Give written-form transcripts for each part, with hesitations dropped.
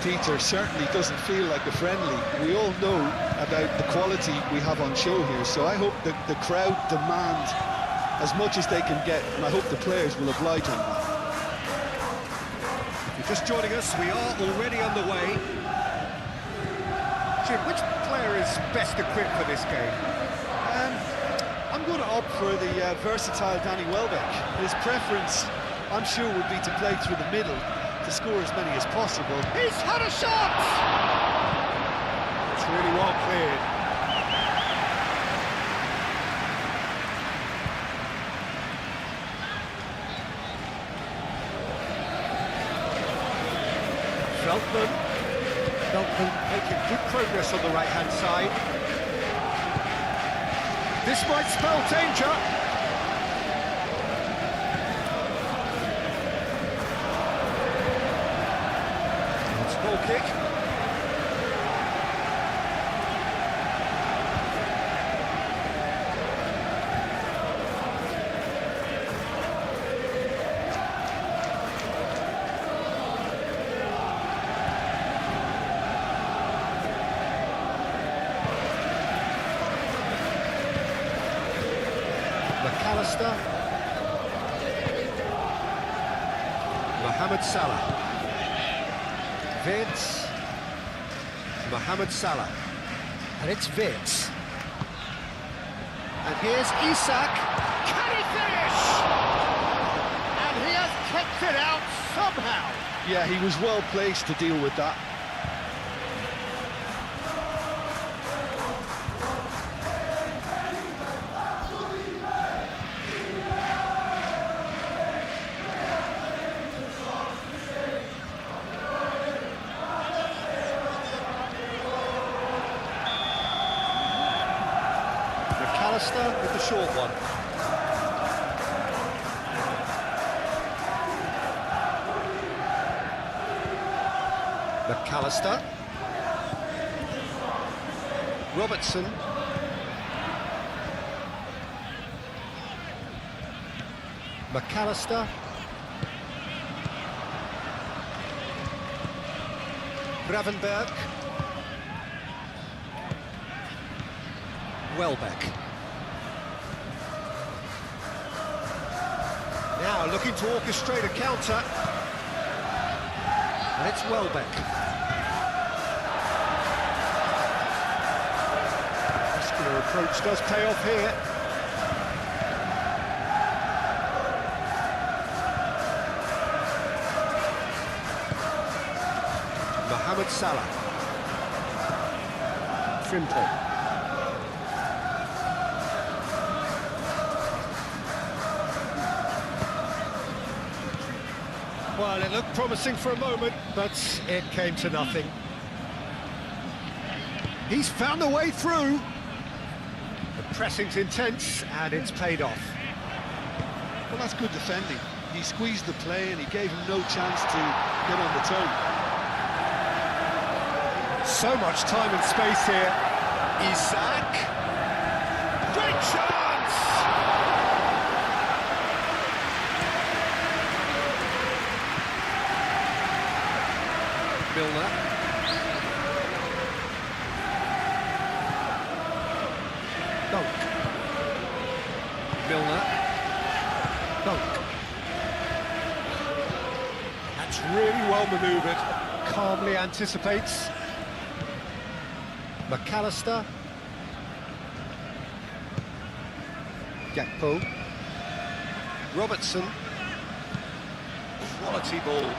Peter, certainly doesn't feel like a friendly. We all know about the quality we have on show here, so I hope that the crowd demand as much as they can get, and I hope the players will oblige on that. If you're just joining us, we are already underway. Jim, which player is best equipped for this game? I'm going to opt for the versatile Danny Welbeck. His preference, I'm sure, would be to play through the middle to score as many as possible. He's had a shot! It's really well cleared. Feltman making good progress on the right-hand side. This might spell danger. It's a goal kick. McAllister, Mohamed Salah, Wirtz, Mohamed Salah, and it's Wirtz. And here's Isak. Can he finish? And he has kept it out somehow. Yeah, he was well placed to deal with that. McAllister with the short one. McAllister. Robertson. McAllister. Gravenberg. Welbeck. Now looking to orchestrate a counter. And it's Welbeck. Muscular approach does pay off here. Mohamed Salah. Frimpong. Well, it looked promising for a moment, but it came to nothing. He's found a way through. The pressing's intense, and it's paid off. Well, that's good defending. He squeezed the play and he gave him no chance to get on the turn. So much time and space here. Isak. Great chance! Milner. Dunk. Milner. Dunk. That's really well manoeuvred. Calmly anticipates. McAllister. Gakpo. Robertson. Quality ball.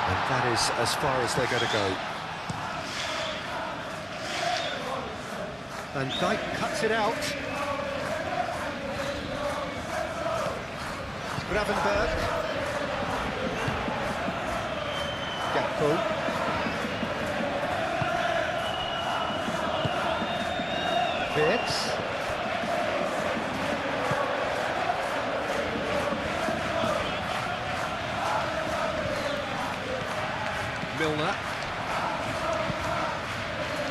And that is as far as they're going to go. Van Dijk cuts it out. Gravenberg. Gakpo. Wirtz. Milner.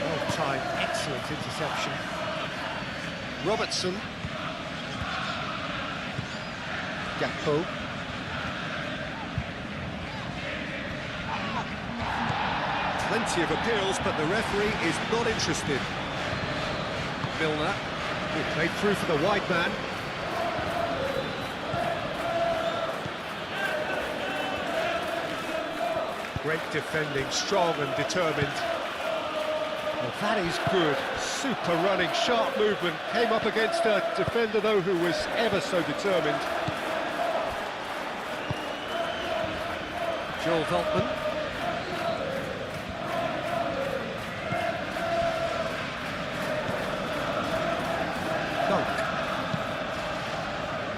Well-timed, excellent interception. Robertson. Gakpo. Plenty of appeals, but the referee is not interested. Milner, he played through for the wide man. Great defending, strong and determined. Well, that is good. Super running, sharp movement. Came up against a defender, though, who was ever so determined. Joel Veltman.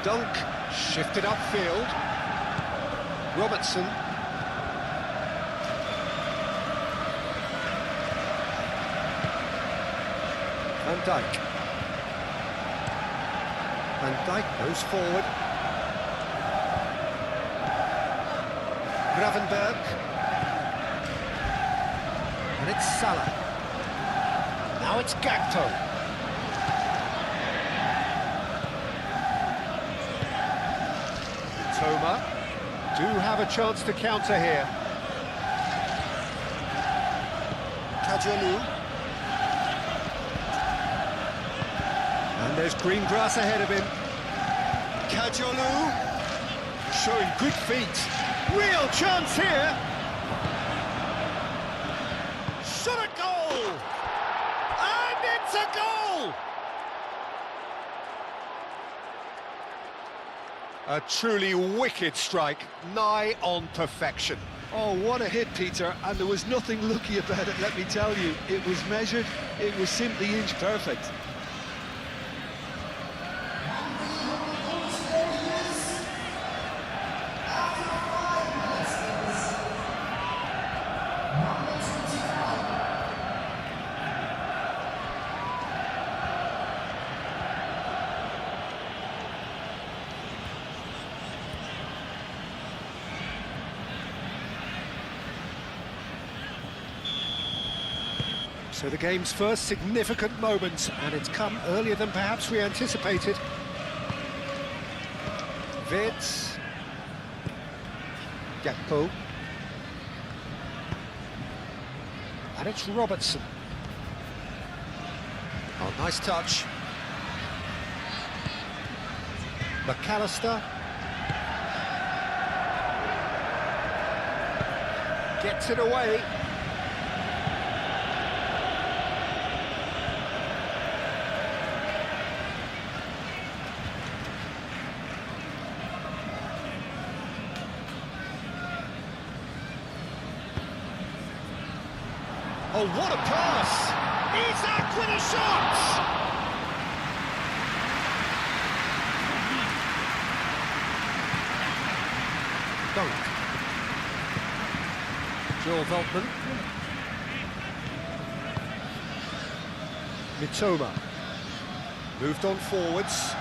Dunk, shifted upfield. Robertson. Van Dijk. Van Dijk goes forward. Gravenberg. And it's Salah. Now it's Gakpo. Toma do have a chance to counter here. Kajolu. And there's green grass ahead of him. Kajolu showing good feet. Real chance here. Shot a goal! And it's a goal! A truly wicked strike, nigh on perfection. Oh, what a hit, Peter, and there was nothing lucky about it, let me tell you. It was measured, it was simply inch perfect. So the game's first significant moment, and it's come earlier than perhaps we anticipated. Wirtz. Gakpo. And it's Robertson. Oh, nice touch. McAllister. Gets it away. Oh, what a pass! Isak with a shot! Dunk. Joel Veltman. Mitoma. Moved on forwards.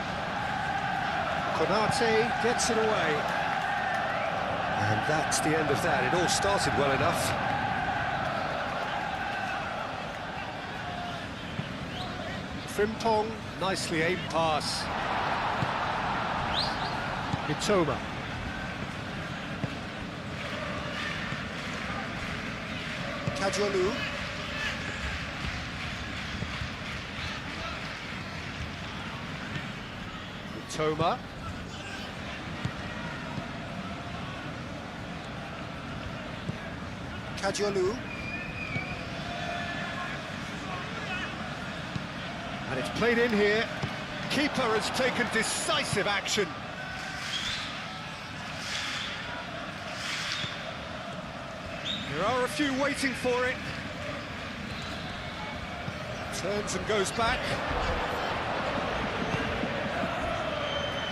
Konate gets it away. And that's the end of that. It all started well enough. Frimpong, nicely aimed pass. Mitoma. Kajolu. Mitoma. Kajolu. And it's played in here. Keeper has taken decisive action. There are a few waiting for it. Turns and goes back.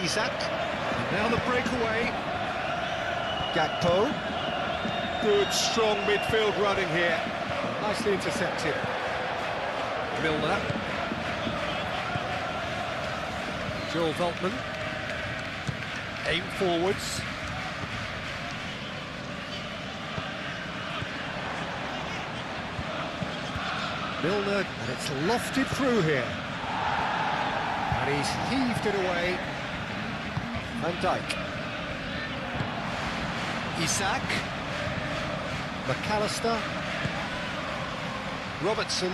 Isak. And now the breakaway. Gakpo. Good, strong midfield running here. Nicely intercepted. Milner. Joel Veltman. Aim forwards. Milner, and it's lofted through here. And he's heaved it away. Van Dijk. Isak. McAllister. Robertson.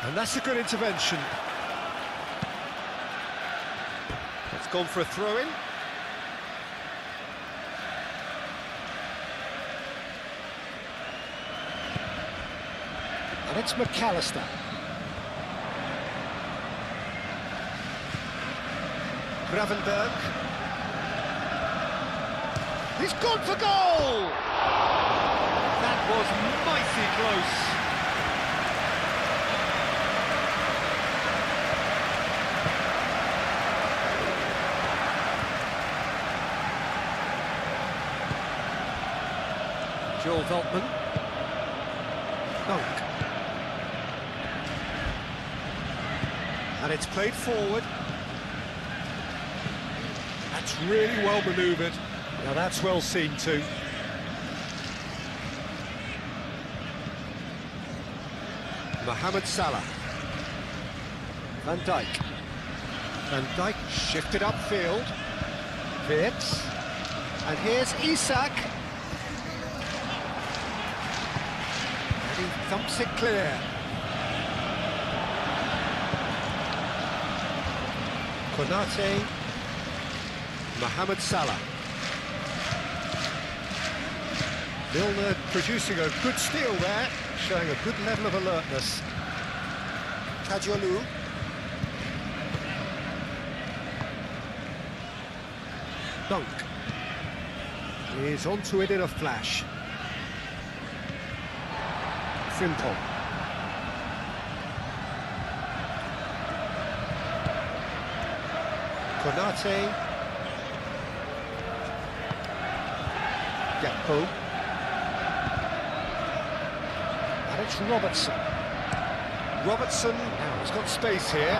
And that's a good intervention. It's gone for a throw-in. And it's McAllister. Gravenberg. He's gone for goal! That was mighty close. Joel Veltman. Dunk. And it's played forward. That's really well manoeuvred. Now that's well seen too. Mohamed Salah. Van Dijk. Van Dijk shifted upfield. Wirtz. And here's Isak. And he thumps it clear. Konate. Mohamed Salah. Milner producing a good steal there, showing a good level of alertness. Kajolu. Dunk. He's onto it in a flash. Frimpong. Konate. Gakpo. And it's Robertson. Robertson, now he's got space here.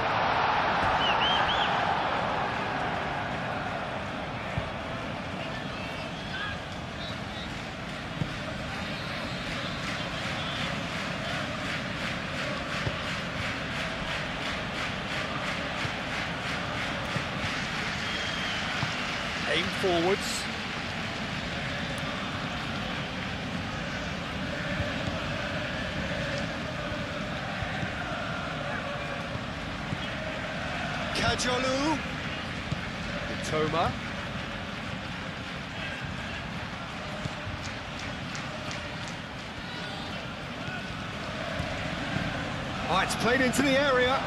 Aim forwards. Kajolu. Toma. Oh, it's played into the area.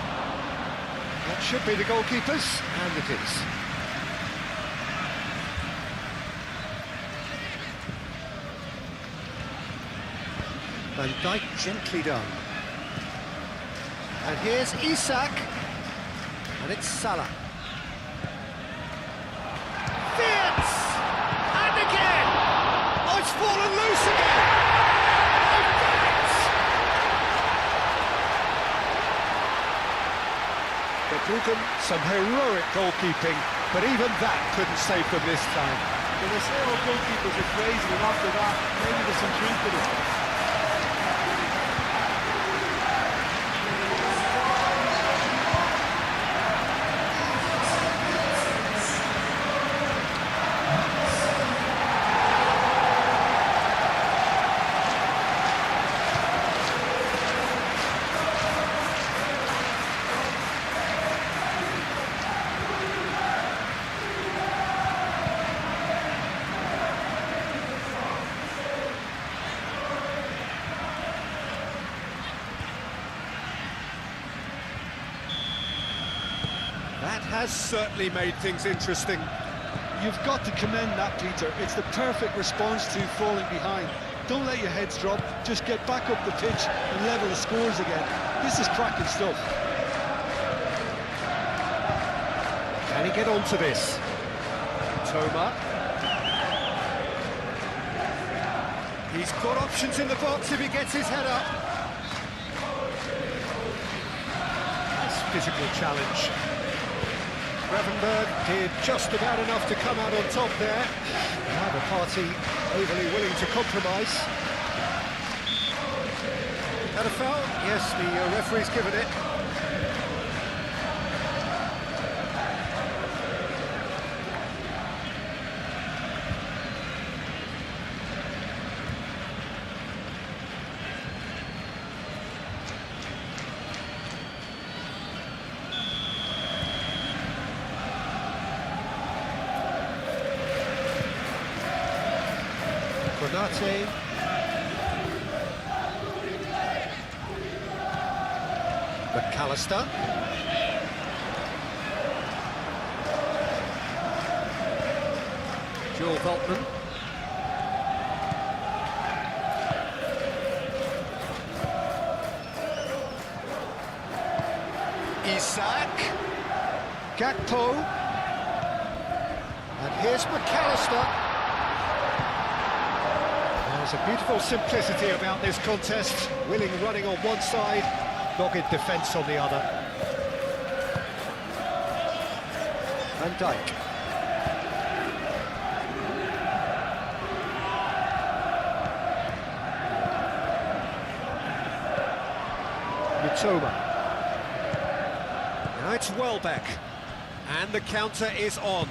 That should be the goalkeepers, and it is. Van Dijk gently done. And here's Isak. And it's Salah. Wirtz! And again! Oh, it's fallen loose again! Oh, Wirtz! Verbruggen, some heroic goalkeeping, but even that couldn't save them this time. Well, the several goalkeepers are praising him after that. Maybe there's some truth to it. That has certainly made things interesting. You've got to commend that, Peter. It's the perfect response to falling behind. Don't let your heads drop, just get back up the pitch and level the scores again. This is cracking stuff. Can he get onto this? Toma. He's got options in the box if he gets his head up. Nice physical challenge. Gravenberg did just about enough to come out on top there. Neither party overly willing to compromise. Had a foul? Yes, the referee's given it. Konate. McAllister. Joel Veltman. Isak. Gakpo. And here's McAllister. There's a beautiful simplicity about this contest. Willing running on one side, dogged defence on the other. Van Dijk. Mitoma. Now it's Welbeck. And the counter is on.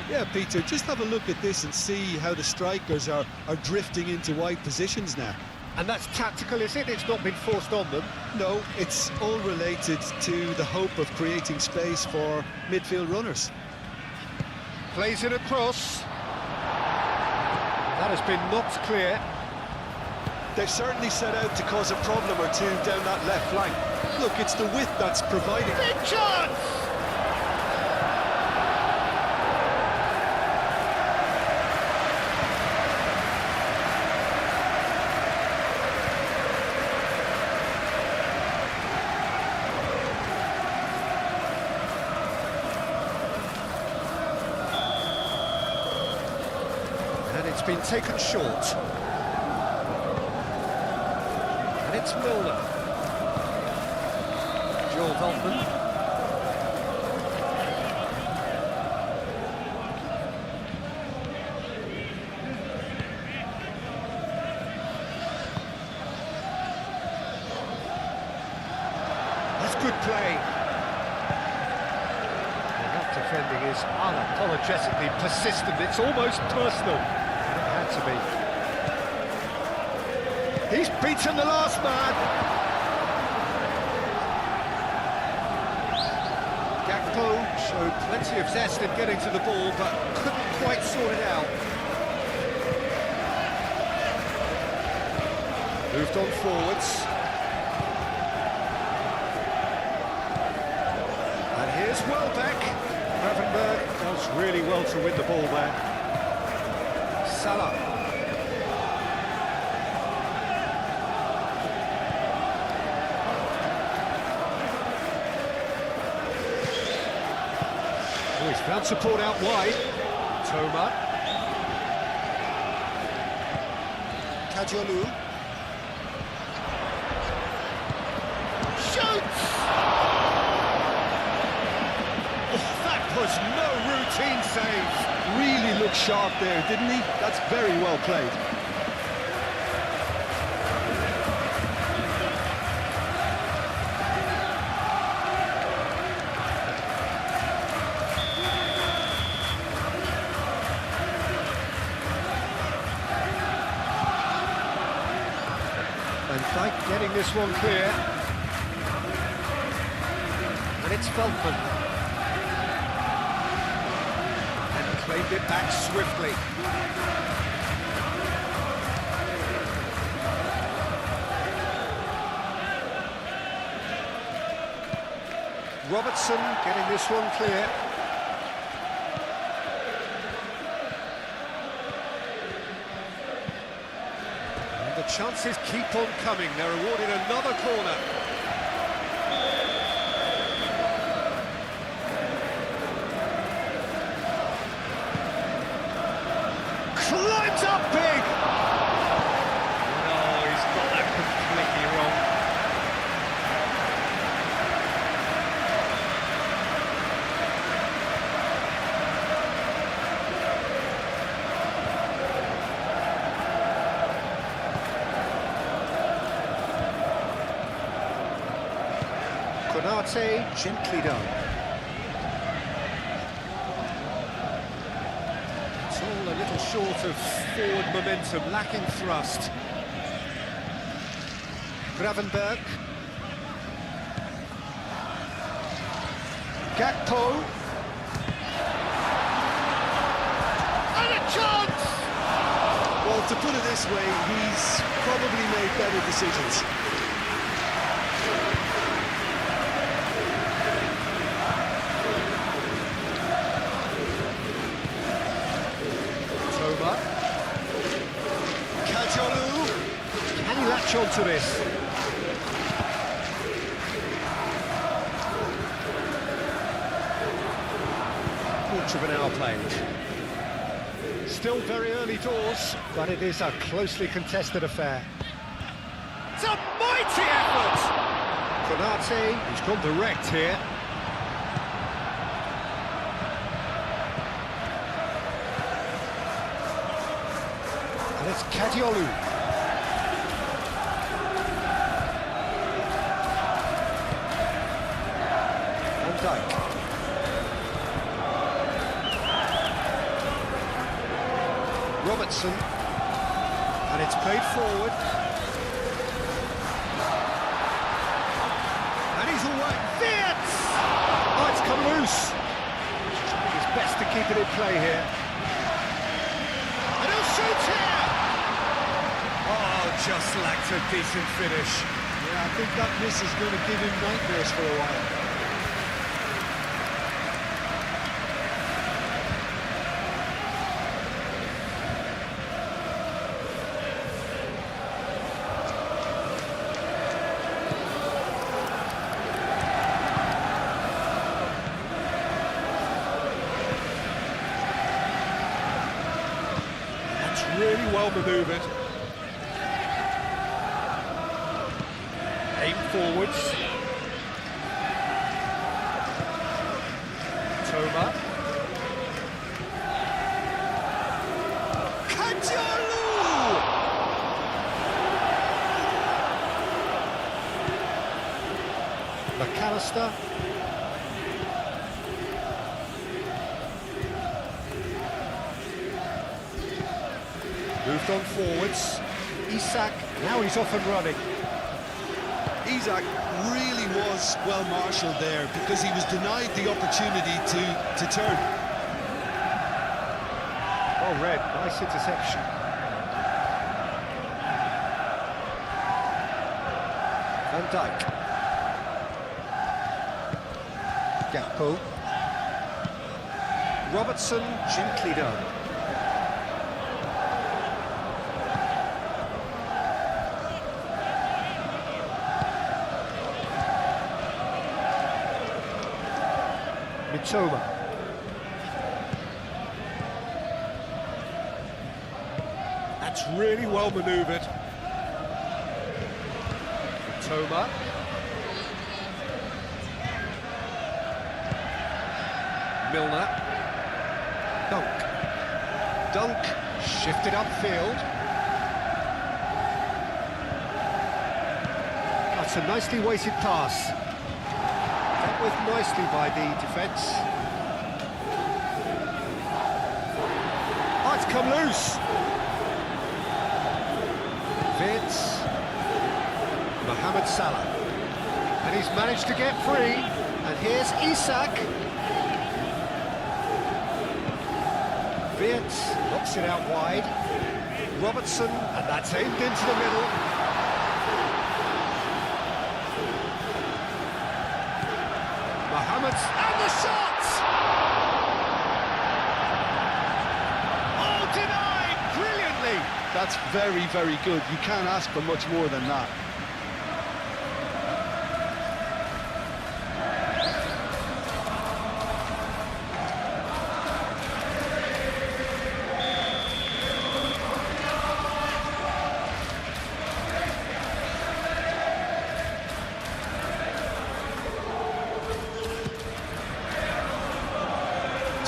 Yeah, Peter, just have a look at this and see how the strikers are drifting into wide positions now. And that's tactical, is it? It's not been forced on them. No, it's all related to the hope of creating space for midfield runners. Plays it across. That has been knocked clear. They've certainly set out to cause a problem or two down that left flank. Look, it's the width that's providing. Big chance! And it's been taken short. And it's Milner. Joel Veltman. That's good play. And that defending is unapologetically persistent. It's almost personal. And it had to be. He's beaten the last man. Gakpo showed plenty of zest in getting to the ball, but couldn't quite sort it out. Moved on forwards. And here's Welbeck. Gravenberg does really well to win the ball there. Salah. Oh, he's found support out wide. Toma. Kadiolu. Shoots! Oh, that was no routine save. Really looked sharp there, didn't he? That's very well played. Van Dijk getting this one clear. And it's Veltman. And claimed it back swiftly. Robertson getting this one clear. The chances keep on coming. They're awarded another corner. Climbs up big! No, he's got that completely wrong. Konate, gently done. It's all a little short of forward momentum, lacking thrust. Gravenberg. Gakpo. And a chance! to put it this way, he's probably made better decisions. Toma. Kajolu. Can he latch on to this? Quarter of an hour played. Still very early doors, but it is a closely contested affair. It's a mighty effort! Konate, he's gone direct here. And it's Kadiolu. Van Dijk. Robertson, and it's played forward, and he's away. Fierce! Oh, it's come loose. It's best to keep it in play here. And he'll shoot here! Oh, just lacked a decent finish. Yeah, I think that miss is going to give him nightmares for a while. Really well manoeuvred. Aim forwards. Toma. Kajolu! McAllister. Moved on forwards. Isak, now he's off and running. Isak really was well marshalled there because he was denied the opportunity to turn. Well read, nice interception. Van Dijk. Gakpo. Robertson, gently done. Mitoma. That's really well manoeuvred. Mitoma. Milner. Dunk shifted upfield. That's a nicely weighted pass. Dealt with nicely by the defence. Oh, it's come loose. Vince. Mohamed Salah. And he's managed to get free. And here's Isak. Vince knocks it out wide. Robertson, and that's aimed into the middle. Mohamed, and the shot! Oh, denied brilliantly! That's very, very good. You can't ask for much more than that.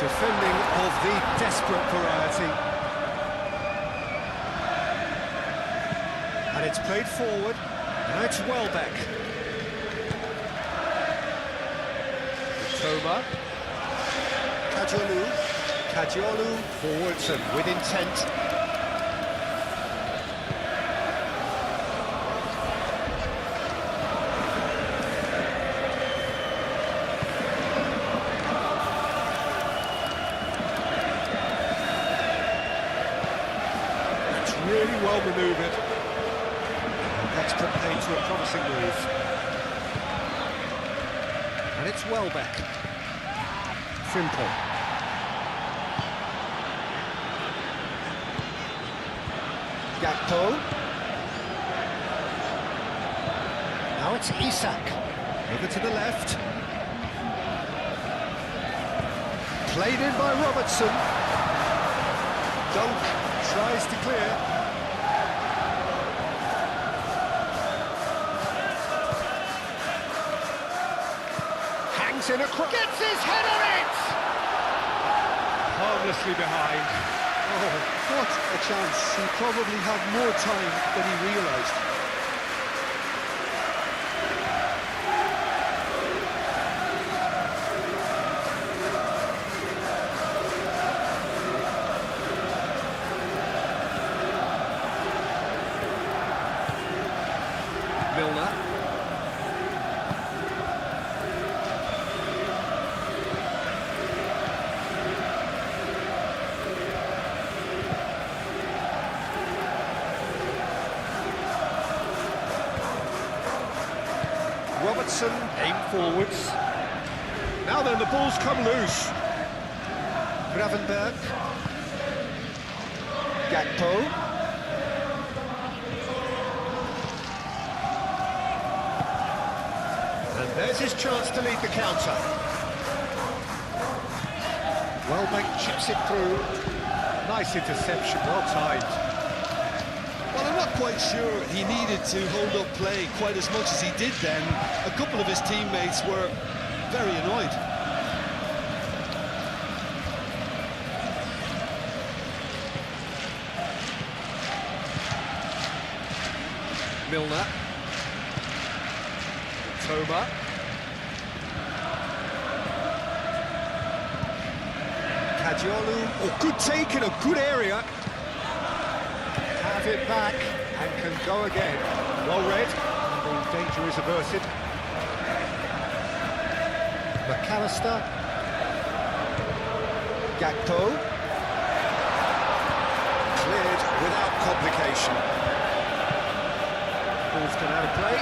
Defending of the desperate variety. And it's played forward. Now it's Welbeck. Toma. Kajolu forwards and with intent. well manoeuvred. That's put paid to a promising move. And it's Welbeck. Frimpong. Gakpo. Now it's Isak. Over to the left. Played in by Robertson. Dunk tries to clear. Hangs in across. Gets his head on it! Harmlessly behind. Oh, what a chance. He probably had more time than he realised. Milner. Robertson, aim forwards. Now then, the ball's come loose. Gravenberg. Gakpo. And there's his chance to lead the counter. Welbeck chips it through. Nice interception, well timed. Well, I'm not quite sure he needed to hold up play quite as much as he did then. A couple of his teammates were very annoyed. Milner. Toma. Kajiolu. Oh, good take in a good area. Have it back and can go again. Well read. The danger is averted. McAllister. Gakpo. Cleared without complication. Ball's gone out of play.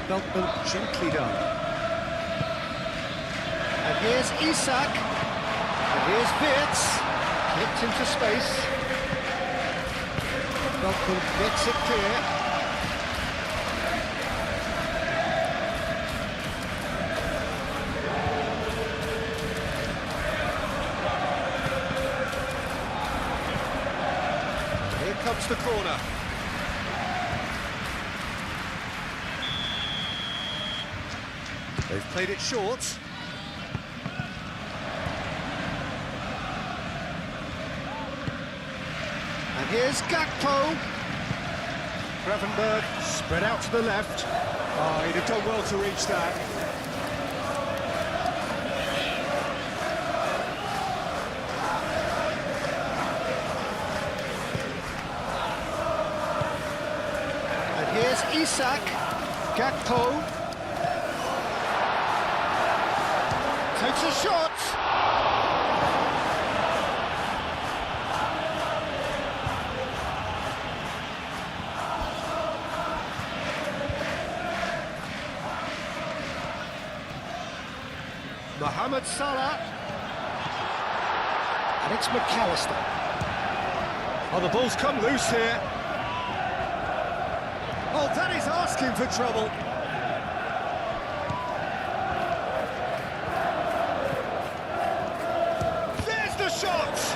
Beltman gently done. And here's Isak. And here's Wirtz. Clipped into space. Beltman gets it clear. Here comes the corner. They've played it short. And here's Gakpo. Gravenberg spread out to the left. Oh, he'd have done well to reach that. And here's Isak. Gakpo. Takes a shot! Mohamed Salah. And it's McAllister. Oh, the ball's come loose here. Oh, that is asking for trouble. Shots!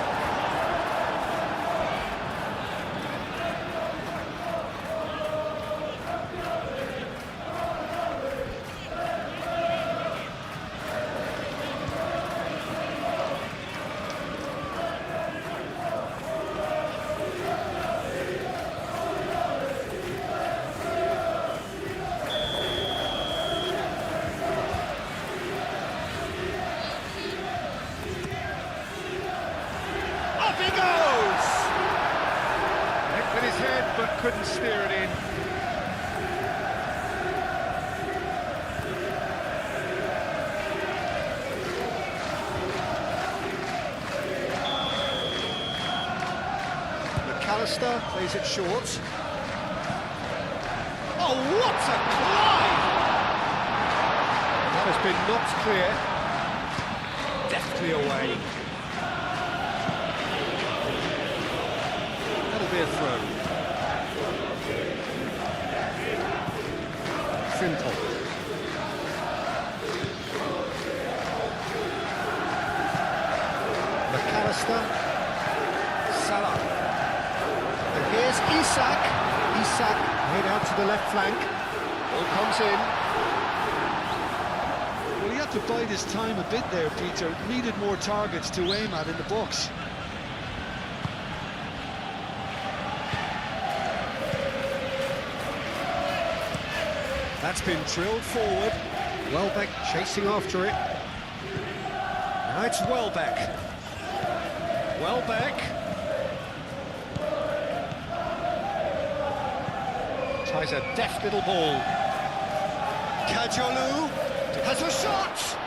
Up he goes! Hit with his head, but couldn't steer it in. McAllister plays it short. Oh, what a climb! That has been knocked clear. Deftly away. That'll be a throw. Frimpong. McAllister. Salah. And here's Isak. Isak made out to the left flank. Ball comes in. Well, he had to bide his time a bit there, Peter. Needed more targets to aim at in the box. That's been drilled forward. Welbeck chasing after it. Now it's Welbeck. Welbeck. Tries a deft little ball. Kajolu has a shot!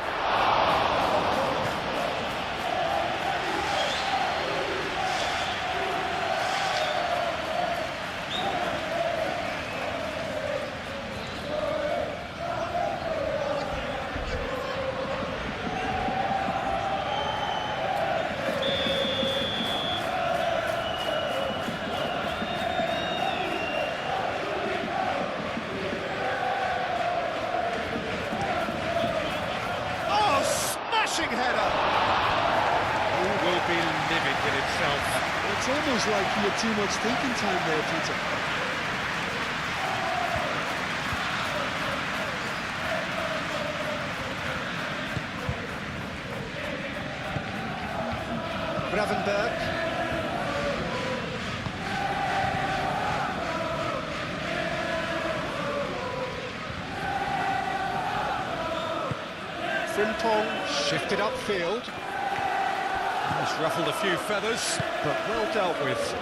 Header. Who will be livid with himself? It's almost like he had too much thinking time there, Peter. Gravenberg. Frimpong shifted upfield. He's ruffled a few feathers, but well dealt with.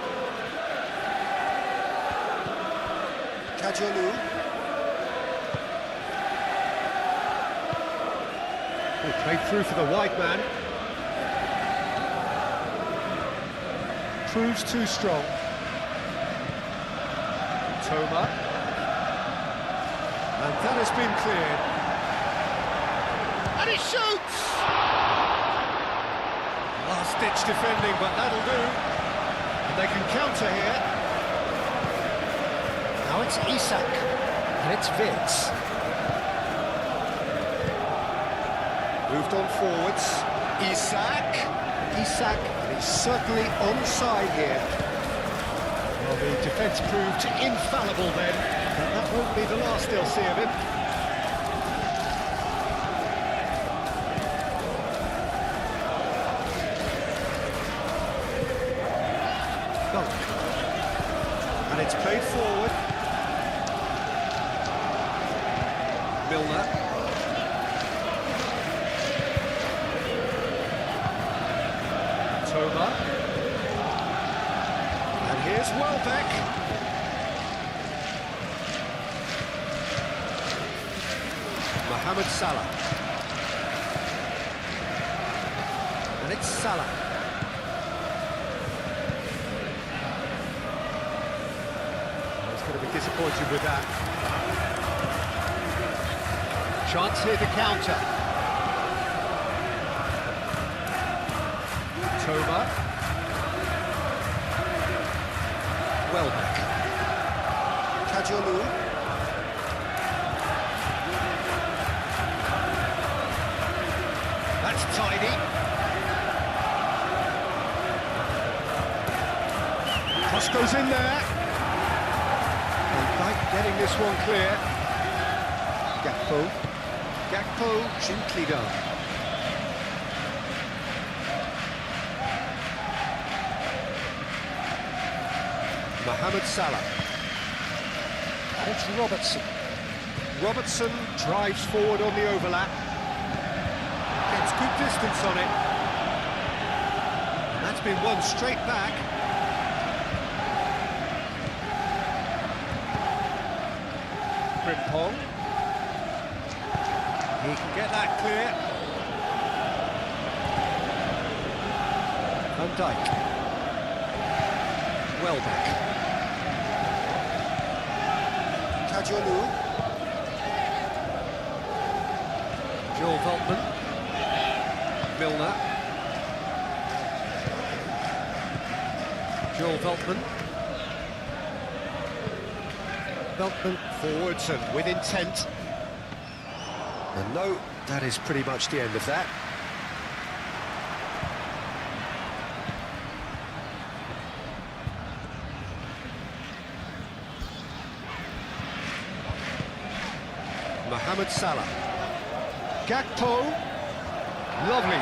Kajolu. Played through for the wide man. Proves too strong. Toma. And that has been cleared. And he shoots! Last-ditch defending, but that'll do. And they can counter here. Now it's Isak, and it's Vince. Moved on forwards. Isak, and he's certainly onside here. Well, the defence proved infallible then, but that won't be the last they'll see of him. And it's played forward. Milner. Toma. And here's Welbeck. Mohamed Salah. And it's Salah. Going to be disappointed with that. Chance here to counter. Toma. Welbeck. Kajolu. That's tidy. Cross goes in there. Getting this one clear. Gakpo, gently done. Mohamed Salah. And it's Robertson. Robertson drives forward on the overlap. Gets good distance on it. And that's been won straight back. Frimpong. He can get that clear. Van Dijk. Welbeck. Kajolu. Joel Veltman. Milner. Joel Veltman. Veltman forwards and with intent. And no, that is pretty much the end of that. Mohamed Salah. Gakpo. Lovely.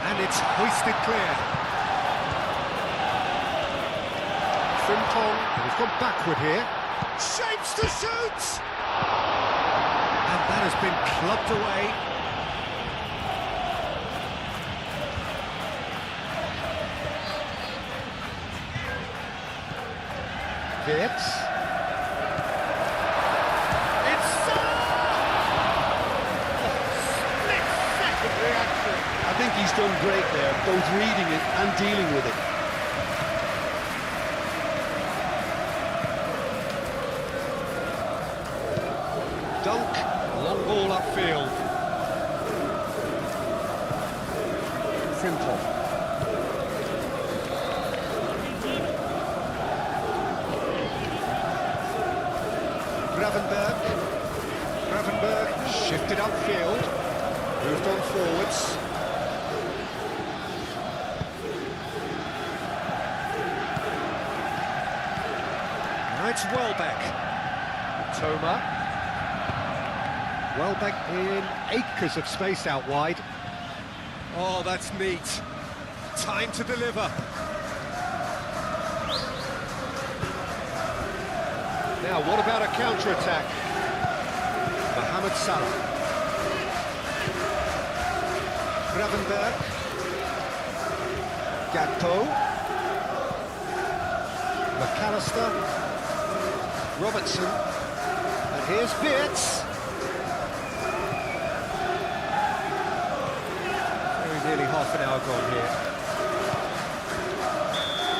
And it's hoisted clear. Frimpong, and he's gone backward here. Shapes to shoot! And that has been clubbed away. Wirtz. It's split-second reaction. I think he's done great there, both reading it and dealing with it. Dunk, long ball upfield. Frimpong. Gravenberg shifted upfield, moved on forwards. Now it's Welbeck. Toma. Welbeck in acres of space out wide. Oh, that's neat. Time to deliver. Now, what about a counter-attack? Mohamed Salah. Gravenberg. Gakpo. McAllister. Robertson. And here's Wirtz. Nearly half an hour gone here.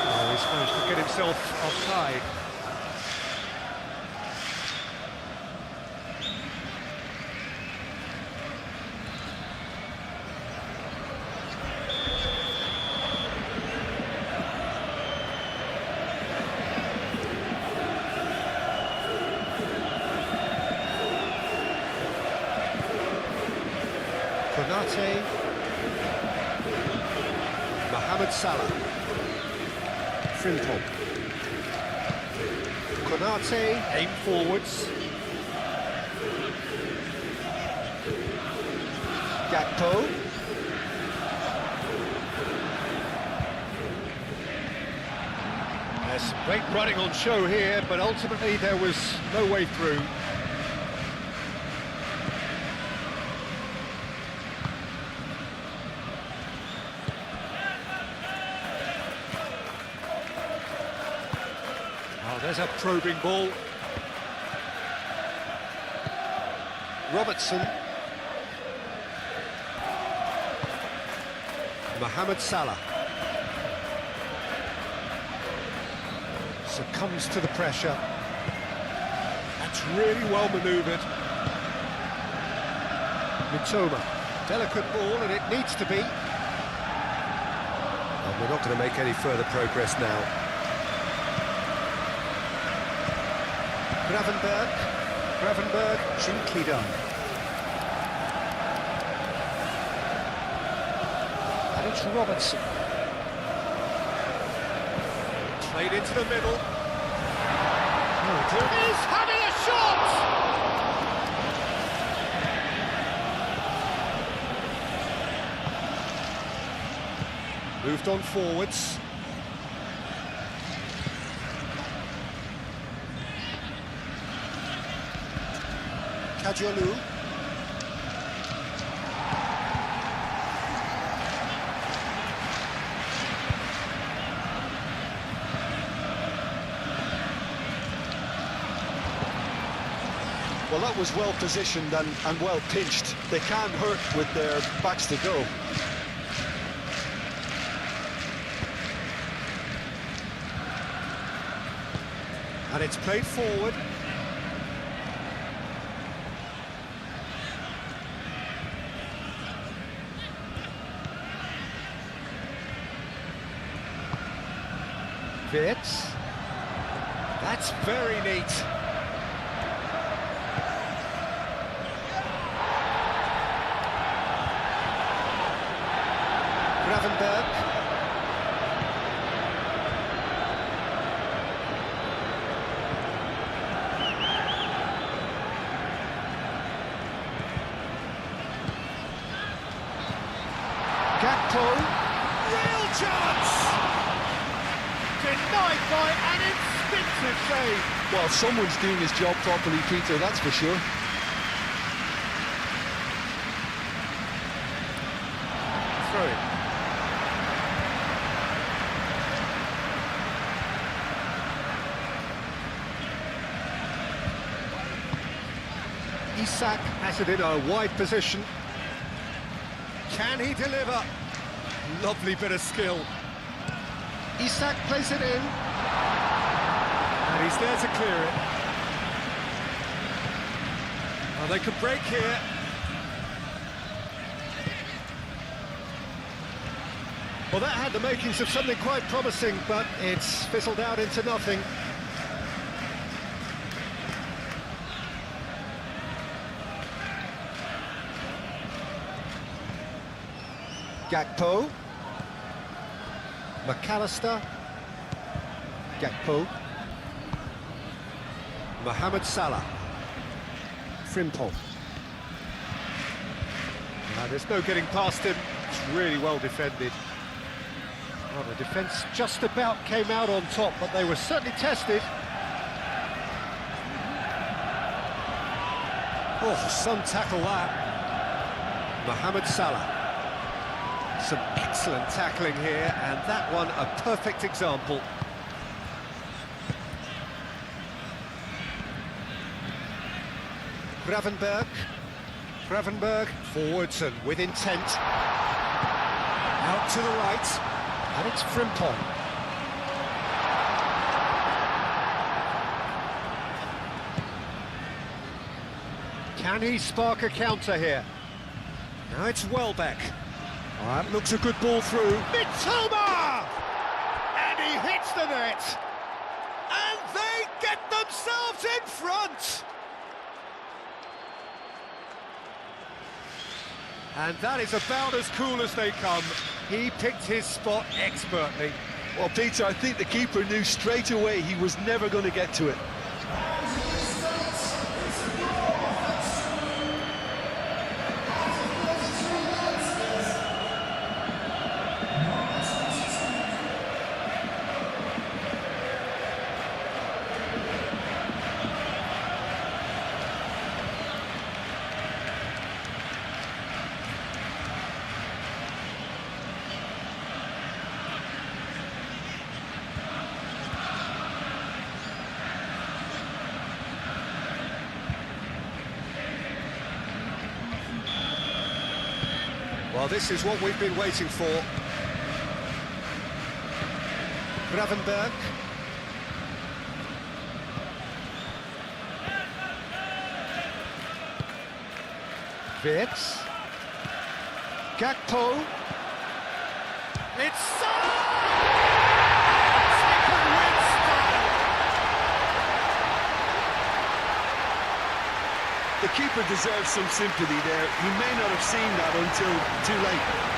Oh, he's managed to get himself offside. Konate. Mohamed Salah. Frimpong. Konate, aim forwards. Gakpo. There's some great running on show here, but ultimately there was no way through. There's a probing ball. Robertson. Mohamed Salah. Succumbs to the pressure. That's really well manoeuvred. Mitoma. Delicate ball, and it needs to be. And we're not going to make any further progress now. Gravenberg, gently done. And it's Robertson. Played into the middle. He's having a shot! Moved on forwards. Kajolu. Well, that was well positioned and well pinched. They can't hurt with their backs to go. And it's played forward. Wirtz. That's very neat. Gravenberg. Gakpo. Real chance! Denied by an instinctive save. Well, someone's doing his job properly, Peter, that's for sure. Throw it. Isak has it in a wide position. Can he deliver? Lovely bit of skill. Isak plays it in. And he's there to clear it. Well, they can break here. Well, that had the makings of something quite promising, but it's fizzled out into nothing. Gakpo. McAllister. Gakpo. Mohamed Salah. Frimpong. Now, there's no getting past him. It's really well defended. Well, the defence just about came out on top, but they were certainly tested. Oh, some tackle that. Mohamed Salah. Some excellent tackling here, and that one a perfect example. Gravenberg forwards and with intent. Out to the right, and it's Frimpong. Can he spark a counter here? Now it's Welbeck. That looks a good ball through. Mitoma! And he hits the net. And they get themselves in front! And that is about as cool as they come. He picked his spot expertly. Well, Peter, I think the keeper knew straight away he was never going to get to it. Well, this is what we've been waiting for. Gravenberg. Wirtz. Gakpo. It's Salah! Second win style. The keeper deserves some sympathy there. He may not have seen that until too late.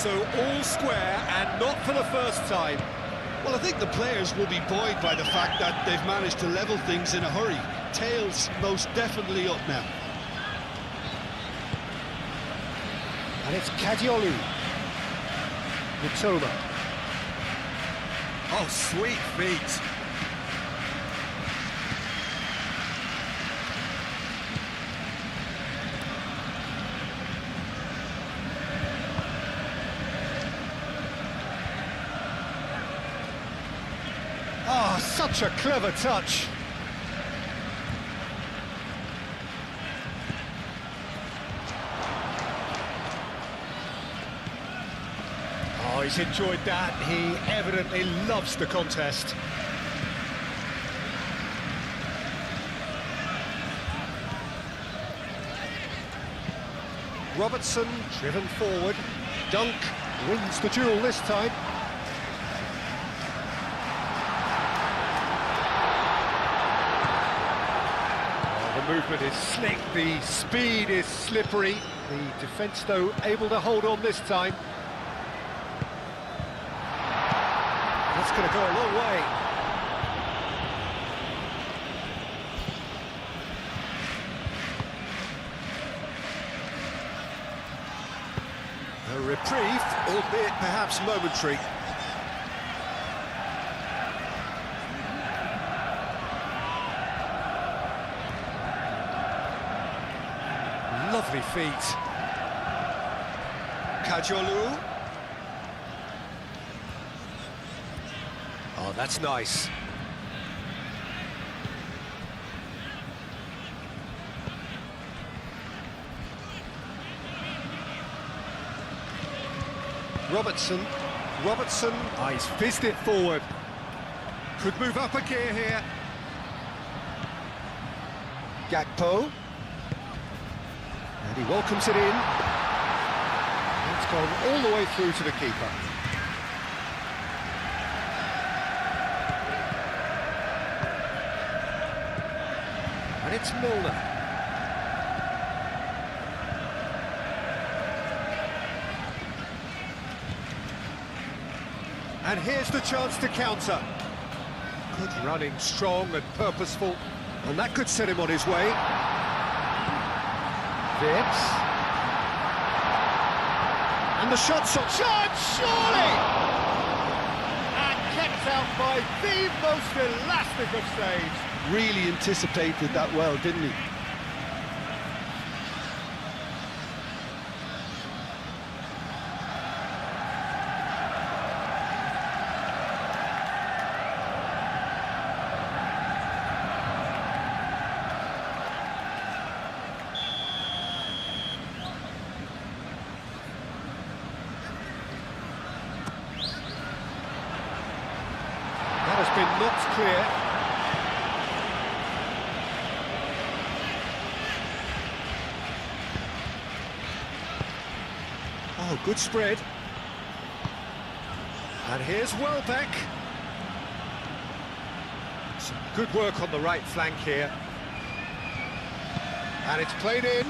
So all square, and not for the first time. Well, I think the players will be buoyed by the fact that they've managed to level things in a hurry. Tails most definitely up now. And it's Kadiolu. Mitoma. Oh, sweet feet. Oh, such a clever touch. Oh, he's enjoyed that. He evidently loves the contest. Robertson driven forward. Dunk wins the duel this time. The movement is slick, the speed is slippery. The defence, though, able to hold on this time. That's going to go a long way. A reprieve, albeit perhaps momentary. Lovely feet. Kadiolu. Oh, that's nice. Robertson. Oh, he's fizzed it forward. Could move up a gear here. Gakpo. And he welcomes it in. It's gone all the way through to the keeper. And it's Milner. And here's the chance to counter. Good running, strong and purposeful. And that could set him on his way. Vips. And the shot's on. Shot, surely! And kept out by the most elastic of saves. Really anticipated that well, didn't he? That has been knocked clear. Oh, good spread. And here's Welbeck. Some good work on the right flank here. And it's played in.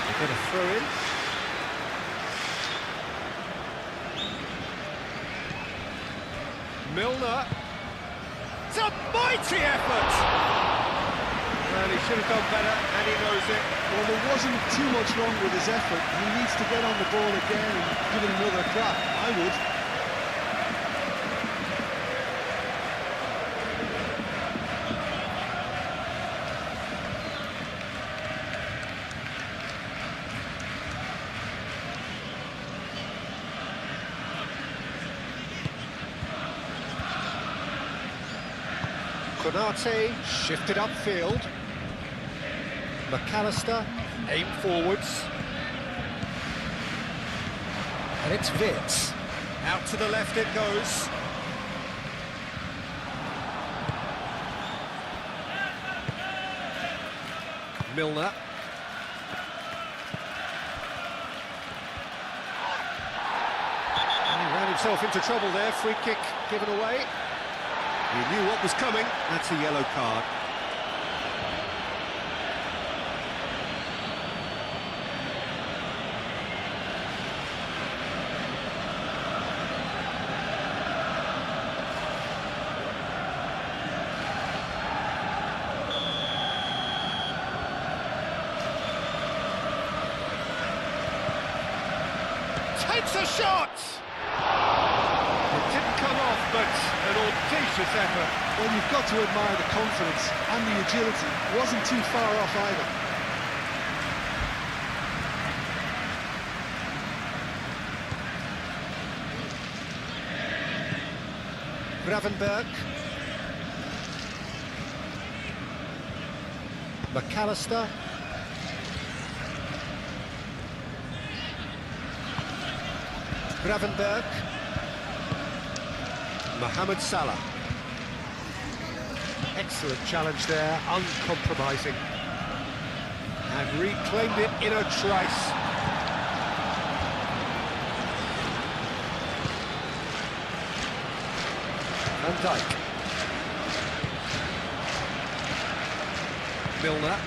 They're going to throw in. Milner. It's a mighty effort! Well, he should have done better, and he knows it. Well, there wasn't too much wrong with his effort. He needs to get on the ball again and give it another crack. I would. Konate shifted upfield. McAllister aim forwards. And it's Vitz. Out to the left it goes. Milner. And he ran himself into trouble there. Free kick given away. He knew what was coming. That's a yellow card. Takes a shot! It didn't come off, but an audacious effort. Well, you've got to admire the confidence and the agility. It wasn't too far off either. Gravenberg. McAllister. Gravenberg. Mohamed Salah. Excellent challenge there, uncompromising. And reclaimed it in a trice. Van Dijk. Milner.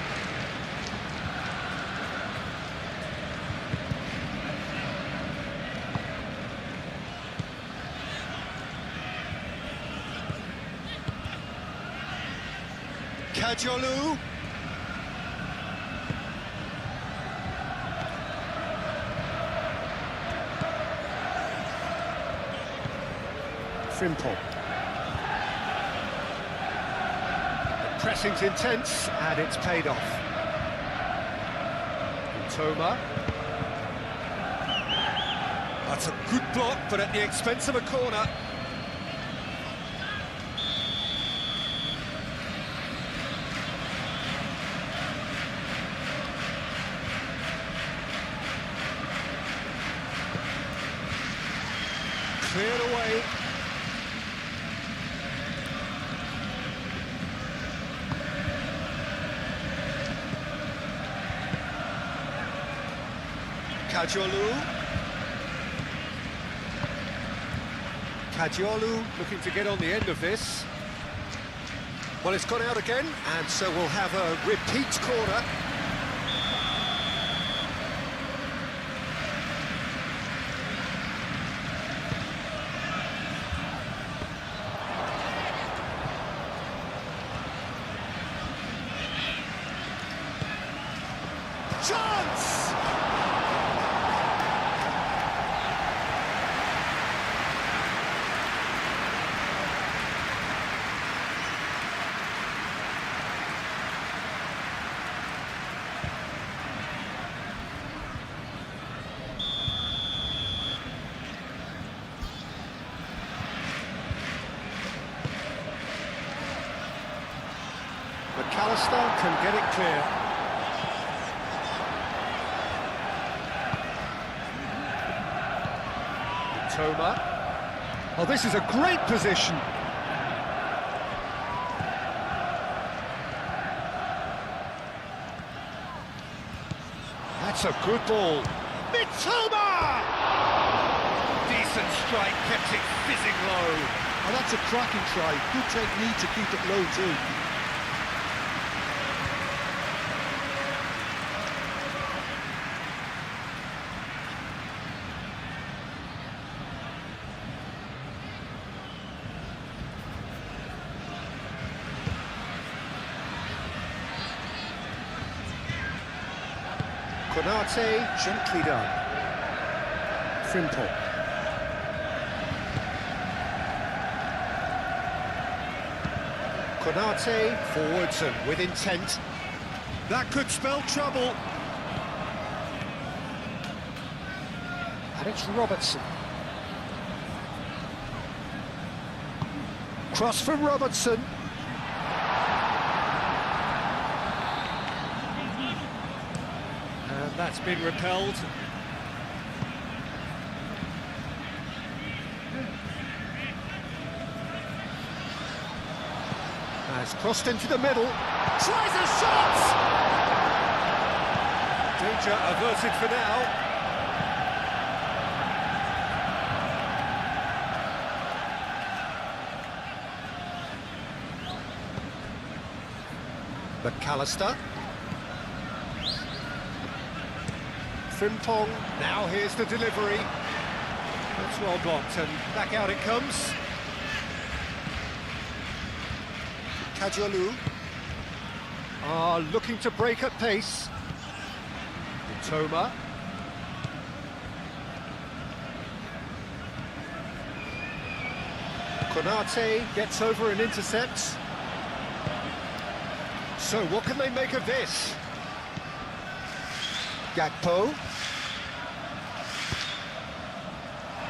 Kajolu. Frimpong. The pressing's intense, and it's paid off. Toma. That's a good block, but at the expense of a corner. Cleared away. Kajolu looking to get on the end of this. Well, it's gone out again, and so we'll have a repeat corner. Chance! McAllister can get it clear. Toma. Oh, this is a great position. That's a good ball. Mitoma! Decent strike, kept it fizzing low. Oh, that's a cracking try. Good technique to keep it low too. Konate, gently done. Frimpong. Konate, forwards and with intent. That could spell trouble. And it's Robertson. Cross from Robertson. And that's been repelled. Has crossed into the middle. Tries a shot! Danger averted for now. McAllister. Frimpong, now here's the delivery. That's well blocked, and back out it comes. Kajolu are looking to break at pace. Toma. Konate gets over and intercepts. So what can they make of this? Gakpo.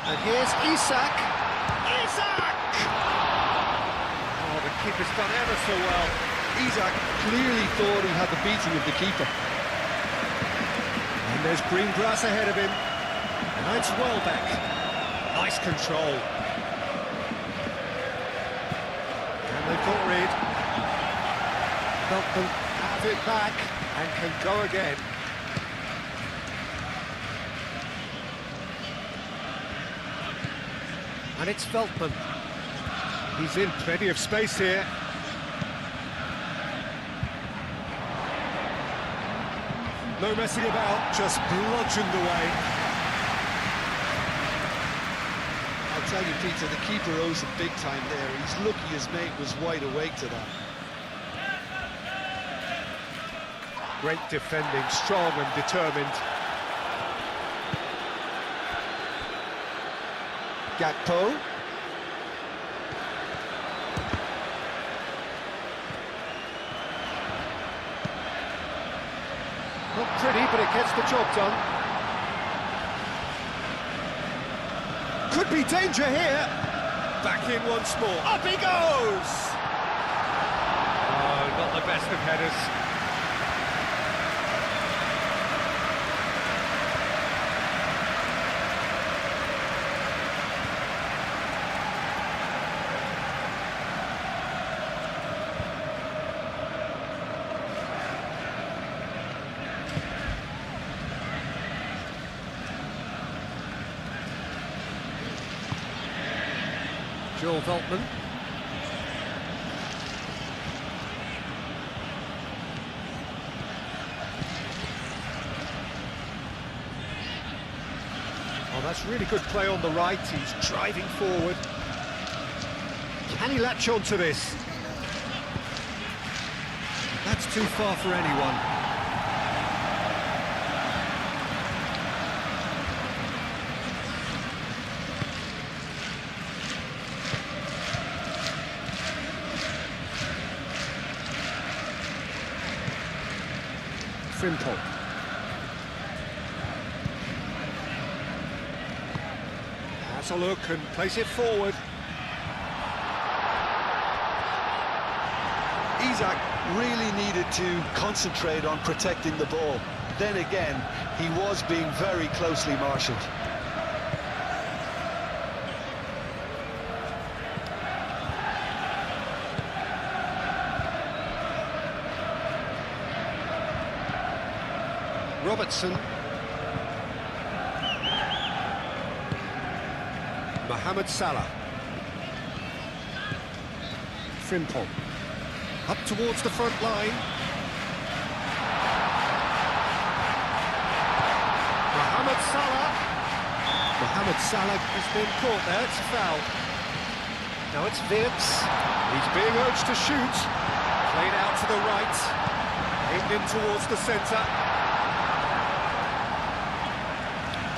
And here's Isak. Isak! Oh, the keeper's done ever so well. Isak clearly thought he had the beating of the keeper. And there's green grass ahead of him. And that's Welbeck. Nice control. And they've got rid. Felton have it back and can go again. And it's Veltman. He's in plenty of space here. No messing about, just bludgeoned away. I'll tell you, Peter, the keeper owes him big time there. He's lucky his mate was wide awake to that. Great defending, strong and determined. Gakpo. Not pretty, but it gets the job done. Could be danger here. Back in once more. Up he goes! Oh, not the best of headers. Joel Veltman. Oh, that's really good play on the right. He's driving forward. Can he latch on to this? That's too far for anyone. Frimpong. Has a look and plays it forward. Isak really needed to concentrate on protecting the ball. Then again, he was being very closely marshalled. Robertson. Mohamed Salah. Frimpong. Up towards the front line. Mohamed Salah. Mohamed Salah has been caught there, it's a foul. Now it's Wirtz. He's being urged to shoot. Played out to the right. Aimed in towards the centre.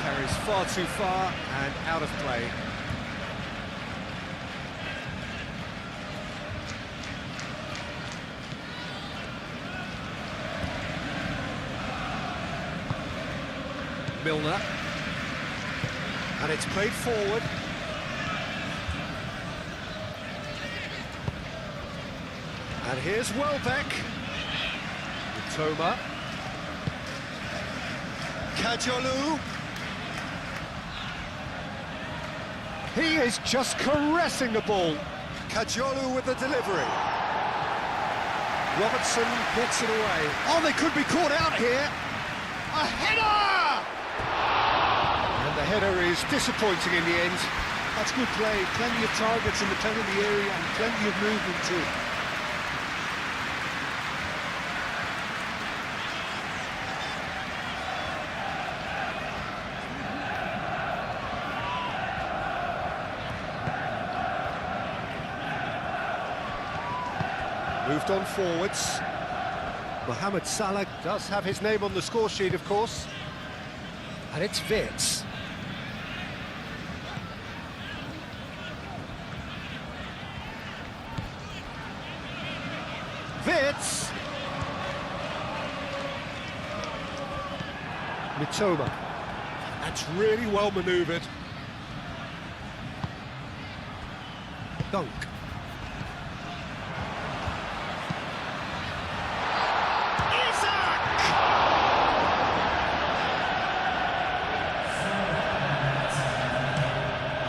Carries far too far and out of play. Milner. And it's played forward. And here's Welbeck. Toma. Kajolu. He is just caressing the ball. Kajolu with the delivery. Robertson gets it away. Oh, they could be caught out here. A header! And the header is disappointing in the end. That's good play. Plenty of targets in the penalty area and plenty of movement too. Moved on forwards. Mohamed Salah does have his name on the score sheet, of course. And it's Wirtz. Mitoma. That's really well manoeuvred. Dunk.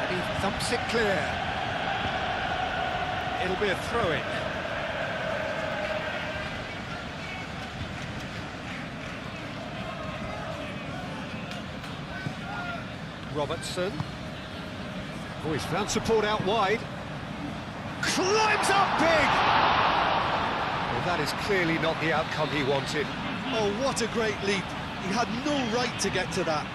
And he thumps it clear. It'll be a throw-in. Robertson. Oh, he's found support out wide. Climbs up big! Well, that is clearly not the outcome he wanted. Oh, what a great leap. He had no right to get to that.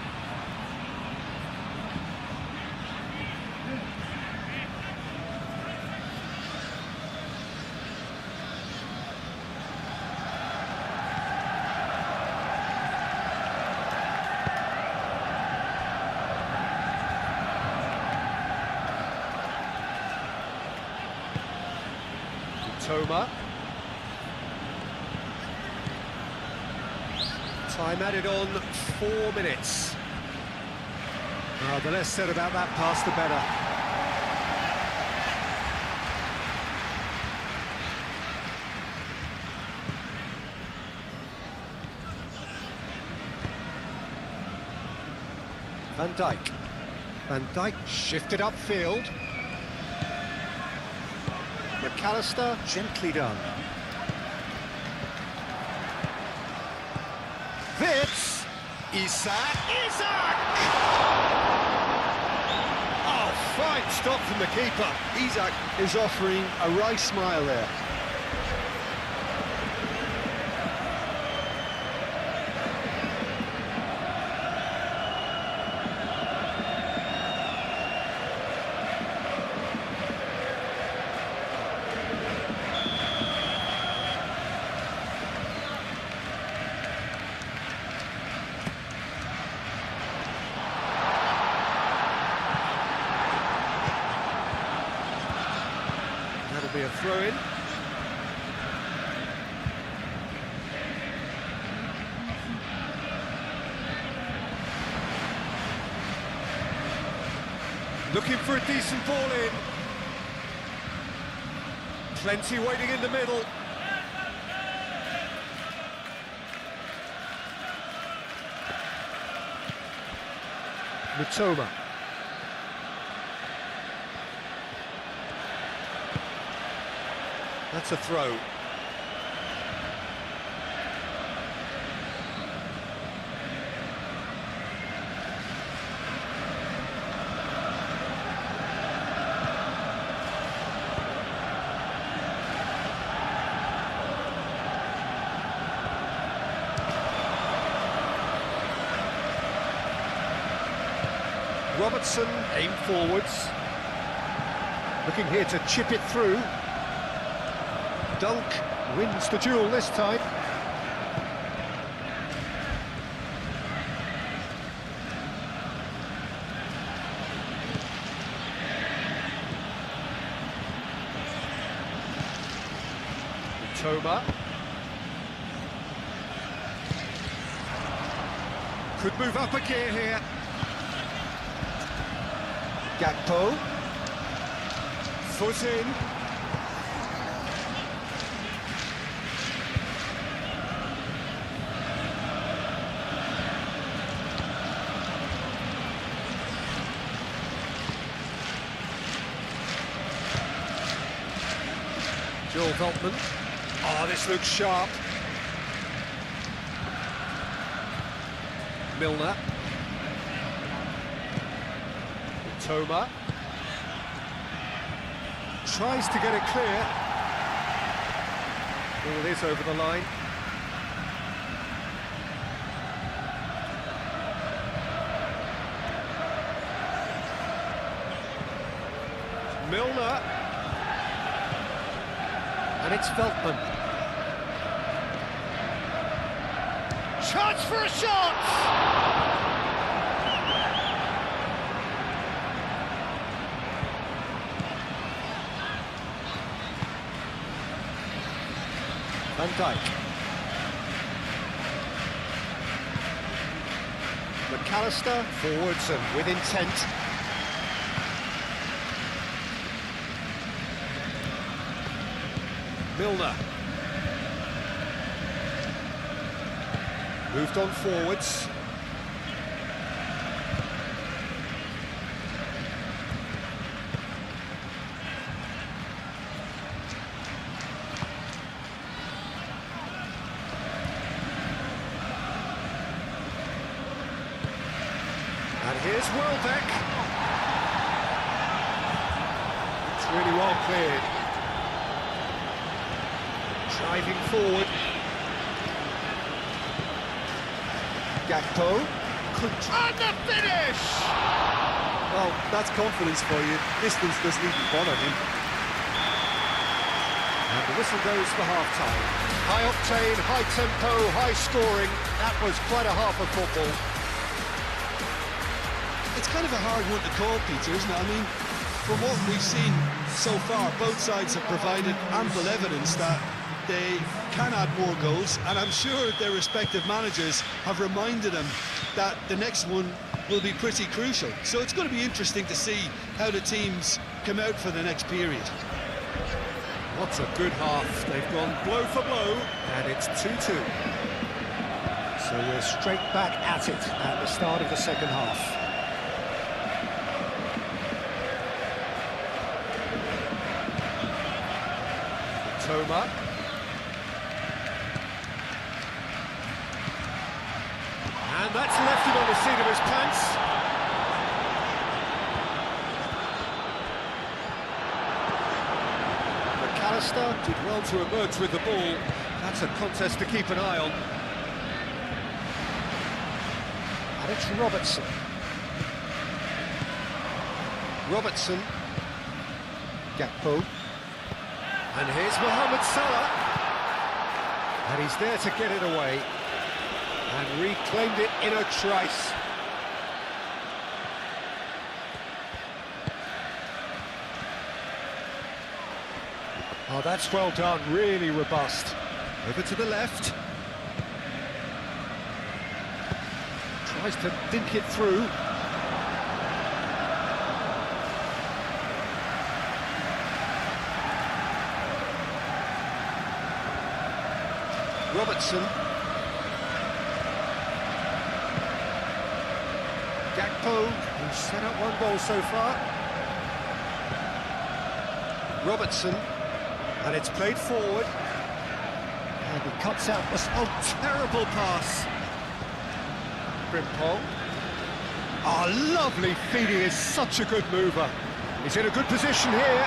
Toma. Time added on 4 minutes. The less said about that pass, the better. Van Dijk. Van Dijk shifted upfield. McAllister, gently done. Wits! Isak! Oh, fine stop from the keeper. Isak is offering a wry smile there. That'll be a throw-in. Looking for a decent ball in. Plenty waiting in the middle. Mitoma. That's a throw. Robertson aimed forwards. Looking here to chip it through. Dunk wins the duel this time. Toma. Could move up a gear here. Gakpo. Foot in. Joel Veltman. Oh, this looks sharp. Milner. Toma. Tries to get it clear. Oh, it is over the line. Milner. And it's Veltman. Chance for a shot! Van Dijk. McAllister forwards and with intent. Milner. Moved on forwards. And here's Welbeck. It's really well cleared. Driving forward. Gakpo. And the finish! Well, that's confidence for you. Distance doesn't even bother him. And the whistle goes for half-time. High octane, high tempo, high scoring. That was quite a half of football. It's kind of a hard one to call, Peter, isn't it? I mean, from what we've seen so far, both sides have provided ample evidence that they can add more goals, and I'm sure their respective managers have reminded them that the next one will be pretty crucial. So it's going to be interesting to see how the teams come out for the next period. What a good half. They've gone blow for blow, and it's 2-2. So we're straight back at it at the start of the second half. Toma. And that's left him on the seat of his pants. McAllister did well to emerge with the ball. That's a contest to keep an eye on. And it's Robertson. Robertson. Gakpo. And here's Mohamed Salah. And he's there to get it away. And reclaimed it in a trice. Oh, that's well done, really robust. Over to the left. Tries to dink it through. Robertson. Gakpo, who's set up one goal so far. Robertson, and it's played forward. And he cuts out this terrible pass. Frimpong. Oh, lovely feeding, is such a good mover. He's in a good position here.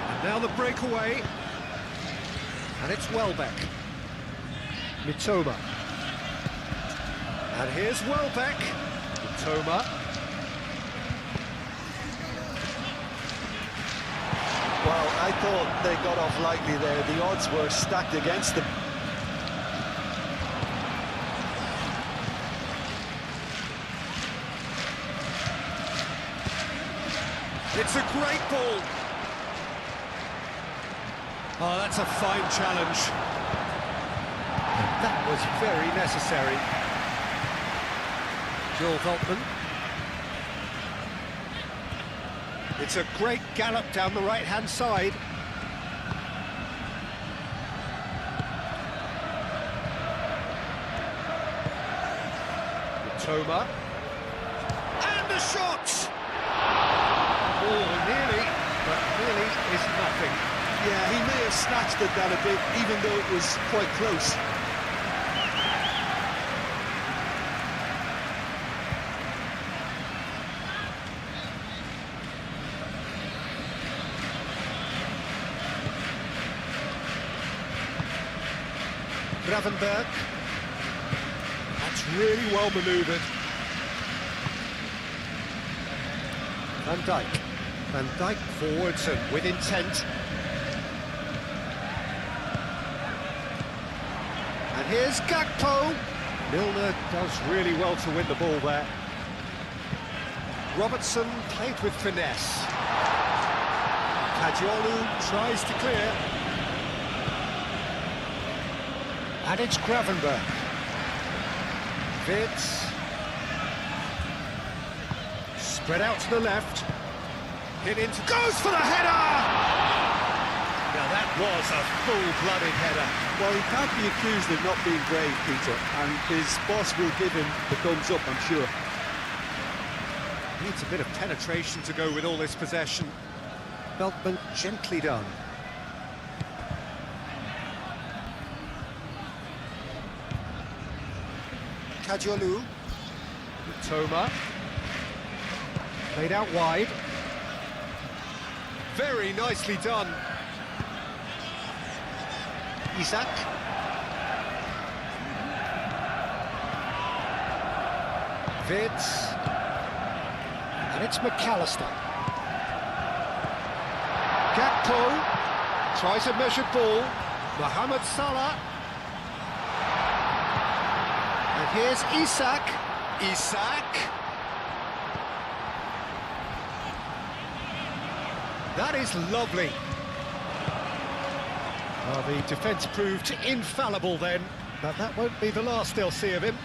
And now the breakaway. And it's Welbeck. Mitoma. And here's Welbeck. Mitoma. Well, I thought they got off lightly there. The odds were stacked against them. It's a great ball. Oh, that's a fine challenge. That was very necessary. Joel Veltman. It's a great gallop down the right-hand side. Toma. And the shot! Oh, nearly, but nearly is nothing. Yeah, he may have snatched at that a bit, even though it was quite close. Gravenberg. That's really well manoeuvred. Van Dijk. Van Dijk forwards and with intent. And here's Gakpo. Milner does really well to win the ball there. Robertson played with finesse. Kajiolu tries to clear. And it's Gravenberg. Vitz. Spread out to the left. Hit into... Goes for the header! Now that was a full-blooded header. Well, he can't be accused of not being brave, Peter, and his boss will give him the thumbs up, I'm sure. Needs a bit of penetration to go with all this possession. Veltman gently done. Kajolu. Toma. Played out wide. Very nicely done. Isak. Vitz. And it's McAllister. Gakpo. Tries a measured ball. Mohamed Salah. And here's Isak. Isak. That is lovely. Well, the defence proved infallible then, but that won't be the last they'll see of him.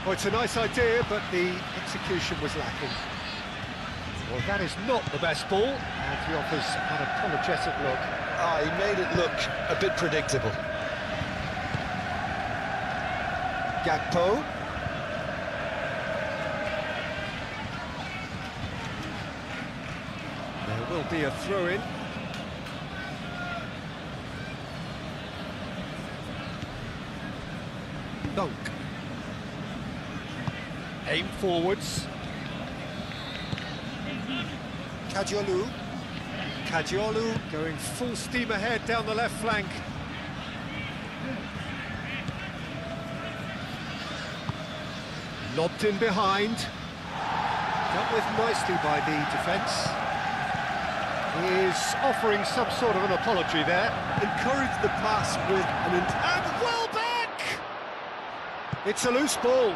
Well, it's a nice idea, but the execution was lacking. Well, that is not the best ball, and he offers an apologetic look. He made it look a bit predictable. Gakpo. There will be a throw-in. Dunk. Aim forwards. Kajolu. Kajolu going full steam ahead down the left flank. Lobbed in behind. Dealt with nicely by the defence. He is offering some sort of an apology there. Encouraged the pass with an... And well back! It's a loose ball.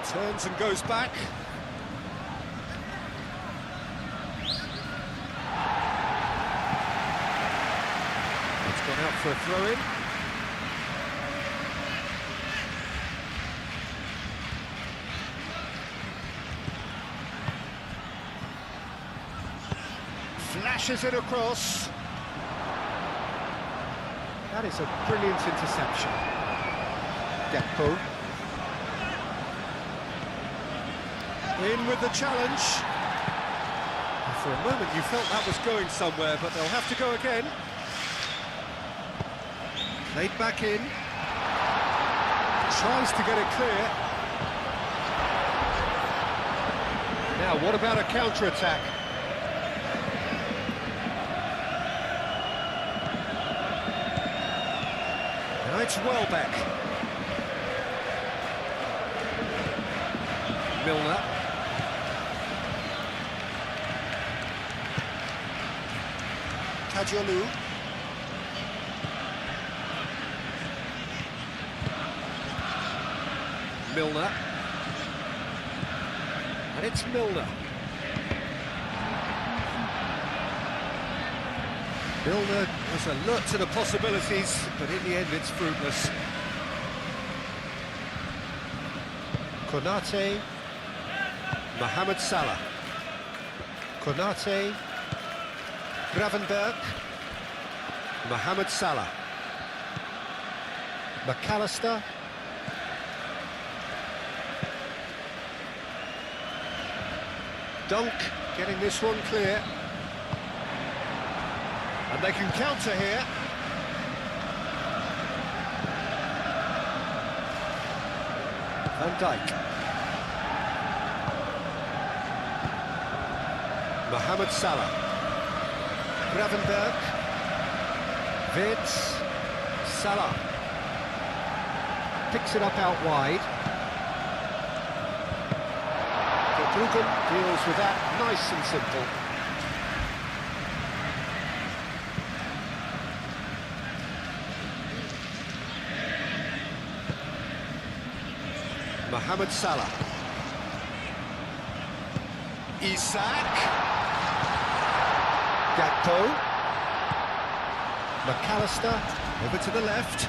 Turns and goes back. It's gone out for a throw-in. Flashes it across. That is a brilliant interception. Gakpo. In with the challenge. For a moment you felt that was going somewhere, but they'll have to go again. Played back in. Tries to get it clear. Now, what about a counter-attack? Now it's Welbeck. Milner. Kajolu. Milner. And it's Milner. Milner was alert to the possibilities, but in the end it's fruitless. Konate. Mohamed Salah. Konate. Gravenberg. Mohamed Salah. McAllister. Dunk getting this one clear. And they can counter here. Van Dijk. Mohamed Salah. Gravenberg. Vitz. Salah. Picks it up out wide. Verbruggen deals with that nice and simple. Mohamed Salah. Isak. Gakpo. McAllister. Over to the left.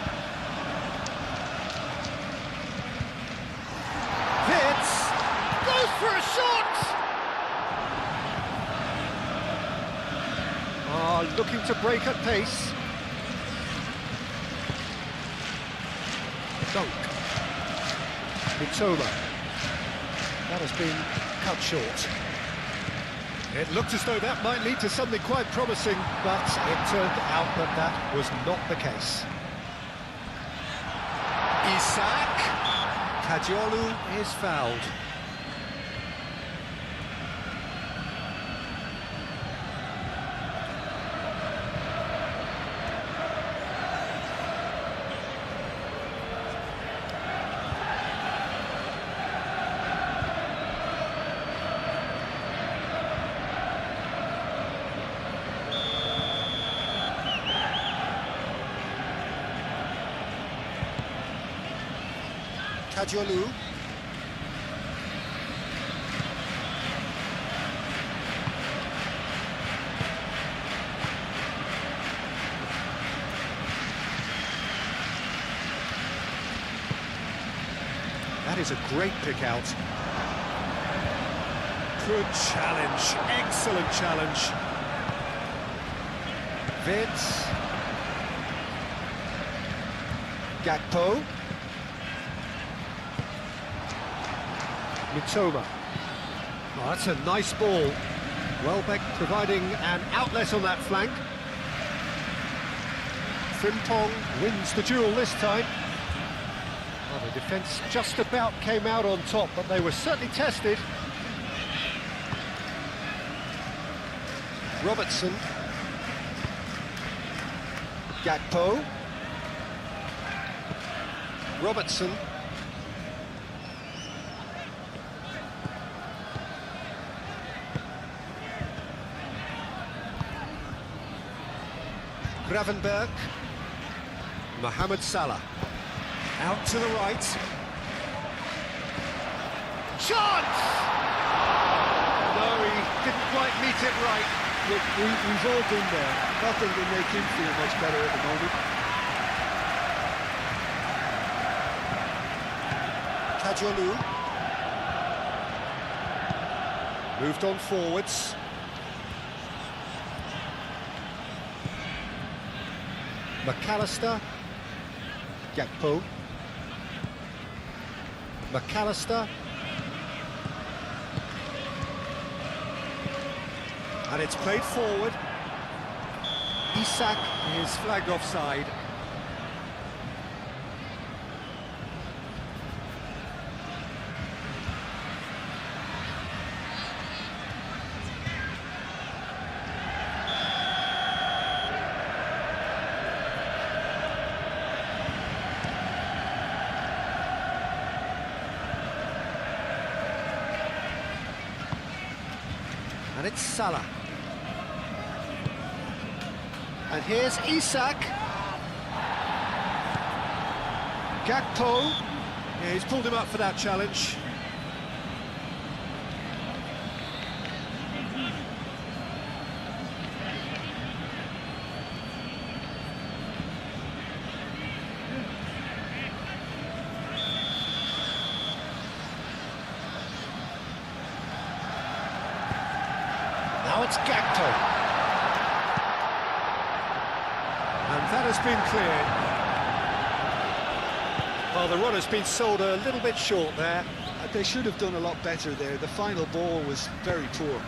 Fitz! Goes for a shot! Looking to break at pace. Dunk. Mitoma. That has been cut short. It looked as though that might lead to something quite promising, but it turned out that that was not the case. Isak. Kadiolu is fouled. Kadiolu. That is a great pick out. Good challenge, excellent challenge. Vitz. Gakpo. Mitoma. Oh, that's a nice ball. Welbeck providing an outlet on that flank. Frimpong wins the duel this time. Well, the defence just about came out on top, but they were certainly tested. Robertson. Gakpo. Robertson. Gravenberg. Mohamed Salah. Out to the right. Shot! No, he didn't quite meet it right. Look, we've all been there. Nothing will make him feel much better at the moment. Kadiolu. Moved on forwards. McAllister. Gakpo. McAllister. And it's played forward. Isak is flagged offside. And it's Salah. And here's Isak. Gakpo. Yeah, he's pulled him up for that challenge. Now it's Gakpo. And that has been cleared. Well, the run has been sold a little bit short there. They should have done a lot better there. The final ball was very poor.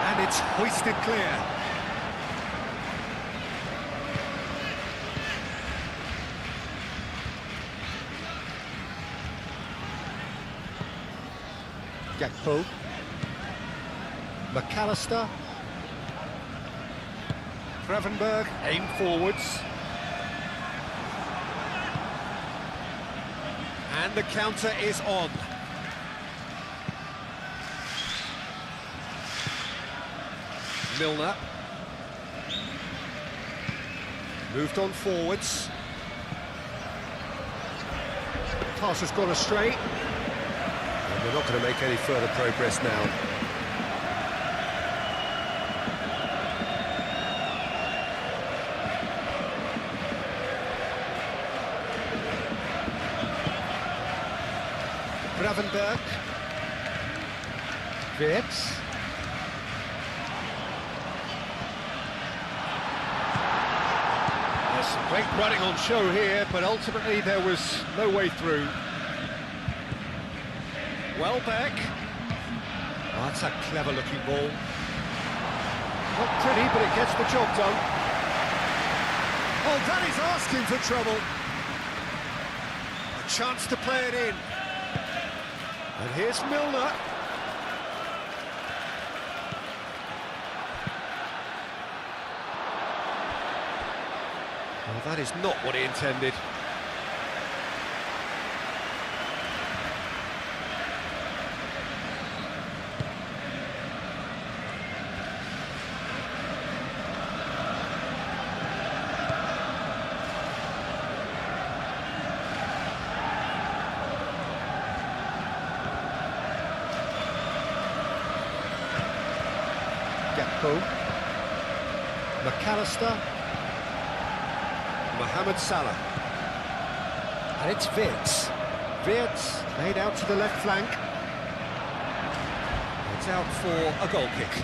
And it's hoisted clear. Gakpo. McAllister. Gravenberg, aim forwards. And the counter is on. Milner. Moved on forwards. Pass has gone astray. And they're not going to make any further progress now. Gravenberg. Wirtz. There's some great running on show here, but ultimately there was no way through. Welbeck. Oh, that's a clever-looking ball. Not pretty, but it gets the job done. Oh, that is asking for trouble. A chance to play it in. And here's Milner. Oh, that is not what he intended. McAllister, Mohamed Salah, and it's Wirtz. Wirtz laid out to the left flank. It's out for a goal kick.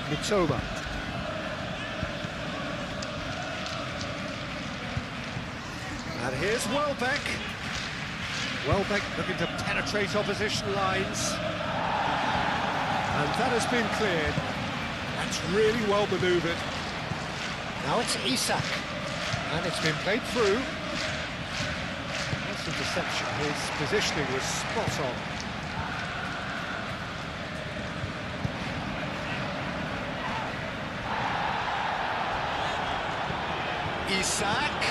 Mitoma. And here's Welbeck. Welbeck looking to penetrate opposition lines. And that has been cleared. That's really well manoeuvred. Now it's Isak. And it's been played through. That's a deception. His positioning was spot on. Isak.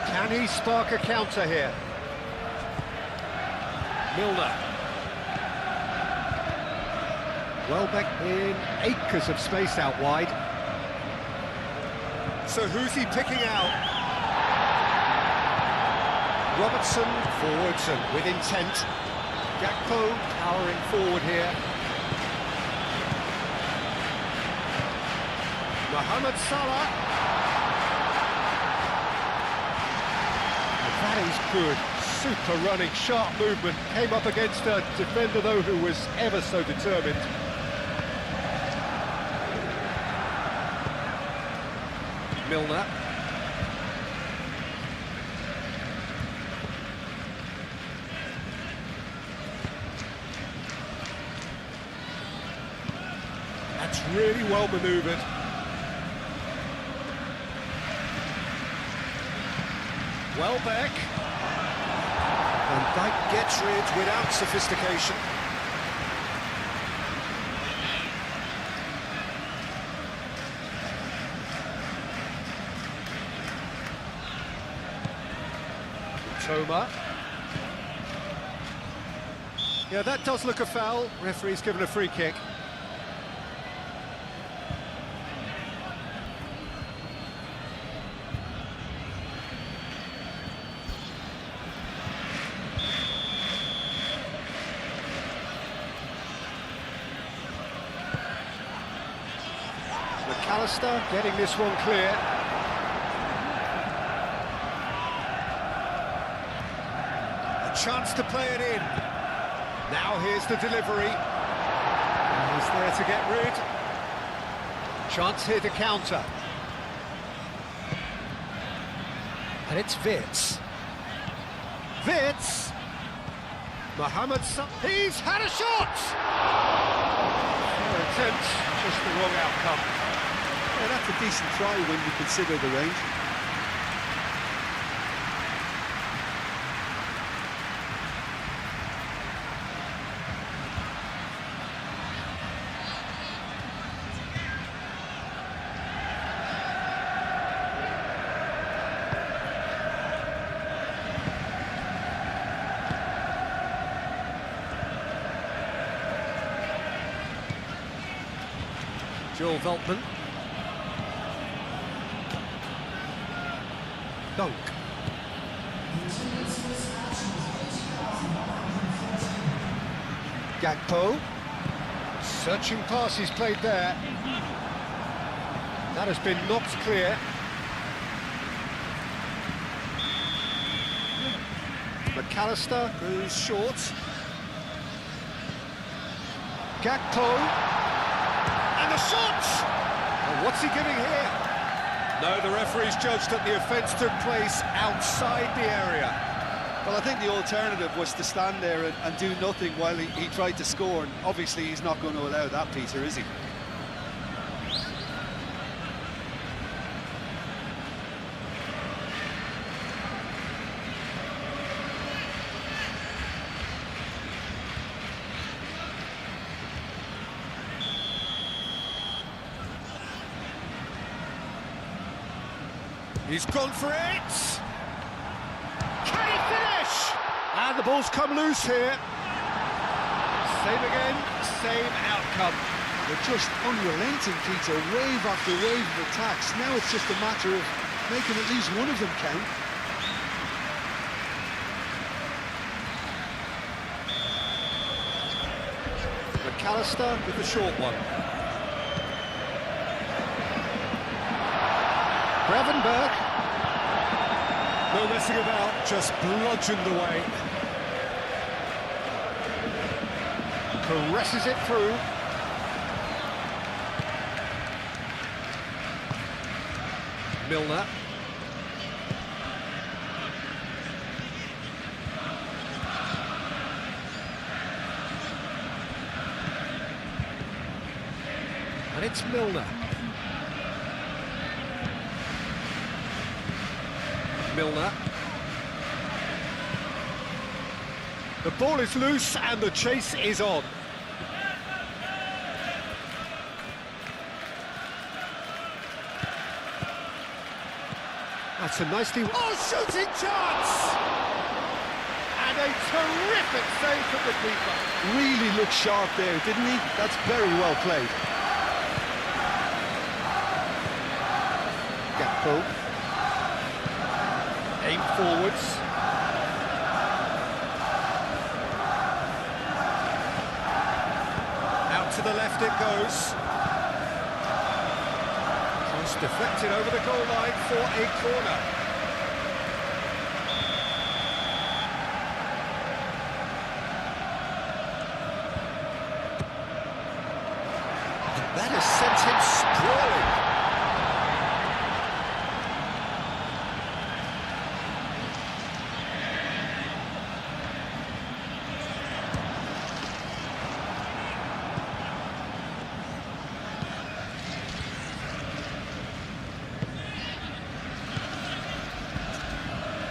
Can he spark a counter here? Milner. Welbeck in acres of space out wide. So who's he picking out? Robertson forwards and with intent. Gakpo powering forward here. Mohamed Salah. That is good. Super running, sharp movement. Came up against a defender though who was ever so determined. Milner. That's really well manoeuvred. Welbeck. And Dijk gets rid without sophistication. Toma. Yeah, that does look a foul. Referee's given a free kick. McAllister getting this one clear. A chance to play it in. Now here's the delivery. He's there to get rid. Chance here to counter. And it's Wirtz. Wirtz. Mohamed Salah. He's had a shot! Fair attempt, just the wrong outcome. Yeah, that's a decent try when you consider the range. Joel Veltman. Dunk. Gakpo. Searching passes played there. That has been knocked clear. McAllister goes short. Gakpo. And the shot! And what's he giving here? No, the referee's judged that the offence took place outside the area. Well, I think the alternative was to stand there and do nothing while he tried to score, and obviously he's not going to allow that, Peter, is he? He's gone for it! Can he finish? And the ball's come loose here. Same again, same outcome. They're just unrelenting, Peter, wave after wave of attacks. Now it's just a matter of making at least one of them count. McAllister with the short one. Gravenberg. No messing about, just bludgeoned away. Caresses it through. Milner. And it's Milner. Milner. The ball is loose and the chase is on. That's a nicely... Oh, shooting chance! And a terrific save from the keeper. Really looked sharp there, didn't he? That's very well played. Gakpo. Aim forwards. Out to the left it goes. Cross deflected over the goal line for a corner. And that has sent him sprawling.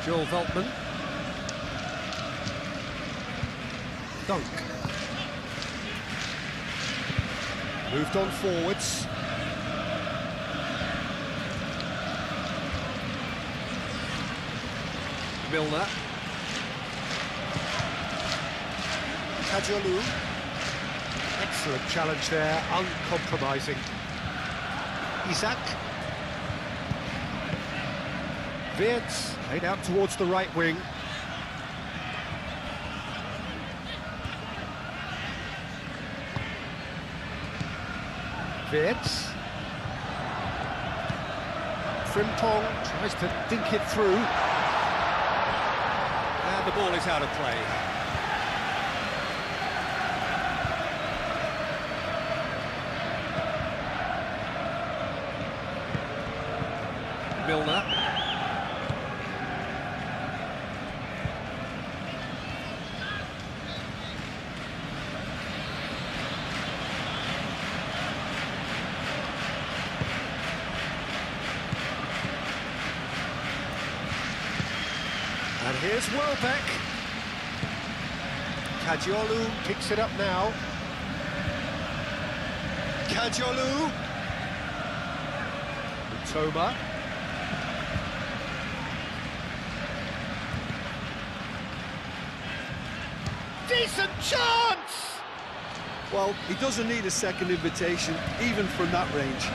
Joel Veltman. Dunk. Moved on forwards. Milner. Kajolu. Excellent challenge there, uncompromising. Isak. Wirtz, played out towards the right wing. Wirtz. Frimpong tries to dink it through. And the ball is out of play. Milner. And here's Welbeck. Kajolu picks it up now. Kajolu. Toma. Decent chance! Well, he doesn't need a second invitation, even from that range.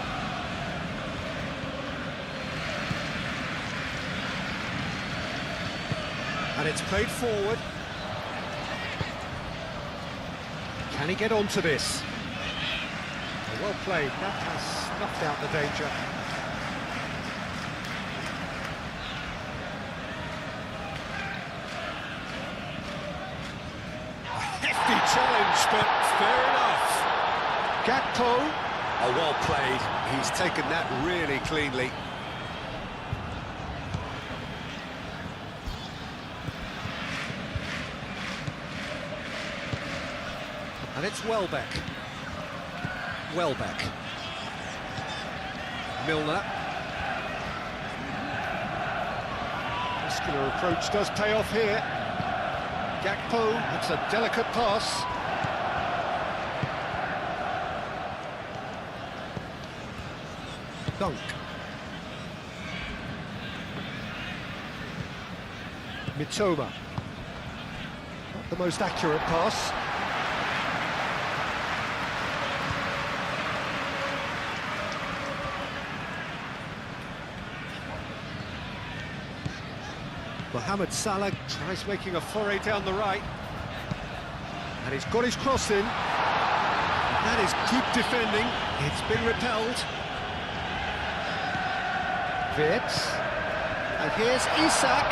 And it's played forward. Can he get onto this? Oh, well played. That has snuffed out the danger. A hefty challenge, but fair enough. Gakpo. Oh, well played. He's taken that really cleanly. And it's Welbeck. Welbeck. Milner. Muscular approach does pay off here. Gakpo, it's a delicate pass. Dunk. Mitoma. Not the most accurate pass. Mohamed Salah tries making a foray down the right. And he's got his cross in. That is good defending. It's been repelled. Wirtz. And here's Isak.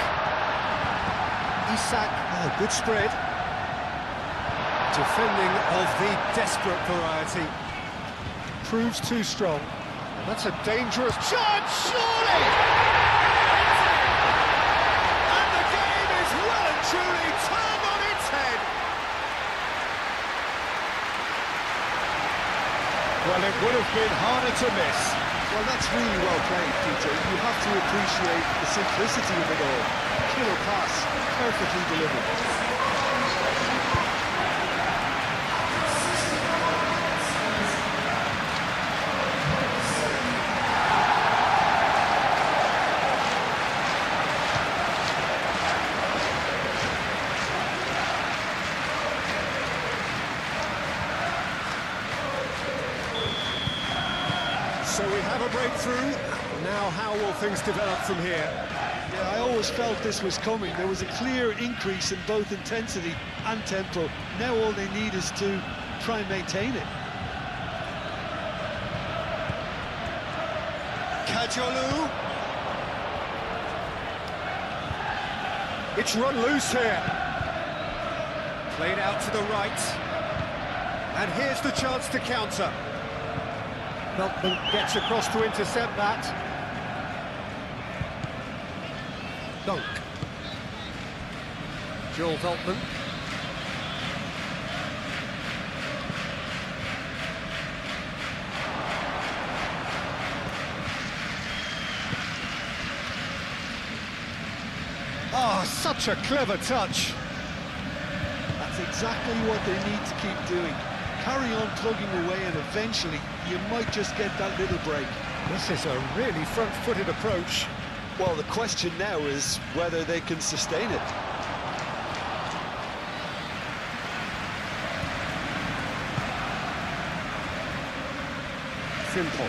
Isak, oh, good spread. Defending of the desperate variety. Proves too strong. And that's a dangerous chance, surely! Truly turned on its head. Well, it would have been harder to miss. Well, that's really well played, Peter. You have to appreciate the simplicity of it all. Killer pass, perfectly delivered. So we have a breakthrough. Now how will things develop from here? Yeah, I always felt this was coming. There was a clear increase in both intensity and tempo. Now all they need is to try and maintain it. Kajolu. It's run loose here. Played out to the right. And here's the chance to counter. Veltman gets across to intercept that. Dunk. Joel Veltman. Oh, such a clever touch. That's exactly what they need to keep doing. Carry on plugging away and eventually you might just get that little break. This is a really front-footed approach. Well, the question now is whether they can sustain it. Simple.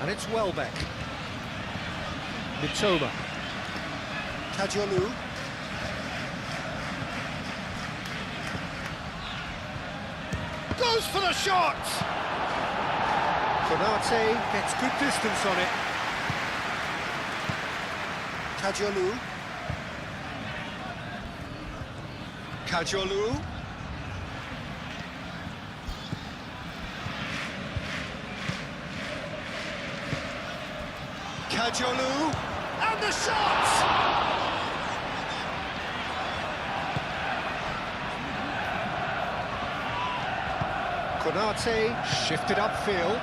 And it's Welbeck. Mitoma. Kajolu. Goes for the shot! Konate gets good distance on it. Kajolu. Kajolu. Kajolu. And the shot! Konate shifted upfield.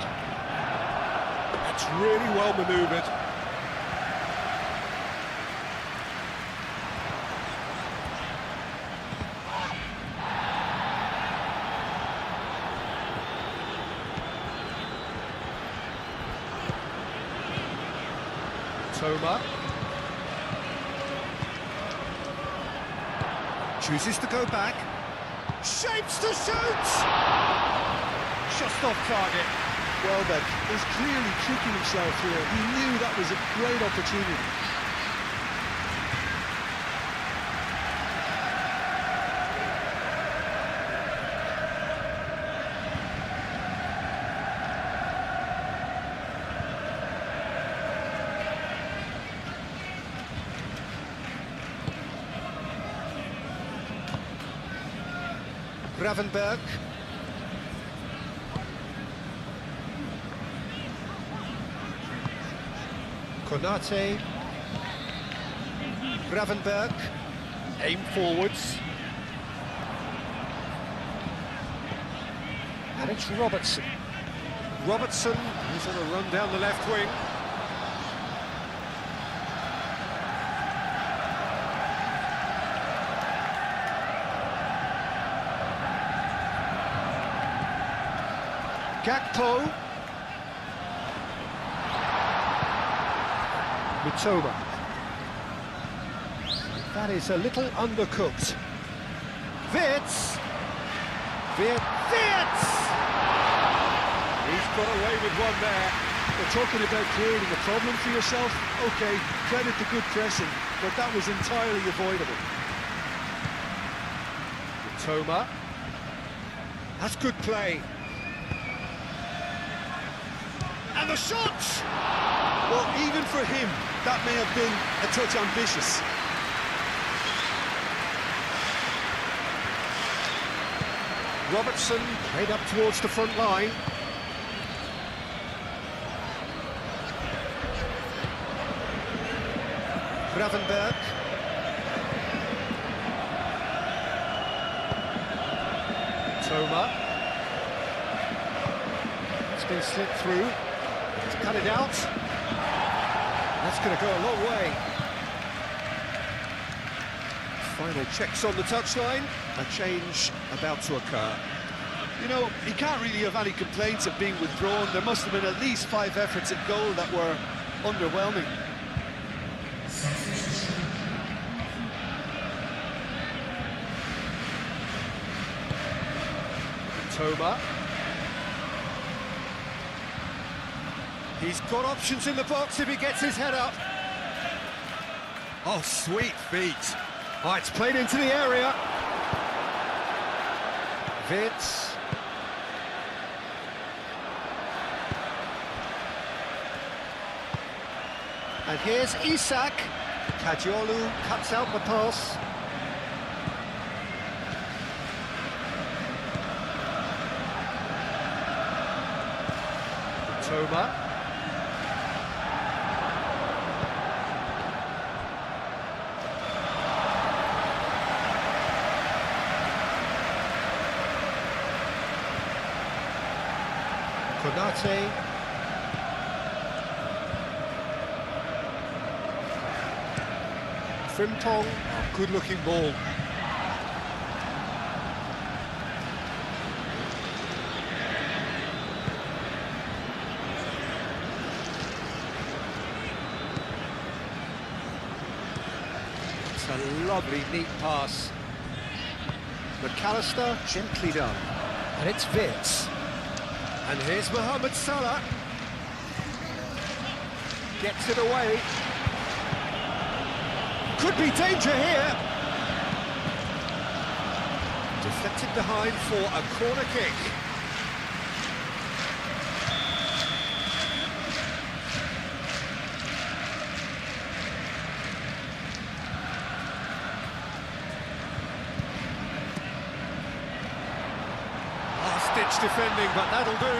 That's really well manoeuvred. Toma. Chooses to go back. Shapes to shoot! Just off target. Welbeck is clearly tricking himself here. He knew that was a great opportunity. Gravenberg. Konate. Gravenberg. Aim forwards. And it's Robertson. Robertson, he's on a run down the left wing. Gakpo. Mitoma. That is a little undercooked. Wirtz. Wirtz! He's got away with one there. We're talking about creating a problem for yourself. Okay, credit the good pressing, but that was entirely avoidable. Mitoma. That's good play. And the shot! Well, even for him, that may have been a touch ambitious. Robertson played up towards the front line. Gravenberg. Toma. It's been slipped through. He's cut it out. That's going to go a long way. Final checks on the touchline. A change about to occur. You know, he can't really have any complaints of being withdrawn. There must have been at least 5 efforts at goal that were underwhelming. Toma. He's got options in the box if he gets his head up. Oh, sweet feet. Oh, it's played into the area. Wirtz. And here's Isak. Kadiolu cuts out the pass. Toma. Konate. Frimpong, oh, good-looking ball. It's a lovely, neat pass. McAllister, gently done. And it's Wirtz. And here's Mohamed Salah. Gets it away. Could be danger here. Deflected behind for a corner kick. Last-ditch defending, but that'll do.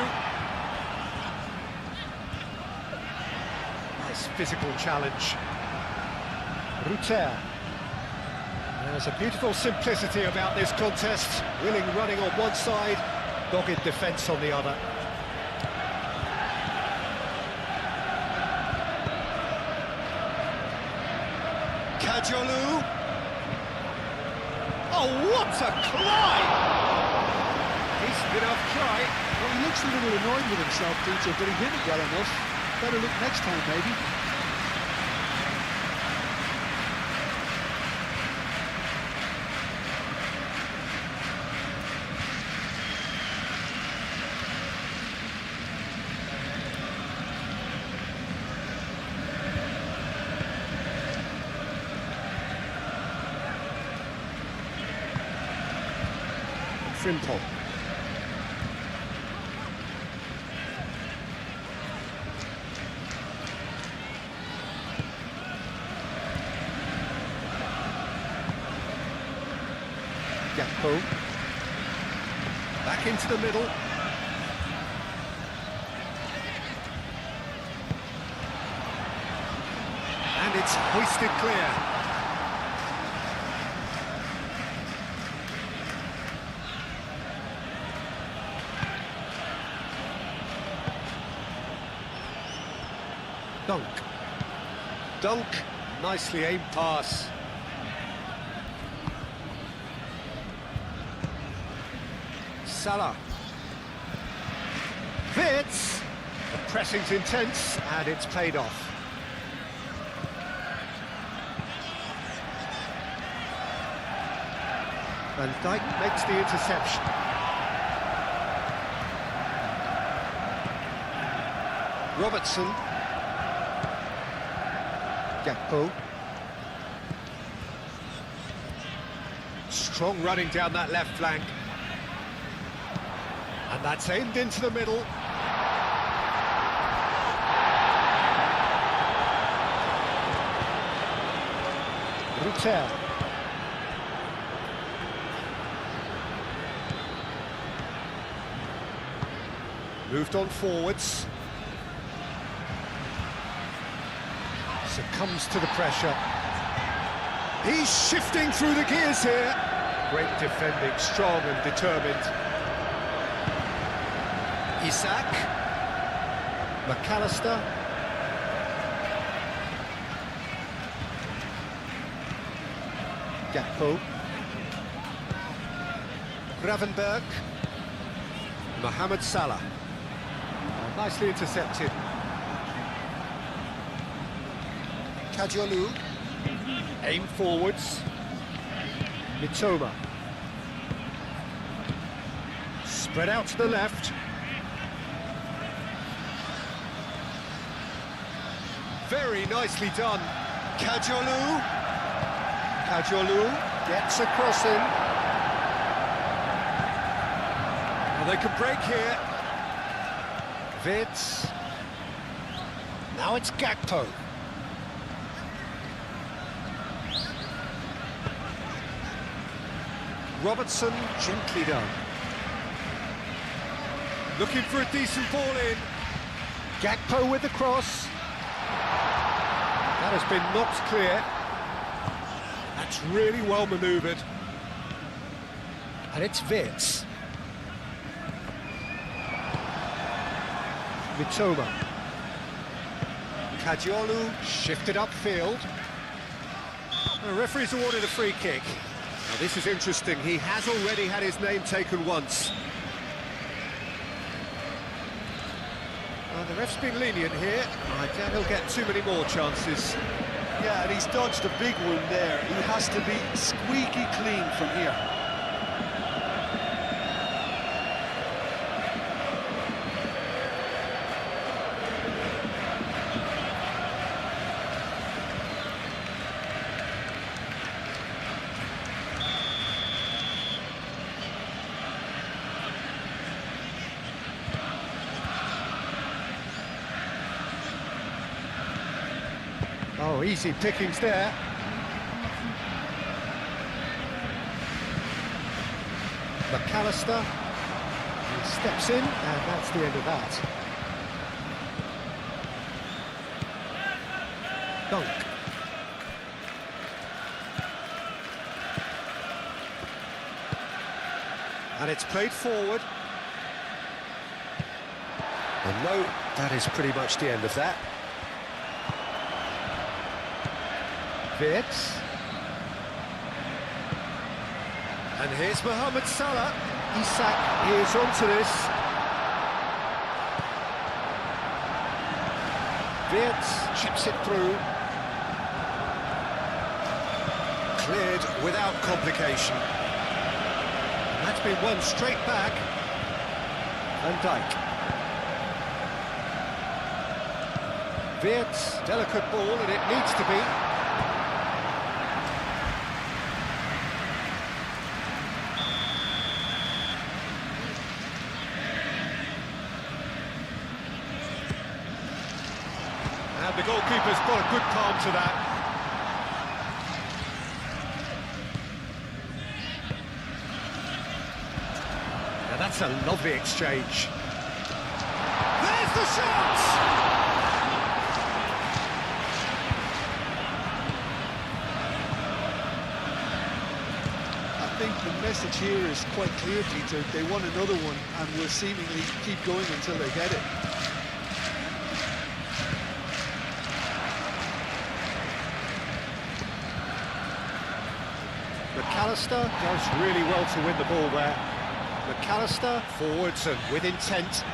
Nice physical challenge. Ruter. There's a beautiful simplicity about this contest. Willing running on one side, dogged defence on the other. Kadiolu. Oh, what a climb! Decent enough try. Well, he looks a little annoyed with himself, Peter, but he hit it well enough. Better look next time, maybe. Frimpong. Gakpo. Back into the middle. And it's hoisted clear. Dunk, nicely aimed pass. Salah. Fits. The pressing's intense and it's paid off. Van Dijk makes the interception. Robertson. Gakpo. Strong running down that left flank. And that's aimed into the middle. Rutel. Moved on forwards. Succumbs to the pressure. He's shifting through the gears here. Great defending, strong and determined. Isak. McAllister. Gakpo. Gravenberg. Mohamed Salah. Nicely intercepted. Kajolu. Aim forwards. Mitoma. Spread out to the left. Very nicely done. Kajolu. Kajolu gets a crossing. Well, they can break here. Vitz. Now it's Gakpo. Robertson, gently done. Looking for a decent ball in. Gakpo with the cross. That has been knocked clear. That's really well manoeuvred. And it's Vitz. Mitoma. Kajolu shifted upfield. The referee's awarded a free kick. Now this is interesting. He has already had his name taken once. The ref's been lenient here. I doubt he'll get too many more chances. Yeah, and he's dodged a big one there. He has to be squeaky clean from here. Oh, easy pickings there. McAllister. He steps in, and that's the end of that. Dunk. And it's played forward. And no, that is pretty much the end of that. Vitz. And here's Mohamed Salah. Isak is onto this. Vitz chips it through. Cleared without complication. And that's been won straight back. Van Dijk. Vitz, delicate ball, and it needs to be. And the goalkeeper's got a good palm to that. Now that's a lovely exchange. There's the shot! I think the message here is quite clear, Peter. They want another one and will seemingly keep going until they get it. McAllister does really well to win the ball there. McAllister forwards and with intent.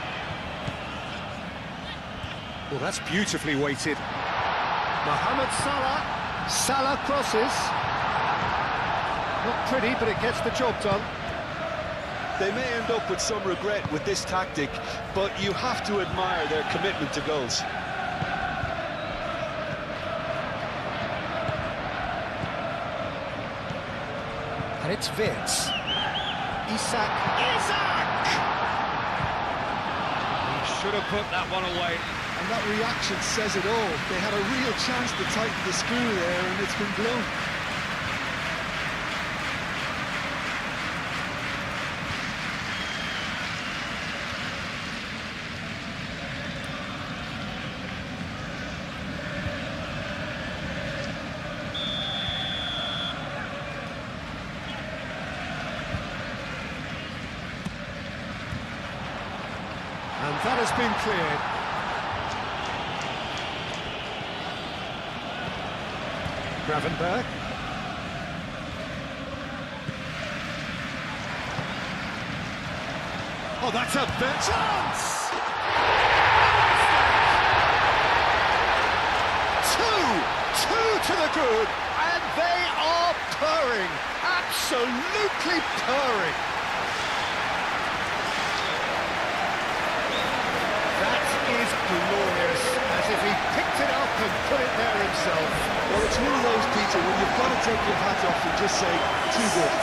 Well, that's beautifully weighted. Mohamed Salah. Salah crosses. Not pretty, but it gets the job done. They may end up with some regret with this tactic, but you have to admire their commitment to goals. And it's Wirtz. Isak! He should have put that one away. And that reaction says it all. They had a real chance to tighten the screw there, and it's been blown. And that has been cleared. Gravenberg. Oh, that's a big chance! Two to the good, And they are purring, absolutely purring. Glorious, as if he picked it up and put it there himself. Well, it's one of those, Peter, when you've got to take your hat off and just say, too good.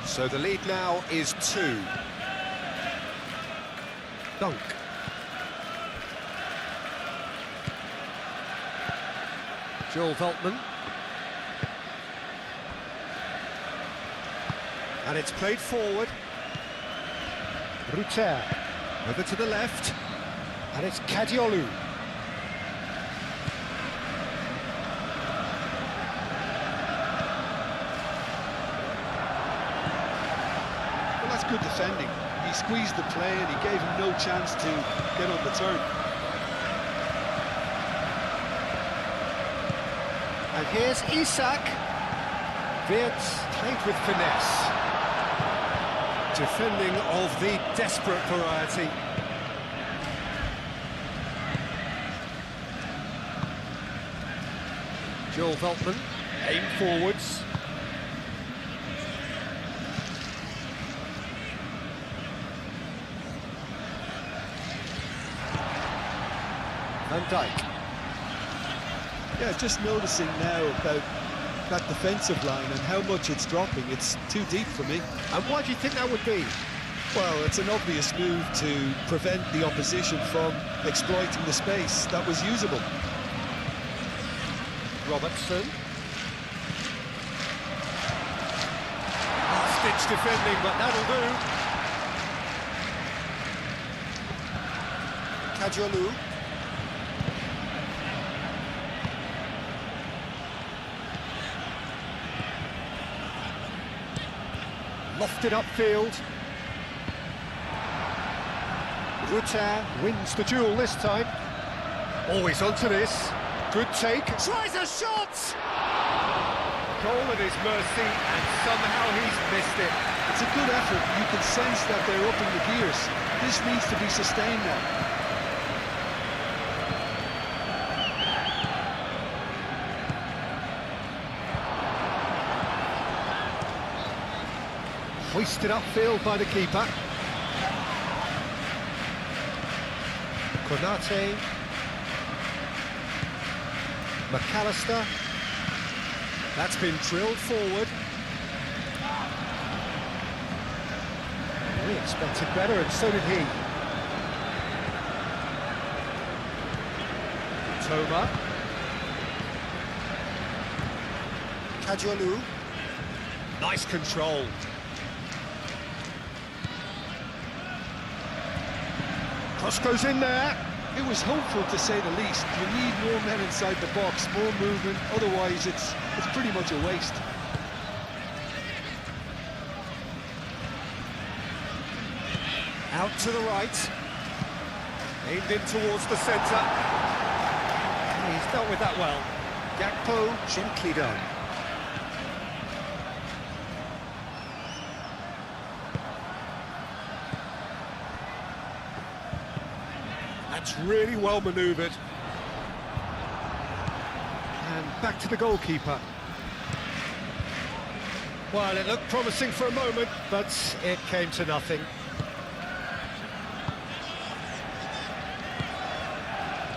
So the lead now is 2. Dunk. Joel Veltman. And it's played forward. Ruter. Over to the left. And it's Kadiolu. That's good defending. He squeezed the play and he gave him no chance to get on the turn. And here's Isak. Wirtz played with finesse. Defending of the desperate variety. Joel Veltman, aim forwards. Van Dijk. Yeah, just noticing now about that defensive line and how much it's dropping. It's too deep for me. And why do you think that would be? Well, it's an obvious move to prevent the opposition from exploiting the space that was usable. Robertson. Last-ditch defending, but that'll do. Kadiolu. Lofted upfield. Ruter wins the duel this time. Always onto this. Good take. Tries a shot! Goal at his mercy, and somehow he's missed it. It's a good effort. You can sense that they're up in the gears. This needs to be sustained now. Hoisted upfield by the keeper. Konate. McAllister. That's been drilled forward. We expected better, and so did he. Toma. Kajolu. Nice control. Cross goes in there. It was hopeful, to say the least. You need more men inside the box, more movement, otherwise it's pretty much a waste. Out to the right. Aimed in towards the centre. He's dealt with that well. Gakpo gently done. That's really well manoeuvred. And back to the goalkeeper. Well, it looked promising for a moment, but it came to nothing.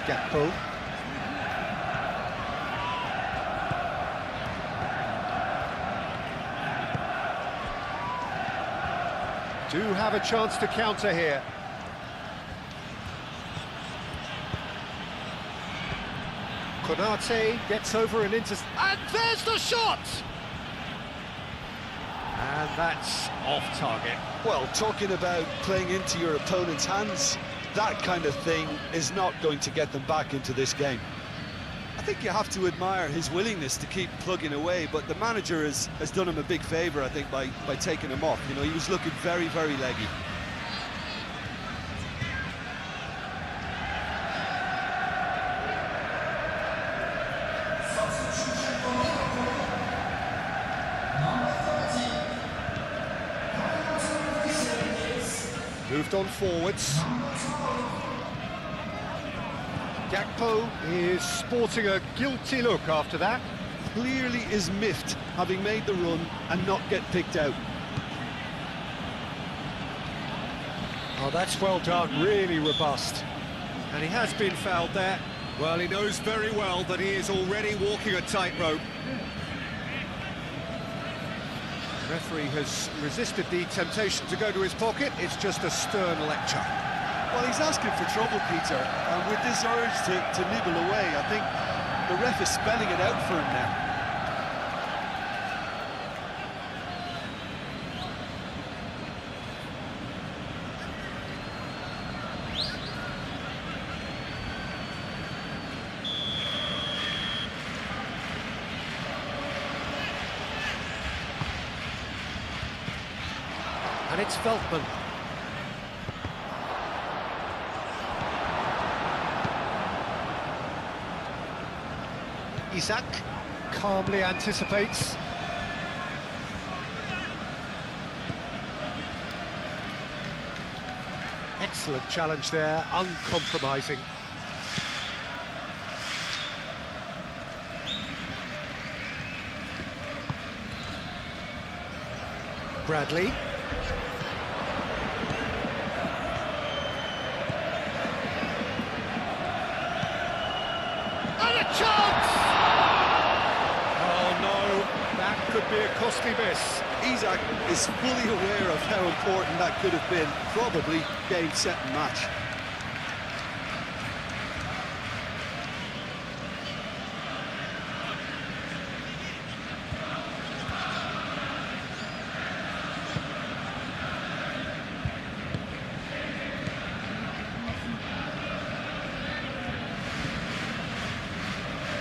Gakpo. Do have a chance to counter here. Konate gets over and into... And there's the shot! And that's off target. Well, talking about playing into your opponent's hands, that kind of thing is not going to get them back into this game. I think you have to admire his willingness to keep plugging away, but the manager has done him a big favour, I think, by taking him off. You know, he was looking very, very leggy. Moved on forwards. Gakpo is sporting a guilty look after that. Clearly is miffed, having made the run and not get picked out. Oh, that's well done, really robust. And he has been fouled there. Well, he knows very well that he is already walking a tightrope. The referee has resisted the temptation to go to his pocket. It's just a stern lecture. Well, he's asking for trouble, Peter, and with this urge to nibble away, I think the ref is spelling it out for him now. And it's Veltman. Isak calmly anticipates. Excellent challenge there, uncompromising. Bradley. Could be a costly miss. Isak is fully aware of how important that could have been. Probably game, set and match.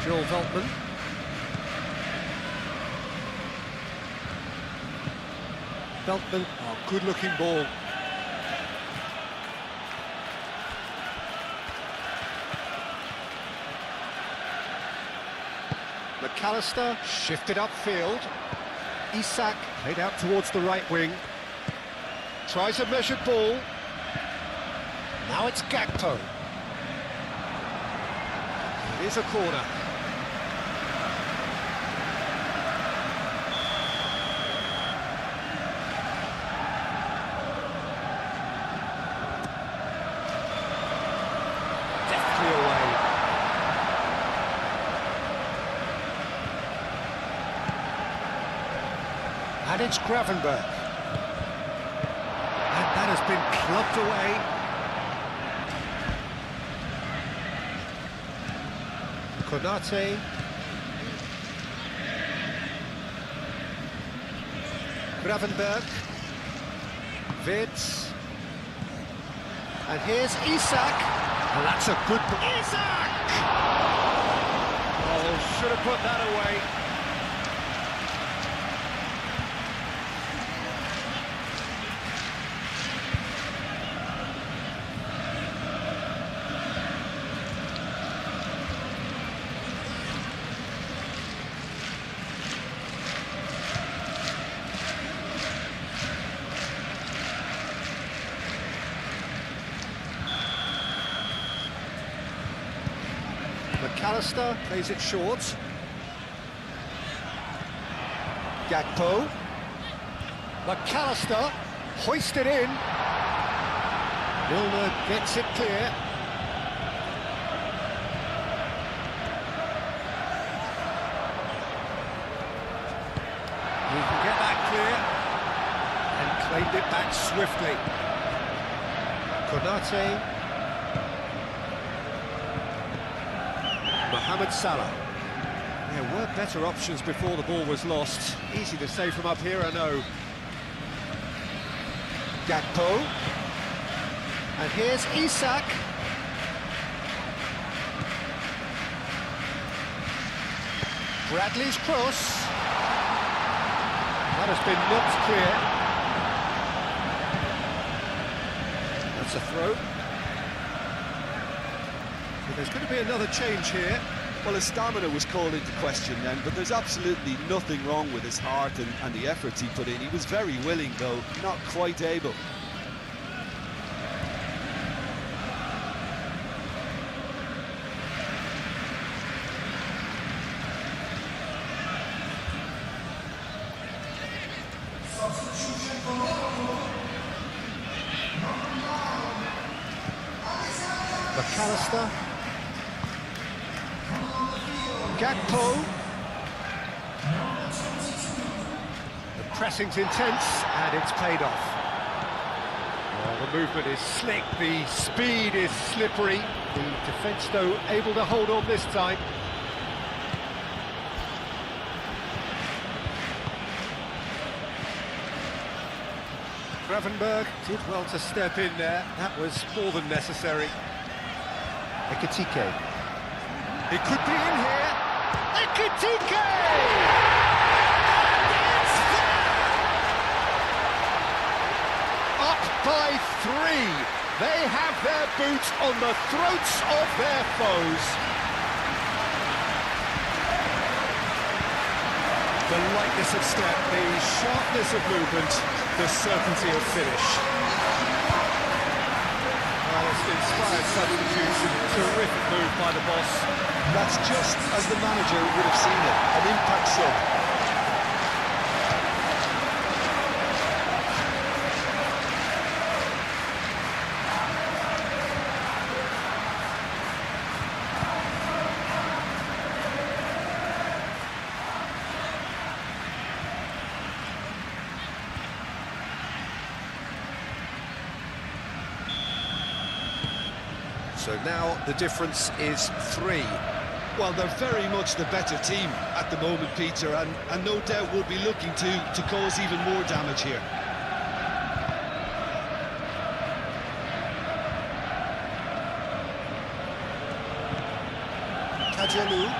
Joel Veltman. Veltman, oh, good-looking ball. McAllister shifted upfield. Isak played out towards the right wing. Tries a measured ball. Now it's Gakpo. It is a corner. Deftly away. And it's Gravenberch. And that has been clubbed away. Konate. Gravenberch. Wirtz. And here's Isak. And that's a good... Isak! Oh, should have put that away. McAllister plays it short. Gakpo. McAllister hoisted in. Milner gets it clear. He can get that clear and claimed it back swiftly. Konate. Mohamed Salah. There were better options before the ball was lost. Easy to say from up here, I know. Gakpo. And here's Isak. Bradley's cross. That has been knocked clear. That's a throw. There's going to be another change here. Well, his stamina was called into question then, but there's absolutely nothing wrong with his heart and the efforts he put in. He was very willing, though, not quite able. McAllister. Gakpo. The pressing's intense and it's paid off. Well, the movement is slick, the speed is slippery. The defence, though, able to hold on this time. Gravenberch did well to step in there. That was more than necessary. Ekitike. It could be in here. Ekitike! Up by 3. They have their boots on the throats of their foes. The lightness of step, the sharpness of movement, the certainty of finish. Inspired substitution, terrific move by the boss. That's just as the manager would have seen it, an impact sub. So now the difference is 3. Well, they're very much the better team at the moment, Peter, and no doubt will be looking to cause even more damage here. Kajolu.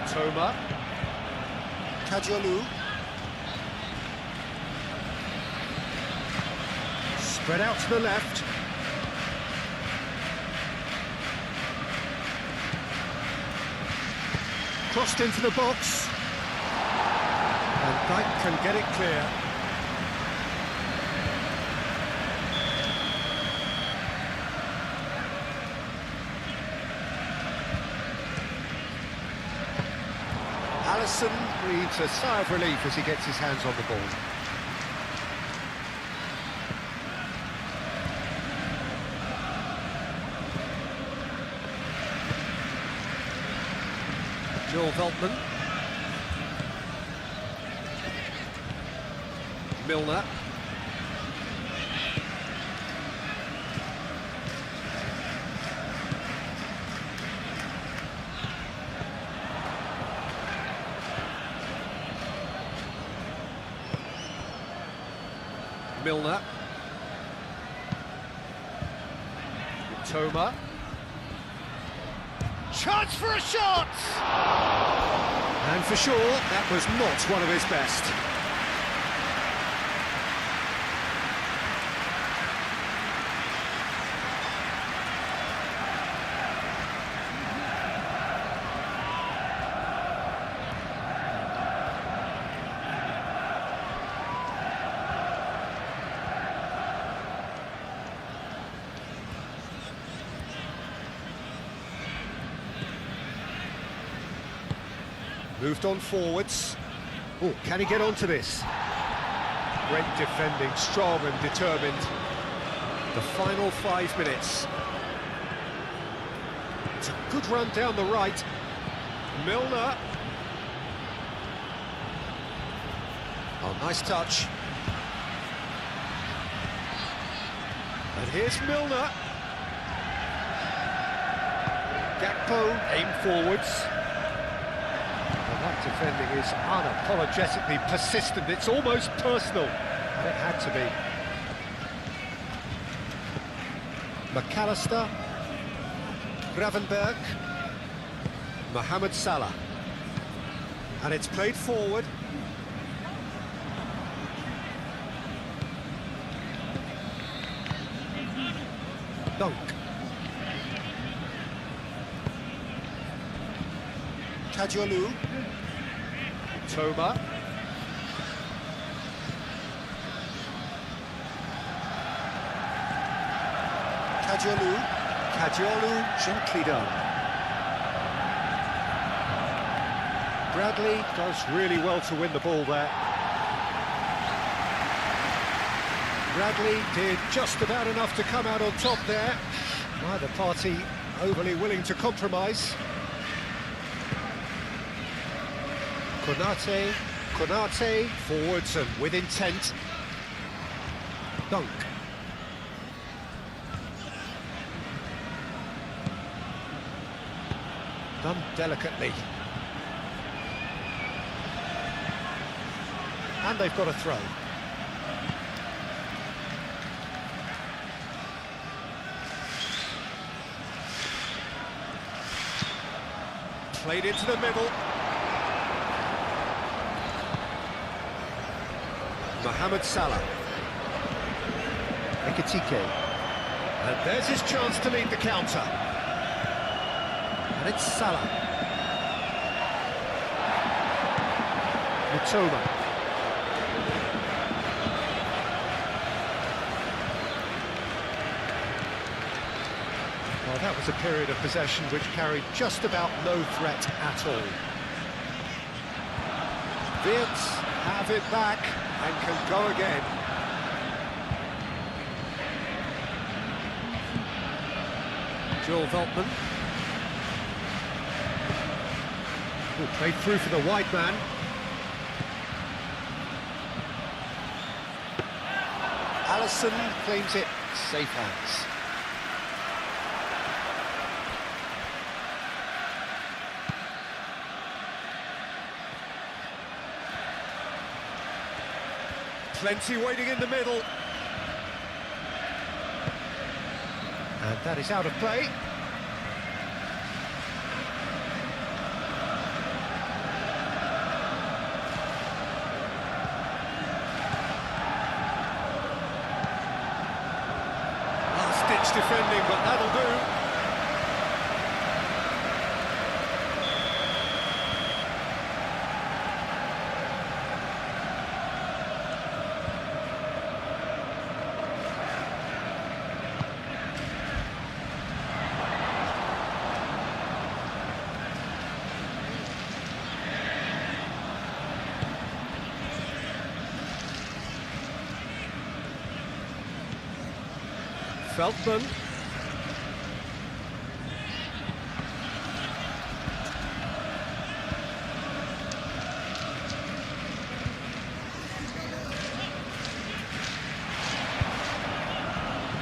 Toma. Kajolu. Spread out to the left. Crossed into the box. And Dyke can get it clear. Alisson breathes a sigh of relief as he gets his hands on the ball. Joel Veltman. Milner. Milner. Toma. Chance for a shot! And for sure, that was not one of his best. Moved on forwards. Oh, can he get onto this? Great defending, strong and determined. The final 5 minutes. It's a good run down the right. Milner. Oh, nice touch. And here's Milner. Gakpo, aim forwards. That defending is unapologetically persistent. It's almost personal, and it had to be. McAllister, Gravenberg, Mohamed Salah, and it's played forward. Dunk. Kadiolu. Toma. Kadiolu, gently done. Bradley does really well to win the ball there. Bradley did just about enough to come out on top there. Neither party overly willing to compromise. Konate, forwards and with intent. Dunk. Done delicately. And they've got a throw. Played into the middle. Mohamed Salah. Ekitike. And there's his chance to lead the counter. And it's Salah. Mitoma. Well, that was a period of possession which carried just about no threat at all. Wirtz have it back and can go again. Joel Veltman. Played through for the wide man. Alisson claims it, safe hands. Plenty waiting in the middle. And that is out of play. Last-ditch defending, but that'll do. Feldman.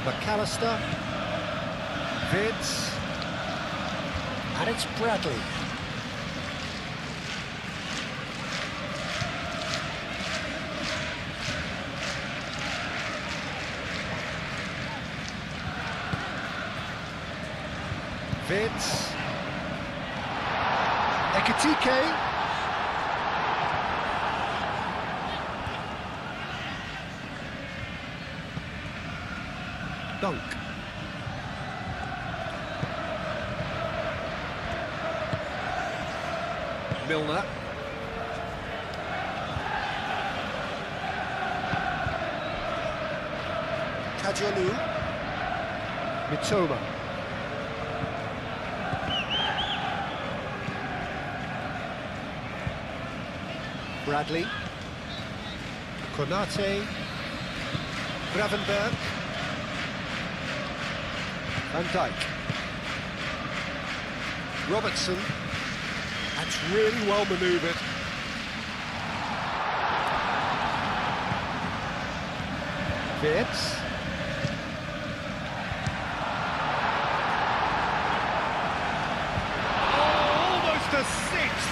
McAllister. Vids. And it's Bradley. Vids. Ekitike. Dunk. Milner. Kajalu. Mitoma. Bradley. Konate. Gravenberg. Van Dijk. Robertson. That's really well manoeuvred. Vids. Oh, almost a sixth.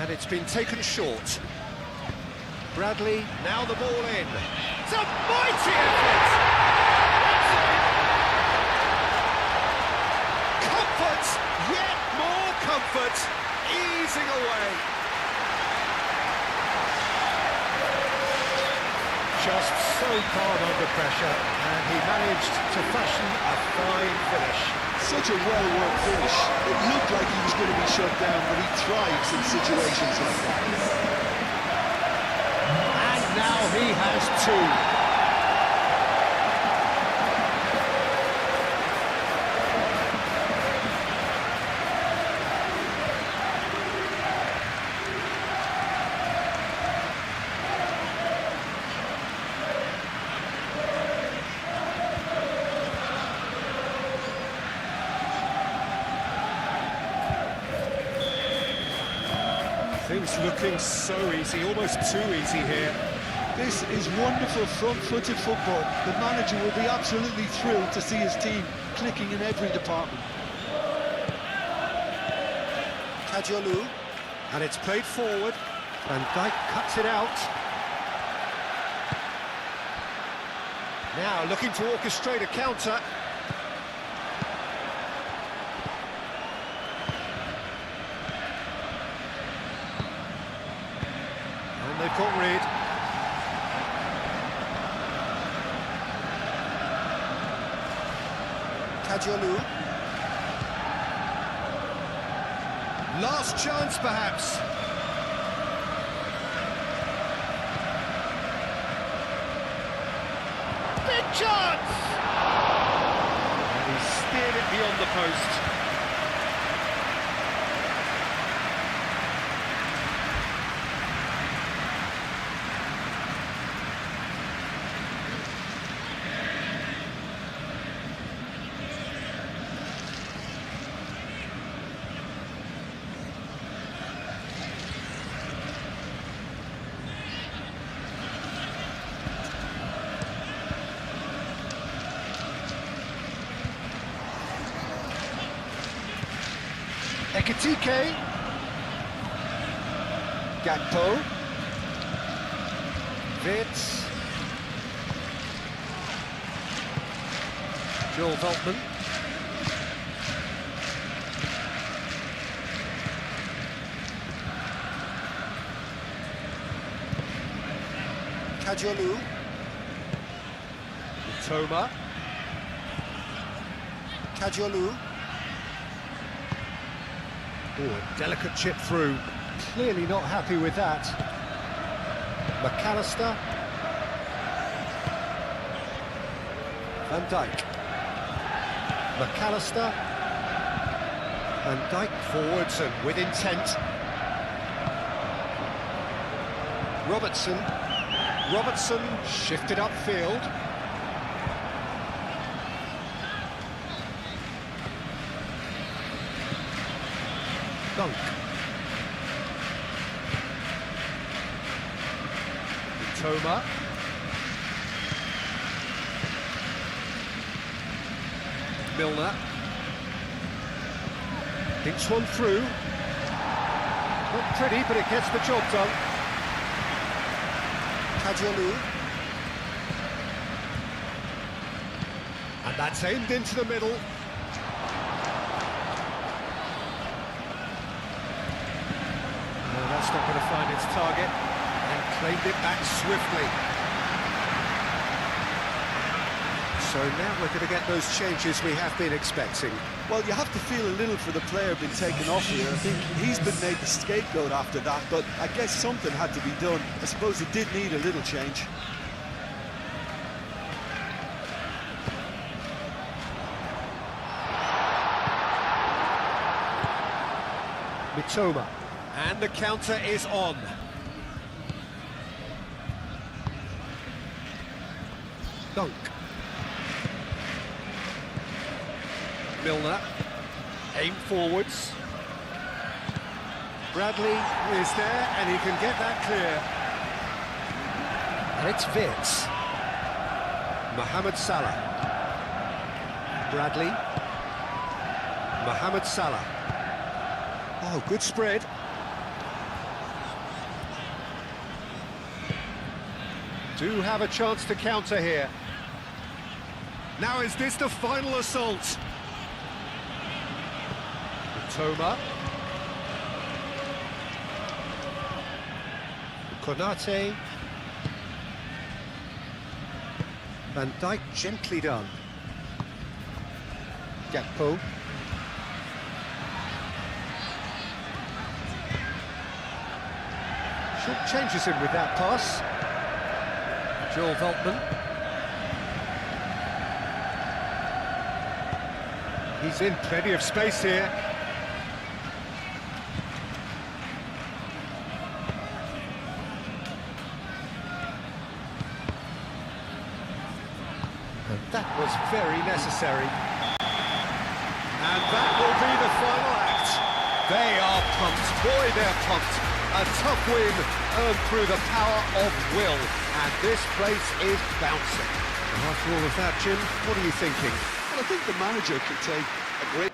And it's been taken short. Bradley, now the ball in. It's a mighty effort! Comfort, yet more comfort, easing away. Just so calm under pressure, and he managed to fashion a fine finish. Such a well-worked finish. It looked like he was going to be shut down, but he thrives in situations like that. And now he has two. Things looking so easy, almost too easy here. This is wonderful front-footed football. The manager will be absolutely thrilled to see his team clicking in every department. Kajalu, and it's played forward. Van Dijk cuts it out. Now looking to orchestrate a counter. And they've got rid. Kajalu. Last chance, perhaps. Big chance! And he steered it beyond the post. Ekitike. Gakpo. Vids. Joel Veltman. Kajalu. Mitoma. Kajalu. Oh, a delicate chip through. Clearly not happy with that. McAllister. Van Dijk. McAllister. Van Dijk forwards and with intent. Robertson shifted upfield. Dunk. Toma. Milner. Thinks one through. Not pretty, but it gets the job done. Kadiolu. And that's aimed into the middle. No, that's not going to find its target. And claimed it back swiftly. So now we're going to get those changes we have been expecting. Well, you have to feel a little for the player being taken off here. I think he's been made the scapegoat after that, but I guess something had to be done. I suppose it did need a little change. Mitoma. And the counter is on. Dunk. Milner, aim forwards. Bradley is there, and he can get that clear. And it's Vitz. Mohamed Salah. Bradley. Mohamed Salah. Oh, good spread. Do have a chance to counter here. Now is this the final assault? Toma. Konate. Van Dijk gently done. Gakpo. Short changes him with that pass. Joel Veltman. He's in plenty of space here. And that was very necessary. And that will be the final act. They are pumped. Boy, they're pumped. A tough win earned through the power of will. And this place is bouncing. And after all of that, Jim, what are you thinking? Well, I think the manager could take a great...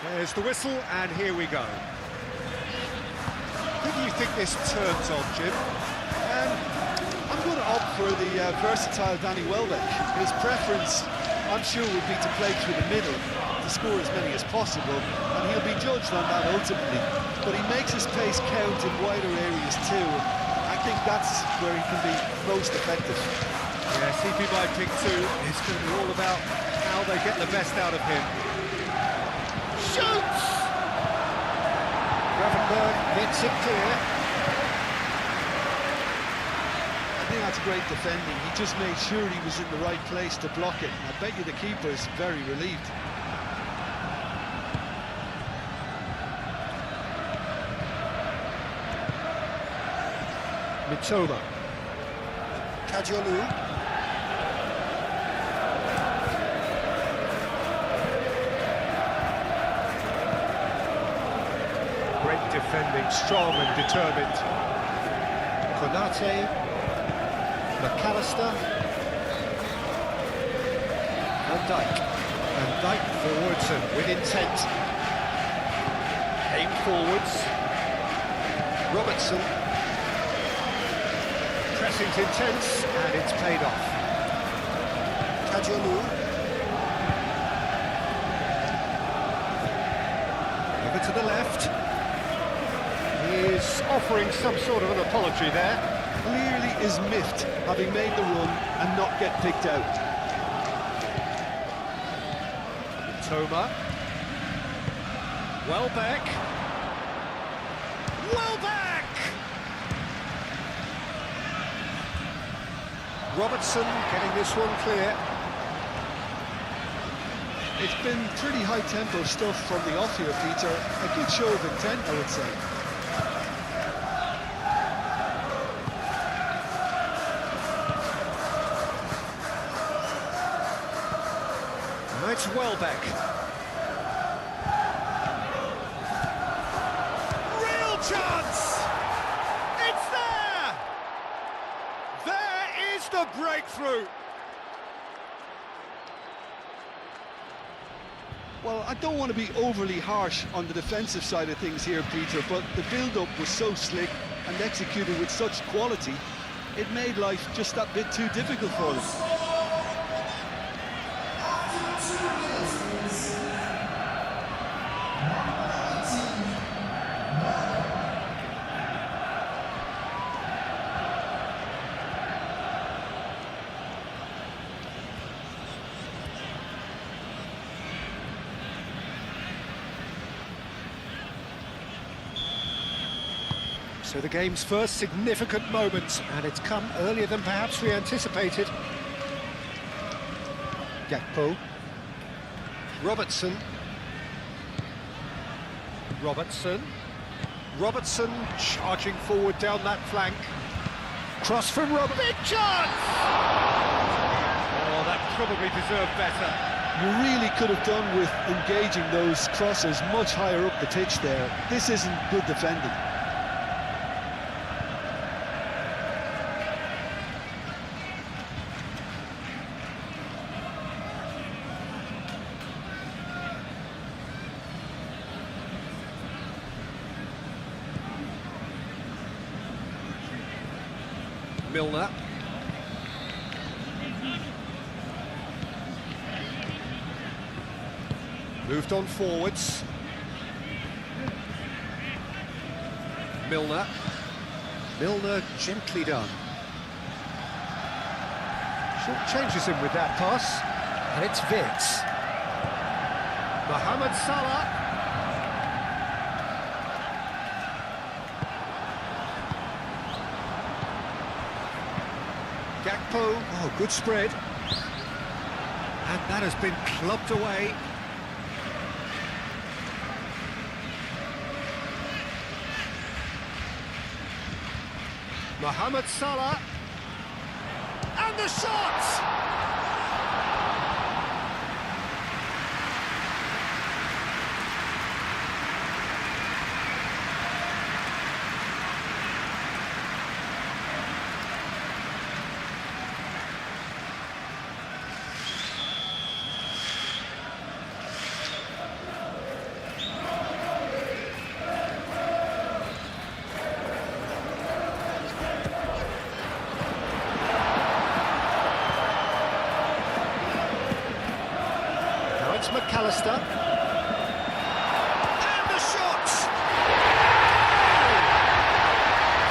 There's the whistle, and here we go. Who do you think this turns on, Jim? I'm going to opt for the versatile Danny Welbeck. His preference, I'm sure, would be to play through the middle, to score as many as possible, and he'll be judged on that ultimately. But he makes his pace count in wider areas too. I think that's where he can be most effective. Yes, he'd be my pick too. It's going to be all about how they get the best out of him. Shoots! Gravenberg gets it clear. I think that's great defending. He just made sure he was in the right place to block it. I bet you the keeper is very relieved. Mitoma. Kadiolu. Great defending, strong and determined. Konate. McAllister. Van Dijk. Van Dijk forwards and with intent. Aim forwards. Robertson. Pressing's intense, and it's paid off. Kadiolu. Over to the left. He's offering some sort of an apology there. Clearly is miffed, having made the run and not get picked out. Toma. Welbeck. Welbeck! Robertson getting this one clear. It's been pretty high-tempo stuff from the off here, Peter. A good show of intent, I would say. Now it's Welbeck. Real chance! It's there! There is the breakthrough! Well, I don't want to be overly harsh on the defensive side of things here, Peter, but the build-up was so slick and executed with such quality, it made life just that bit too difficult for them. So the game's first significant moment, and it's come earlier than perhaps we anticipated. Gakpo. Robertson. Robertson charging forward down that flank. Cross from Robertson. Big chance! Oh, that probably deserved better. You really could have done with engaging those crosses much higher up the pitch there. This isn't good defending. Milner. Moved on forwards. Milner. Milner gently done. Short changes him with that pass. And it's Vitz. Mohamed Salah. Gakpo, oh, good spread. And that has been clubbed away. Mohamed Salah. And the shot! McAllister. And the shot!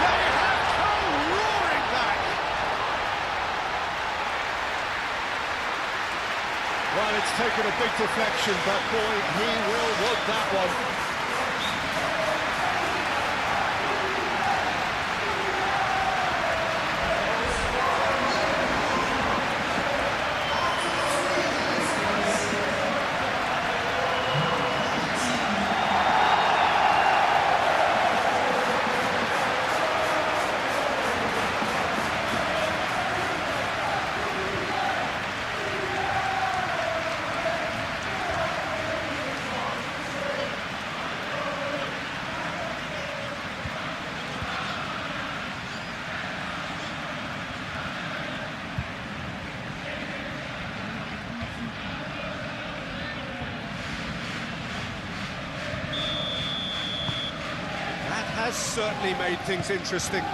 They have come roaring back! Well, it's taken a big deflection, but boy, he will want that one. Has certainly made things interesting.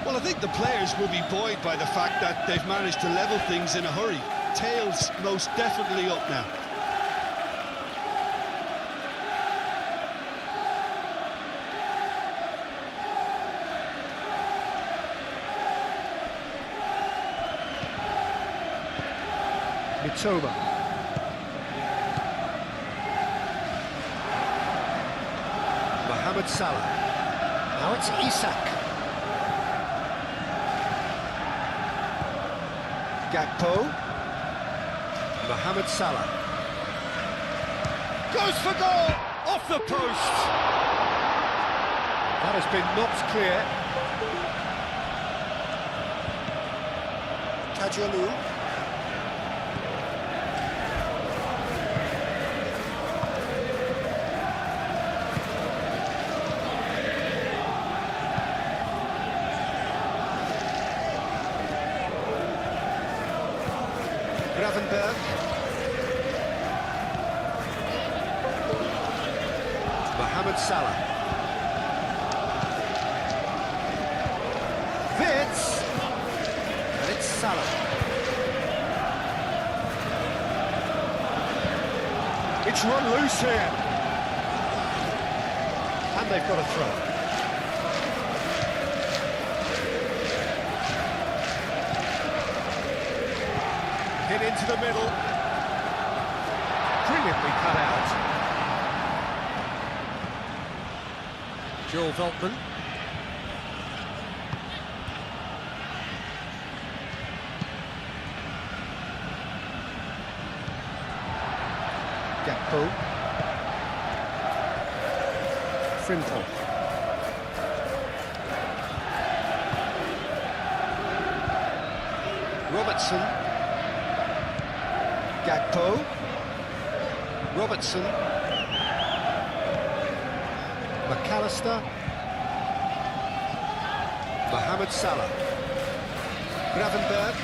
Well, I think the players will be buoyed by the fact that they've managed to level things in a hurry. Tails most definitely up now. Mitoma. Mohamed Salah. Now it's Isak. Gakpo. Mohamed Salah. Goes for goal! Off the post! That has been knocked clear. Kajalu. Gravenberg. Mohamed Salah. Vitz. And it's Salah. It's run loose here. And they've got a throw. Hit into the middle. Brilliantly cut out. Joel Veltman. Gakpo. Frimpong. Robertson. Gakpo. Robertson. McAllister. Mohamed Salah. Gravenberg.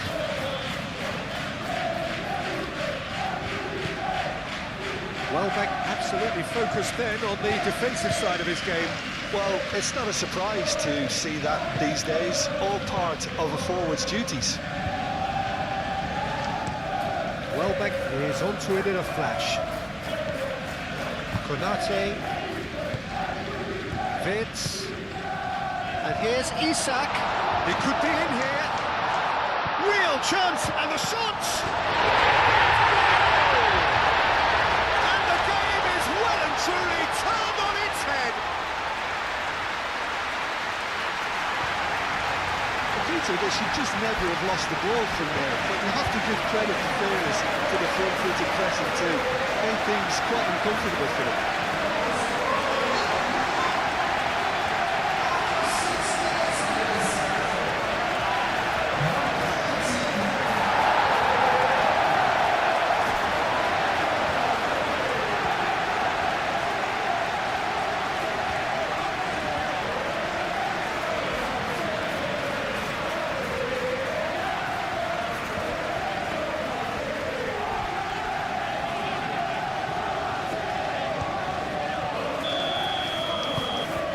Welbeck absolutely focused then on the defensive side of his game. Well, it's not a surprise to see that these days, all part of a forward's duties. Welbeck is onto it in a flash. Konate. Vitz. And here's Isak. He could be in here. Real chance, and the shot! And the game is well and truly turned on its head. Peter, they should just never have lost the ball from there, but you have to give credit and fairness to the front-footed pressing too. Made things quite uncomfortable for them.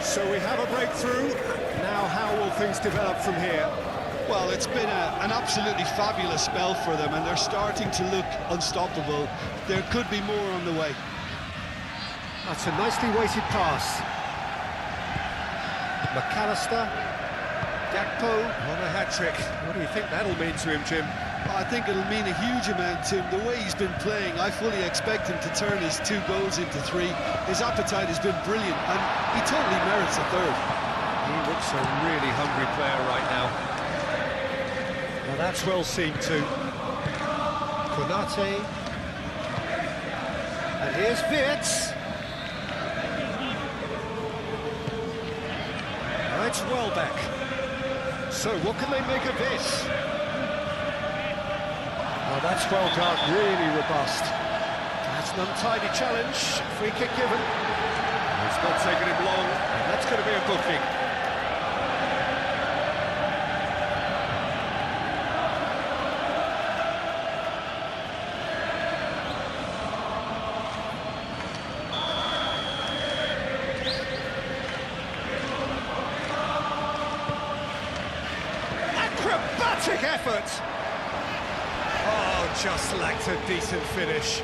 So we have a breakthrough. Now how will things develop from here? Well, it's been an absolutely fabulous spell for them, and they're starting to look unstoppable. There could be more on the way. That's a nicely weighted pass. McAllister. Gakpo on a hat-trick. What do you think that'll mean to him, Jim? I think it'll mean a huge amount to him. The way he's been playing, I fully expect him to turn his 2 goals into 3. His appetite has been brilliant, and he totally merits a third. He looks a really hungry player right now. Now that's well seen too. Konate. And here's Vitz. Now it's Welbeck. So what can they make of this? Oh, that's well done, really robust. That's an untidy challenge, free kick given. It's not taken him long, and that's going to be a booking. Acrobatic effort! Oh, just lacked a decent finish.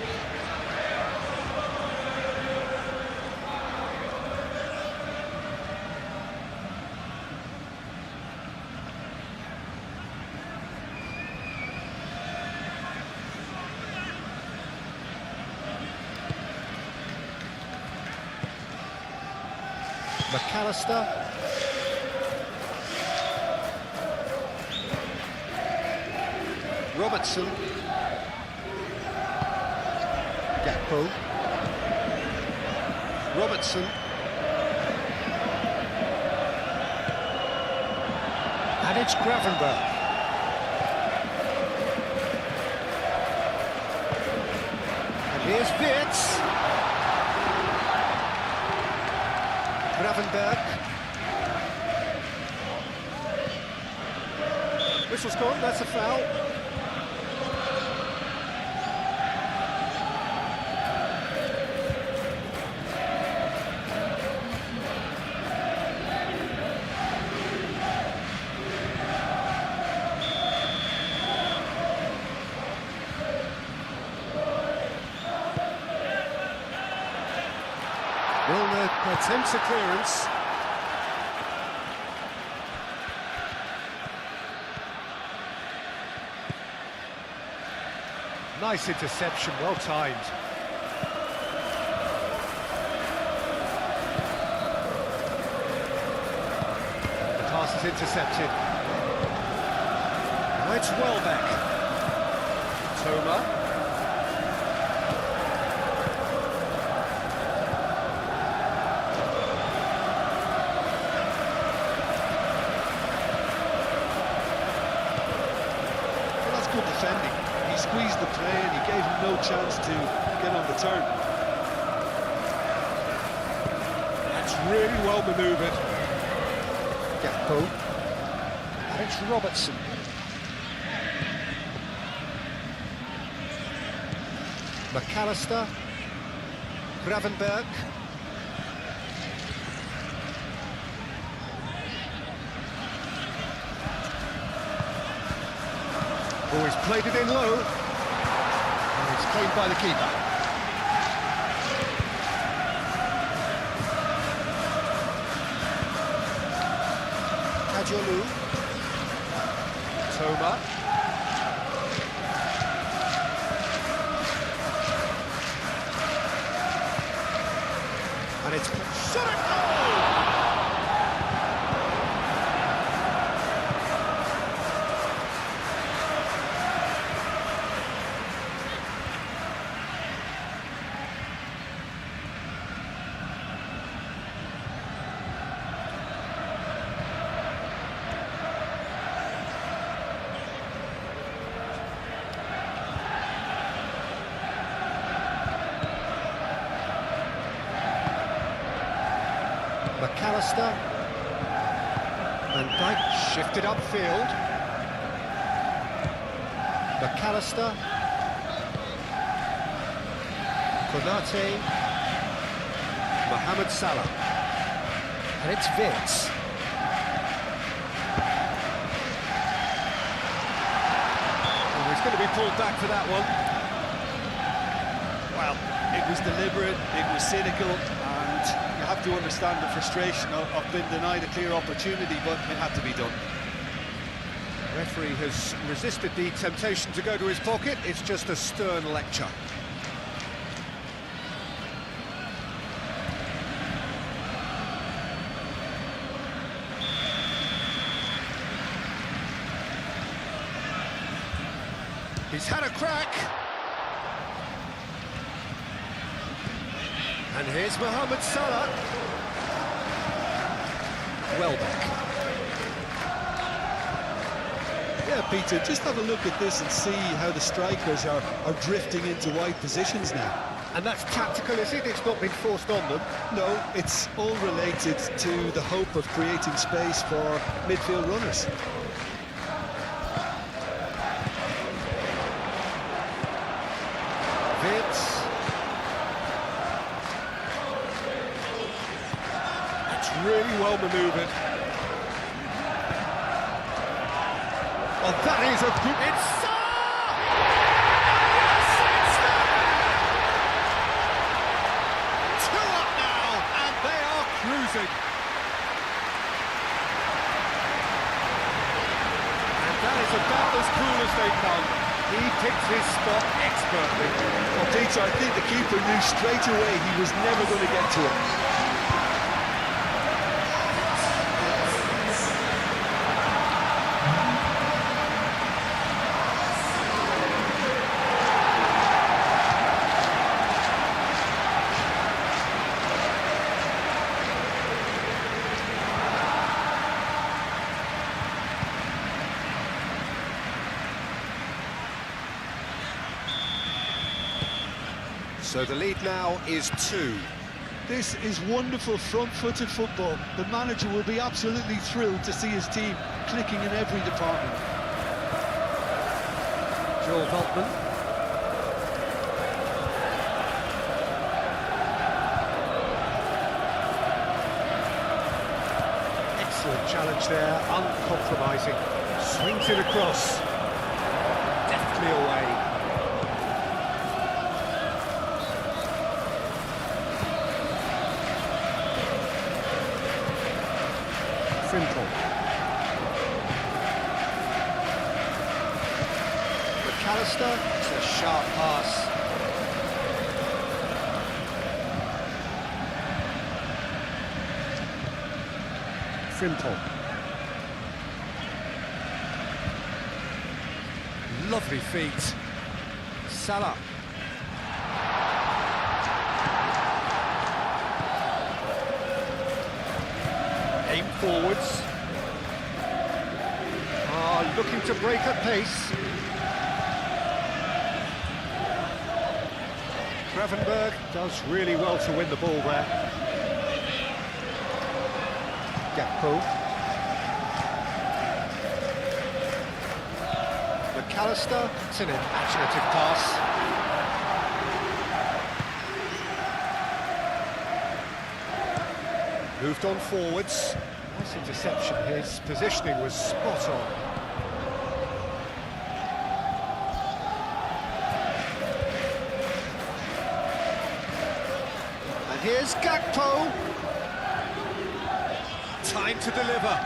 McAllister. Robertson. Gakpo. Robertson. And it's Gravenberch. And here's Wirtz. Gravenberch. Whistle's gone, that's a foul. Milner attempts a clearance. Nice interception, well timed. The pass is intercepted. Now it's Welbeck. Toma. Good defending. He squeezed the play and he gave him no chance to get on the turn. That's really well manoeuvred. Gakpo. And it's Robertson. McAllister. Gravenberch. Oh, he's played it in low. And it's claimed by the keeper. Kajolu. Toma. And it's shot at goal! McAllister. Van Dijk shifted upfield. McAllister. Konate. Mohamed Salah. And it's Wirtz. Oh, he's going to be pulled back for that one. Well, it was deliberate, it was cynical, and you have to understand the frustration of being denied a clear opportunity, but it had to be done. The referee has resisted the temptation to go to his pocket. It's just a stern lecture. He's had a crack. And here's Mohamed Salah. Welbeck. Yeah, Peter, just have a look at this and see how the strikers are drifting into wide positions now. And that's tactical, is it? It's not been forced on them. No, it's all related to the hope of creating space for midfield runners. Wirtz. That's really well manoeuvred. Oh, that is a good... It's Salah! Yes, it's there! 2 up now, and they are cruising. And that is about as cool as they come. He picked his spot expertly. Well, Peter, I think the keeper knew straight away he was never going to get to it. So the lead now is 2. This is wonderful front-footed football. The manager will be absolutely thrilled to see his team clicking in every department. Joel Veltman. Excellent challenge there, uncompromising. Swings it across. Deftly away. Frimpong. McAllister, it's a sharp pass. Frimpong. Lovely feet. Salah. Aim forwards. Looking to break at pace. Gravenberg does really well to win the ball there. Gakpo. McAllister, it's an imaginative pass. Moved on forwards. Nice interception. His positioning was spot on. And here's Gakpo. Time to deliver.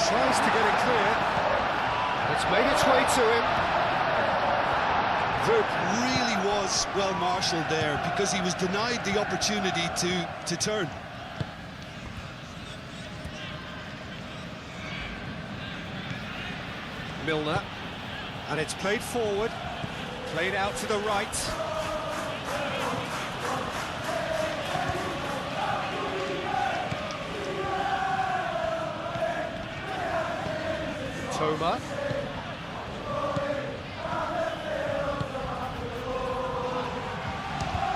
Tries to get it clear. It's made its way to him. Verp really was well marshalled there because he was denied the opportunity to turn. Milner, and it's played forward, played out to the right. Toma.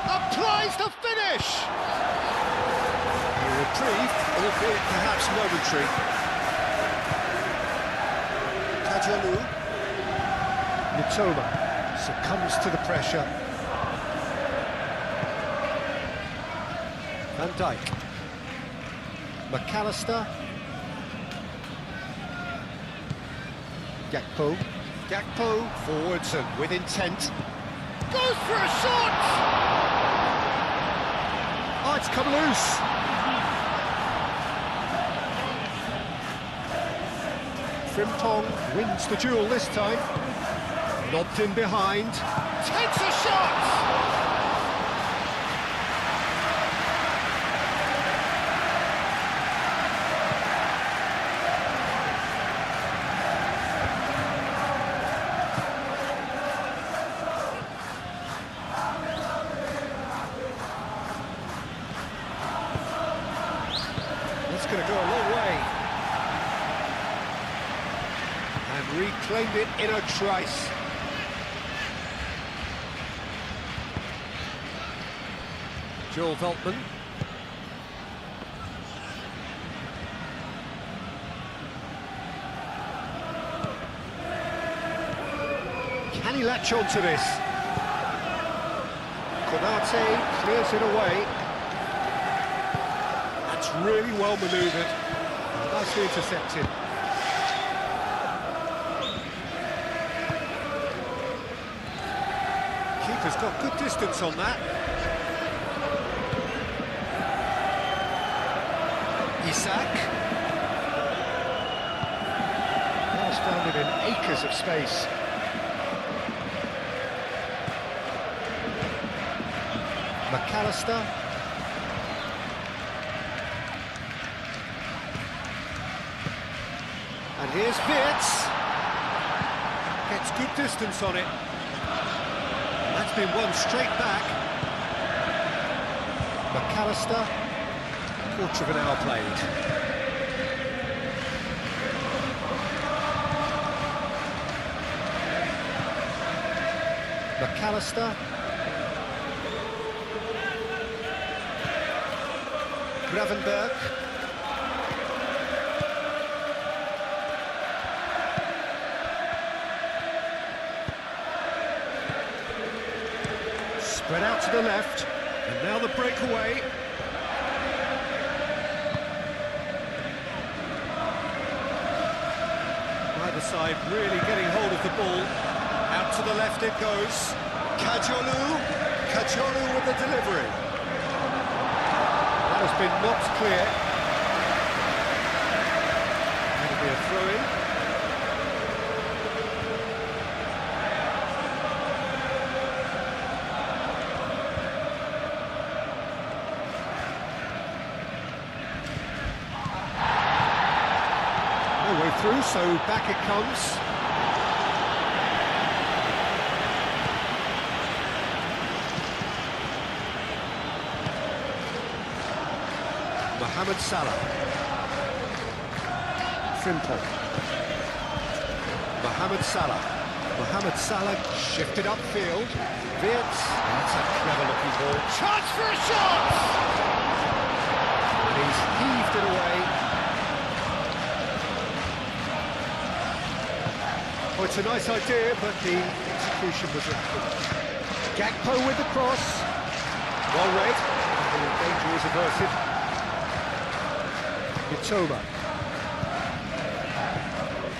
Applies the finish! A reprieve, albeit perhaps momentary. Kajalu. Mitoma succumbs to the pressure. Van Dijk. McAllister. Gakpo forwards and with intent. Goes for a shot! Oh, it's come loose. Frimpong wins the duel this time. Lobbed in behind. Takes a shot! That's going to go a long way. And reclaimed it in a trice. Joel Veltman. Can he latch on to this? Konate clears it away. That's really well manoeuvred. Nicely intercepted. Keeper's got good distance on that. Isak. Well standing in acres of space. McAllister. And here's Wirtz. Gets good distance on it. That's been won straight back. McAllister. Quarter of an hour played. McAllister. Gravenberg. Spread out to the left, and now the breakaway. Either side really getting hold of the ball. Out to the left it goes. Kajolu with the delivery. That has been knocked clear. That'll be a throw-in. No way through, so back it comes. Mohamed Salah. Frimpong. Mohamed Salah. Mohamed Salah shifted upfield. Wirtz. That's a clever-looking ball. Chance for a shot! And he's heaved it away. Oh, it's a nice idea, but the execution was lacking. Gakpo with the cross. Well read. The danger is averted. Mitoma.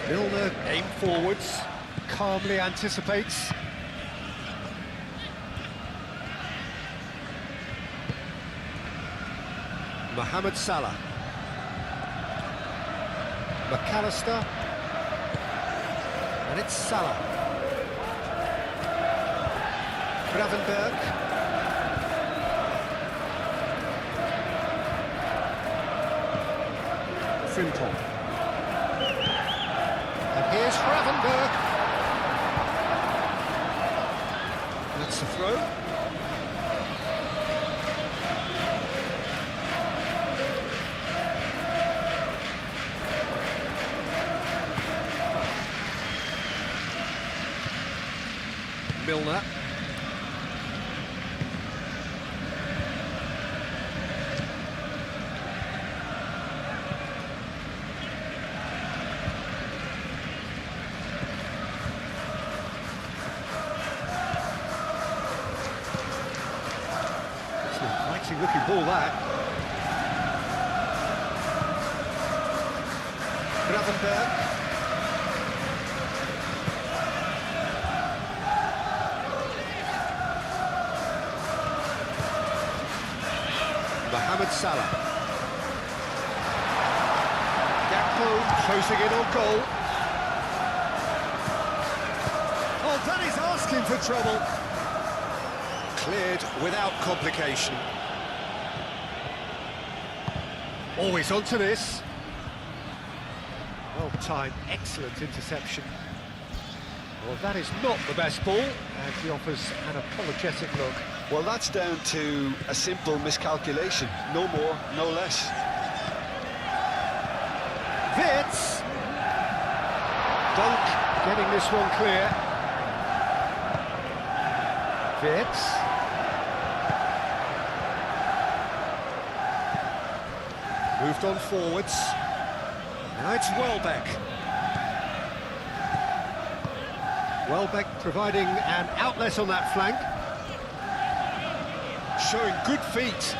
Milner aim forwards, calmly anticipates. Mohamed Salah. McAllister. And it's Salah. Gravenberg. Frimpong. And here's Gravenberg. That's the throw. Milner. It's an inviting looking ball, that. Gravenberg. Mohamed Salah. Gakpo closing in on goal. Oh, that is asking for trouble. Cleared without complication. Always onto this. Well timed, excellent interception. Well, that is not the best ball, and he offers an apologetic look. Well, that's down to a simple miscalculation. No more, no less. Wirtz. Dunk getting this one clear. Wirtz. Moved on forwards. Now it's Welbeck. Welbeck providing an outlet on that flank. Showing good feet.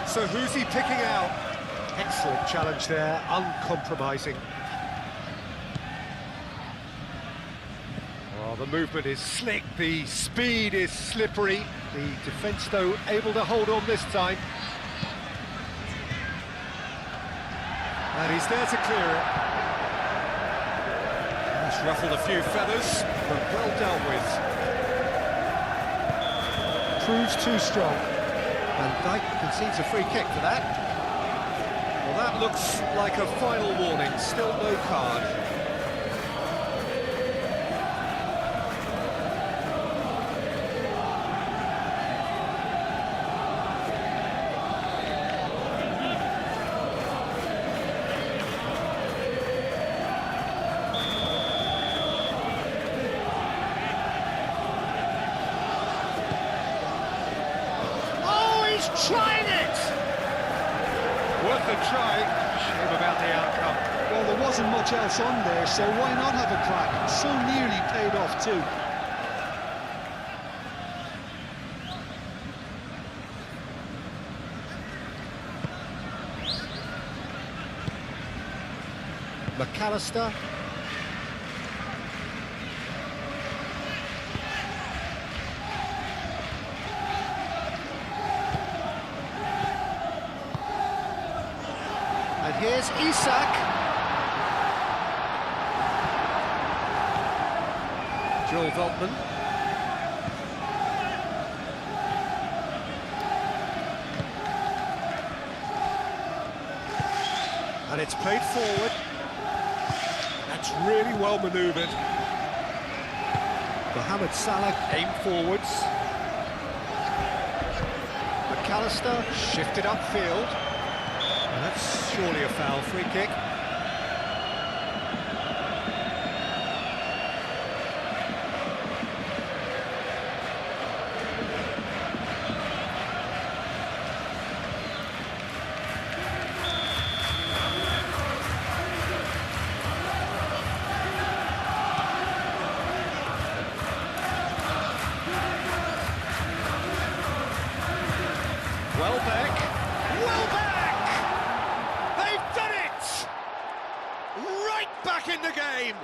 So who's he picking out? Excellent challenge there, uncompromising. Well, the movement is slick, the speed is slippery. The defence, though, able to hold on this time. And he's there to clear it. He's ruffled a few feathers, but well dealt with. Proves too strong. Van Dijk concedes a free kick for that. Well, that looks like a final warning, still no card. Trying it! Worth a try. Shame about the outcome. Well, there wasn't much else on there, so why not have a crack? So nearly paid off too. McAllister. And here's Isak. Joel Veltman. And it's played forward. That's really well manoeuvred. Mohamed Salah aimed forwards. McAllister shifted upfield. And that's surely a foul, free kick. Welbeck. They've done it! Right back in the game!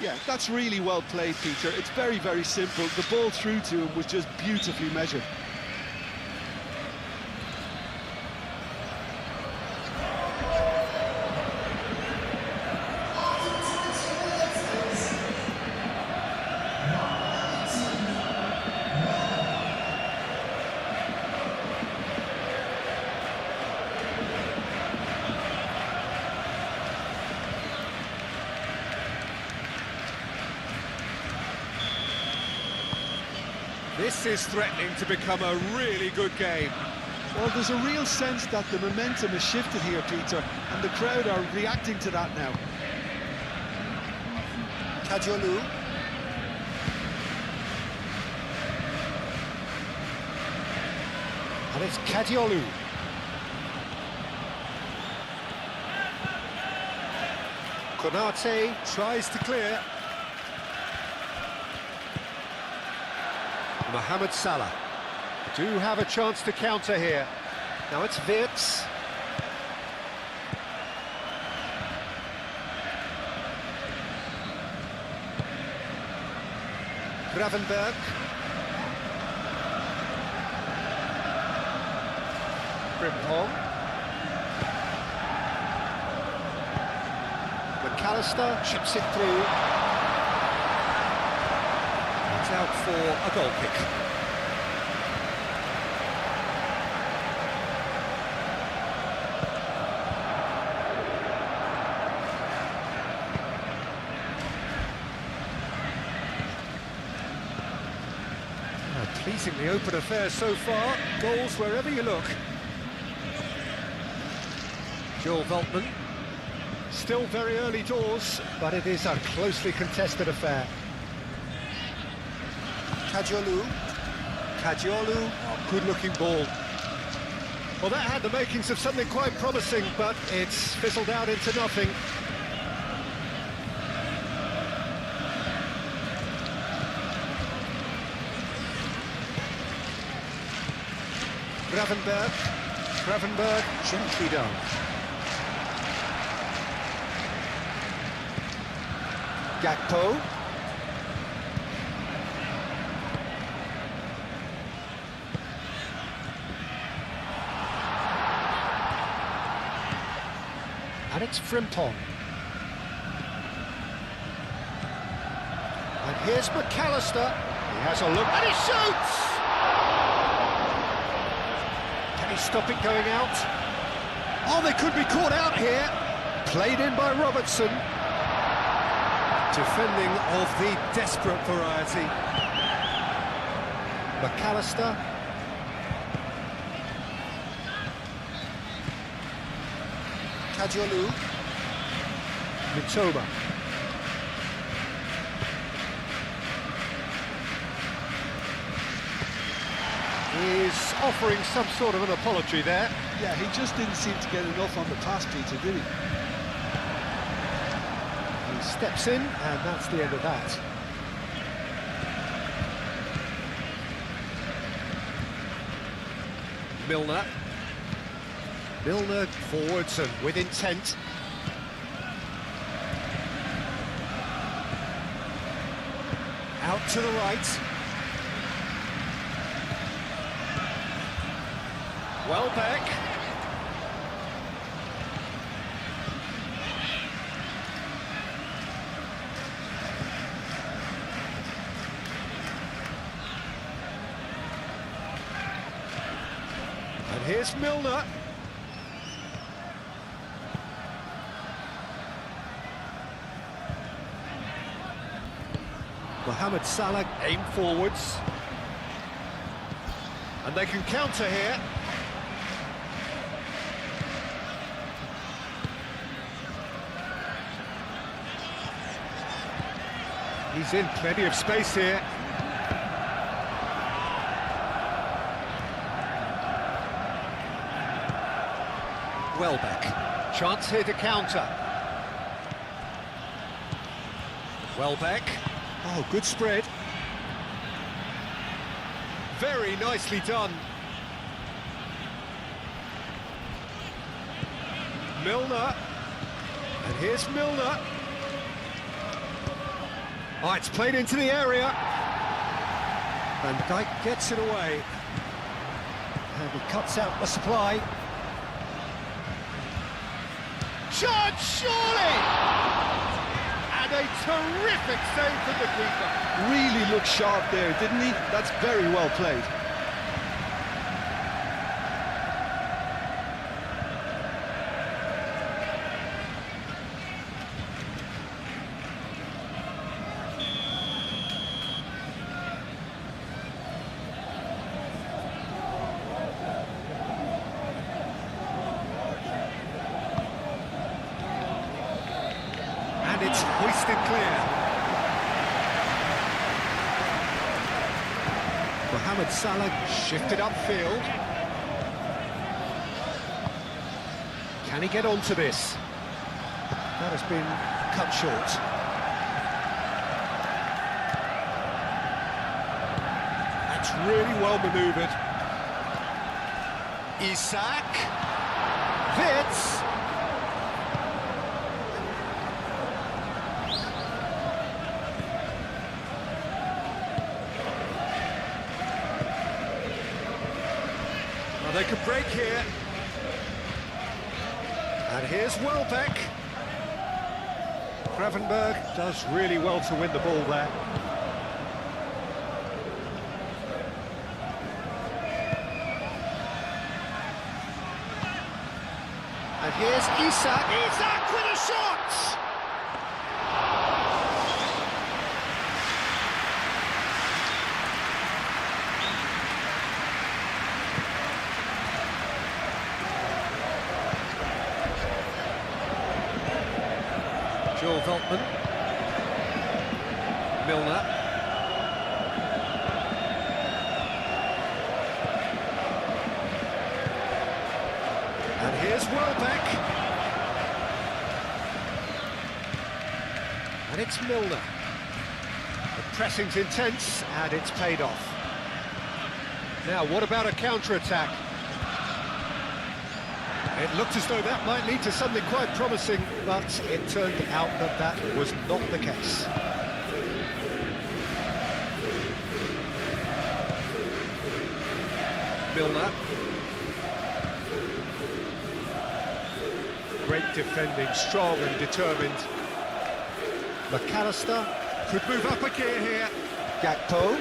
Yeah, that's really well played, Peter. It's very, very simple. The ball through to him was just beautifully measured. This is threatening to become a really good game. Well, there's a real sense that the momentum has shifted here, Peter, and the crowd are reacting to that now. Kajolu. And it's Kadiolu. Konate tries to clear. Mohamed Salah do have a chance to counter here. Now it's Wirtz. Gravenberg. Frimpong. McAllister chips it through. It's out for a goal kick. A pleasingly open affair so far. Goals wherever you look. Joel Veltman. Still very early doors, but it is a closely contested affair. Kajolu. Oh, good-looking ball. Well, that had the makings of something quite promising, but it's fizzled out into nothing. Gravenberg, gently done. Gakpo. And it's Frimpong. And here's McAllister. He has a look and he shoots! Can he stop it going out? Oh, they could be caught out here. Played in by Robertson. Defending of the desperate variety. McAllister. Kajolu. Mitoma. is offering some sort of an apology there. Yeah, he just didn't seem to get enough on the pass, Peter, did he? He steps in, and that's the end of that. Milner. Milner forwards and with intent. Out to the right. Welbeck. And here's Milner. Mohamed Salah aim forwards. And they can counter here. He's in plenty of space here. Welbeck. Chance here to counter. Welbeck. Oh, good spread. Very nicely done. Milner. And here's Milner. Oh, it's played into the area. Van Dijk gets it away. And he cuts out the supply. Shot, surely! And a terrific save from the keeper. Really looked sharp there, didn't he? That's very well played. And it's hoisted clear. Mohamed Salah shifted upfield. Can he get onto this? That has been cut short. That's really well manoeuvred. Isak. Vitz. They could break here. And here's Welbeck. Gravenberg does really well to win the ball there. And here's Isak. Isak with a shot! Joel Veltman. Milner. And here's Welbeck. And it's Milner. The pressing's intense, and it's paid off. Now, what about a counter-attack? It looked as though that might lead to something quite promising, but it turned out that that was not the case. Milner. Great defending, strong and determined. McAllister could move up a gear here. Gakpo.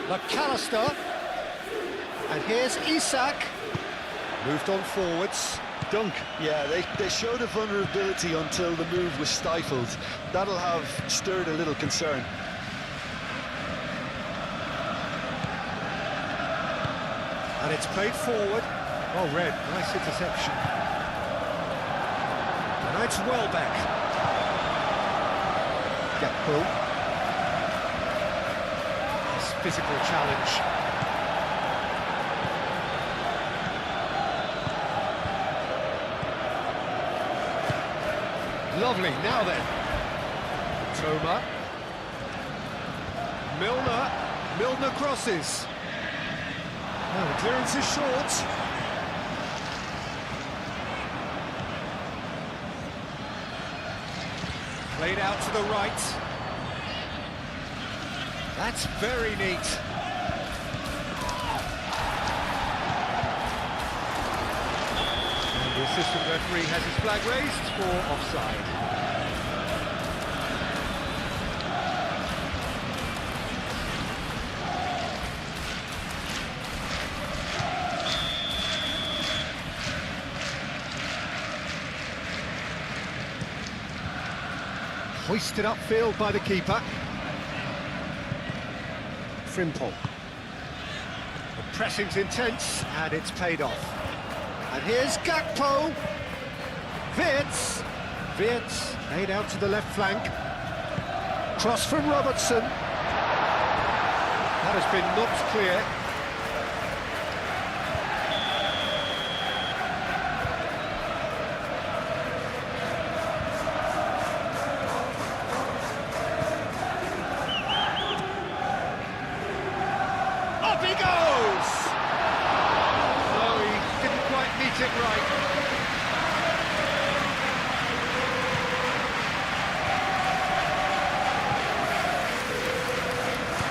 McAllister. And here's Isak. Moved on forwards. Dunk. Yeah, they showed a vulnerability until the move was stifled. That'll have stirred a little concern. And it's played forward. Oh, Red, nice interception. And now it's Welbeck. Gakpo. This physical challenge. Lovely, now then. Toma. Milner crosses. Oh, the clearance is short. Played out to the right. That's very neat. And the assistant referee has his flag raised for offside. Hoisted upfield by the keeper. Frimpong. The pressing's intense, and it's paid off. And here's Gakpo. Wirtz laid out to the left flank. Cross from Robertson. That has been knocked clear. Up he goes! No, he didn't quite meet it right.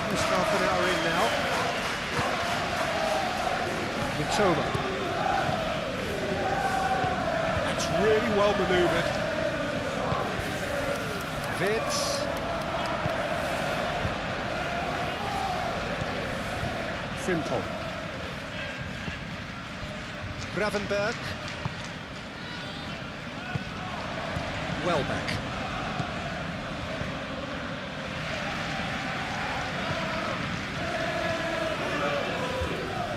Almost half an hour in now. Mitoma. That's really well manoeuvred. Wirtz. Frimpong. Gravenberg. Welbeck.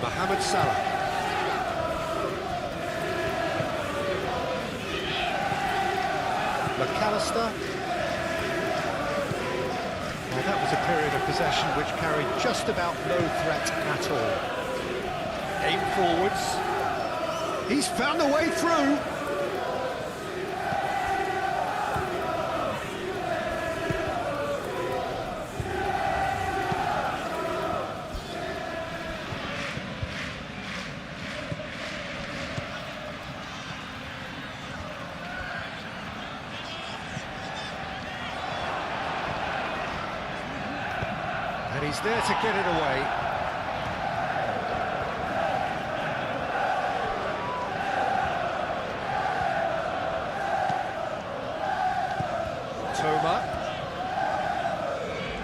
Mohamed Salah. McAllister. Well, that was a period of possession which carried just about no threat at all. Aim forwards. He's found a way through. And he's there to get it away. Toma.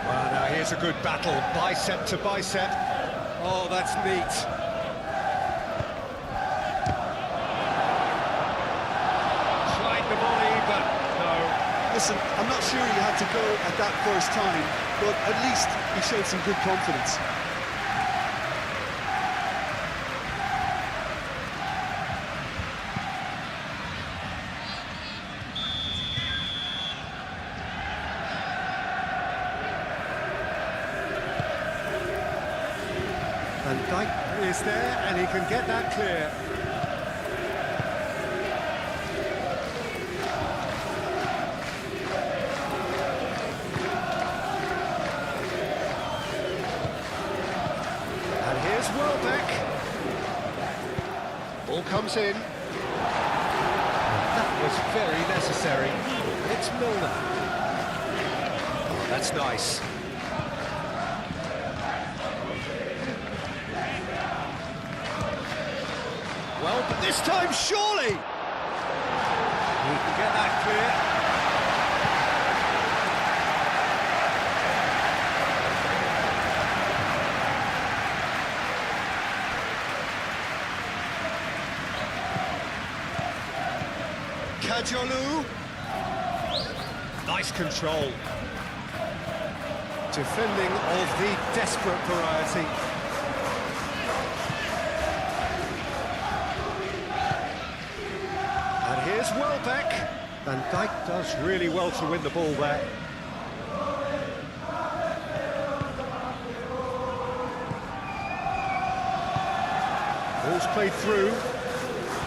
Well, now here's a good battle, bicep to bicep. Oh, that's neat. Tried the volley, but no. Listen, I'm not sure he had to go at that first time, but at least he showed some good confidence. Van Dijk is there, and he can get that clear. And here's Welbeck. Ball comes in. That was very necessary. It's Milner. Oh, that's nice. Well, but this time, surely! He can get that clear. Kajolu. Nice control. Defending of the desperate variety. And here's Welbeck. Van Dijk does really well to win the ball there. Ball's played through.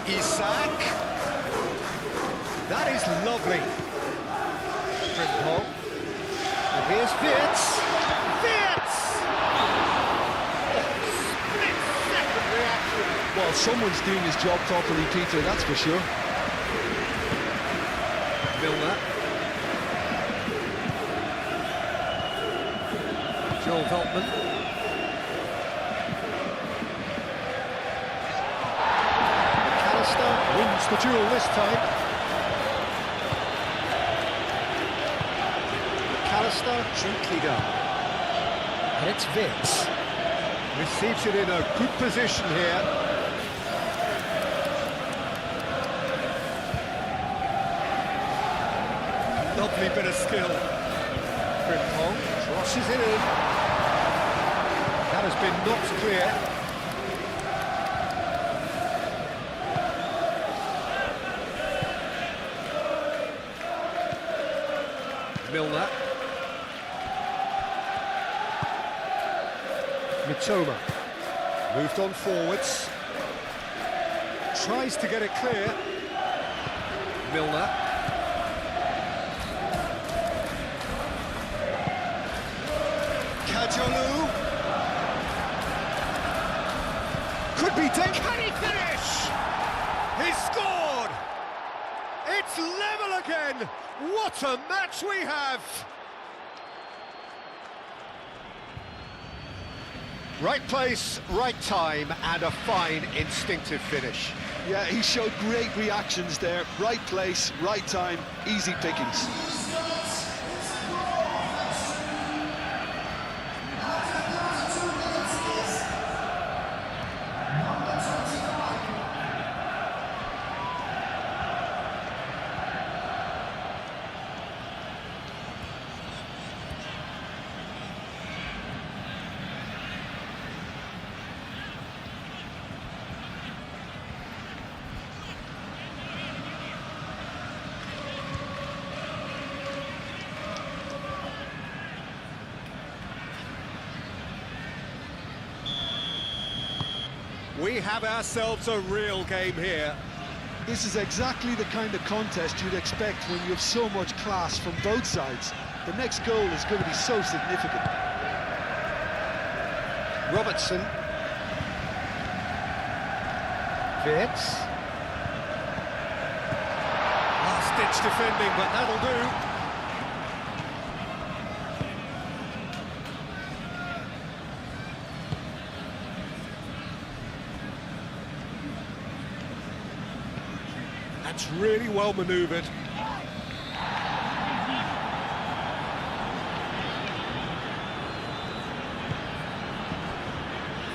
Isak. That is lovely. Frimpong. And here's Wirtz. Wirtz! Split-second reaction. Well, someone's doing his job properly, Peter, that's for sure. Milner. Joel Veltman. McAllister wins the duel this time. McAllister gently done. And it's Wirtz. Receives it in a good position here. Lovely bit of skill. Frimpong crosses it in. That has been knocked clear. Milner. Mitoma. Moved on forwards. Tries to get it clear. Milner. Kajolu. Could be taken. Can he finish? He scored! It's level again! What a match we have! Right place, right time, and a fine instinctive finish. Yeah, he showed great reactions there. Right place, right time, easy pickings. We have ourselves a real game here. This is exactly the kind of contest you'd expect when you have so much class from both sides. The next goal is going to be so significant. Robertson. Wirtz. Last-ditch defending, but that'll do. That's really well manoeuvred.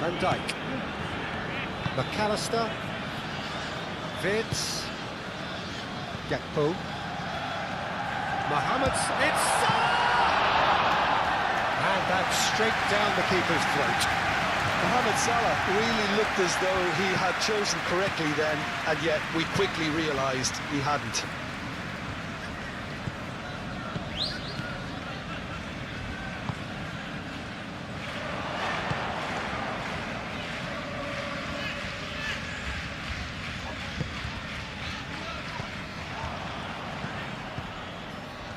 Van Dijk. McAllister. Wirtz. Gakpo. Mohamed. It's Salah! And that's straight down the keeper's throat. Mohamed Salah really looked as though he had chosen correctly then, and yet we quickly realised he hadn't.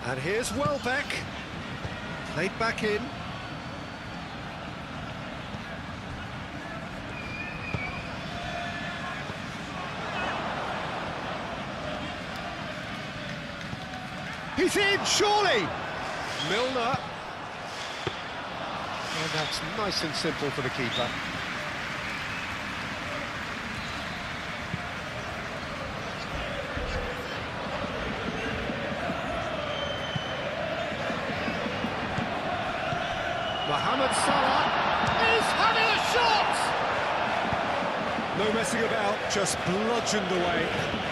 And here's Welbeck. Played back in. He's in, surely! Milner. And that's nice and simple for the keeper. Mohamed Salah He's having a shot! no messing about, just bludgeoned away.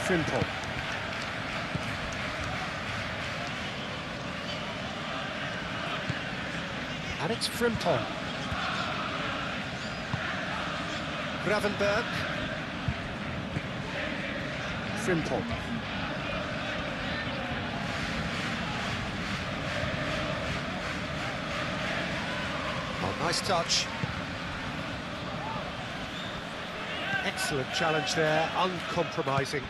Frimpong. And it's Frimpong. Gravenberg. Frimpong. Oh, nice touch. Excellent challenge there, uncompromising.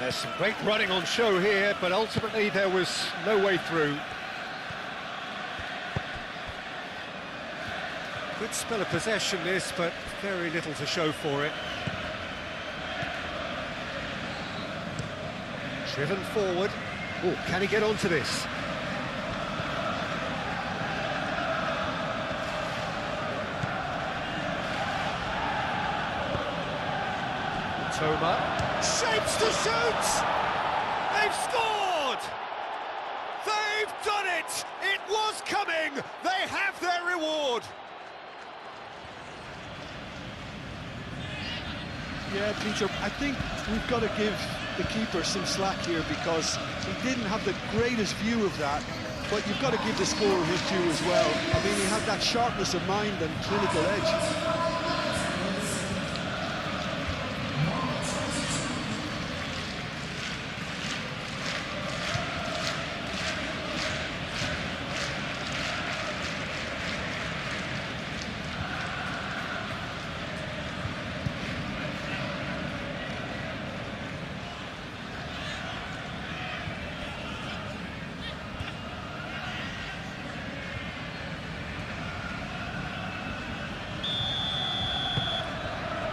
There's some great running on show here, but ultimately there was no way through. Good spell of possession this, but very little to show for it. Driven forward. Oh, can he get onto this? Toma. Shapes to shoot! They've scored! They've done it! It was coming! They have their reward! Yeah, Peter, I think we've got to give the keeper some slack here because he didn't have the greatest view of that, but you've got to give the scorer his due as well. I mean, he had that sharpness of mind and clinical edge.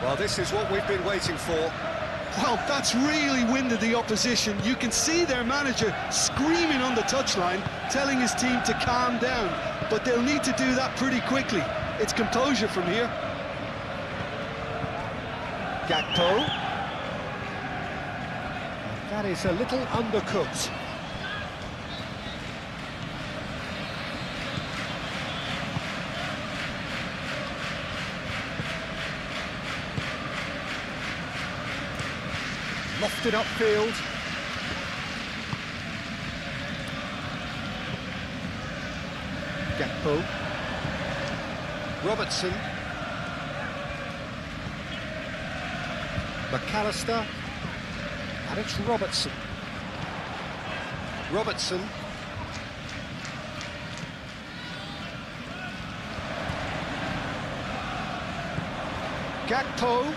Well, this is what we've been waiting for. Well, that's really winded the opposition. You can see their manager screaming on the touchline, telling his team to calm down, but they'll need to do that pretty quickly. It's composure from here. Gakpo. That is a little undercooked. Lofted upfield. Gakpo. Robertson. McAllister. And it's Robertson. Robertson. Gakpo.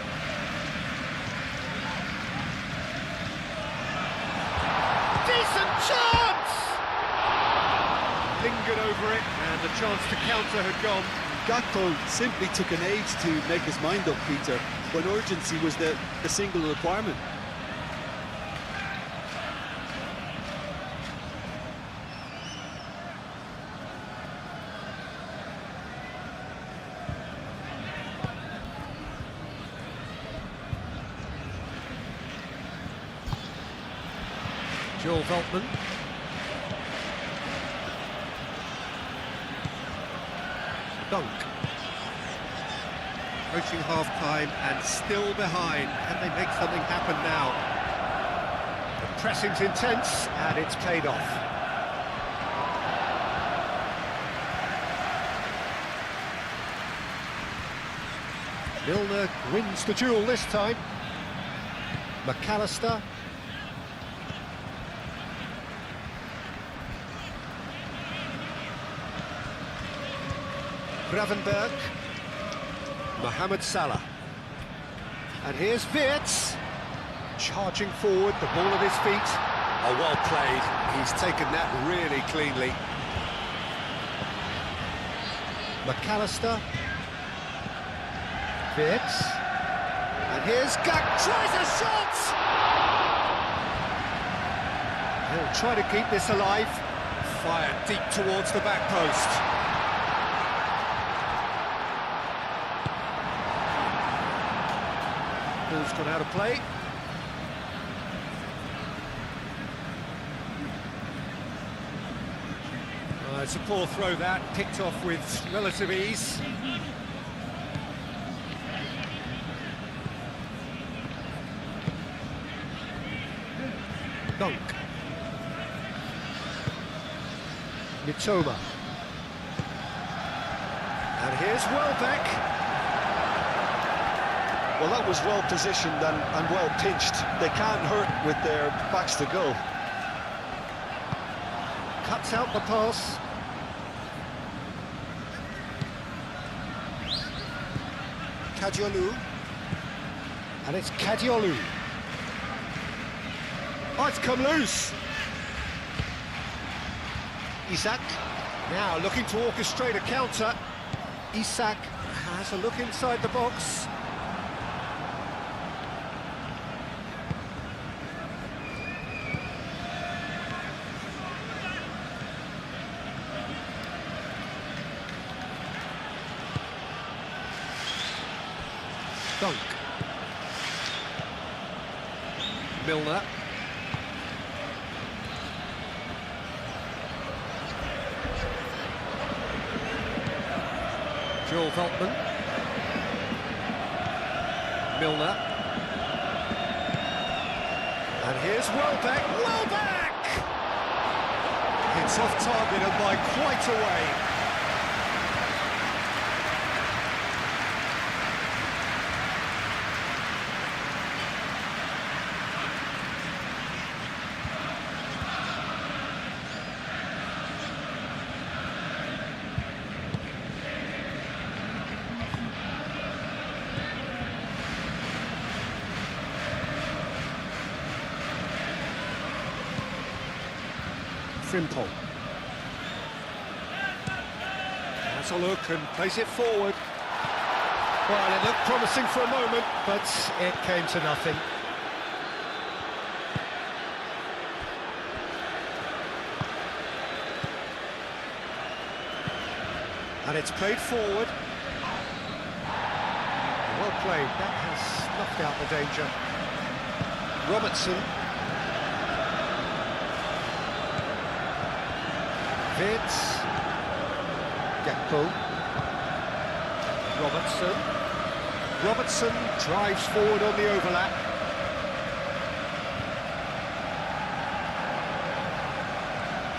Decent chance! Lingered over it, and the chance to counter had gone. Gakpo simply took an age to make his mind up, Peter, when urgency was the single requirement. Joel Veltman. Dunk. Approaching half-time and still behind. Can they make something happen now? The pressing's intense and it's paid off. Milner wins the duel this time. McAllister. Gravenberg, Mohamed Salah, and here's Wirtz, charging forward, the ball at his feet. Oh, well played, he's taken that really cleanly. McAllister, Wirtz, and here's Gak, tries a shot! He'll try to keep this alive, fired deep towards the back post. Ball's gone out of play. It's a poor throw that, picked off with relative ease. Dunk. Mitoma. And here's Welbeck. Well, that was well positioned and well pinched. They can't hurt with their backs to goal. Cuts out the pass. Kadiolu. And it's Kadiolu. Oh, it's come loose. Isak. Now looking to orchestrate a counter. Isak has a look inside the box. Dunk. Milner. Joel Veltman. Milner. And here's Welbeck. Welbeck! It's off target and by quite a way. Frimpong. Has a look and plays it forward. Well, it looked promising for a moment, but it came to nothing. And it's played forward. Well played, that has snuffed out the danger. Robertson. Vitz. Gakpo. Robertson. Robertson drives forward on the overlap.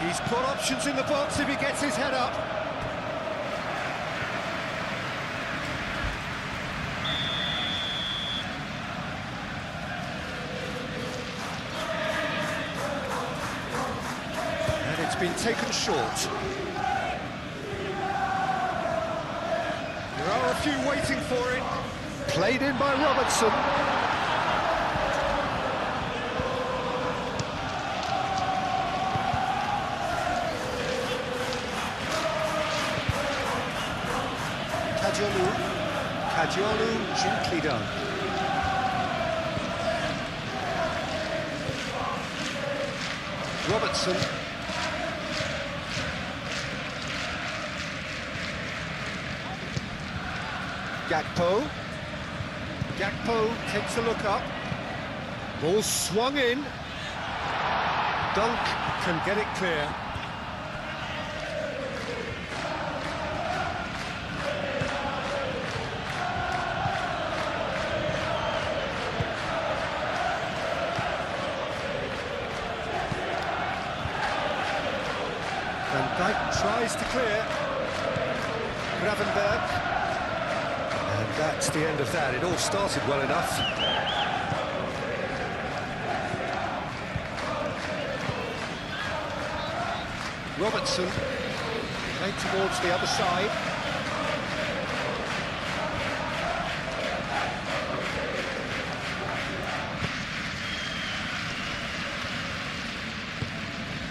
He's got options in the box if he gets his head up. It's been taken short. There are a few waiting for it. Played in by Robertson. Kadiolu gently done. Robertson. Gakpo takes a look up. Ball swung in. Dunk can get it clear. Van Dijk tries to clear. Gravenberg. And that's the end of that. It all started well enough. Robertson played towards the other side.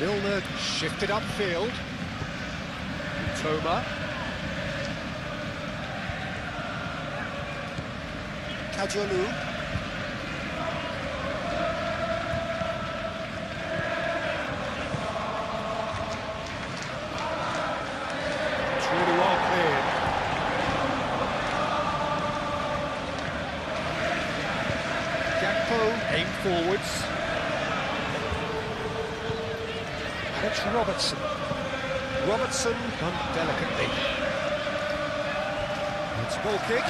Milner shifted upfield. Toma. Kadiolu. It's really well cleared. Gakpo aimed forwards. And it's Robertson. Robertson done delicately. It's a ball kick.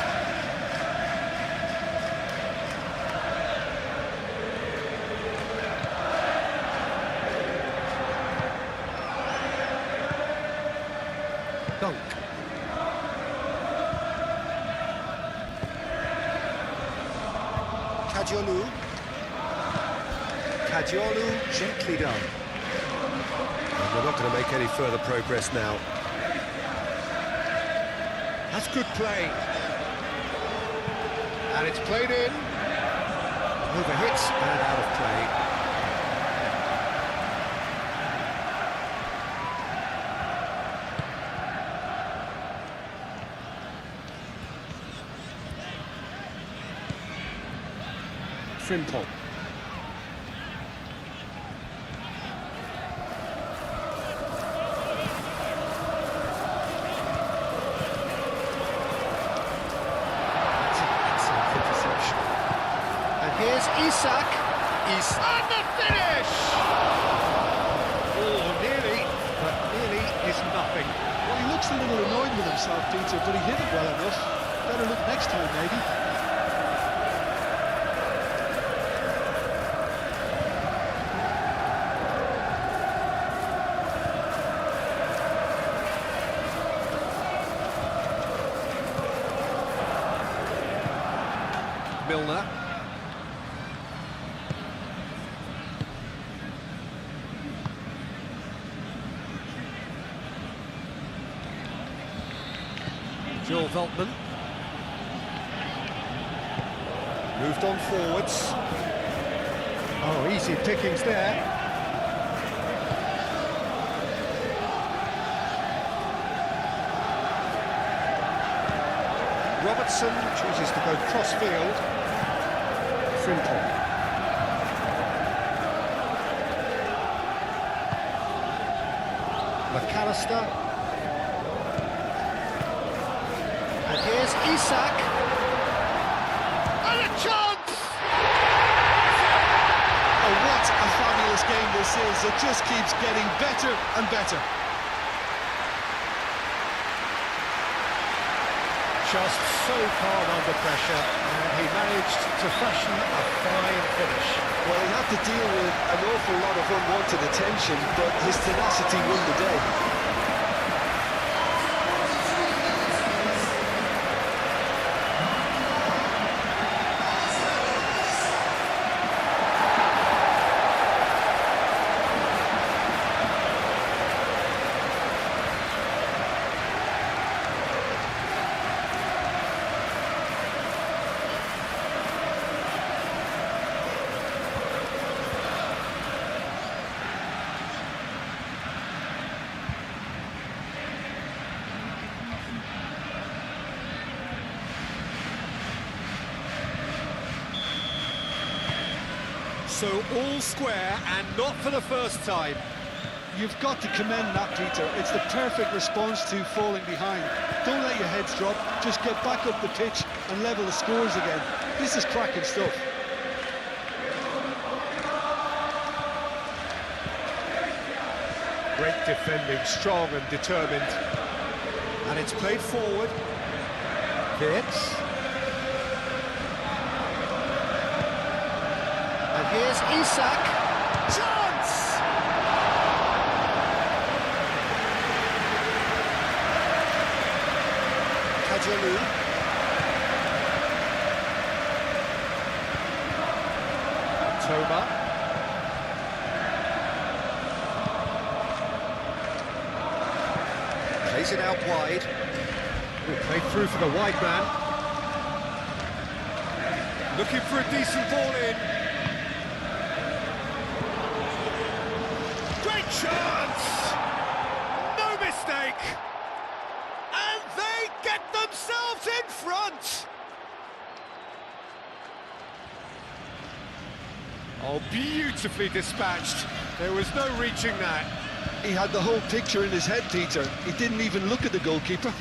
Dunk. Kadiolu gently done. And we're not going to make any further progress now. That's good play. And it's played in. Overhits and out of play. Frimpong. And here's Isak. And the finish! Oh, nearly, but nearly is nothing. Well, he looks a little annoyed with himself, Peter, but he hit it well enough. Better look next time, maybe. Milner. Joel Veltman. Moved on forwards. Oh, easy pickings there. Robertson chooses to go cross-field. Frimpong. McAllister. And here's Isak. And a chance! Oh, what a fabulous game this is. It just keeps getting better and better. Just so calm under pressure, and he managed to fashion a fine finish. Well, he had to deal with an awful lot of unwanted attention, but his tenacity won the day. So all square, and not for the first time. You've got to commend that, Peter. It's the perfect response to falling behind. Don't let your heads drop, just get back up the pitch and level the scores again. This is cracking stuff. Great defending, strong and determined. And it's played forward. Vitz. And here's Isak. Chance! Kajalu. Toma. Plays it out wide. Ooh, played through for the wide man. Looking for a decent ball in. Great chance! No mistake! And they get themselves in front! Oh, beautifully dispatched. There was no reaching that. He had the whole picture in his head, Peter. He didn't even look at the goalkeeper.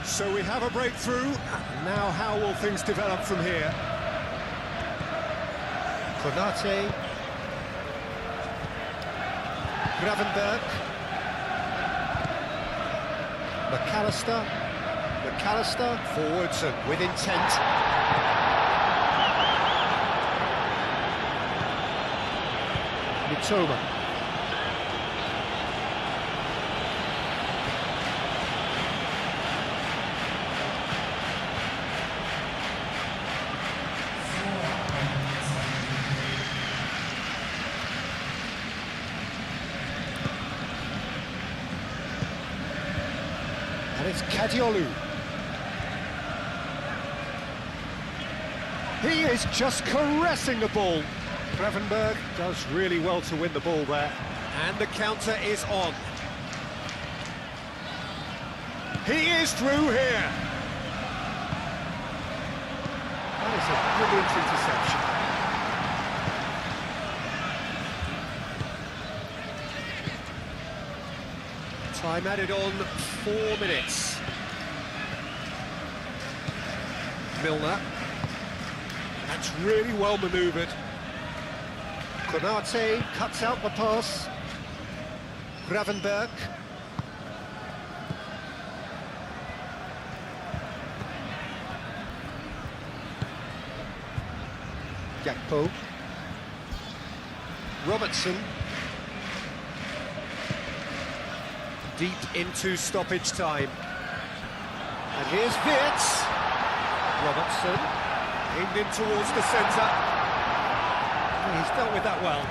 So we have a breakthrough. Now how will things develop from here? Konate. Gravenberg. McAllister. McAllister forwards and with intent. Mitoma. And it's Kadiolu. He is just caressing the ball. Gravenberg does really well to win the ball there. And the counter is on. He is through here. That is a brilliant interception. Time added on 4 minutes. Milner. That's really well manoeuvred. Konate cuts out the pass. Gravenberg. Gakpo. Robertson. Deep into stoppage time. And here's Wirtz. Robertson. Aimed in towards the centre. He's dealt with that well.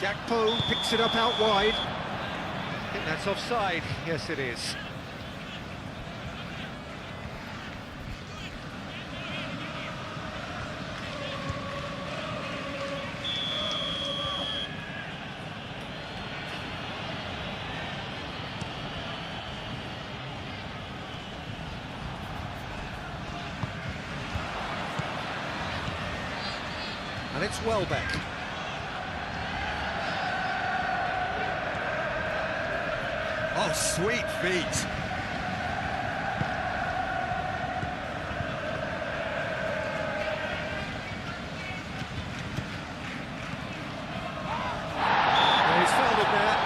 Gakpo picks it up out wide. I think that's offside. Yes, it is. And it's Welbeck. Oh, sweet feet. He's fouled it there.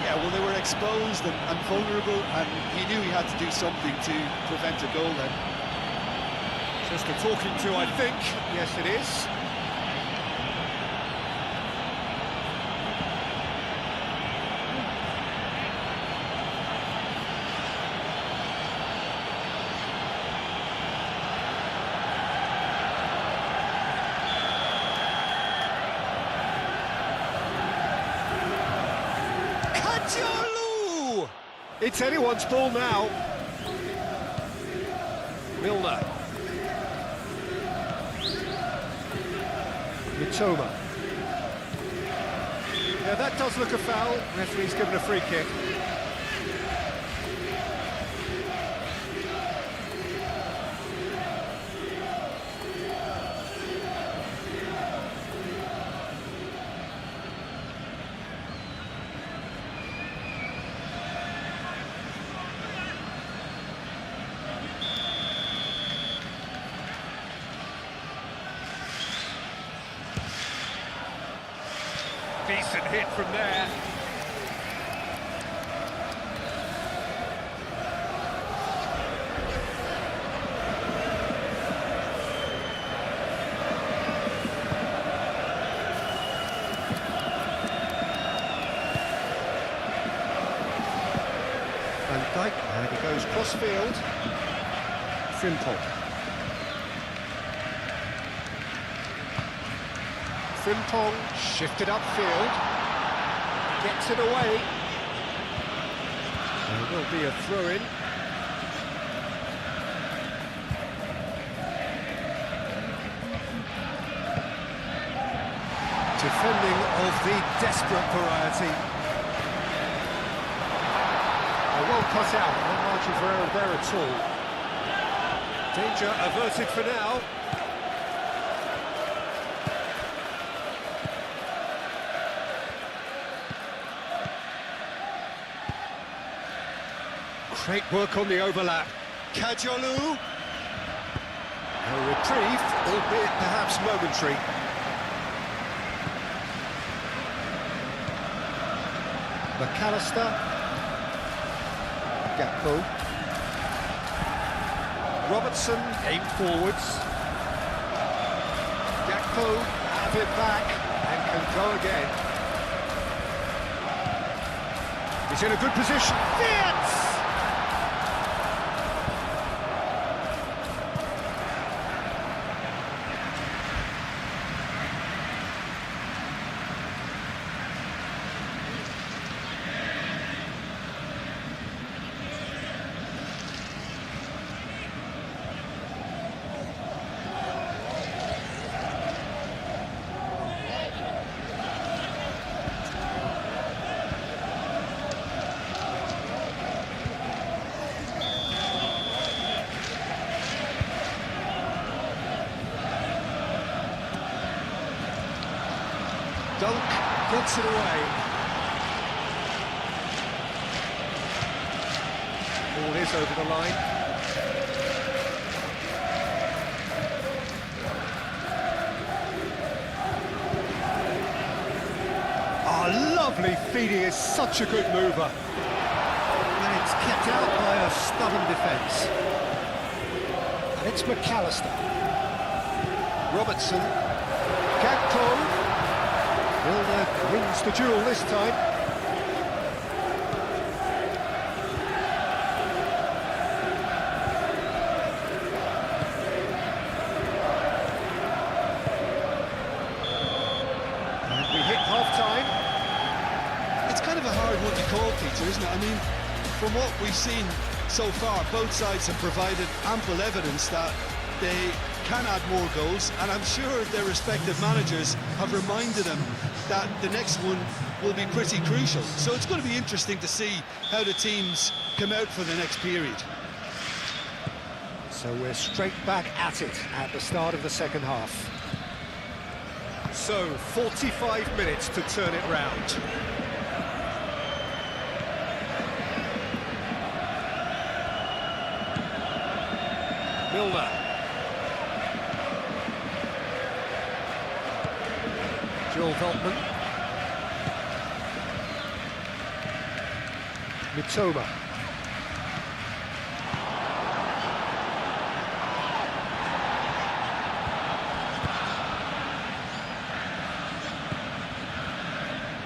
Yeah, well, they were exposed and vulnerable, and he knew he had to do something to prevent a goal then. Just a talking to, I think. Yes, it is. Kadiolu! It's anyone's ball now. Milner. Mitoma. Yeah, that does look a foul. Referee's given a free kick. Decent hit from there. Van Dijk, and he goes cross-field. Frimpong. Frimpong shifted upfield, gets it away. There will be a throw-in. Defending of the desperate variety. Well cut out, no margin for error there at all. Danger averted for now. Great work on the overlap. Kadiolu. A reprieve, albeit perhaps momentary. McAllister. Gakpo. Robertson aimed forwards. Gakpo out of it back and can go again. He's in a good position. Wirtz! Dunk gets it away. Ball is over the line. Lovely feeding, is such a good mover. And it's kept out by a stubborn defence. And it's McAllister. Robertson. Gakpo. Milner wins the duel this time. And we hit half-time. It's kind of a hard one to call, Peter, isn't it? I mean, from what we've seen so far, both sides have provided ample evidence that they can add more goals, and I'm sure their respective managers have reminded them that the next one will be pretty crucial. So it's going to be interesting to see how the teams come out for the next period. So we're straight back at it at the start of the second half. So 45 minutes to turn it round. Milner. Joel Veltman. Mitoma.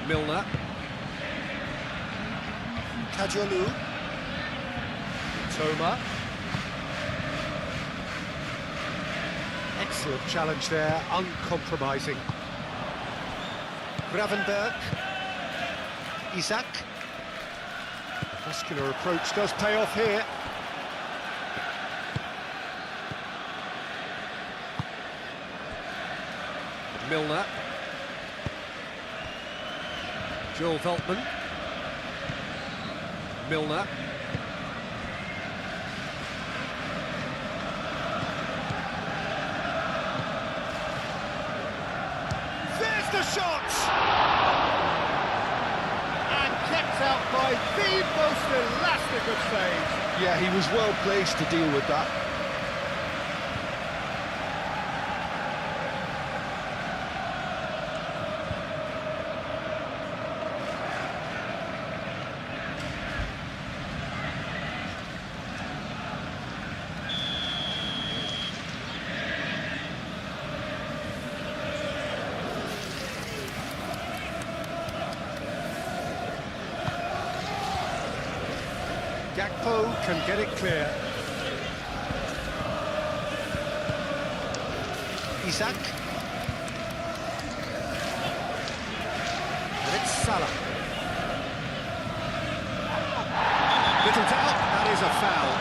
Milner. Kajolu. Mitoma. Excellent challenge there, uncompromising. Gravenberg. Isaac. Muscular approach does pay off here. Milner. Joel Veltman. Milner. There's the shot! And kept out by the most elastic of saves. Yeah, he was well placed to deal with that. Gakpo can get it clear. Isaac. And it's Salah. Little doubt, that is a foul.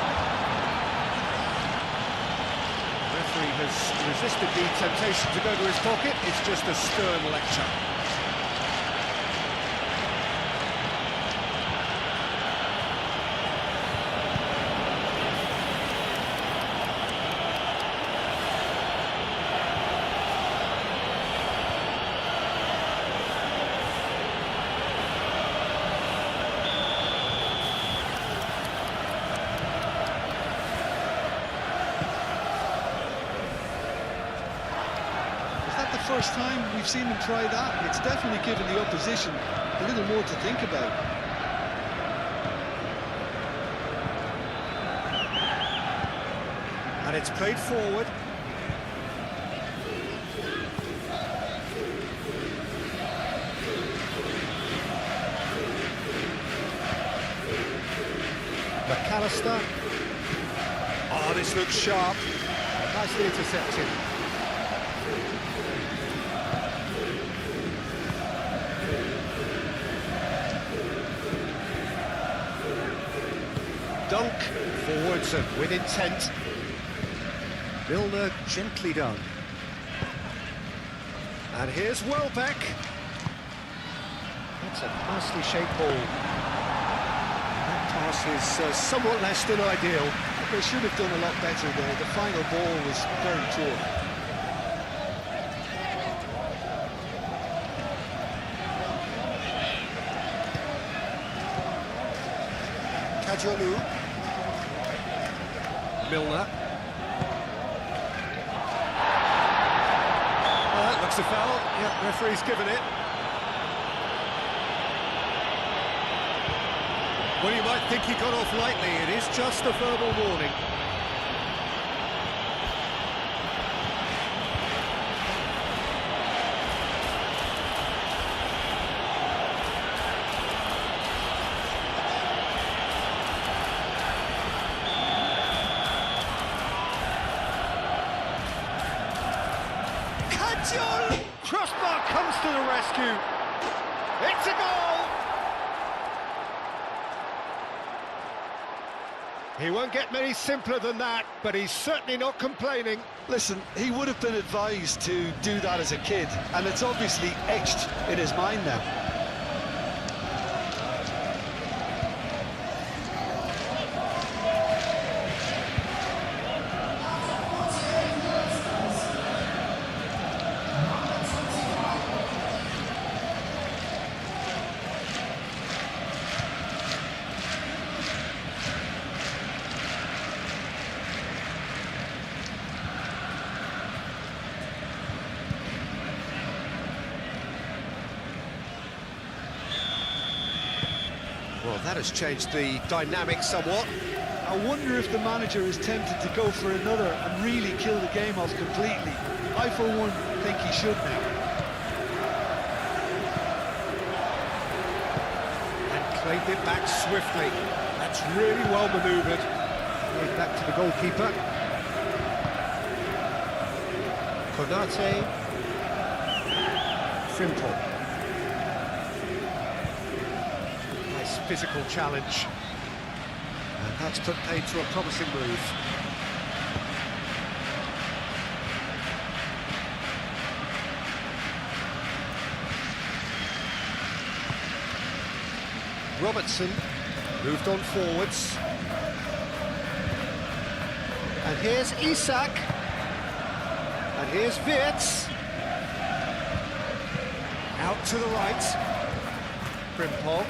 The referee has resisted the temptation to go to his pocket. It's just a stern lecture. First time we've seen them try that. It's definitely given the opposition a little more to think about. And it's played forward. McAllister. Oh, this looks sharp. Nicely intercepted. Dunk forwards and with intent. Milner gently done. And here's Welbeck. That's a nicely shaped ball. That pass is somewhat less than ideal. They should have done a lot better there. The final ball was very poor. Kajolu. Milner. That looks a foul. Yeah, referee's given it. Well, you might think he got off lightly. It is just a verbal warning. Crossbar comes to the rescue. It's a goal! He won't get many simpler than that, but he's certainly not complaining. Listen, he would have been advised to do that as a kid, and it's obviously etched in his mind now. Well, that has changed the dynamic somewhat. I wonder if the manager is tempted to go for another and really kill the game off completely. I, for one, think he should now. And claimed it back swiftly. That's really well manoeuvred. Going back to the goalkeeper. Konate. Frimpong. Nice physical challenge. And that's put paid to a promising move. Robertson moved on forwards. And here's Isak. And here's Wirtz. Out to the right. Frimpong.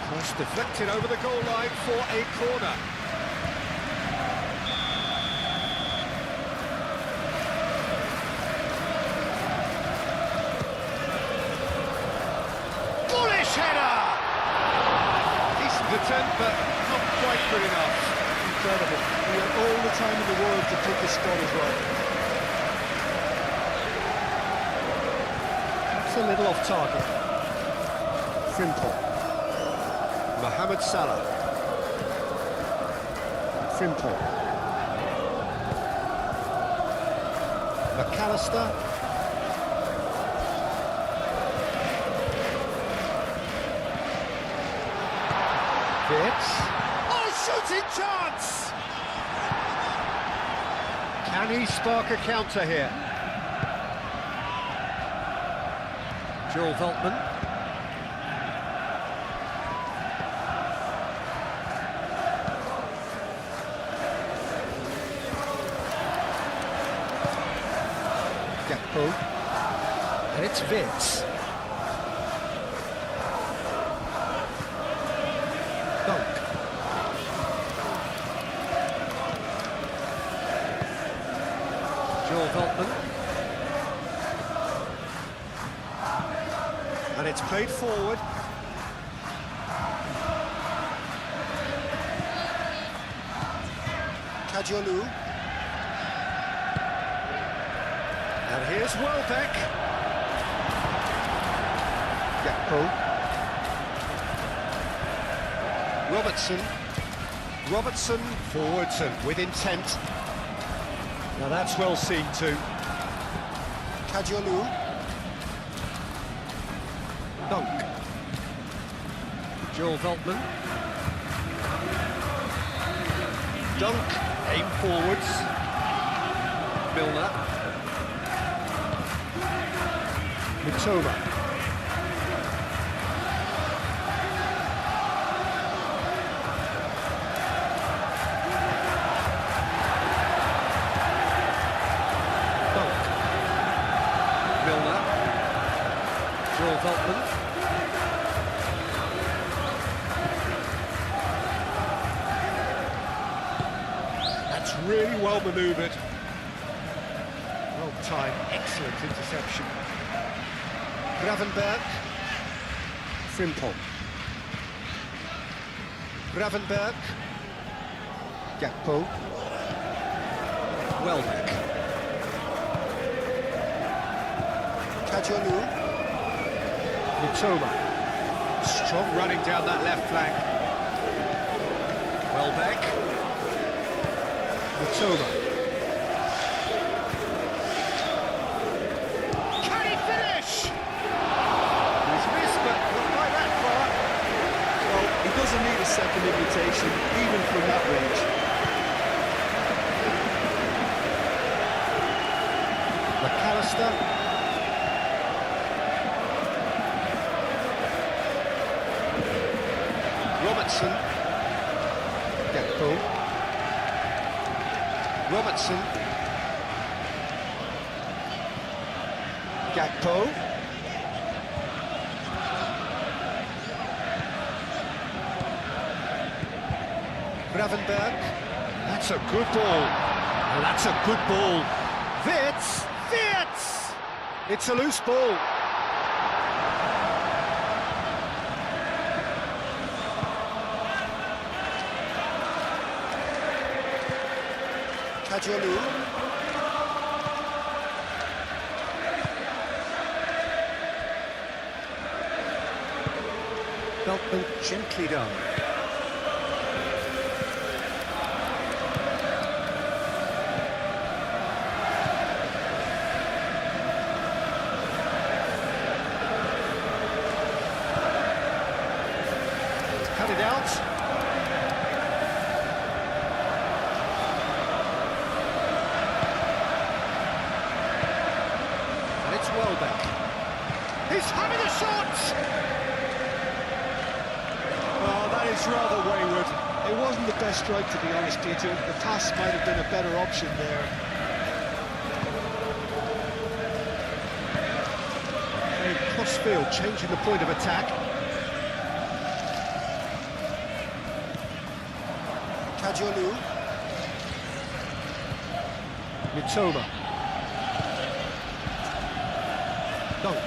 Cross deflected over the goal line for a corner. Bullish header! Decent attempt, but not quite good enough. Incredible. He had all the time in the world to pick his spot as well. That's a little off target. Frimpong. Mohamed Salah. Frimpong. McAllister. Wirtz. Oh, shooting chance! Can he spark a counter here? Joel Veltman. And it's Wirtz. Dunk. Joel Veltman. And it's played forward. Kajolu. And here's Welbeck. Robertson. Robertson forwards and with intent. Now that's well seen too. Kajolu. Dunk. Joel Veltman. Dunk. Aim forwards. Milner. Mitoma. Veltman. really well manoeuvred. Well timed, excellent interception. Gravenberg. Frimpong. Gravenberg. Gakpo. Welbeck. Kajolu. Mitoma. Strong running down that left flank. Welbeck. Mitoma. Can he finish? He's missed, but not by that far. Well, he doesn't need a second invitation, even from that range. McAllister. Robertson. Gakpo. Robertson. Gakpo. Gravenberg. That's a good ball. Oh, that's a good ball. Wirtz. Wirtz! It's a loose ball. Kajolu. Beltman gently done. Cut it out. And it's Welbeck. He's having a shot! Oh, that is rather wayward. It wasn't the best strike, to be honest, Peter. The pass might have been a better option there. A crossfield changing the point of attack. Kajolu. Mitoma. Dunk.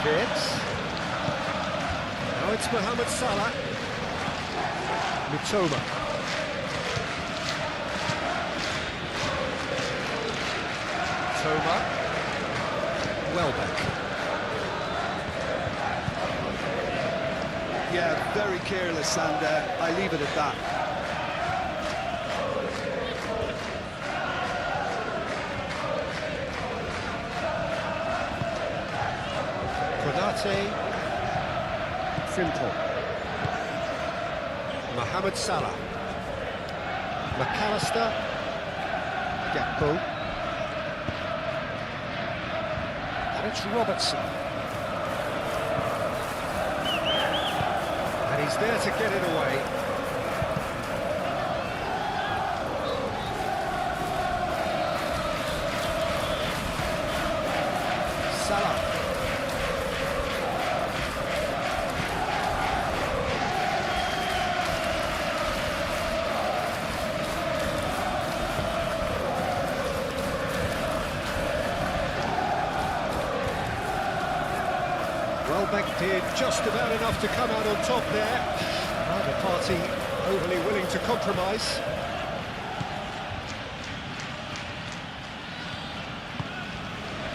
Wirtz. Now it's Mohamed Salah. Mitoma. Mitoma. Welbeck. Yeah, very careless, and I leave it at that. Konate. Frimpong. Mohamed Salah. McAllister. Gakpo. And it's Robertson. And he's there to get it away. Salah. Welbeck did just about enough to come out on top there. Neither party overly willing to compromise.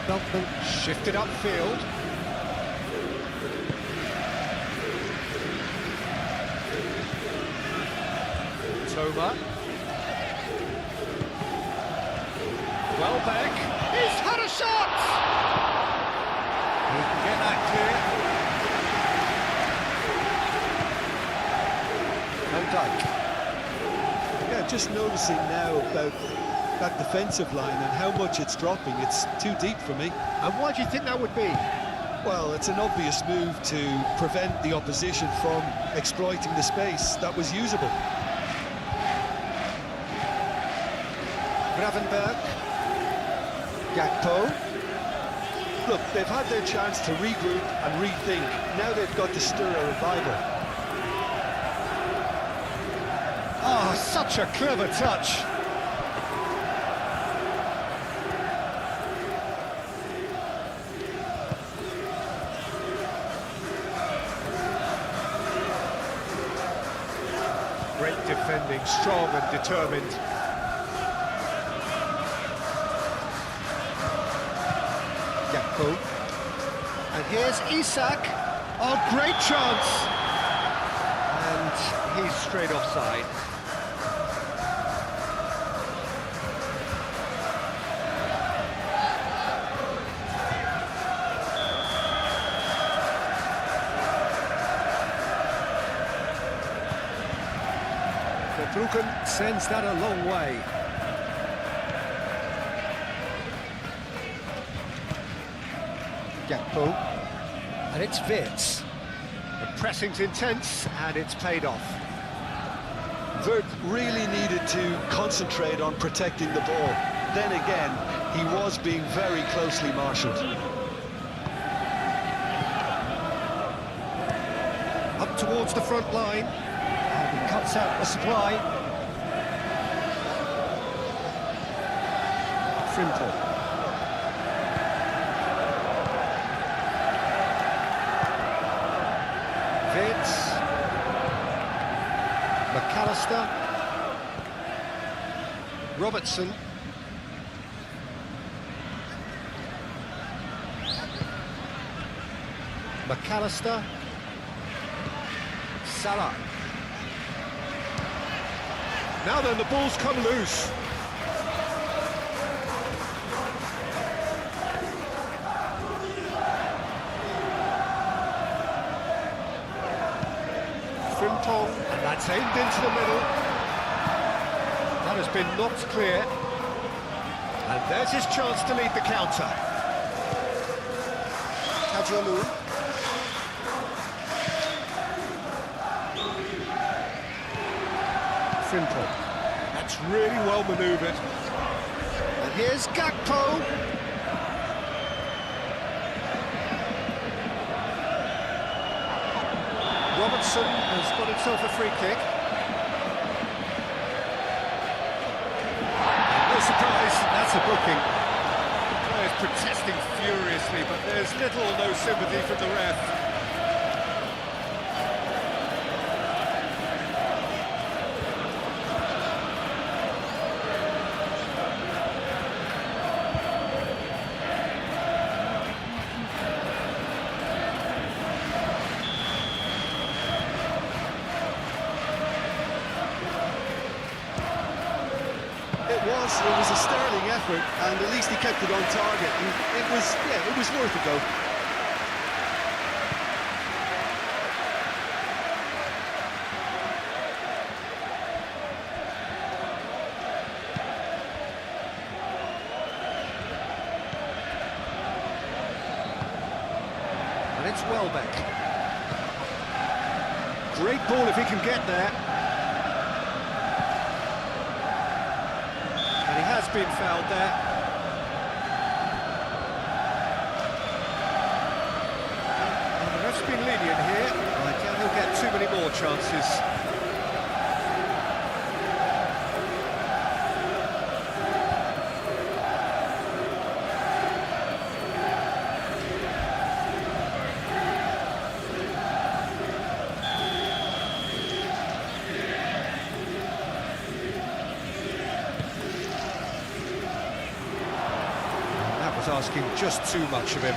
Beltman shifted upfield. Toma. Welbeck. He's had a shot! He can get that clear. Van Dijk. Yeah, just noticing now about that defensive line and how much it's dropping. It's too deep for me. And why do you think that would be? Well, it's an obvious move to prevent the opposition from exploiting the space that was usable. Gravenberg. Gakpo. Look, they've had their chance to regroup and rethink. Now they've got to stir a revival. Oh, such a clever touch. Great defending, strong and determined. Gakpo. And here's Isak. Oh, great chance! And he's straight offside. Verbruggen sends that a long way. Gakpo, and it's Wirtz. The pressing's intense, and it's paid off. Vert really needed to concentrate on protecting the ball. Then again, he was being very closely marshalled. Up towards the front line, and he cuts out the supply. Frimpong. Wirtz, McAllister, Robertson, McAllister, Salah. Now then, the ball's come loose. Frimpong, and that's aimed into the middle. That has been knocked clear. And there's his chance to lead the counter. Kajolu. Frimpong. That's really well manoeuvred. And here's Gakpo. Robertson has got himself a free kick. No surprise, that's a booking. The players protesting furiously, but there's little or no sympathy from the ref. It was a sterling effort, and at least he kept it on target. And it was worth a go. And it's Welbeck. Great ball if he can get there. And he has been fouled there. And the ref's been lenient here. I doubt he'll get too many more chances. Asking just too much of him.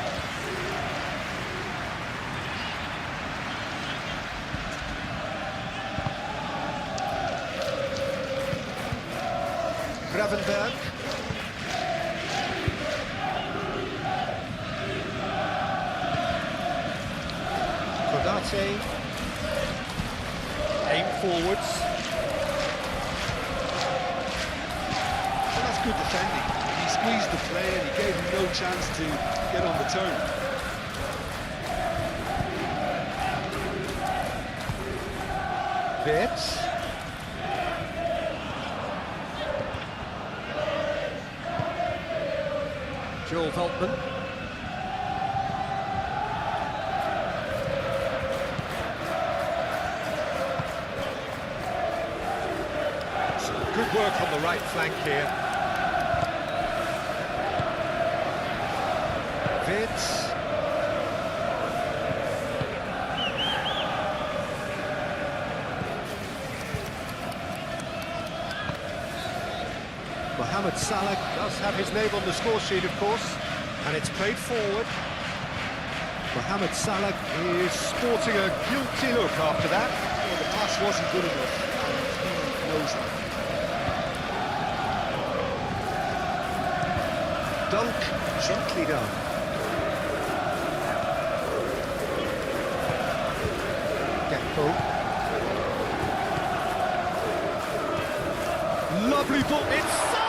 Gravenberg. Kodate. Aim forwards. Well, that's good defending. He squeezed the play and he gave him no chance to get on the turn. Wirtz. Joel Veltman. the right flank here. Vince. Mohamed Salah does have his name on the score sheet, of course, and it's played forward. Mohamed Salah is sporting a guilty look after that. Well, the pass wasn't good enough, and he knows that. Dunk, gently done. Gakpo. Lovely ball, it's Salah!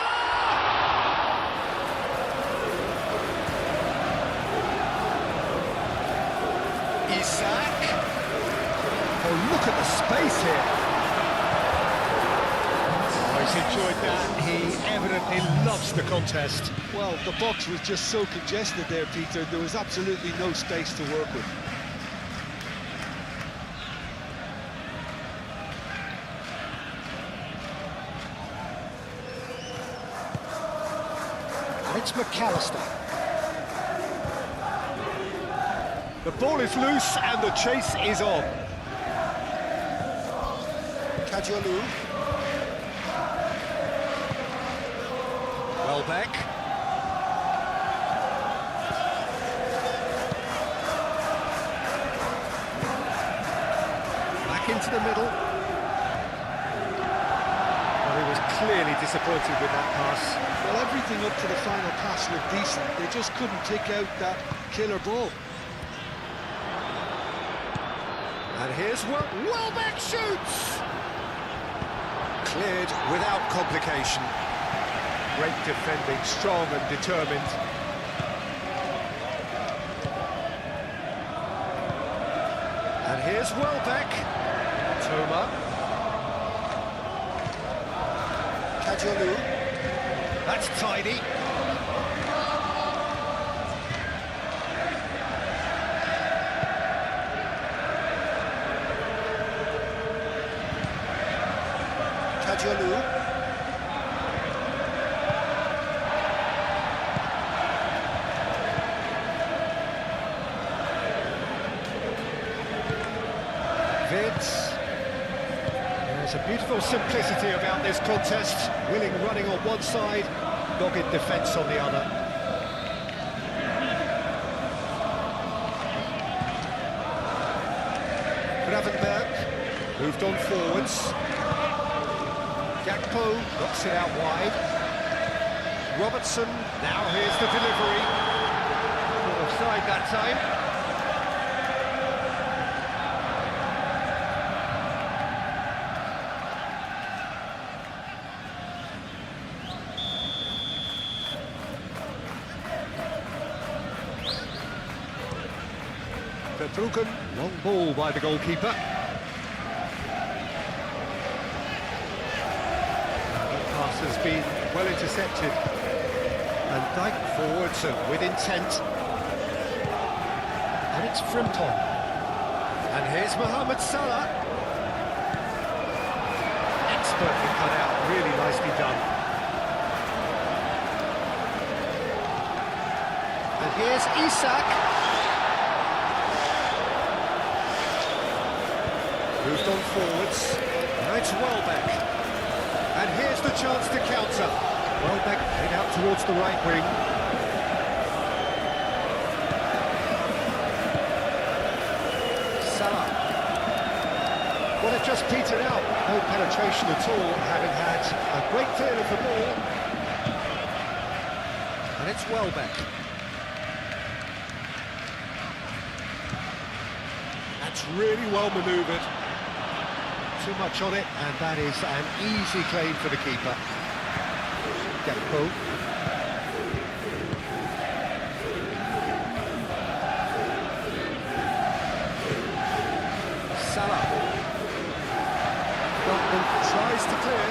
Isak. Oh, look at the space here. Oh, he's enjoyed that. He evidently loves the contest. Well, the box was just so congested there, Peter. There was absolutely no space to work with. And it's McAllister. The ball is loose and the chase is on. Kajolu. Welbeck. Back into the middle. Well, he was clearly disappointed with that pass. Well, everything up to the final pass looked decent. They just couldn't pick out that killer ball. And here's Welbeck shoots! Cleared without complication. Great defending, strong and determined. And here's Welbeck. Toma. Kajolu. That's tidy. Kajolu. Vince. There's a beautiful simplicity about this contest. Willing running on one side, dogged defence on the other. Gravenberch moved on forwards. Gakpo knocks it out wide. Robertson, now here's the delivery. Offside that time. Verbruggen, long ball by the goalkeeper. Has been well intercepted, and Dijk forwards and with intent, and it's Frimpong, and here's Mohamed Salah, expertly cut out, really nicely done, and here's Isak, moved on forwards, now it's Welbeck. And here's the chance to counter. Welbeck head out towards the right wing. Salah. Well, it just petered out. No penetration at all, having had a great deal of the ball. And it's Welbeck. That's really well manoeuvred. Too much on it, and that is an easy claim for the keeper. Gakpo. Salah. Dortmund tries to clear.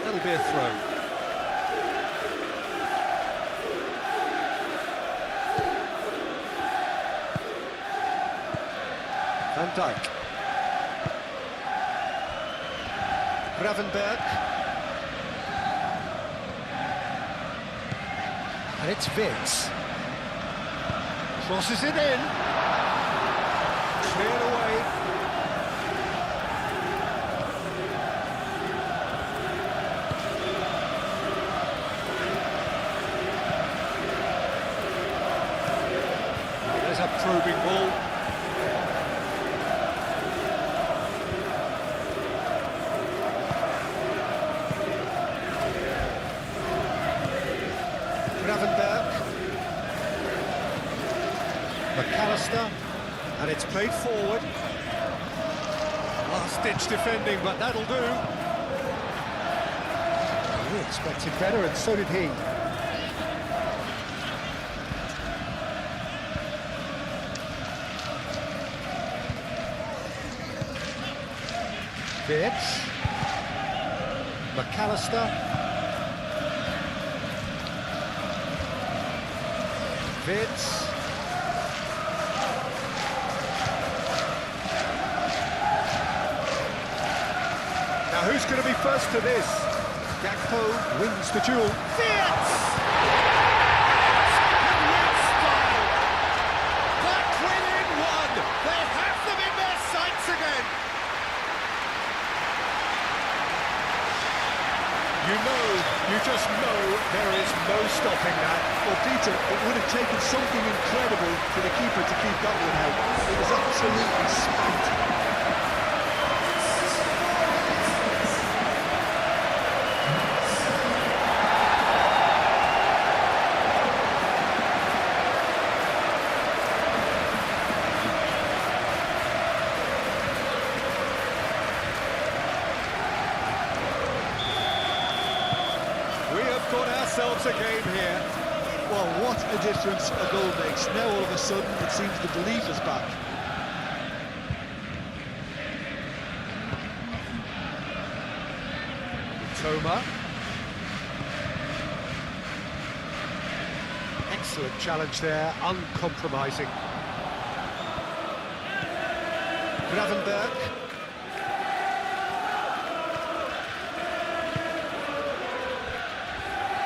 That'll be a throw. Van Dijk. Gravenberg. And it's Vince. Crosses it in. Cleared away. There's a probing ball. Gravenberg. McAllister, and it's played forward. Last-ditch defending, but that'll do. We expected better, and so did he. Vitz. McAllister. Vitz. Now who's going to be first to this? Gakpo wins the duel. Vitz! Second win style. Back within one. They have them in their sights again. You just know there is no stopping that. Well, Peter, it would have taken something incredible for the keeper to keep that one out. It was absolutely spanked. Got ourselves a game here. Well, what a difference a goal makes. Now all of a sudden it seems the belief is back. Toma. Excellent challenge there, uncompromising. Gravenberg.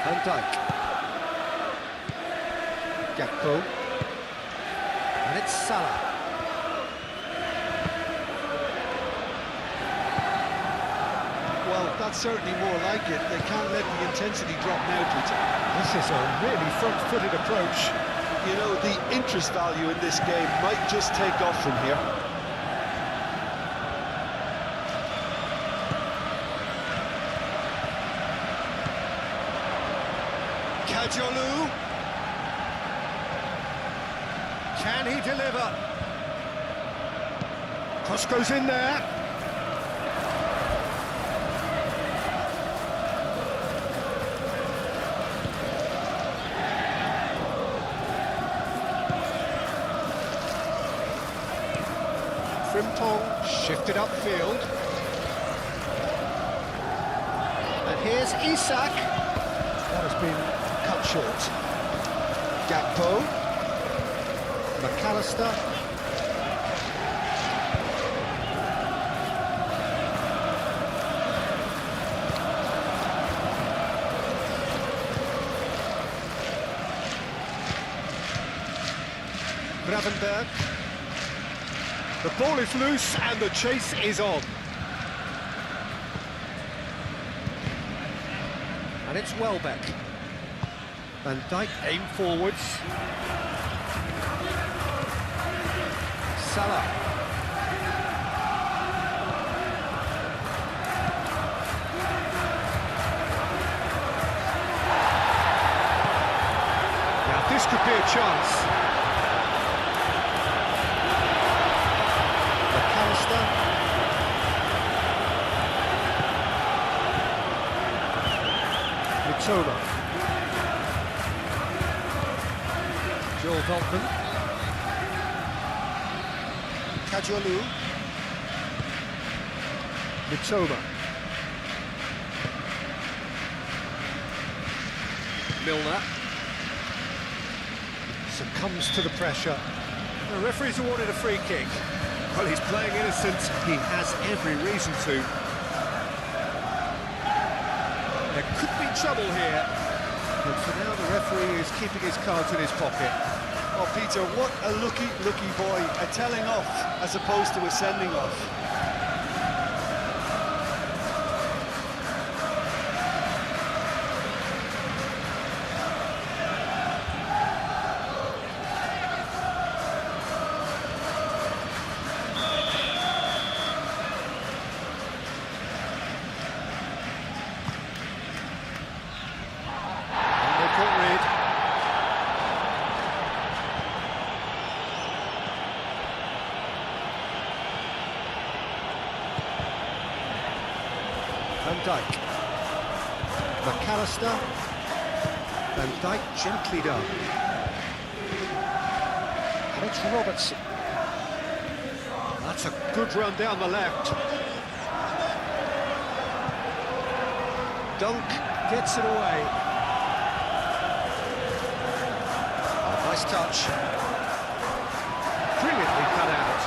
Van Dijk. Gakpo. And it's Salah. Well, that's certainly more like it. They can't let the intensity drop now, Peter. This is a really front-footed approach. You know, the interest value in this game might just take off from here. Kajolu. Can he deliver? Cross goes in there. Frimpong shifted upfield. And here's Isak. That has been cut short. Gakpo. McAllister. Gravenberg. The ball is loose and the chase is on. And it's Welbeck. Van Dijk aim forwards. Salah. Now this could be a chance. McAllister. Mitoma. Joel Veltman. Kajolu. Mitoma. Milner. Succumbs to the pressure. The referee's awarded a free kick. Well, he's playing innocent. He has every reason to. There could be trouble here, but for now the referee is keeping his cards in his pocket. Oh, Peter, what a lucky boy. A telling off as opposed to a sending off. Van Dijk. McAllister. Van Dijk gently done. And it's Robertson. That's a good run down the left. Dunk gets it away. Oh, nice touch. Brilliantly cut out.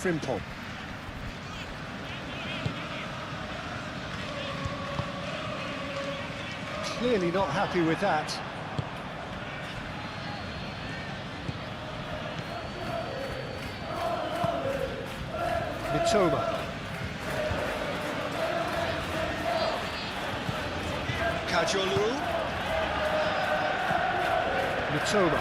Frimpong. Clearly not happy with that. Mitoma. Kajolu. Mitoma.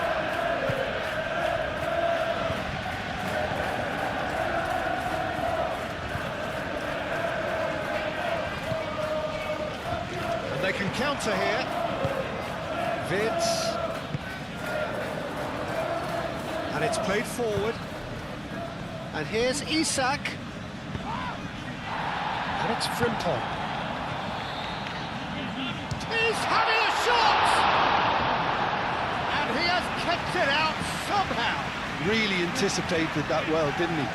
They can counter here. Wirtz. And it's played forward. And here's Isak. And it's Frimpong. He's having a shot! And he has kept it out somehow. Really anticipated that well, didn't he?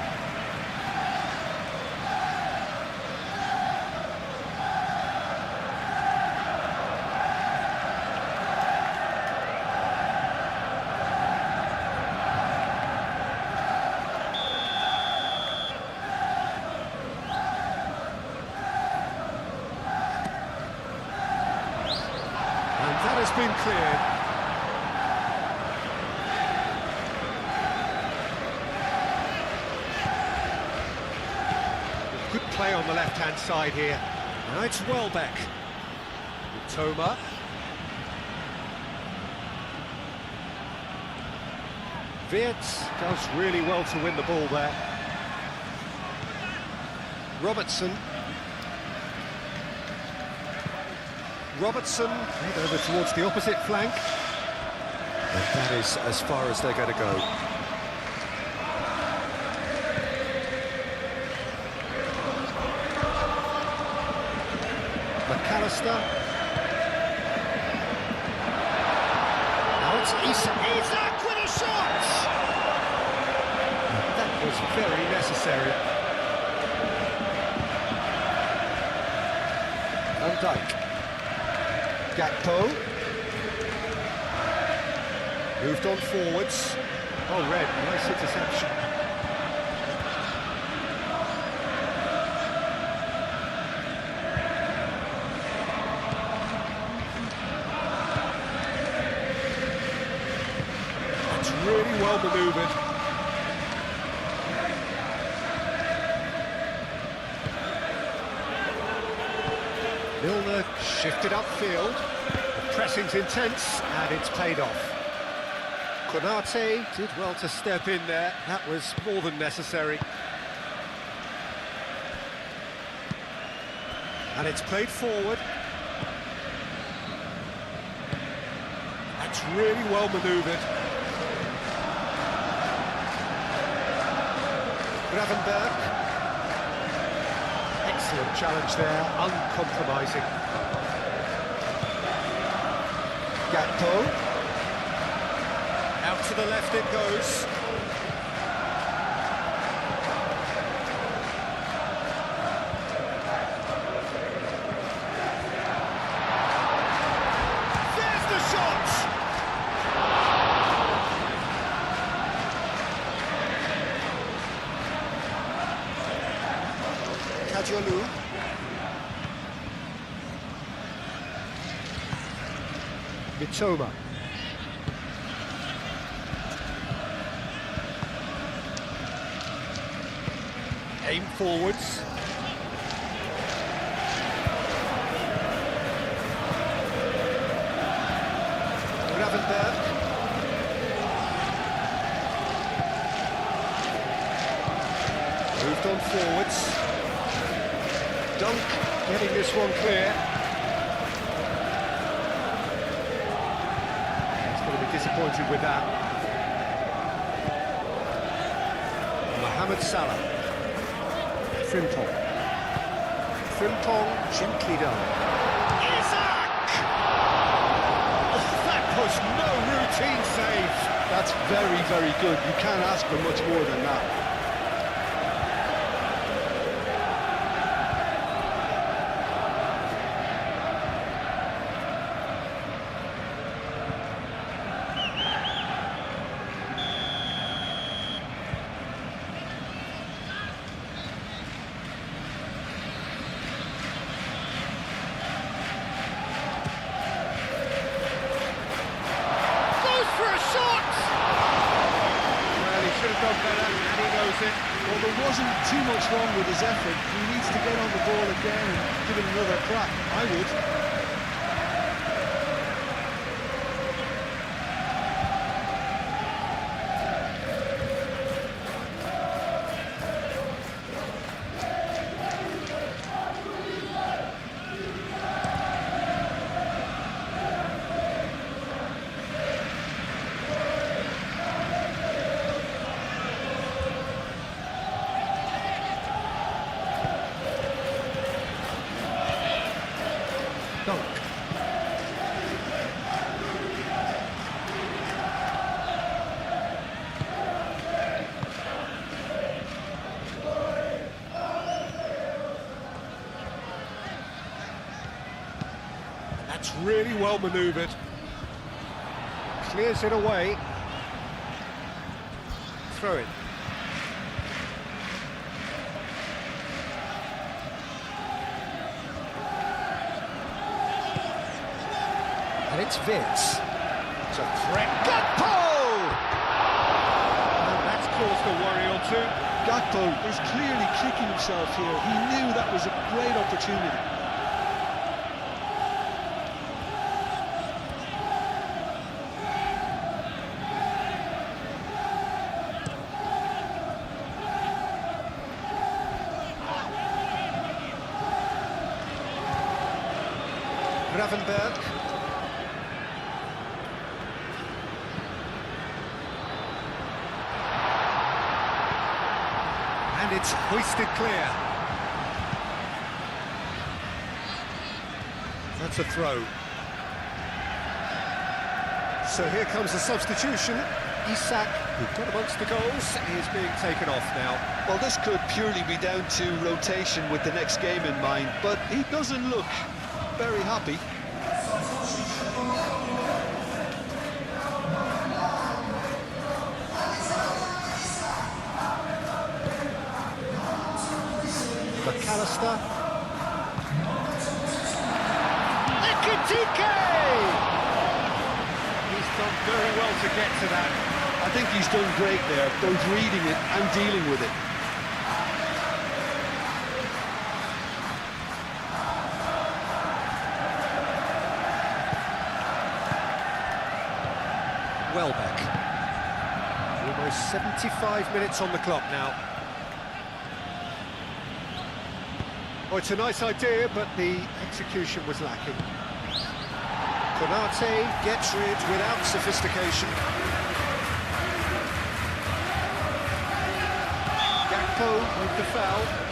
That has been cleared. Good play on the left-hand side here. Now it's Welbeck. Mitoma. Wirtz does really well to win the ball there. Robertson. Robertson made over towards the opposite flank. And that is as far as they're going to go. McAllister. Now it's Isak. Isak with a shot! That was very necessary. Van Dijk. Gakpo. Moved on forwards. Oh, Red, nice interception. That's really well manoeuvred. Milner shifted upfield. The pressing's intense, and it's paid off. Konate did well to step in there. That was more than necessary. And it's played forward. That's really well manoeuvred. Gravenberg. Excellent challenge there, uncompromising. Gakpo. Out to the left it goes. There's the shot! Jalou. Mitoma. Aim forwards. Gravenberg. Moved on forwards. Dunk getting this one clear. He's going to be disappointed with that. Mohamed Salah. Frimpong. Frimpong, gently done. Isaac! That was no routine save. That's very, very good. You can't ask for much more than that. Well, there wasn't too much wrong with his effort. He needs to get on the ball again and give it another crack. I would. Dunk. That's really well manoeuvred. Clears it away. Throw it. And it's Vince. It's a threat. Gakpo! And that's caused a worry or two. Gakpo is clearly kicking himself here. He knew that was a great opportunity. Gravenberg. And it's hoisted clear. That's a throw. So here comes the substitution. Isak, who got amongst the goals, is being taken off now. Well, this could purely be down to rotation with the next game in mind, but he doesn't look very happy. McAllister. Ekitike! He's done very well to get to that. I think he's done great there, both reading it and dealing with it. Welbeck. Almost 75 minutes on the clock now. Oh, it's a nice idea, but the execution was lacking. Konate gets rid without sophistication. Gakpo with the foul.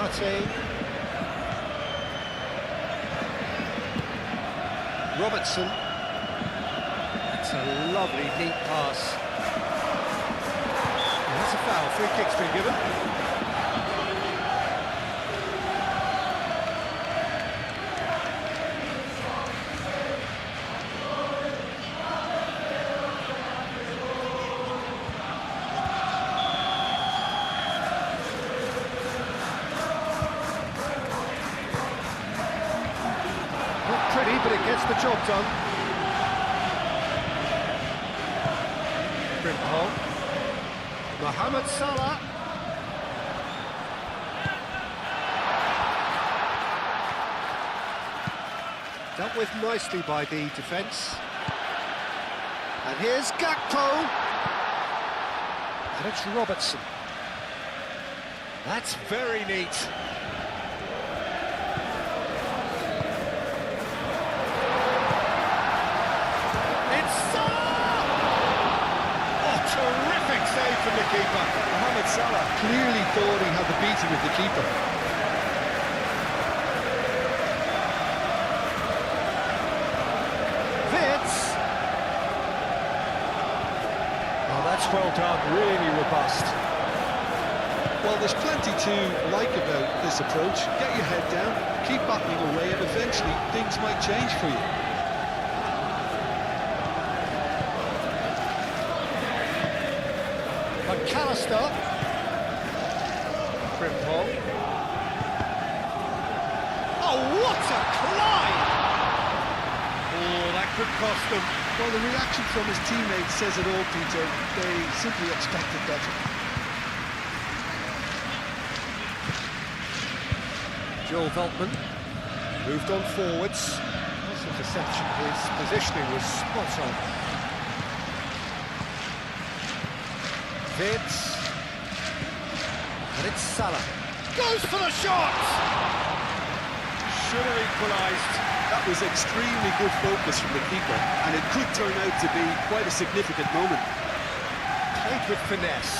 Partey. Robertson. That's a lovely, neat pass. And that's a foul. Free kick's been given. Pretty, but it gets the job done. Liverpool. Mohamed Salah. Dealt with nicely by the defence. And here's Gakpo. And it's Robertson. That's very neat. From the keeper. Mohamed Salah clearly thought he had the beating of the keeper. Vitz. Oh, that's well done, really robust. Well, there's plenty to like about this approach. Get your head down, keep battling away, and eventually things might change for you. McAllister. Frimpong. Oh, what a climb! Oh, that could cost them. Well, the reaction from his teammates says it all, Peter. They simply expected better. Joel Veltman moved on forwards. That's a deception. His positioning was spot on. Vitz. And it's Salah. Goes for the shot! Should have equalised. That was extremely good focus from the keeper, and it could turn out to be quite a significant moment. Played with finesse,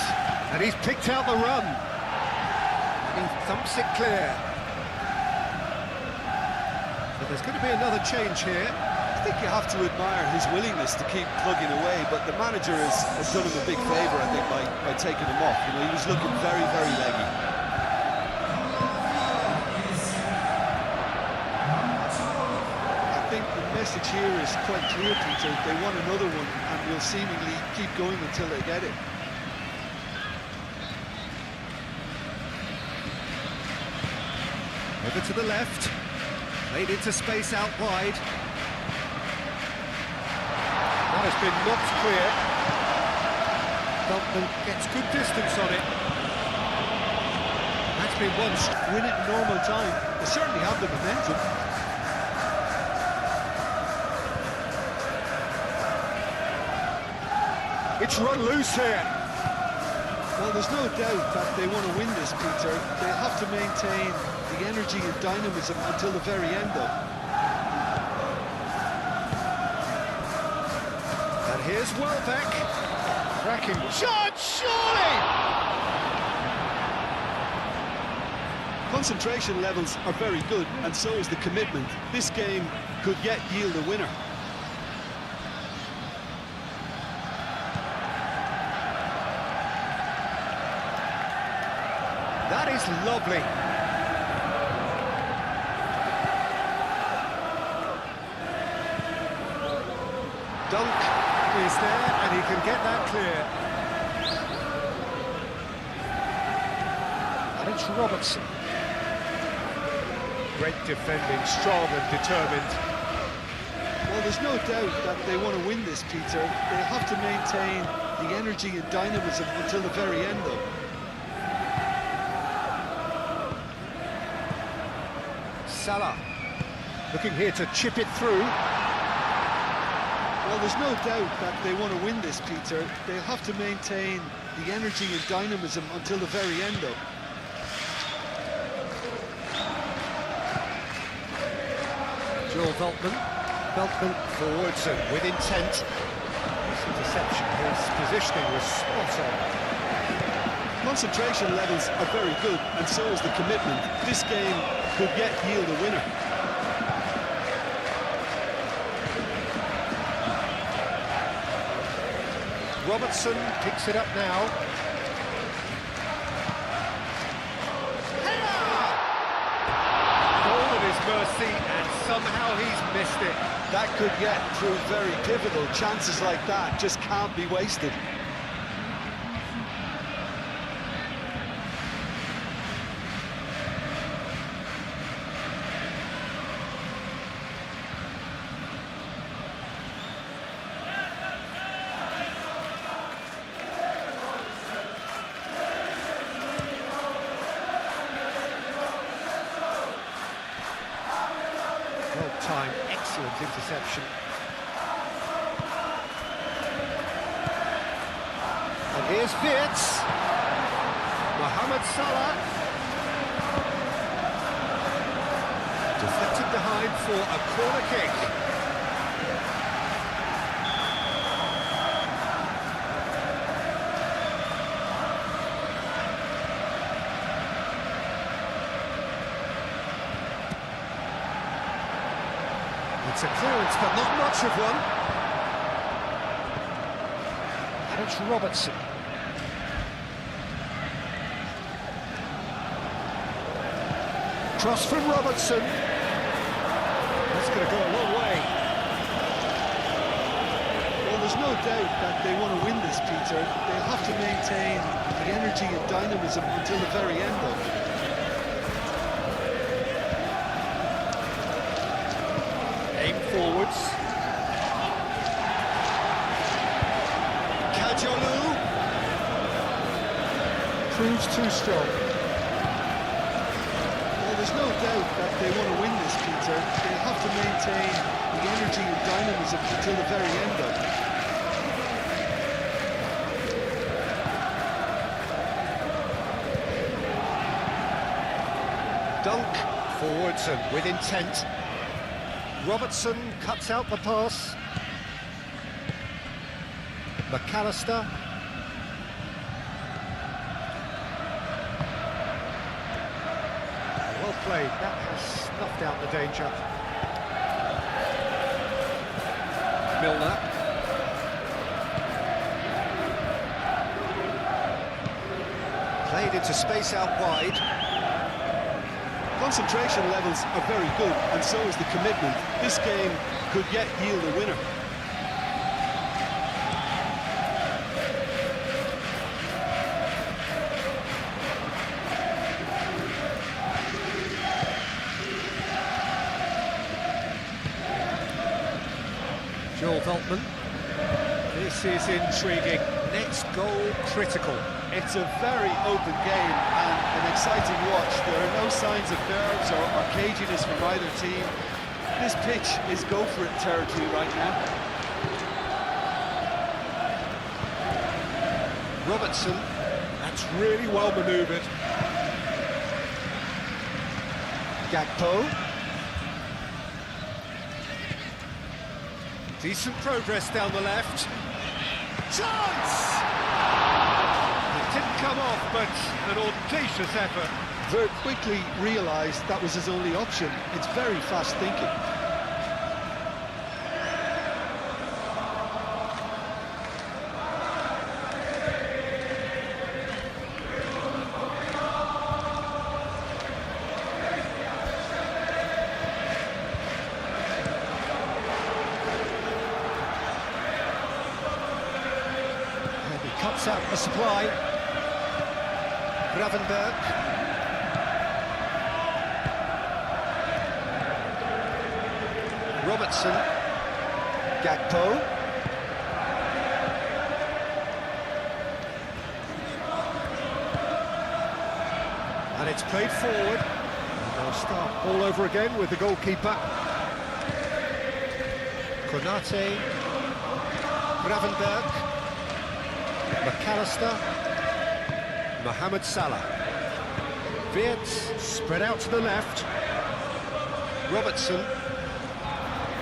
and he's picked out the run. And he thumps it clear. But there's going to be another change here. I think you have to admire his willingness to keep plugging away, but the manager has done him a big favour, I think, by taking him off. You know, he was looking very, very leggy. I think the message here is quite clear, Peter. They want another one, and will seemingly keep going until they get it. Over to the left. Played into space out wide. That has been knocked clear. Dalton gets good distance on it. That's been one. Win it in normal time. They certainly have the momentum. It's run loose here. Well, there's no doubt that they want to win this, Peter. They have to maintain the energy and dynamism until the very end, though. And here's Welbeck. Cracking shot, surely! Concentration levels are very good, and so is the commitment. This game could yet yield a winner. That is lovely. Dunk is there, and he can get that clear. And it's Robertson. Great defending, strong and determined. Well, there's no doubt that they want to win this, Peter. They have to maintain the energy and dynamism until the very end, though. Salah looking here to chip it through. Well, there's no doubt that they want to win this, Peter. They'll have to maintain the energy and dynamism until the very end, though. Joel Veltman. Veltman forwards and with intent. It's a deception. His positioning was spot on. Concentration levels are very good, and so is the commitment. This game could yet yield a winner. Robertson picks it up now. Goal at his mercy, and somehow he's missed it. That could yet prove very pivotal. Chances like that just can't be wasted. Well-timed, excellent interception. And here's Wirtz. Mohamed Salah. Deflected behind for a corner kick. It's a clearance, but not much of one. And it's Robertson. Cross from Robertson. That's going to go a long way. Well, there's no doubt that they want to win this, Peter. They'll have to maintain the energy and dynamism until the very end, though. Aim forwards. Kajolu proves too strong. Well, there's no doubt that they want to win this, Peter. They'll have to maintain the energy and dynamism until the very end, though. Dunk forwards and with intent. Robertson cuts out the pass. McAllister. Well played, that has snuffed out the danger. Milner. Played into space out wide. Concentration levels are very good, and so is the commitment. This game could yet yield a winner. Joel Veltman. This is intriguing. Next goal critical. It's a very open game and an exciting watch. There are no signs of nerves or caginess from either team. This pitch is go-for-it territory right now. Robertson, that's really well manoeuvred. Gakpo. Decent progress down the left. Chance! It didn't come off, but an audacious effort. Vert quickly realised that was his only option. It's very fast thinking. Cuts out the supply. Gravenberg. Robertson. Gakpo. And it's played forward. And they'll start all over again with the goalkeeper. Konate. Gravenberg. McAllister, Mohamed Salah. Wirtz spread out to the left. Robertson.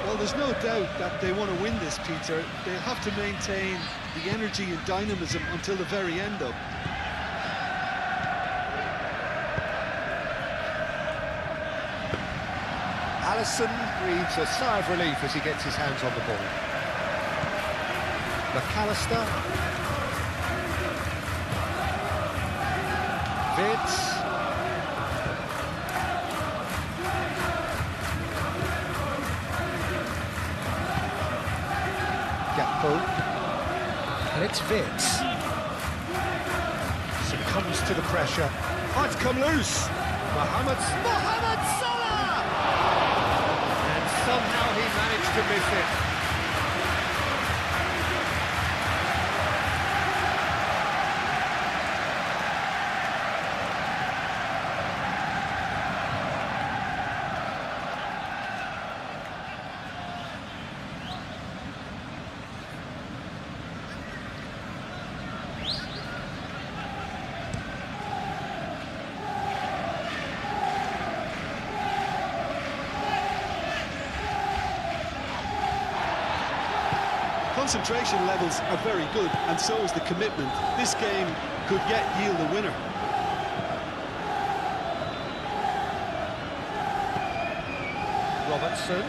Well, there's no doubt that they want to win this, Peter. They'll have to maintain the energy and dynamism until the very end, though. Alisson breathes a sigh of relief as he gets his hands on the ball. McAllister. Vince. Gakpo. And it's Vince. Succumbs to the pressure. Oh, it's come loose. Mohamed Salah! And somehow he managed to miss it. Concentration levels are very good, and so is the commitment. This game could yet yield a winner. Robertson.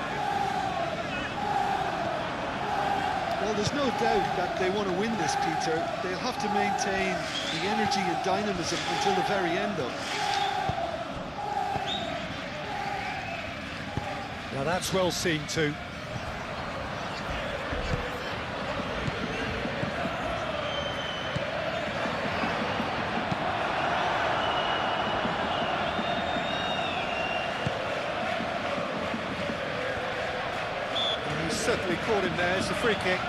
Well, there's no doubt that they want to win this, Peter. They'll have to maintain the energy and dynamism until the very end, though. Now that's well seen too. Certainly caught him there. It's a free kick.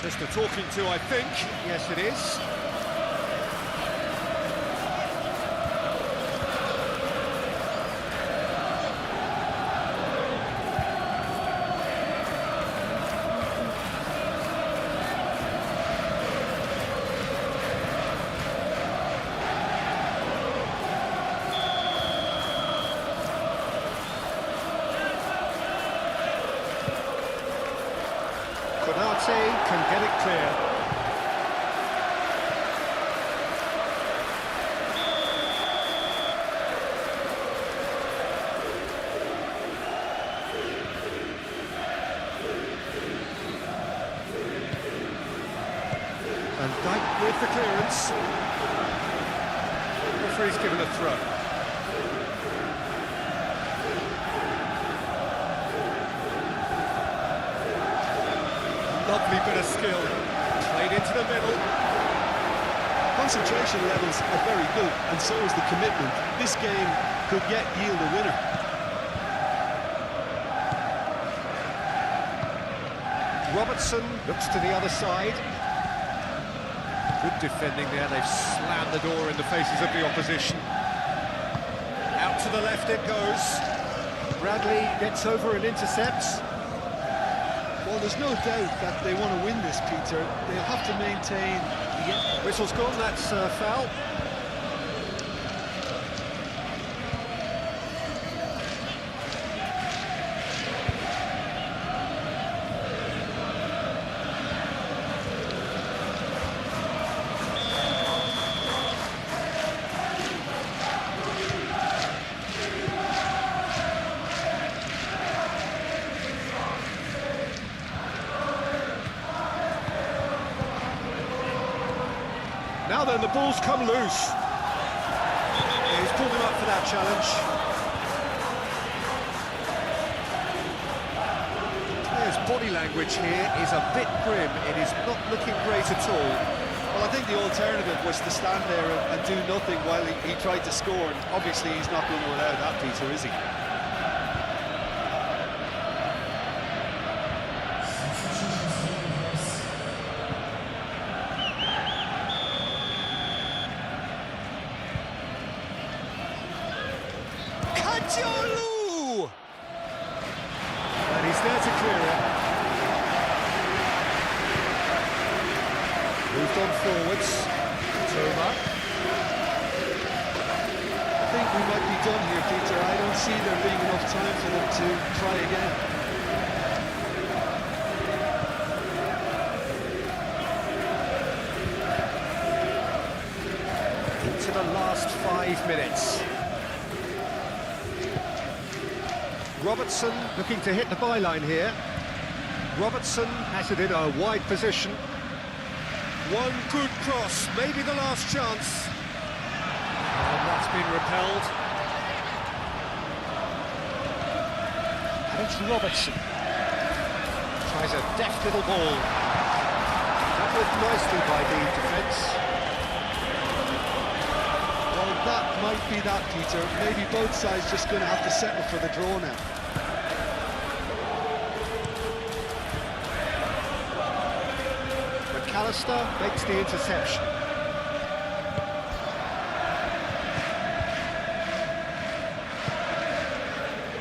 Just a talking to, I think. Yes, it is. Can get it clear. And Dyke with the clearance. The referee's given a throw. Lovely bit of skill, played into the middle. Concentration levels are very good, and so is the commitment. This game could yet yield a winner. Robertson looks to the other side. Good defending there, they've slammed the door in the faces of the opposition. Out to the left it goes. Bradley gets over and intercepts. Well, there's no doubt that they want to win this, Peter. They'll have to maintain the... Whistle's gone, that's foul. Now then, the ball's come loose. Yeah, he's pulled him up for that challenge. The player's body language here is a bit grim. It is not looking great at all. Well, I think the alternative was to stand there and do nothing while he tried to score. And obviously, he's not going to allow that, Peter, is he? And he's there to clear it. Moved on forwards. Toma. I think we might be done here, Peter. I don't see there being enough time for them to try again. Into the last 5 minutes. Robertson looking to hit the byline here. Robertson has it in a wide position. One good cross, maybe the last chance. And that's been repelled. And it's Robertson. Tries a deft little ball. Tackled nicely by the defence. Well, that might be that, Peter. Maybe both sides just going to have to settle for the draw now. McAllister makes the interception.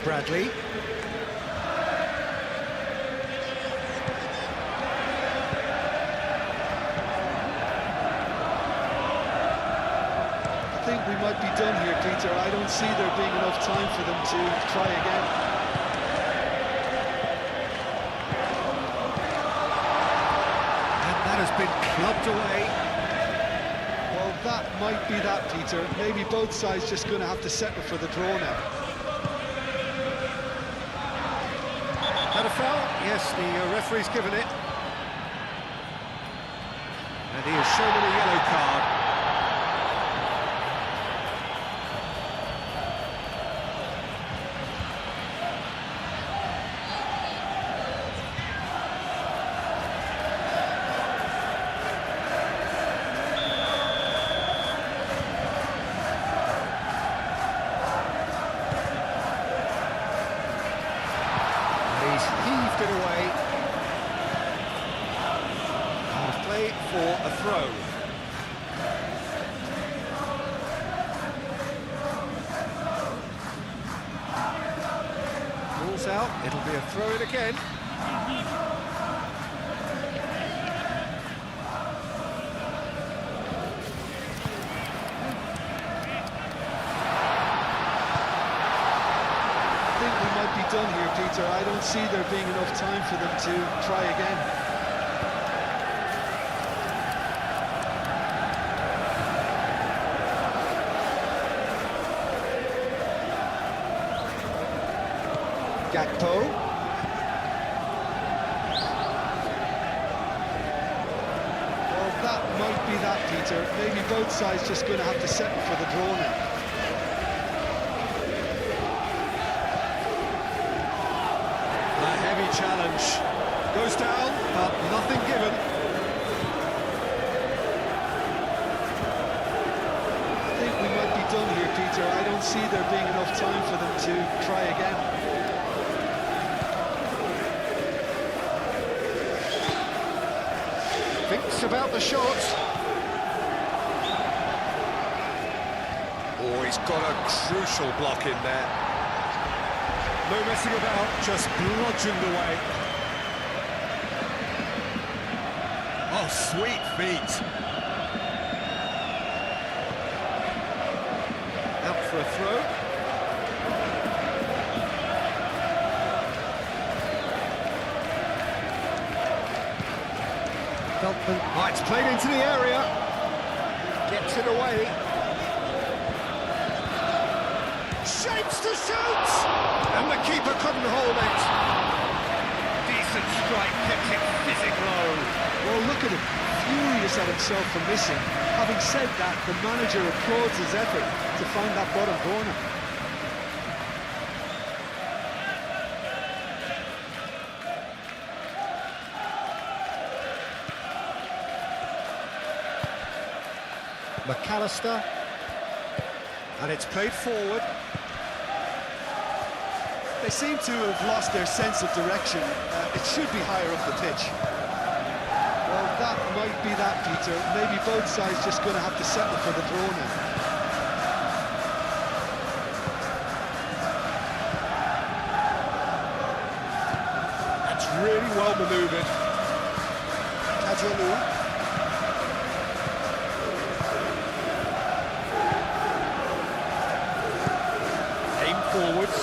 Bradley. I think we might be done here, Peter. I don't see there being enough time for them to try again. And that has been clubbed away. Well, that might be that, Peter. Maybe both sides just going to have to settle for the draw now. Had a foul? Yes, the referee's given it. And he has shown him a yellow card. He's heaved it away. Play for a throw. Ball's out, it'll be a throw-in again. Done here, Peter. I don't see there being enough time for them to try again. Gakpo. Well, that might be that, Peter. Maybe both sides just going to have to settle for the draw now. Challenge goes down, but nothing given. I think we might be done here, Peter. I don't see there being enough time for them to try again. Thinks about the shot. Oh, he's got a crucial block in there. No messing about, just bludgeoned away. Oh, sweet feet. Out for a throw. Feltman, oh, it's played into the area. Gets it away. Shapes to shoot! And the keeper couldn't hold it. Decent strike, kept it fizzing low. Well, look at him, furious at himself for missing. Having said that, the manager applauds his effort to find that bottom corner. McAllister. And it's played forward. They seem to have lost their sense of direction. It should be higher up the pitch. Well, that might be that, Peter. Maybe both sides just going to have to settle for the draw now. That's really well manoeuvred. Kajalu. Aim forwards.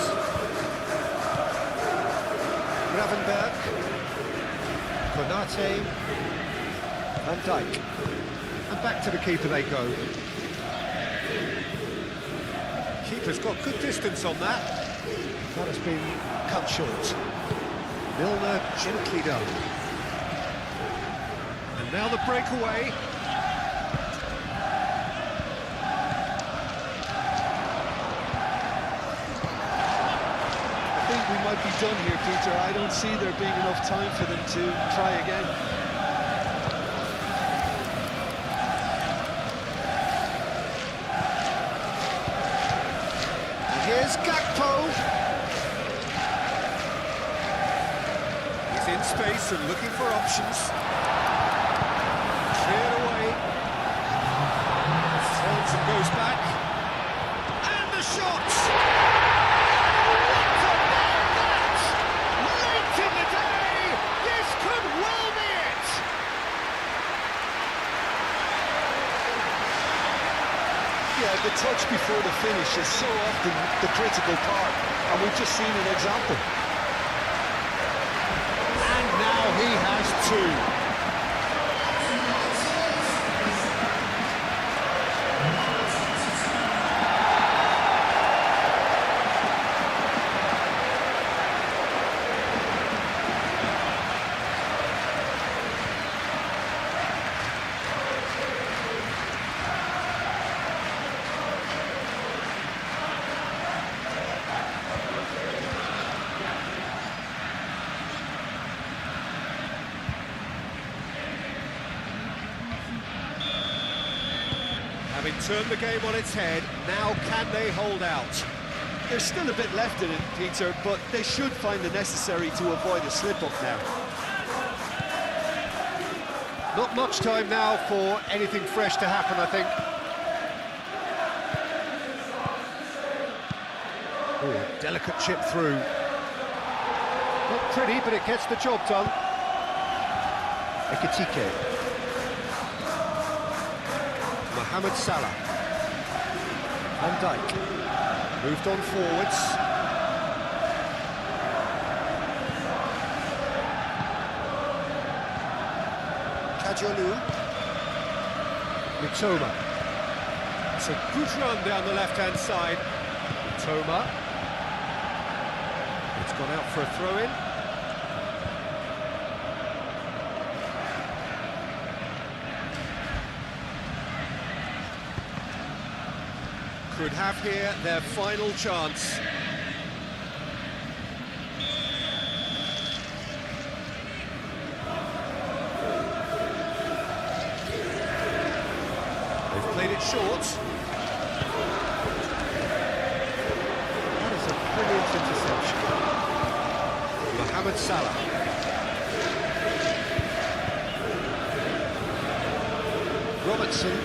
Gravenberg, Konate, Van Dijk, and back to the keeper they go. Keeper's got good distance on that. That has been cut short. Milner gently done. And now the breakaway. I think we might be done here, Peter. I don't see there being enough time for them to try again. Here's Gakpo. He's in space and looking for options. Cleared away. Turns and goes back. And the shot! What about that? Late in the day, this could well be it. Yeah, the touch before the finish is so often the critical part, and we've just seen an example. And now he has two. Having turned the game on its head, now can they hold out? There's still a bit left in it, Peter, but they should find the necessary to avoid a slip-up now. Not much time now for anything fresh to happen, I think. Ooh, delicate chip through. Not pretty, but it gets the job done. Ekitike. Mohamed Salah. Van Dijk. Moved on forwards. Kajolu. Mitoma. It's a good run down the left-hand side. Mitoma. It's gone out for a throw-in. Could have here their final chance. They've played it short. That is a brilliant interception. Mohamed Salah. Robertson.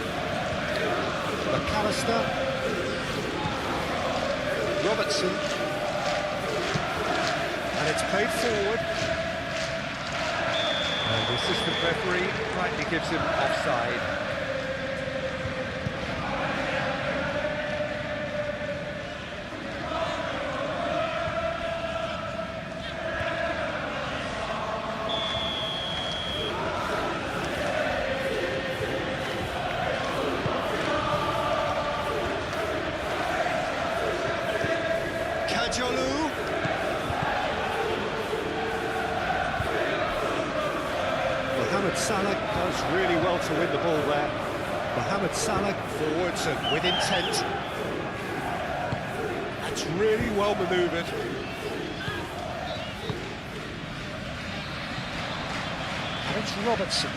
McAllister. Robertson, and it's played forward, and the assistant referee rightly gives him offside. Kajolu. Mohamed Salah does really well to win the ball there. Mohamed Salah forwards and with intent. That's really well manoeuvred. And it's Robertson.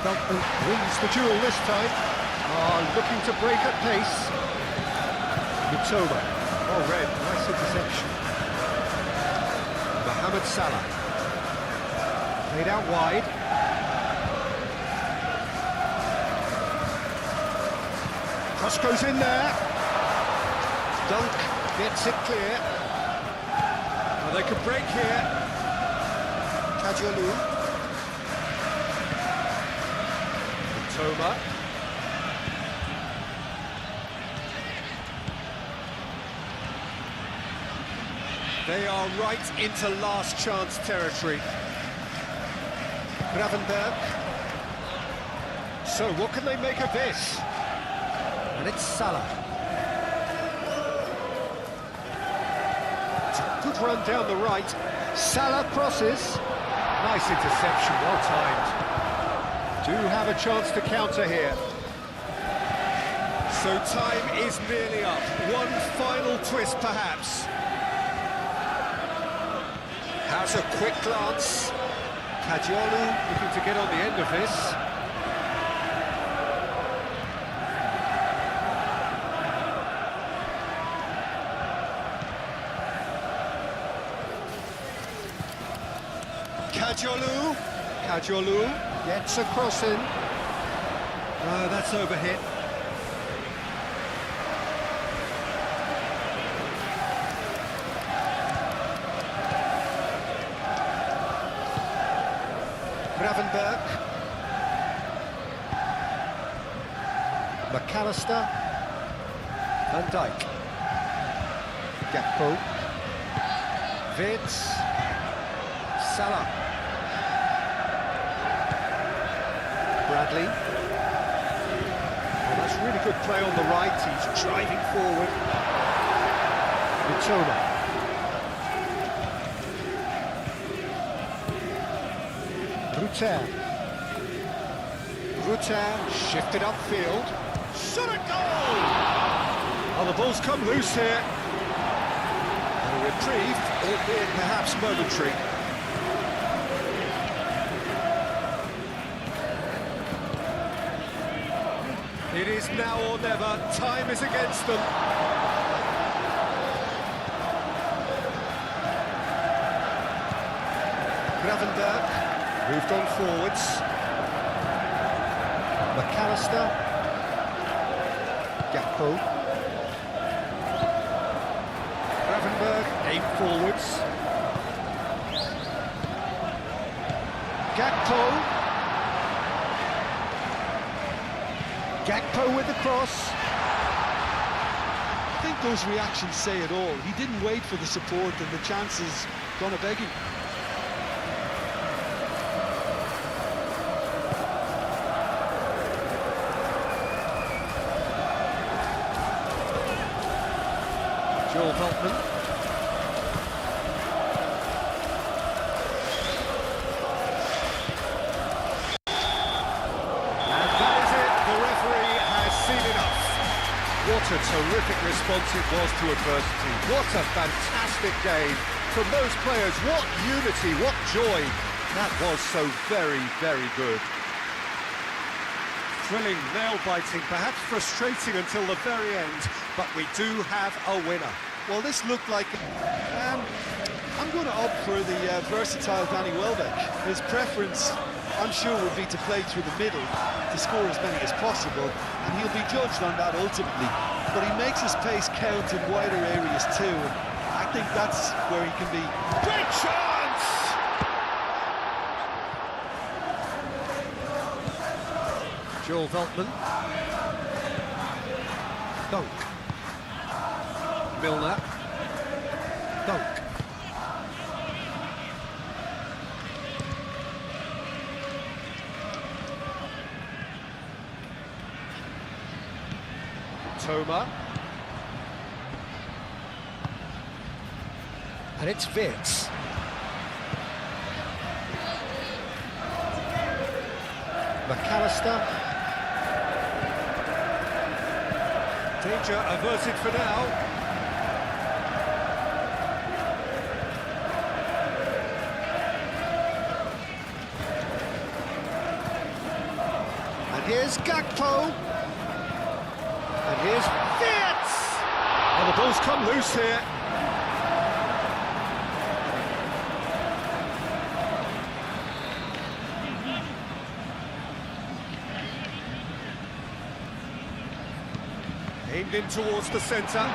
Duncan wins the duel this time. Looking to break at pace. Mitoma. Oh, red. Nice interception. Mohamed Salah. Played out wide. Cross goes in there. Dunk gets it clear. Well, they could break here. Kajolu. Mitoma. They are right into last chance territory. Gravenberg. So, what can they make of this? And it's Salah. It's a good run down the right. Salah crosses. Nice interception, well timed. Do have a chance to counter here. So time is nearly up. One final twist, perhaps. Has a quick glance. Kadiolu looking to get on the end of this. Kadiolu gets a cross in. That's overhit. Gravenberg. McAllister. Van Dijk. Gakpo. Wirtz. Salah. Bradley. Well, that's really good play on the right. He's driving forward. Mitoma. Rutter shifted upfield. Shot at goal! Oh, the ball's come loose here. A reprieve, albeit perhaps momentary. It is now or never. Time is against them. Gravenberg moved on forwards. McAllister. Gakpo. Gravenberg aimed forwards. Gakpo with the cross. I think those reactions say it all. He didn't wait for the support and the chances gone a-begging. Joel Veltman. And that is it. The referee has seen enough. What a terrific response it was to adversity. What a fantastic game from those players. What unity, what joy. That was so very, very good. Thrilling, nail-biting, perhaps frustrating until the very end, but we do have a winner. Well, this looked like... I'm going to opt for the versatile Danny Welbeck. His preference, I'm sure, would be to play through the middle to score as many as possible, and he'll be judged on that ultimately. But he makes his pace count in wider areas too, and I think that's where he can be. Great chance! Joel Veltman. Dunk. Milner. Dunk. Toma. And it's Wirtz. McAllister. Danger averted for now. And here's Gakpo. And here's Wirtz. Oh, the ball's come loose here. Aimed in towards the centre.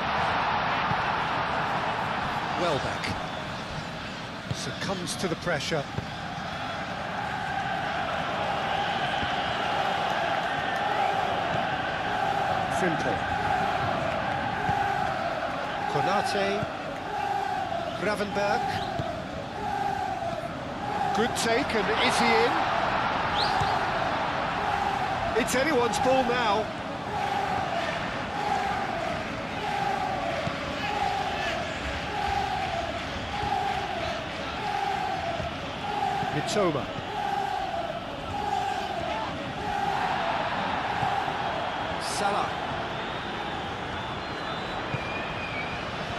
Welbeck succumbs to the pressure. Frimpong. Konate. Gravenberg. Good take, and is he in? It's anyone's ball now. Mitoma. Salah.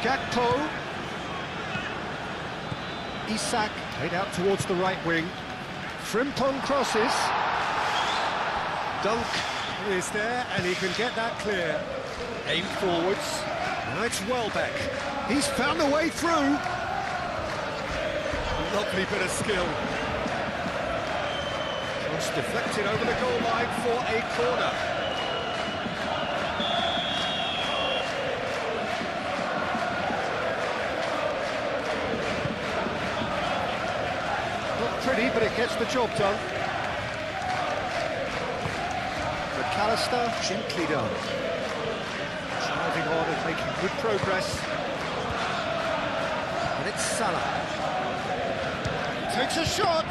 Gakpo. Isak played out towards the right wing. Frimpong crosses. Dunk is there, and he can get that clear. Aimed forwards. Now it's Welbeck. He's found a way through. Lovely bit of skill. Cross deflected over the goal line for a corner. Not pretty, but it gets the job done. McAllister, gently done. Driving on and making good progress. And it's Salah. Takes a shot!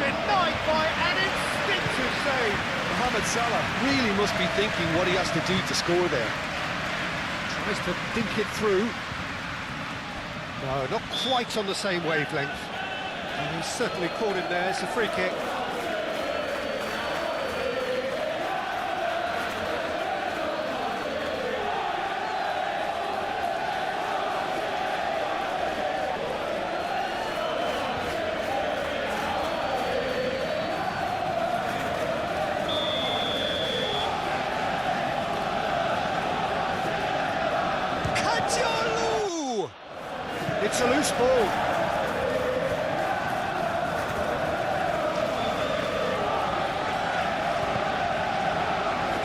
Denied by an instinctive save. Mohamed Salah really must be thinking what he has to do to score there. Tries to think it through. No, not quite on the same wavelength. And he's certainly caught him there. It's a free kick. It's a loose ball.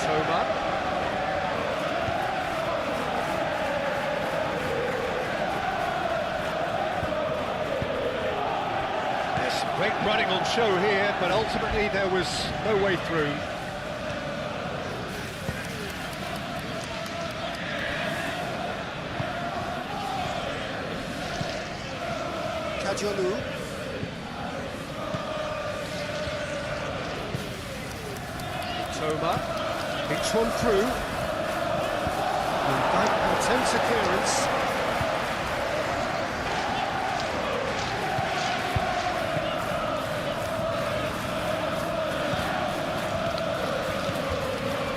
Toma. There's some great running on show here, but ultimately there was no way through. Kajolu. Toma picks one through. And Brighton attempts a clearance.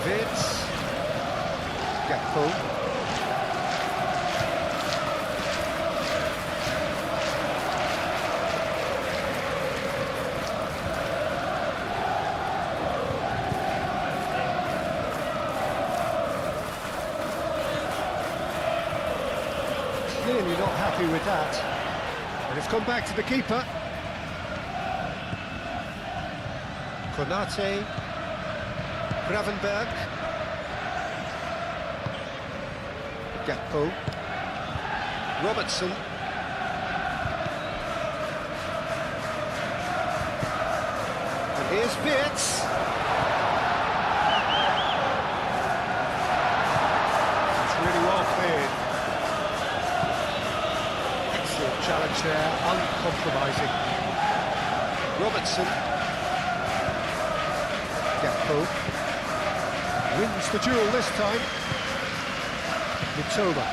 Vitz. Gakpo. Clearly not happy with that. And it's gone back to the keeper. Konate. Gravenberg. Gakpo. Robertson. And here's Vitz. It's really well cleared. Challenge there, uncompromising. Robertson. Gakpo. Wins the duel this time. Mitoma.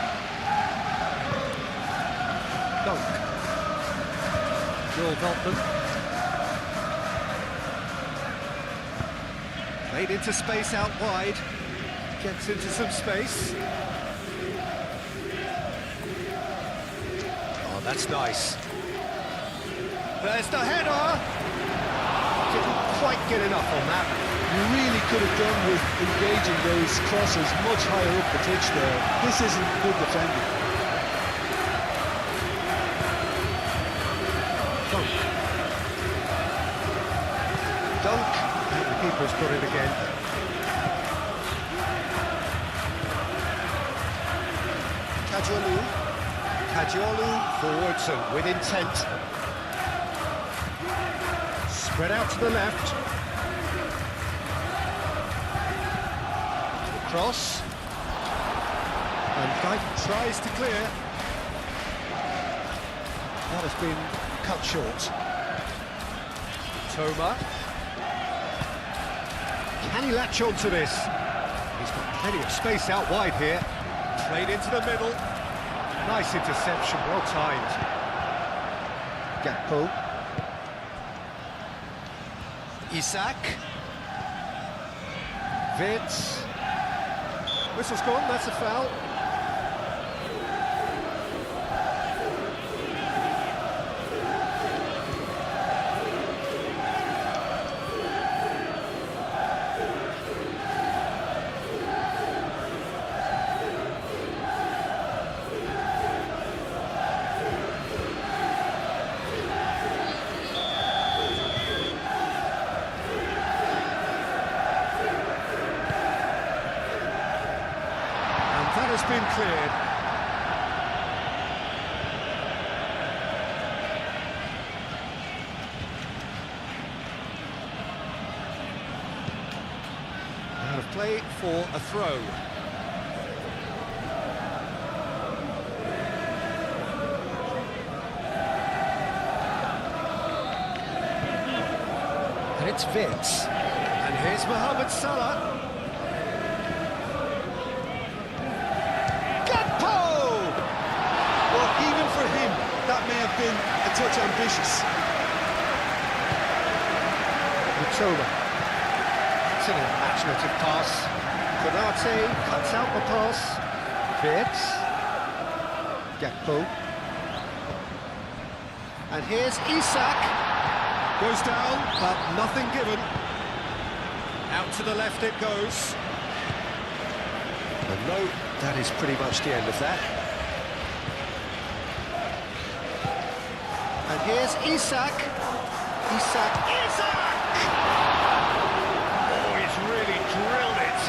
Dunk. Joel Veltman. Played into space out wide. Gets into some space. That's nice. There's the header! Didn't quite get enough on that. You really could have done with engaging those crosses much higher up the pitch there. This isn't good defending. Dunk. Dunk. And the keeper's got it again. Kajolu. Kajolu forwards and with intent. Spread out to the left. Cross. And Brighton tries to clear. That has been cut short. Toma. Can he latch on to this? He's got plenty of space out wide here. Played into the middle. Nice interception, well timed. Gakpo. Isak. Vitz. Whistle's gone, that's a foul. That has been cleared. Out of play for a throw. And it's Vitz. And here's Mohamed Salah. Even for him, that may have been a touch ambitious. Mitoma. It's an imaginative pass. Konate cuts out the pass. Vitz. Gakpo. And here's Isak. Goes down, but nothing given. Out to the left it goes. And no, that is pretty much the end of that. And here's Isak. Isak. Oh, he's really drilled it.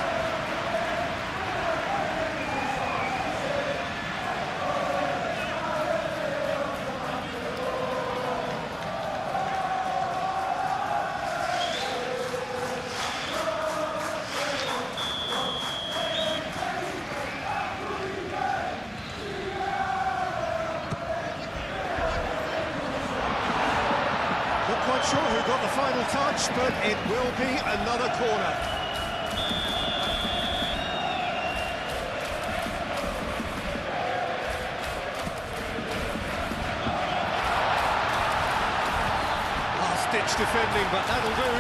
Not sure who got the final touch, but it will be another corner. Last-ditch defending, but that'll do.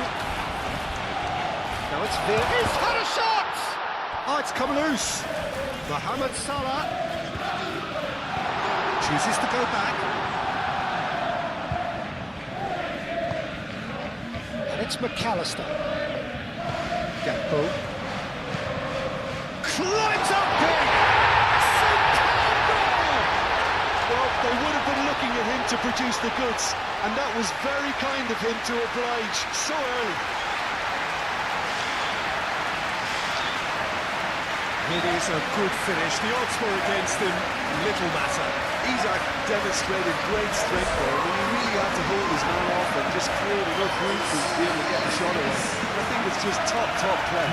Now it's Vitz. He's had a shot! Oh, it's come loose. Mohamed Salah chooses to go back. It's McAllister. Gakpo. Climbs up big! Superb goal! Well, they would have been looking at him to produce the goods, and that was very kind of him to oblige so early. It is a good finish. The odds were against him. Little matter. Isak demonstrated great strength there. I mean, he really had to hold his man off and just create enough room to be able to get the shot away. I think it's just top play.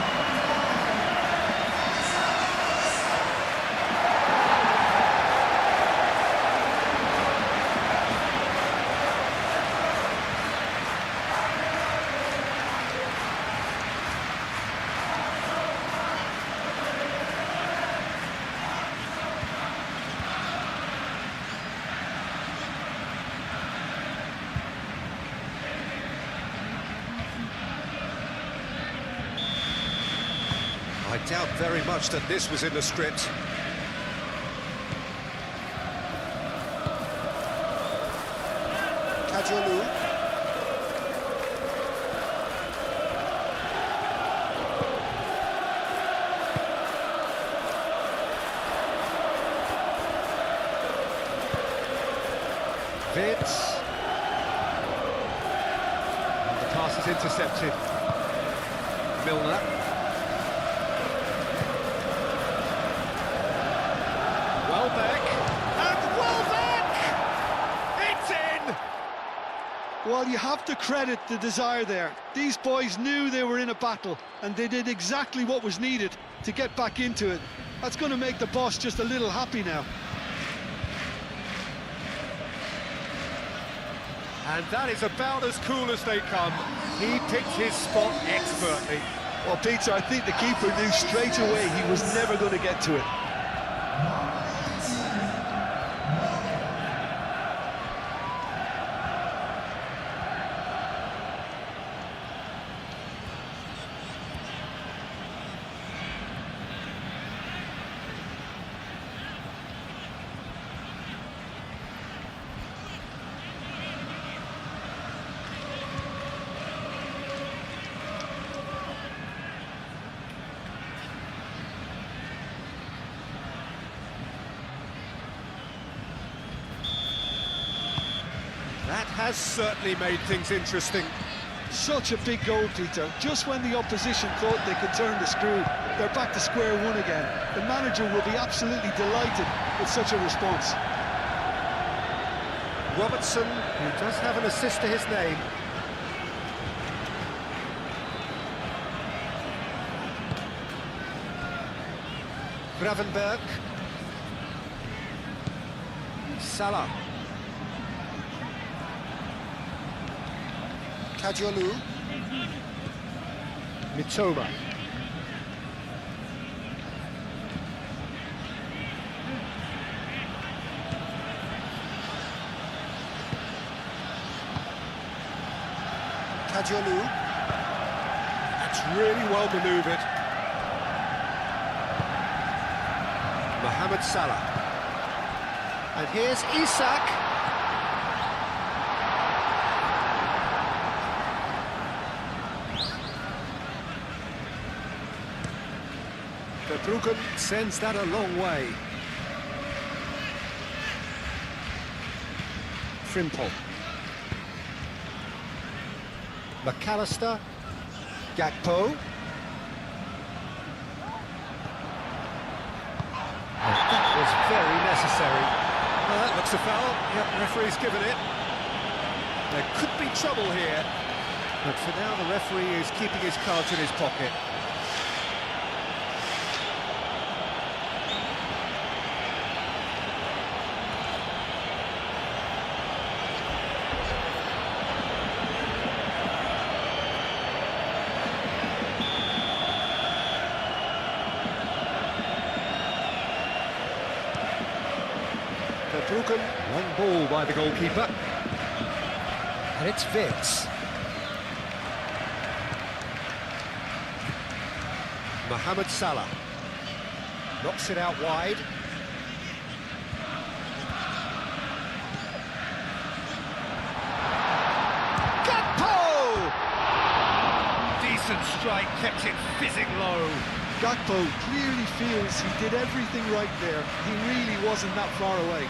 I doubt very much that this was in the script. Kajolu. Vitz. And the pass is intercepted. Milner. Well, you have to credit the desire there. These boys knew they were in a battle, and they did exactly what was needed to get back into it. That's going to make the boss just a little happy now. And that is about as cool as they come. He picked his spot expertly. Well, Peter, I think the keeper knew straight away he was never going to get to it. That has certainly made things interesting. Such a big goal, Peter. Just when the opposition thought they could turn the screw, they're back to square one again. The manager will be absolutely delighted with such a response. Robertson, who does have an assist to his name. Gravenberg. Salah. Kajolu. Mitoma. Kajolu. That's really well manoeuvred. Mohamed Salah. And here's Isak. Verbruggen sends that a long way. Frimpong. McAllister. Gakpo. That was very necessary. Well, that looks a foul. Yep, referee's given it. There could be trouble here. But for now, the referee is keeping his cards in his pocket. Verbruggen, long ball by the goalkeeper. And it's Vitz. Mohamed Salah. Knocks it out wide. Gakpo! Decent strike, kept it fizzing low. Gakpo clearly feels he did everything right there. He really wasn't that far away.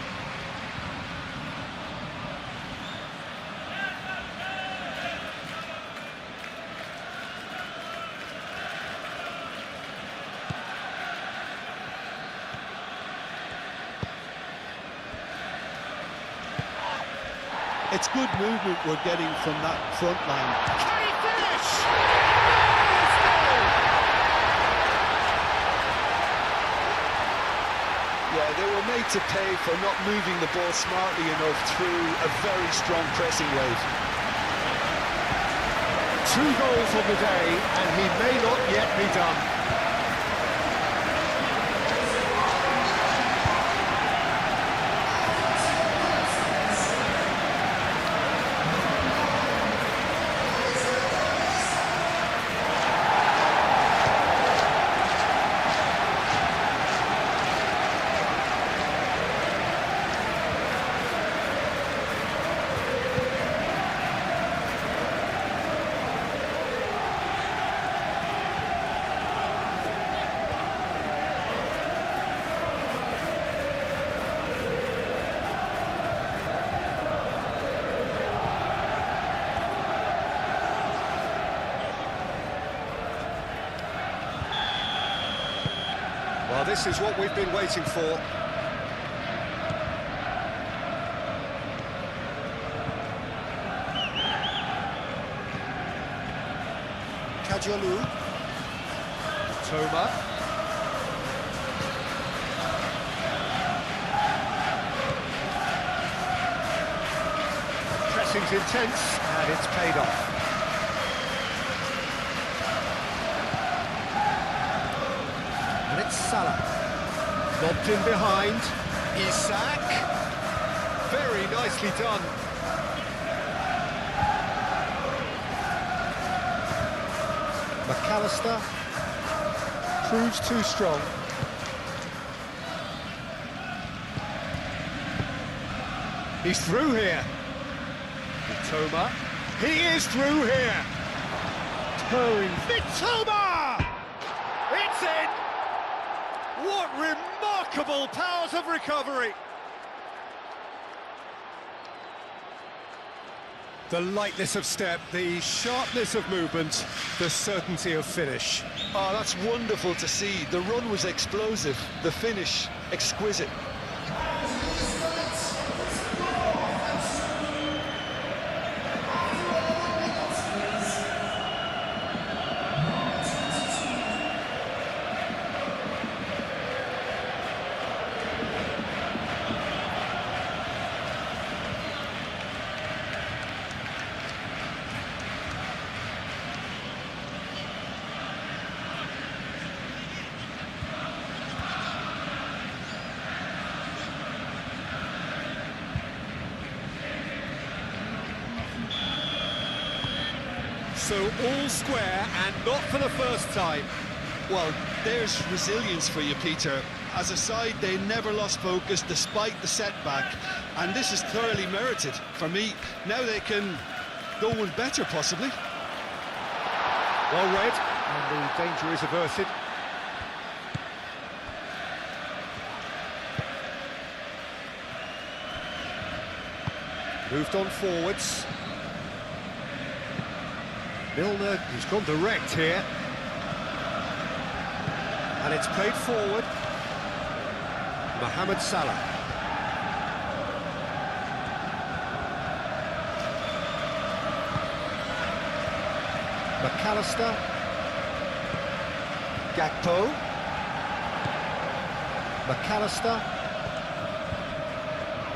It's good movement we're getting from that front line. Can he finish? Yeah, they were made to pay for not moving the ball smartly enough through a very strong pressing wave. 2 goals on the day, and he may not yet be done. Well, this is what we've been waiting for. Kajolu. Toma. Pressing's intense, and it's paid off. Salah. Lobbed in behind. Isak. Very nicely done. McAllister proves too strong. He's through here. Mitoma. He is through here. Towing. Mitoma! It's in! What remarkable powers of recovery! The lightness of step, the sharpness of movement, the certainty of finish. Oh, that's wonderful to see. The run was explosive, the finish exquisite. So all square and not for the first time. Well, there's resilience for you, Peter. As a side, they never lost focus despite the setback, and this is thoroughly merited for me. Now they can go one better, possibly. Well read, and the danger is averted. Moved on forwards. Milner, who's gone direct here. And it's played forward. Mohamed Salah. McAllister. Gakpo. McAllister.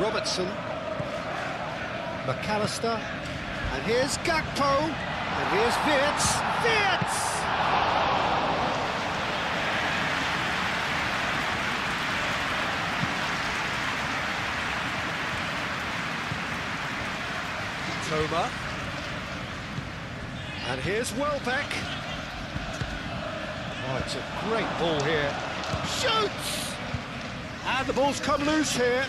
Robertson. McAllister. And here's Gakpo. And here's Wirtz. Wirtz! Toma. And here's Welbeck. Oh, it's a great ball here. Shoots! And the ball's come loose here.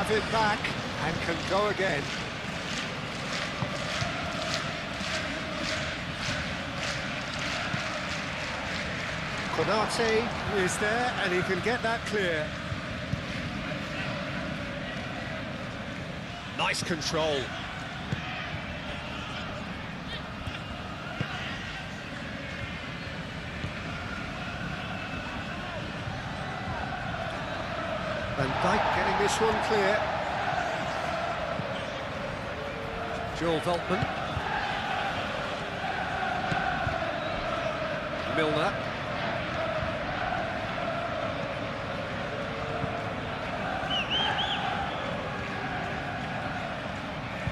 Have it back and can go again. Konate is there and he can get that clear. Nice control. Van Dijk getting this one clear. Joel Veltman. Milner.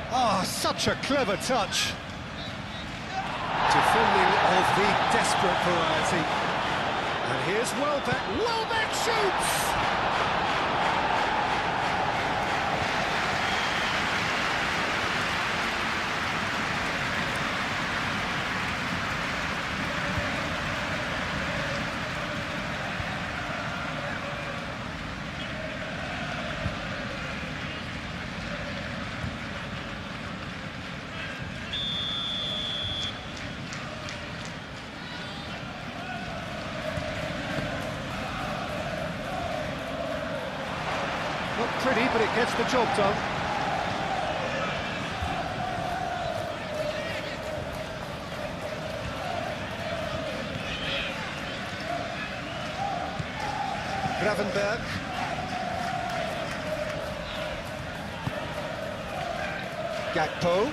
Oh, such a clever touch. Defending of the desperate variety. And here's Welbeck. Welbeck shoots! Not pretty, but it gets the job done. Gravenberg. Gakpo.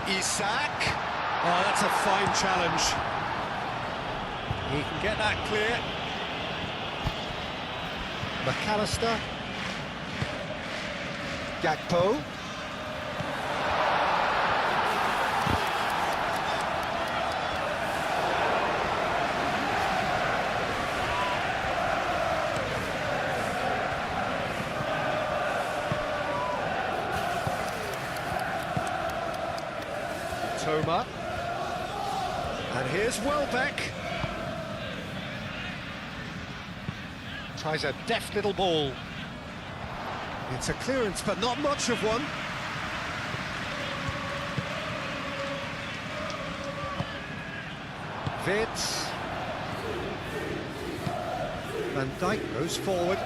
Isak. Oh, that's a fine challenge. He can get that clear. McAllister. Gakpo. Toma. And here's Welbeck. Tries a deft little ball. It's a clearance, but not much of one. Vitz. Van Dijk goes forward.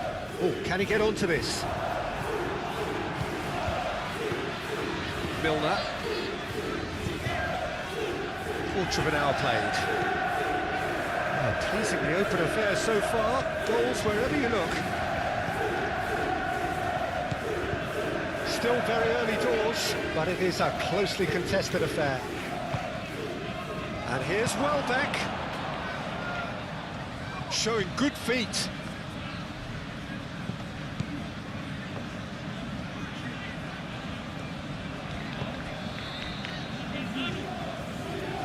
Oh, can he get onto this? Milner. Quarter of an hour played. A pleasingly open affair so far. Goals wherever you look. Still very early doors, but it is a closely contested affair. And here's Welbeck. Showing good feet.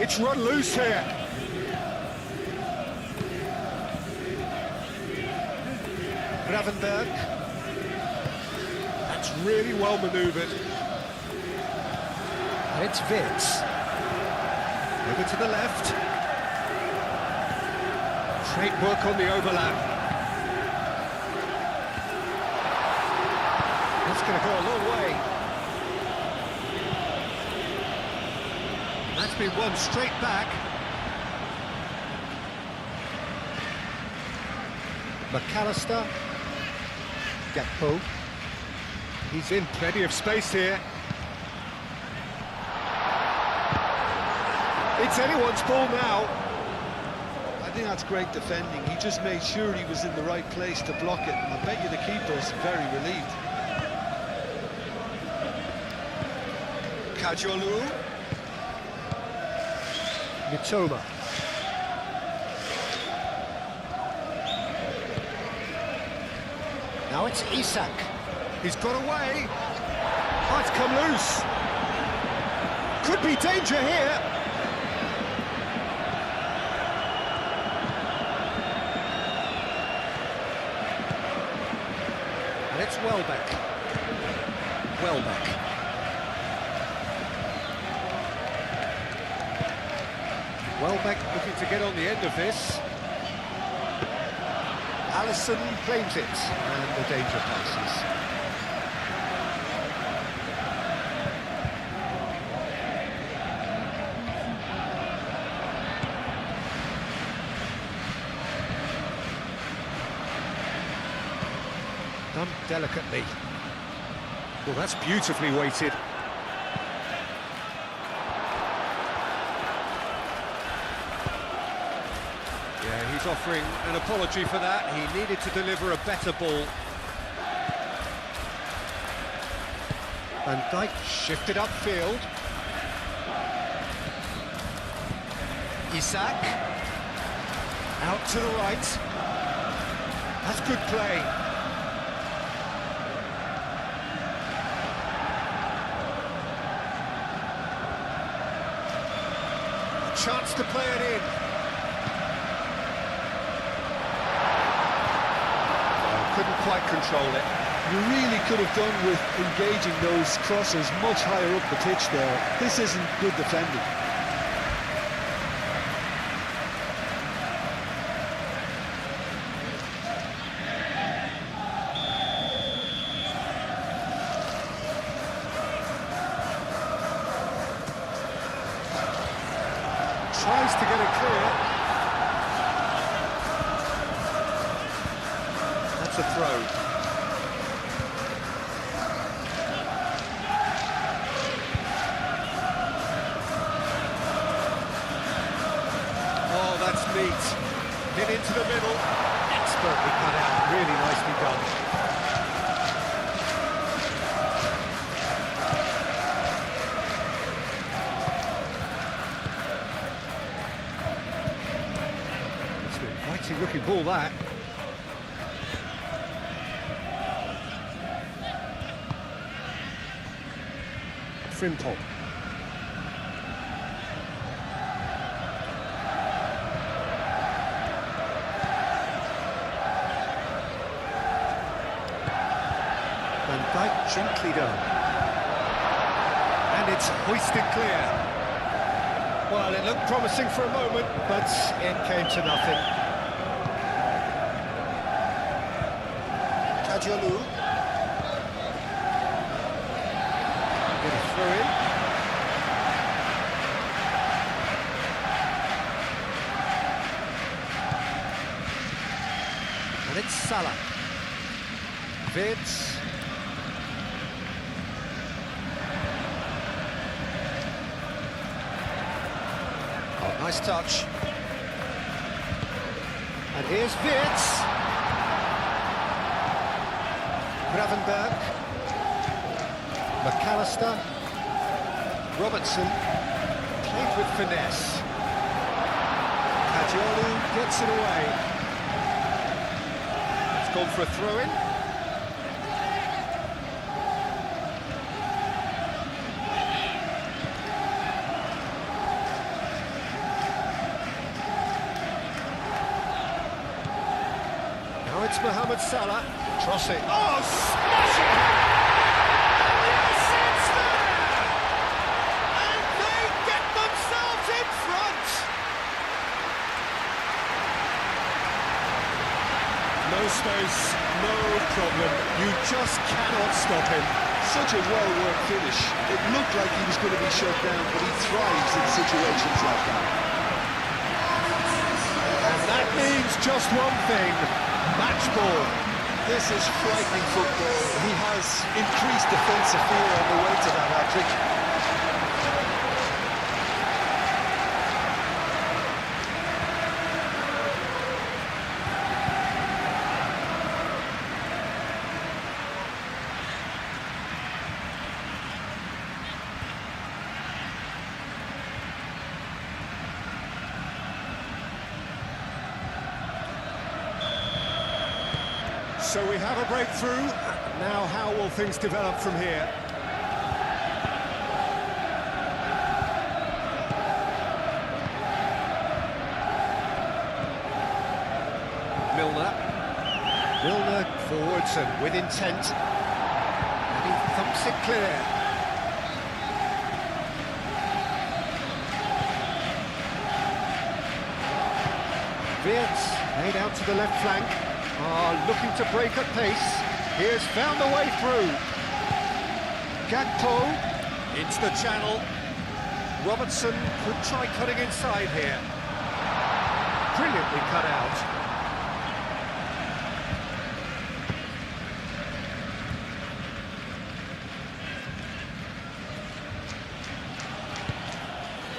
It's run loose here. Gravenberg. That's really well manoeuvred. And it's Vitz. Over to the left. Great work on the overlap. That's going to go a long way. That's been won straight back. McAllister. Gakpo. He's in plenty of space here. It's anyone's ball now. I think that's great defending. He just made sure he was in the right place to block it. I bet you the keeper's very relieved. Kajolu. Mitoma. Now it's Isak. He's got away. Oh, it's come loose. Could be danger here. And it's Welbeck. Welbeck looking to get on the end of this. Alisson claims it, and the danger passes. Done delicately. Well, that's beautifully weighted. Yeah, he's offering an apology for that. He needed to deliver a better ball. Van Dijk shifted upfield. Isak. Out to the right. That's good play. A chance to play it in. Couldn't quite control it. You really could have done with engaging those crossers much higher up the pitch there. This isn't good defending. Tries to get it clear. A throw. Oh, that's neat. Hit into the middle. Expertly cut out. Really nicely done. It's an inviting looking ball, that. Frimpong. Van Dijk gently done. And it's hoisted clear. Well, it looked promising for a moment, but it came to nothing. Kajolu. Get a throw in. And it's Salah. Vids. Oh, nice touch. And here's Vids. Gravenberg. McAllister. Robertson. Played with finesse. Kajolu gets it away. It's gone for a throw-in. Now it's Mohamed Salah. Toss it. Oh, smash it! Yes, it's there! And they get themselves in front! No space, no problem. You just cannot stop him. Such a well-worked finish. It looked like he was going to be shut down, but he thrives in situations like that. And that means just one thing. Match ball. This is frightening football. He has increased defensive fear on the way to that hat-trick. So we have a breakthrough. Now how will things develop from here? Milner forwards and with intent. And he thumps it clear. Wirtz laid out to the left flank. Looking to break at pace. Here's found a way through. Gakpo into the channel. Robertson could try cutting inside here. Brilliantly cut out.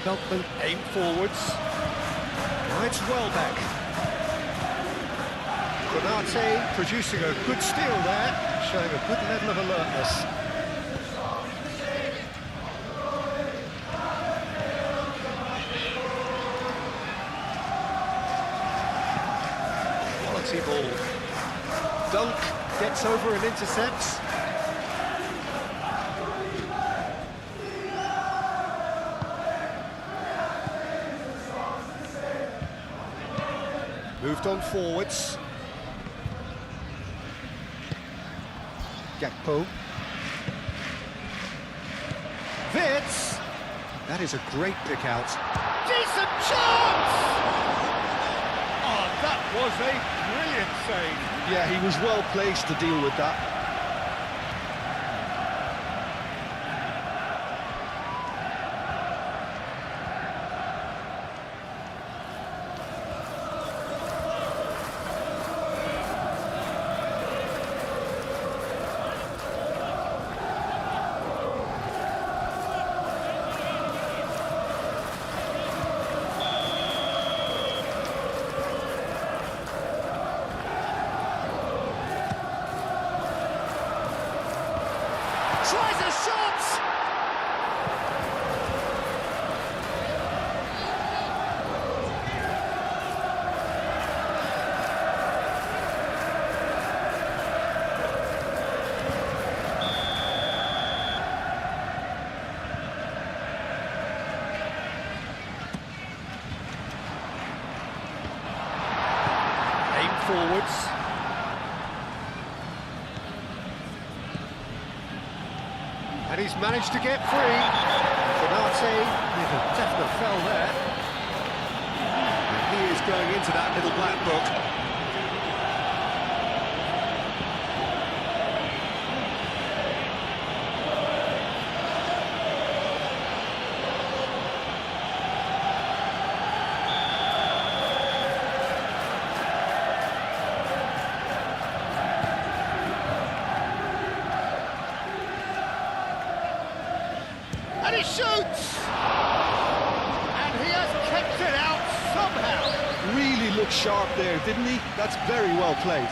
Veltman aimed forwards. Now it's Welbeck. Konate producing a good steal there, showing a good level of alertness. Quality ball. Dunk gets over and intercepts. Moved on forwards. Gakpo. Wirtz! That is a great pick out. Decent chance! Oh, that was a brilliant save. Yeah, he was well placed to deal with that. Tries a shot! And he's managed to get free. Konate with a definite fell there. And he is going into that little black book. And he shoots! And he has kept it out somehow. Really looked sharp there, didn't he? That's very well played.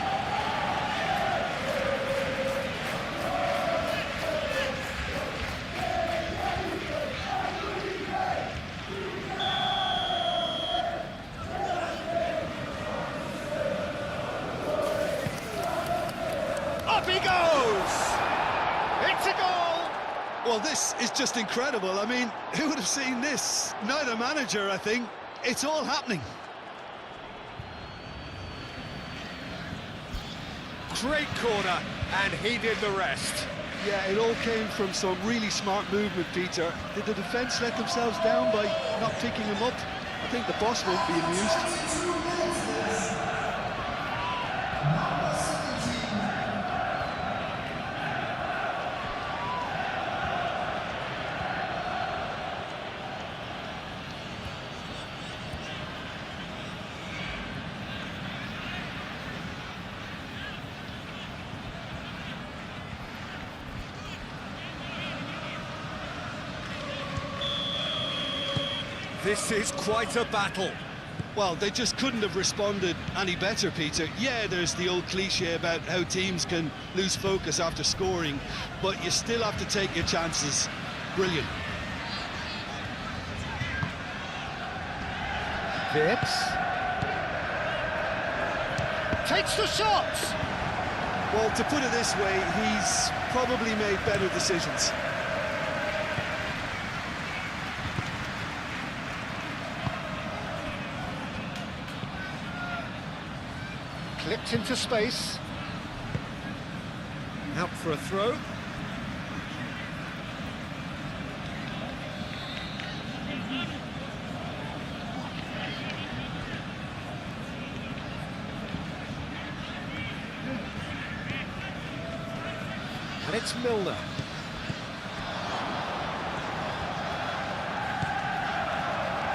Up he goes! It's a goal! Well, this is just incredible. I mean, who would have seen this? Neither manager, I think. It's all happening. Great corner, and he did the rest. Yeah, it all came from some really smart movement, Peter. Did the defence let themselves down by not picking him up? I think the boss won't be amused. This is quite a battle. Well, they just couldn't have responded any better, Peter. Yeah, there's the old cliche about how teams can lose focus after scoring, but you still have to take your chances. Brilliant. Vips. Takes the shot! Well, to put it this way, he's probably made better decisions. Clipped into space. Out for a throw. And it's Milner.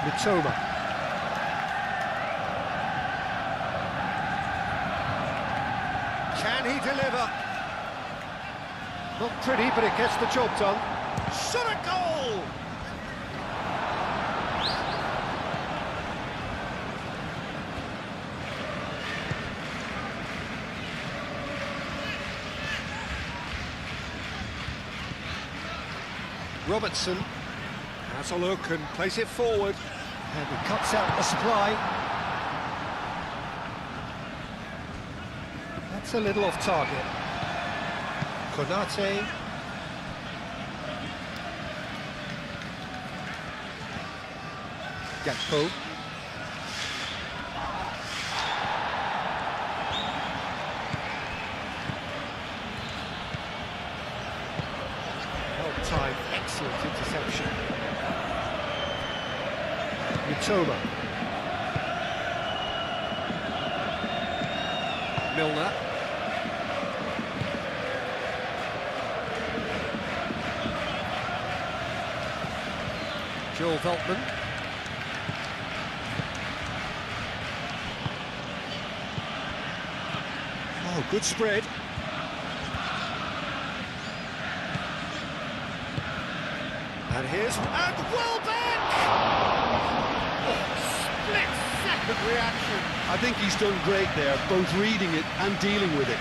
Mitoma. Can he deliver? Not pretty, but it gets the job done. Shot a goal! Robertson has a look and plays it forward. And he cuts out the supply. That's a little off target. Konate. Gakpo. Well timed, excellent interception. Mitoma. Milner. Joel Veltman. Oh, good spread. And here's... And Welbeck! Split-second reaction. I think he's done great there, both reading it and dealing with it.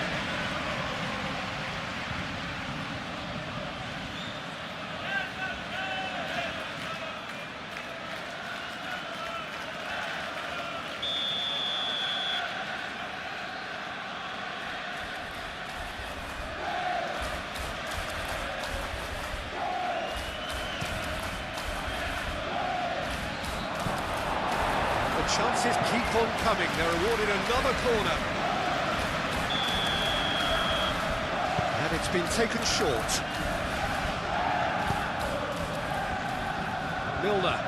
Chances keep on coming. They're awarded another corner. And it's been taken short. Milner.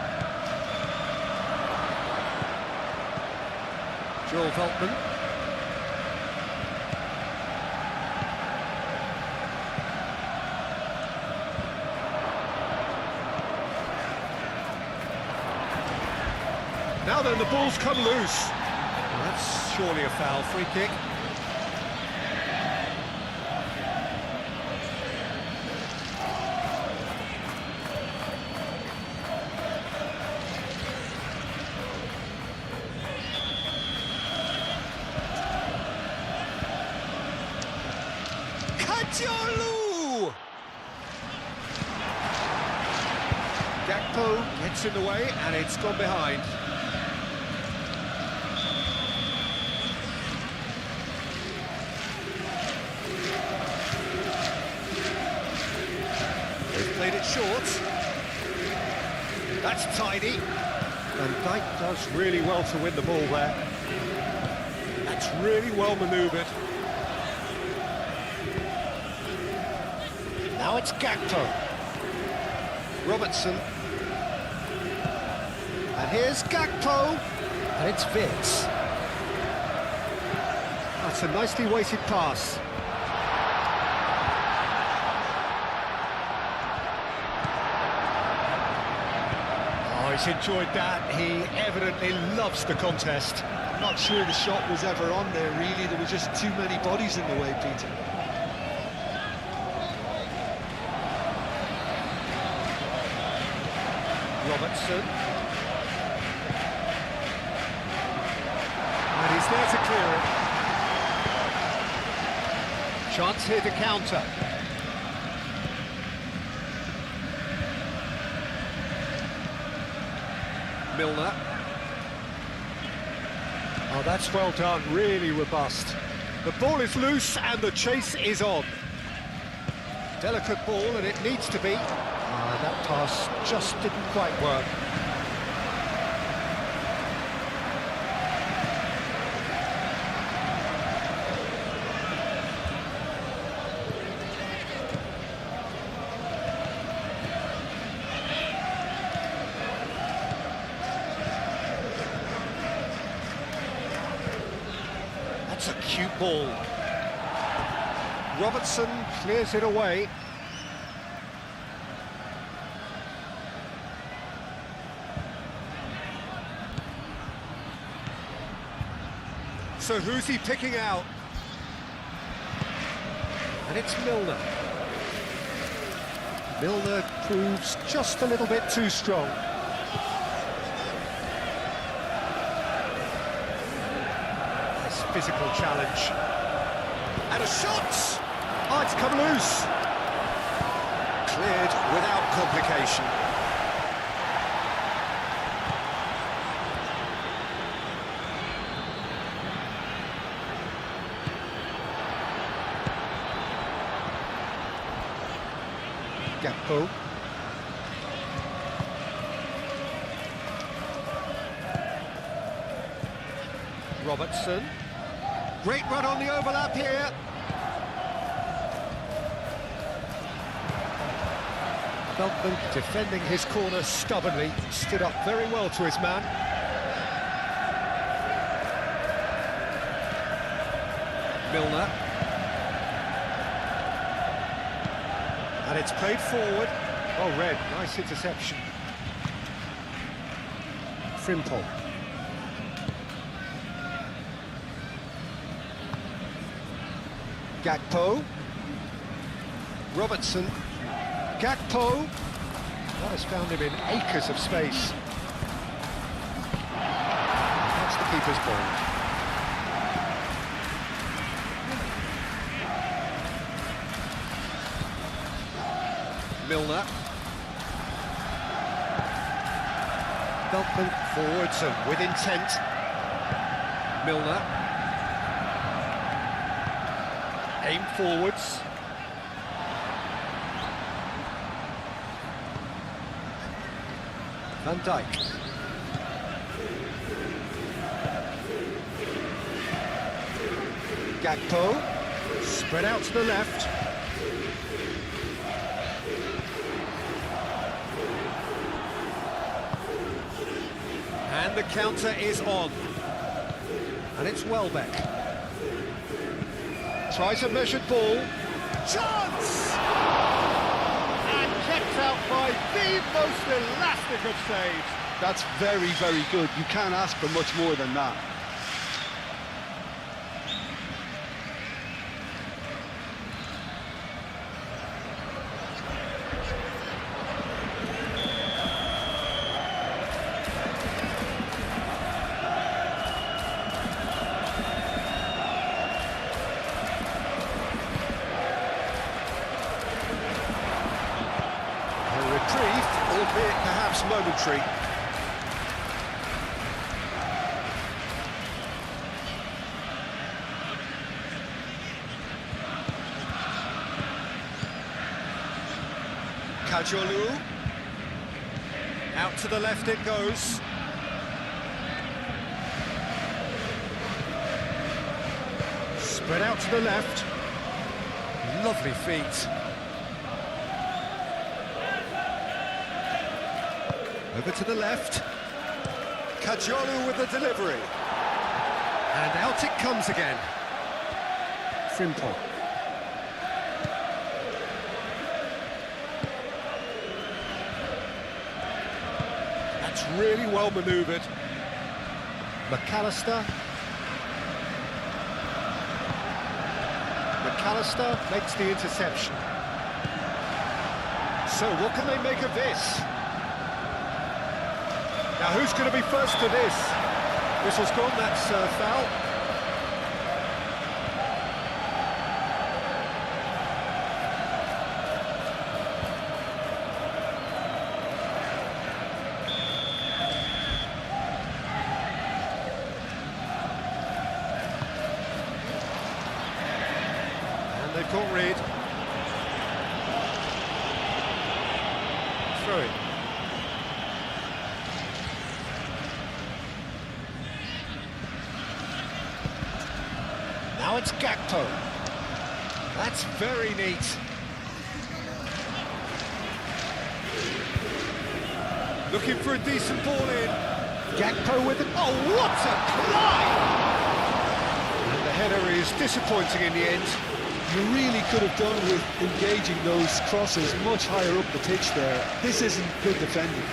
Joel Veltman. Now then, the ball's come loose. Well, that's surely a foul. Free kick. Kajolu! Gakpo gets in the way and it's gone behind. They've played it short. That's tidy. And Dijk does really well to win the ball there. That's really well manoeuvred. Now it's Gakpo. Robertson. And here's Gakpo. And it's Vitz. That's a nicely weighted pass. Oh, he's enjoyed that. He evidently loves the contest. I'm not sure the shot was ever on there, really. There were just too many bodies in the way, Peter. Robertson. And he's there to clear it. Chance here to counter. Milner. Oh, that's well done, really robust. The ball is loose and the chase is on. Delicate ball, and it needs to be. That pass just didn't quite work. That's a cute ball. Robertson clears it away. So who's he picking out? And it's Milner. Milner proves just a little bit too strong. Nice physical challenge. And a shot! Oh, it's come loose. Cleared without complication. Gakpo. Robertson. Great run on the overlap here. Veltman defending his corner stubbornly, stood up very well to his man. Milner. And it's played forward. Oh, Red, nice interception. Frimpong. Gakpo. Robertson. Gakpo. That has found him in acres of space. That's the keeper's ball. Milner. Veltman forwards and with intent. Milner. Aim forwards. Van Dijk. Gakpo. Spread out to the left. And the counter is on. And it's Welbeck. Tries a measured ball. Chance! And kept out by the most elastic of saves. That's very, very good. You can't ask for much more than that. Albeit perhaps momentary. Kajolu. Out to the left it goes. Spread out to the left. Lovely feet. Over to the left. Kajolu with the delivery. And out it comes again. Simple. That's really well manoeuvred. McAllister. McAllister makes the interception. So what can they make of this? Now, who's going to be first to this? Whistle's gone, that's foul. And they've got rid. Throw it. Now it's Gakpo. That's very neat. Looking for a decent ball in. Gakpo with it. Oh, what a climb! And the header is disappointing in the end. You really could have done with engaging those crosses much higher up the pitch there. This isn't good defending.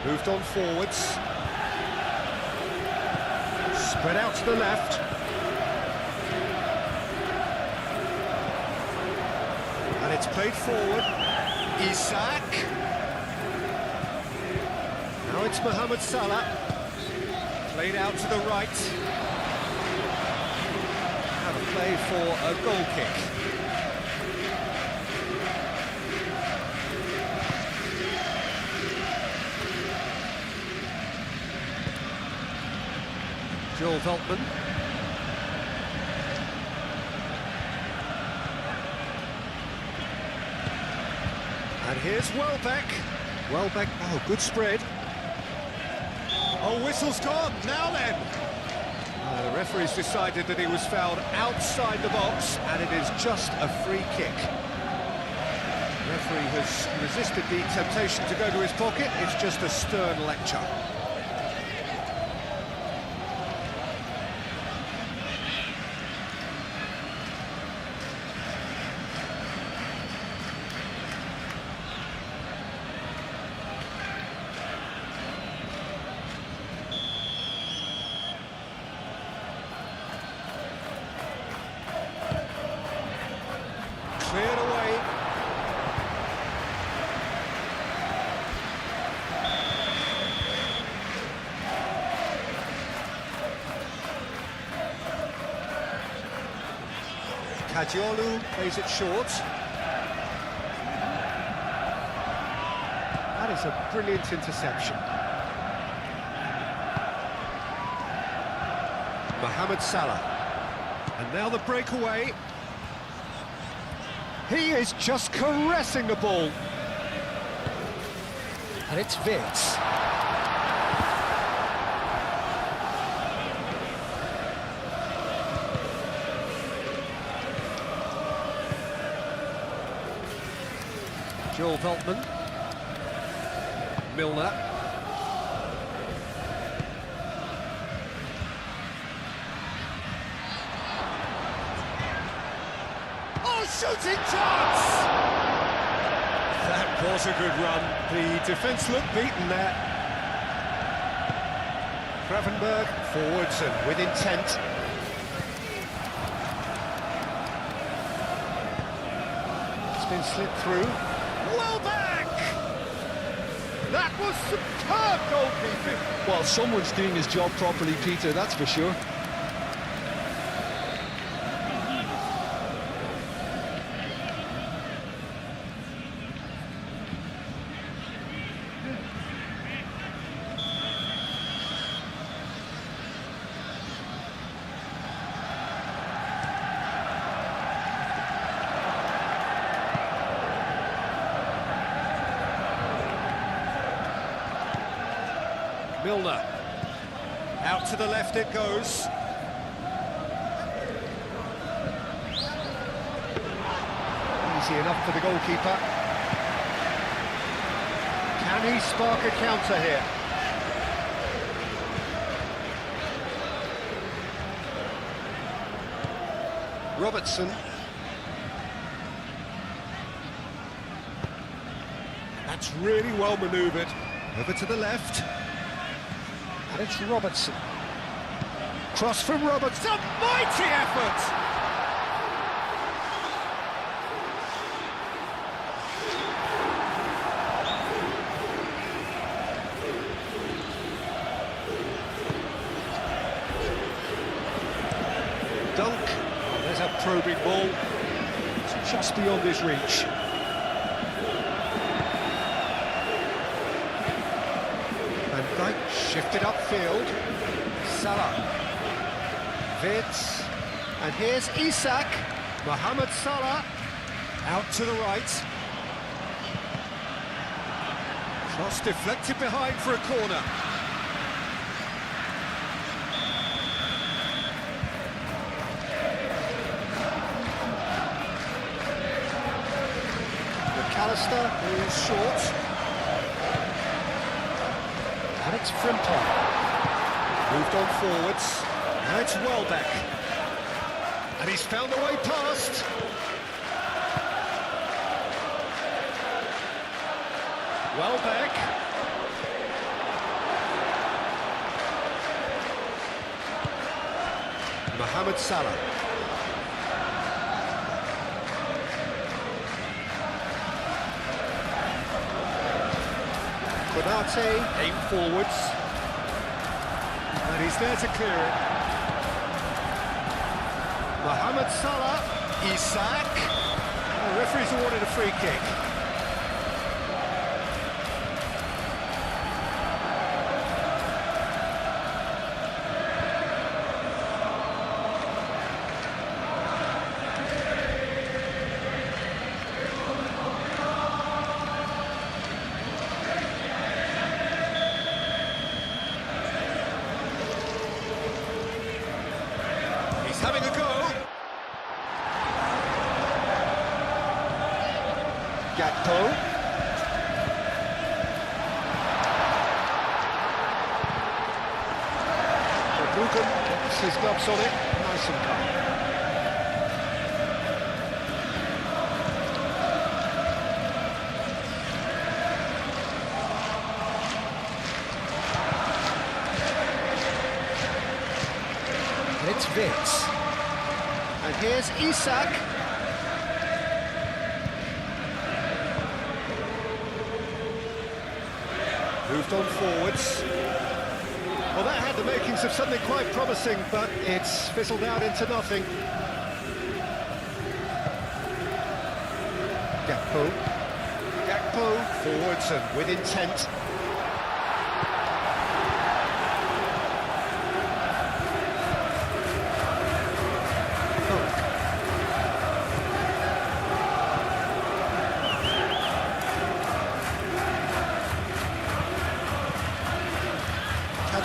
Moved on forwards. Spread out to the left. And it's played forward. Isak. Now it's Mohamed Salah. Played out to the right. Have a play for a goal kick. Joel Veltman. And here's Welbeck. Welbeck, oh, good spread. Oh, whistle's gone, now then. The referee's decided that he was fouled outside the box, and it is just a free kick. The referee has resisted the temptation to go to his pocket. It's just a stern lecture. Cleared away. Kajolu plays it short. That is a brilliant interception. Mohamed Salah. And now the breakaway. He is just caressing the ball. And it's Vitz. Joel Veltman. Milner. Oh, shooting chance! That was a good run. The defence looked beaten there. Gravenberg forwards and with intent. It's been slipped through. Well back! That was superb goalkeeping. Well, someone's doing his job properly, Peter, that's for sure. Milner. Out to the left it goes. Easy enough for the goalkeeper. Can he spark a counter here? Robertson. That's really well manoeuvred. Over to the left. And it's Robertson. Cross from Robertson. A mighty effort! Dunk. Oh, there's a probing ball. It's just beyond his reach. Shifted upfield. Salah. Vitz. And here's Isak. Mohamed Salah. Out to the right. Cross deflected behind for a corner. McAllister, who's short. And it's Frimpong. Moved on forwards. Now it's Welbeck. And he's found a way past. Welbeck. Mohamed Salah. Konate, aim forwards, and he's there to clear it. Mohamed Salah, Isak, the referee's awarded a free kick. Having a go. Gakpo. Buchan gets his gloves on it. Nice and calm. It's Vitz. And here's Isak. Moved on forwards. Well, that had the makings of something quite promising, but it's fizzled out into nothing. Gakpo. Gakpo forwards and with intent.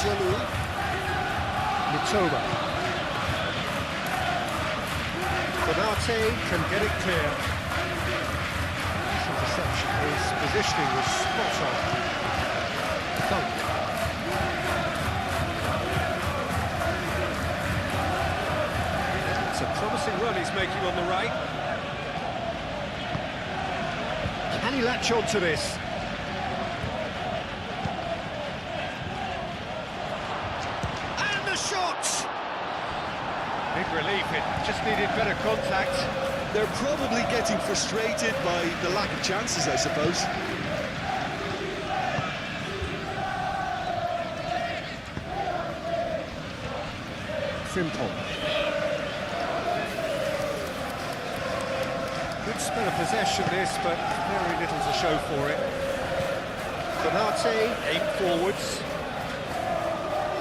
Kajolu. Mitoma. Konate can get it clear. Initial perception, his positioning was spot on. Dunk. It's a promising run he's making on the right. Can he latch on to this? And the shot! Big relief, it just needed better contact. They're probably getting frustrated by the lack of chances, I suppose. Simple. Good spell of possession this, but very little to show for it. Konate, aim forwards.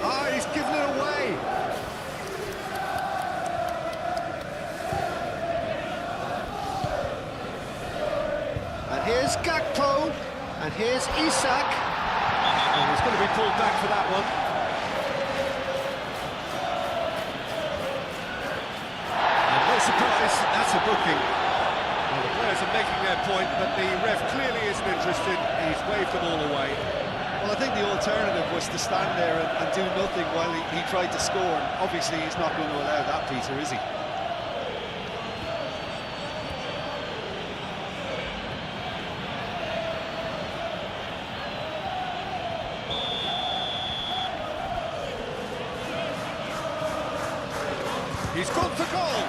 Ah, he's given it away! And here's Gakpo, and here's Isak. And he's going to be pulled back for that one. And no surprise, that's a booking. Well, the players are making their point, but the ref clearly isn't interested. He's waved them all away. Well, I think the alternative was to stand there and do nothing while he tried to score. And obviously, he's not going to allow that, Peter, is he? He's gone for goal!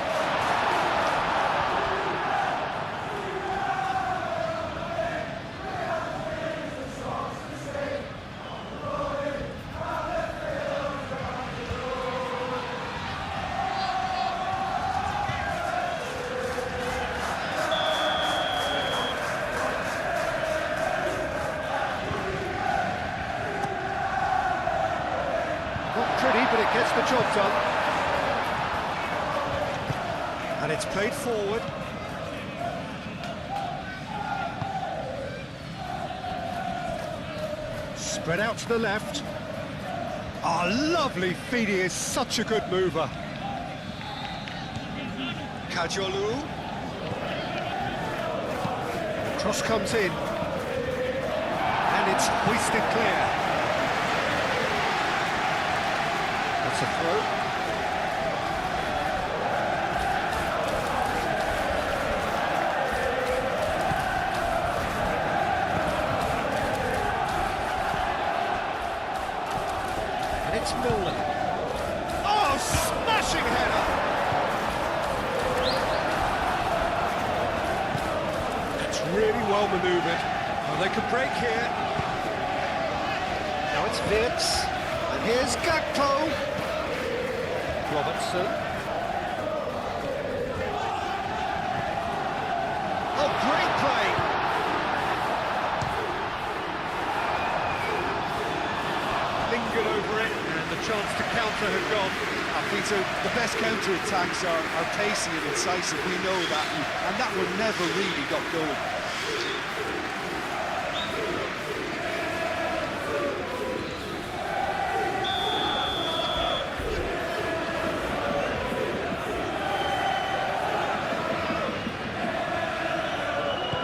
Not pretty, but it gets the job done. And it's played forward. Spread out to the left. Ah, lovely feed, he is such a good mover. Kajolu. Cross comes in. And it's hoisted clear. That's a throw. It's Milner. Oh, smashing header! It's really well manoeuvred. Oh, they could break here. Now it's Vips. And here's Gakpo. Robertson. Oh, great play! Lingered over it, and the chance to counter had gone. Peter, the best counter-attacks are pacey and incisive, we know that, and that one never really got going.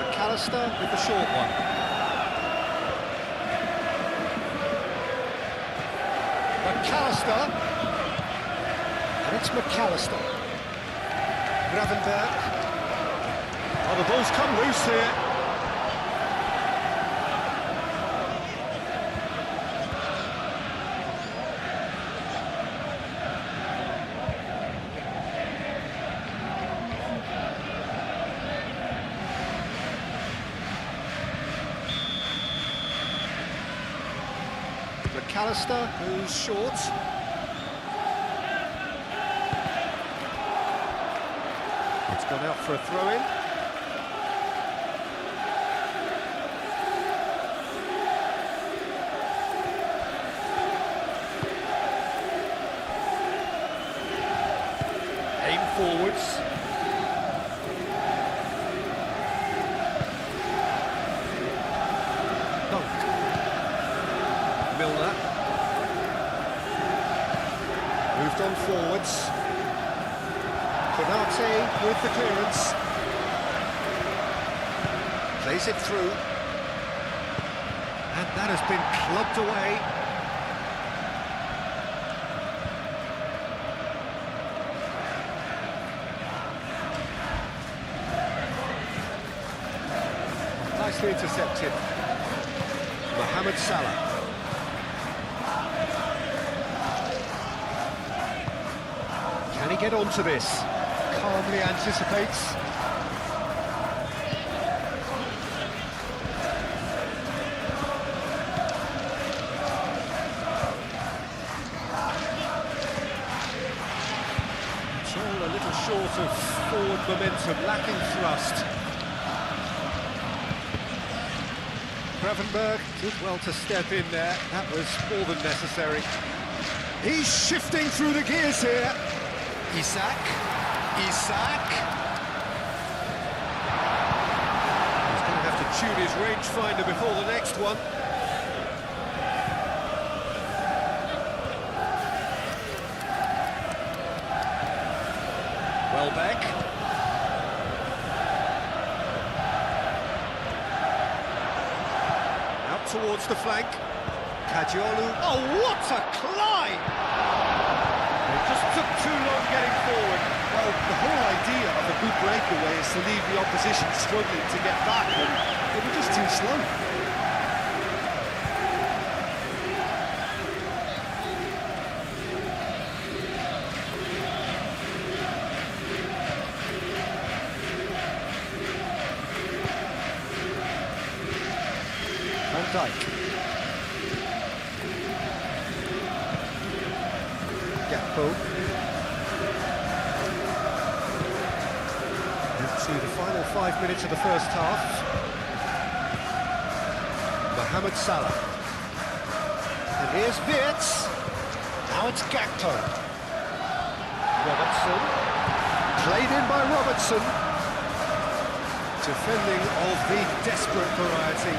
McAllister with the short one. McAllister, and it's McAllister. Gravenberg. Oh, the ball's come loose here. McAllister, who's short. It's gone out for a throw-in. Aim forwards. Dunk. Milner. Moved on forwards. Konate with the clearance. Plays it through. And that has been clubbed away. Nicely intercepted. Mohamed Salah. Can he get onto this? Calmly anticipates. It's all a little short of forward momentum, lacking thrust. Gravenberg did well to step in there. That was more than necessary. He's shifting through the gears here. Isak. He's going to have to tune his rangefinder before the next one. Welbeck. Out towards the flank. Kajiolu. Oh, what a climb! It just took too long getting forward. Well, the whole idea of a good breakaway is to leave the opposition struggling to get back, and they were just too slow. Van Dijk. Gakpo. Into the final 5 minutes of the first half. Mohamed Salah. And here's Wirtz. Now it's Gakpo. Robertson. Played in by Robertson. Defending of the desperate variety.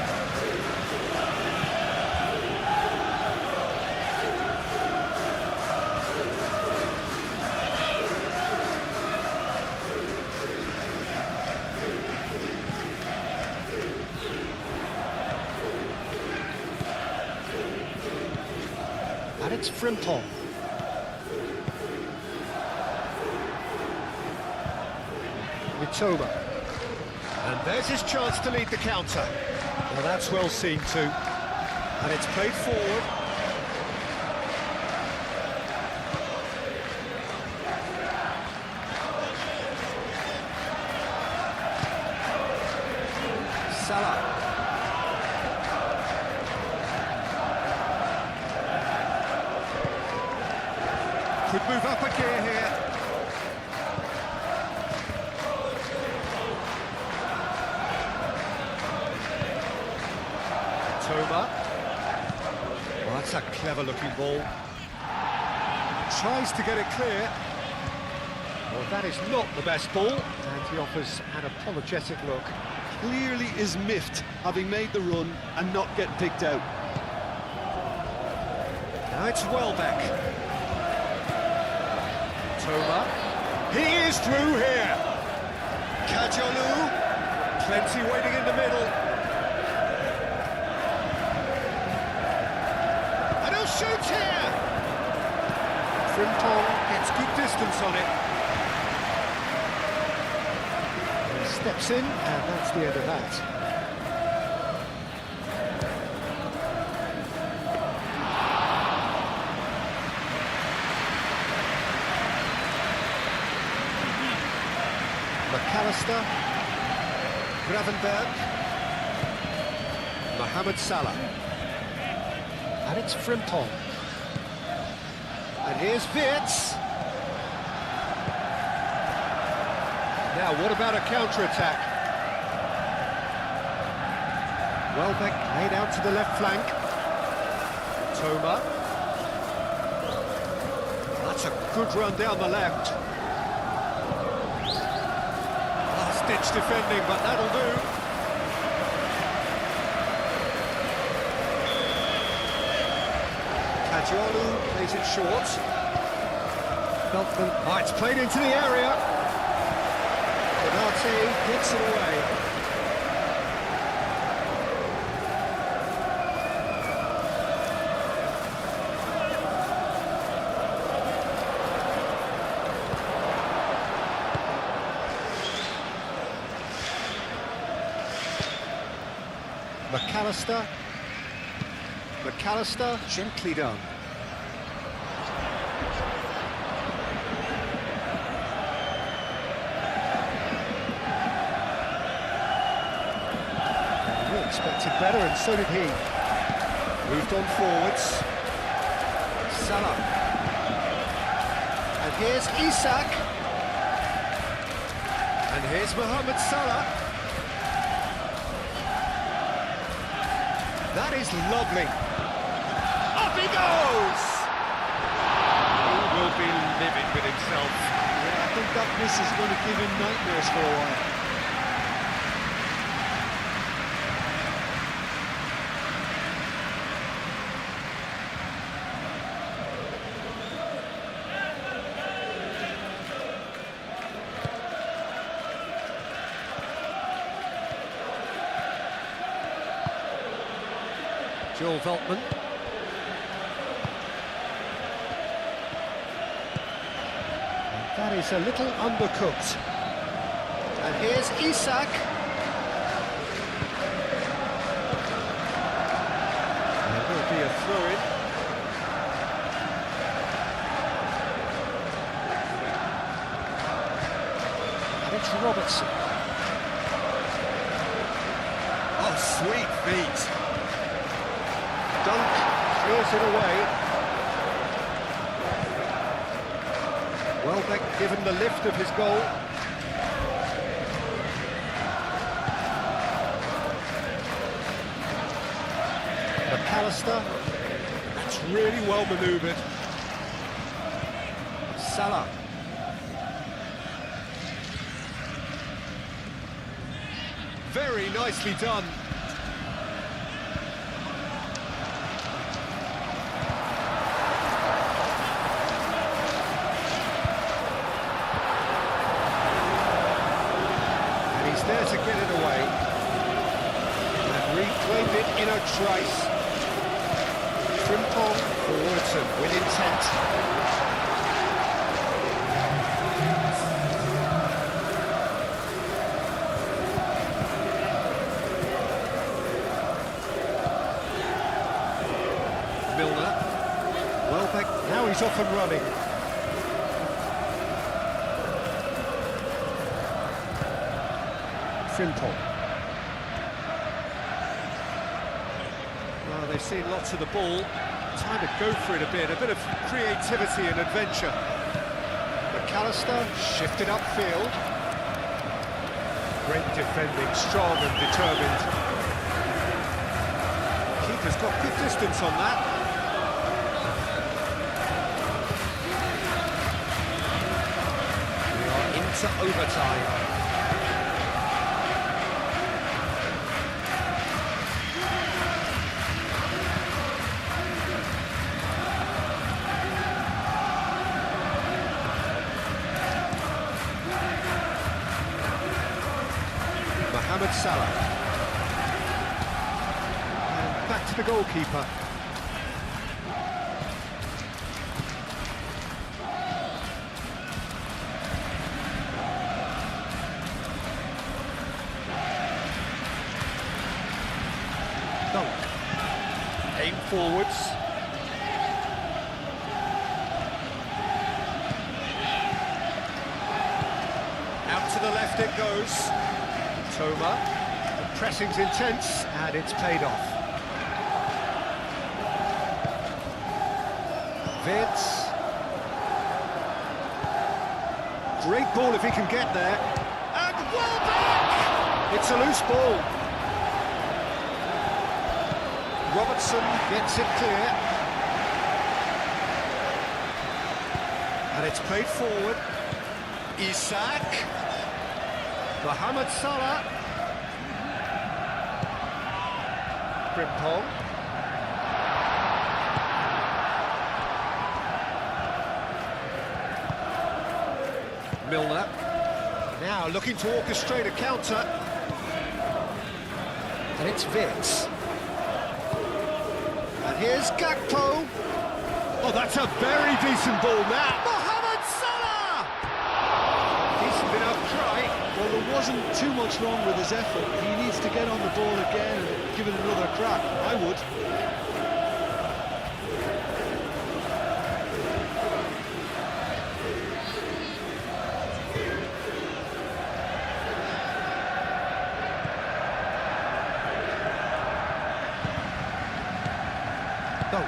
And it's Frimpong. Mitoma. And there's his chance to lead the counter. Well, that's well seen too. And it's played forward. Salah. Could move up a gear here. Toma. Well, that's a clever-looking ball. Tries to get it clear. Well, that is not the best ball, and he offers an apologetic look. Clearly is miffed, having made the run and not get picked out. Now it's Welbeck. Toma. He is through here. Kajiolu. Plenty waiting in the middle. And he'll shoot here. Frimpong gets good distance on it. He steps in, and that's the end of that. McAllister, Gravenberg, Mohamed Salah, and it's Frimpong. And here's Wirtz. Now, what about a counter-attack? Welbeck laid out to the left flank. Toma. That's a good run down the left. Ditch defending, but that'll do. Kajiolu plays it short. Beltman. Oh, it's played into the area. Bernate gets it away. McAllister, gently done. We expected better, and so did he. Moved on forwards. Salah. And here's Isak. And here's Mohamed Salah. That is lovely. Up he goes! He will be livid with himself. Yeah, I think that miss is going to give him nightmares for a while. Joel Veltman. And that is a little undercooked. And here's Isak. There will be a throw-in. And it's Robertson. Oh, sweet feet. Dunk clears it away. Welbeck given the lift of his goal. McAllister. That's really well manoeuvred. Salah. Very nicely done. There to get it away, and reclaimed it in a trice. Frimpong forwards and with intent. Milner. Welbeck, now he's off and running. Frimpong. Well, they've seen lots of the ball. Time to go for it a bit of creativity and adventure. McAllister shifted upfield. Great defending, strong and determined. Keeper's got good distance on that. We are into overtime. Mohamed Salah. And back to the goalkeeper. Dunk. Aim forwards. Out to the left it goes. Toma, the pressing's intense, and it's paid off. Vince. Great ball if he can get there. And Welbeck! It's a loose ball. Robertson gets it clear. And it's played forward. Isak. Mohamed Salah. Frimpong. Milner. Now looking to orchestrate a counter. And it's Vitz. And here's Gakpo. Oh, that's a very decent ball now. Mohamed Salah! Decent enough try. Well, there wasn't too much wrong with his effort. He needs to get on the ball again and give it another crack. I would. Dunk.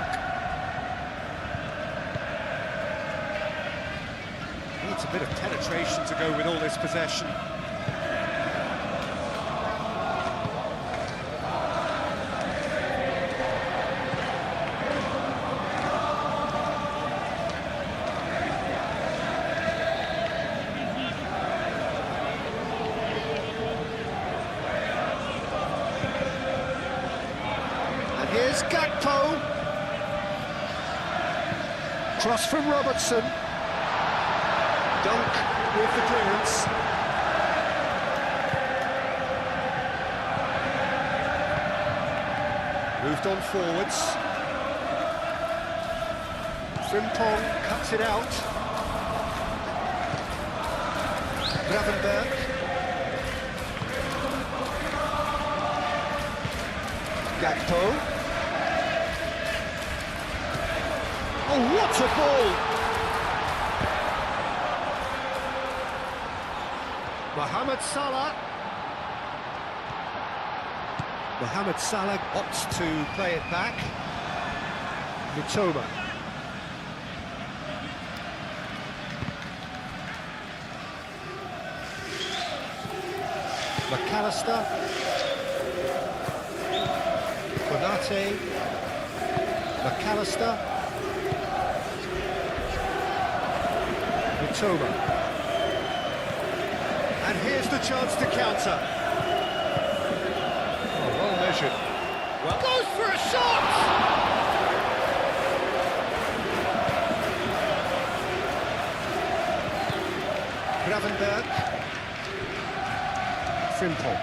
Needs a bit of penetration to go with all this possession. And here's Gakpo. Cross from Robertson. Dunk with the clearance. Moved on forwards. Frimpong cuts it out. Gravenberg. Gakpo. Oh, what a ball! Mohamed Salah. Mohamed Salah opts to play it back. Mitoma. McAllister. Konate. McAllister. Mitoma. And here's the chance to counter. Oh, well measured. Well, goes for a shot! Gravenberg. Frimpong.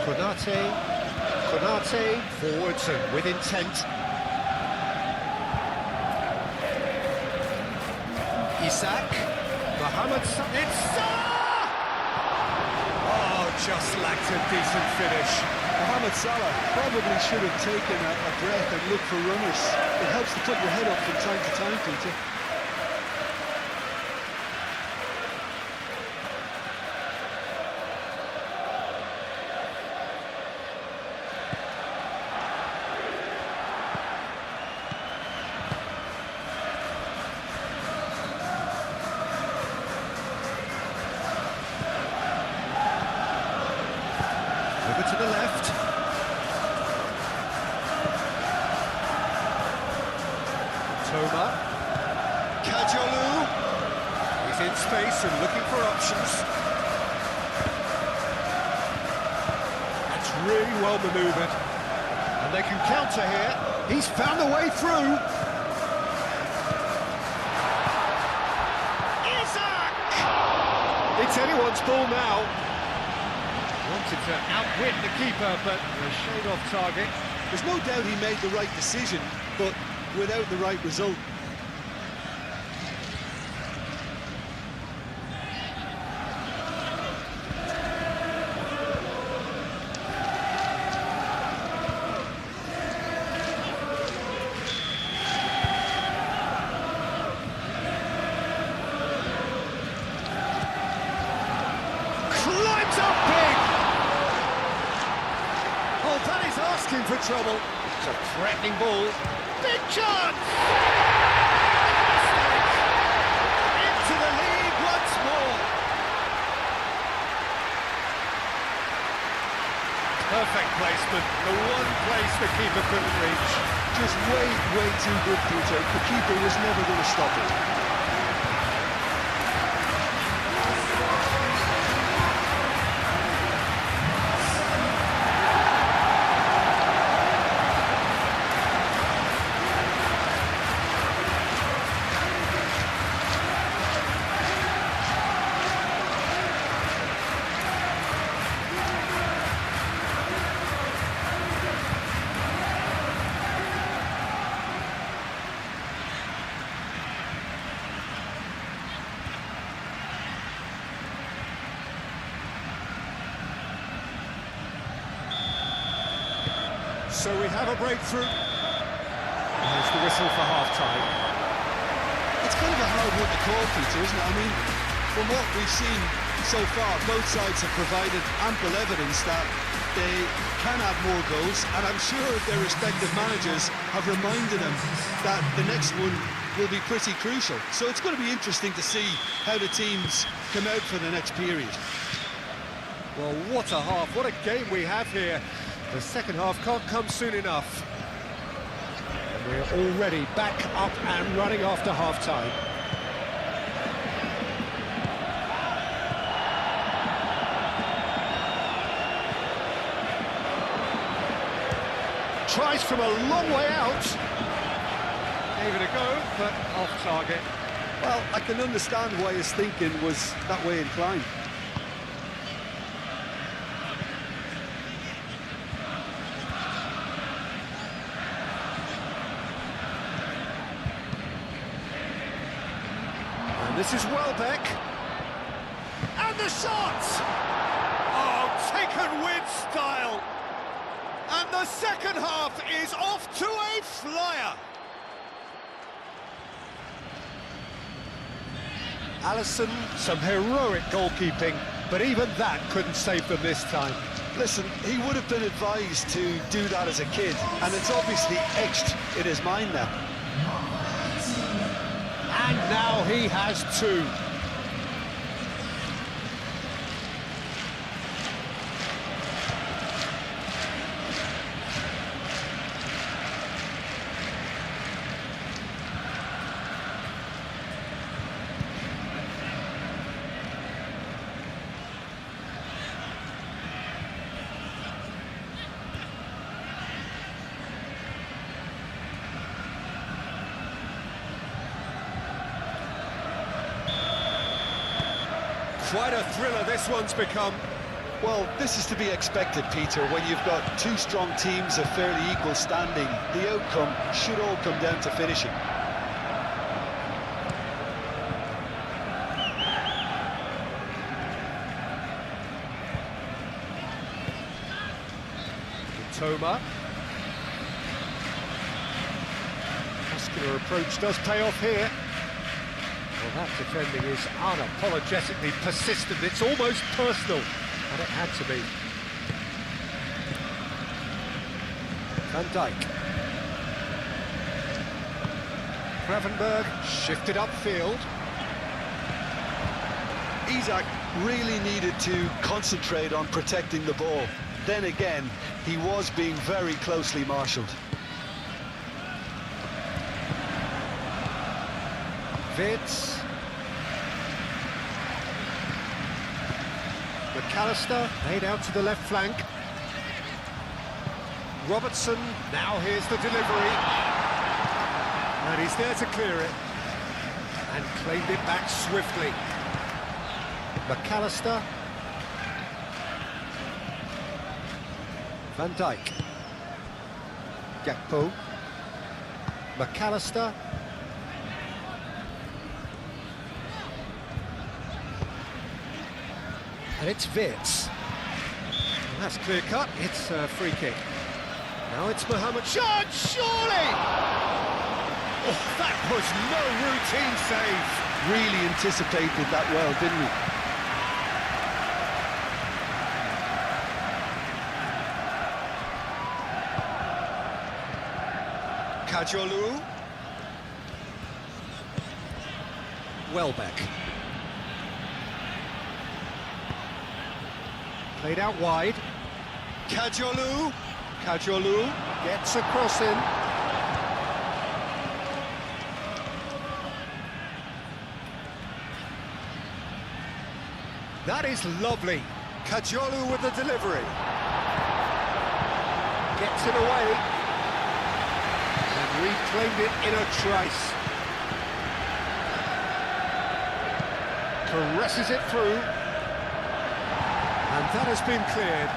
Konate. Forwards and with intent. Isak, Mohamed Salah, it's Salah! Oh, just lacked a decent finish. Mohamed Salah probably should have taken a breath and looked for runners. It helps to put your head up from time to time, Peter. Over to the left. Toma. Kajolu. He's in space and looking for options. That's really well manoeuvred. And they can counter here. He's found a way through. Isak! It's anyone's ball now. Wanted to outwit the keeper, but a shade off target. There's no doubt he made the right decision, but without the right result. Climbs up big! Oh, that is asking for trouble. It's a threatening ball. Big chance! Mistake. Into the lead once more. Perfect placement. The one place the keeper couldn't reach. Just way too good, Peter. The keeper was never going to stop it. So we have a breakthrough. There's the whistle for half-time. It's kind of a hard one to call, Peter, isn't it? I mean, from what we've seen so far, both sides have provided ample evidence that they can add more goals, and I'm sure their respective managers have reminded them that the next one will be pretty crucial. So it's going to be interesting to see how the teams come out for the next period. Well, what a half, what a game we have here. The second half can't come soon enough. And we're already back up and running after half-time. Tries from a long way out. Gave it a go, but off target. Well, I can understand why his thinking was that way inclined. And this is Welbeck. And the shot! Oh, taken with style. And the second half is off to a flyer. Alisson, some heroic goalkeeping, but even that couldn't save them this time. Listen, he would have been advised to do that as a kid, and it's obviously etched in his mind now. And now he has two. Quite a thriller this one's become. Well, this is to be expected, Peter, when you've got two strong teams of fairly equal standing. The outcome should all come down to finishing. Toma. Muscular approach does pay off here. Well, that defending is unapologetically persistent. It's almost personal, and it had to be. Van Dijk. Gravenberg shifted upfield. Isak really needed to concentrate on protecting the ball. Then again, he was being very closely marshalled. Vitz. McAllister laid out to the left flank. Robertson, now here's the delivery. And he's there to clear it. And claimed it back swiftly. McAllister. Van Dijk. Gakpo. McAllister. And it's Vitz. And that's clear cut, it's a free kick. Now it's Mohamed Shot, surely! Oh, that was no routine save. Really anticipated that well, didn't he? Kajolu. Welbeck. Played out wide. Kajolu. Kajolu gets a cross in. That is lovely. Kajolu with the delivery. Gets it away. And reclaimed it in a trice. Caresses it through. And that has been cleared.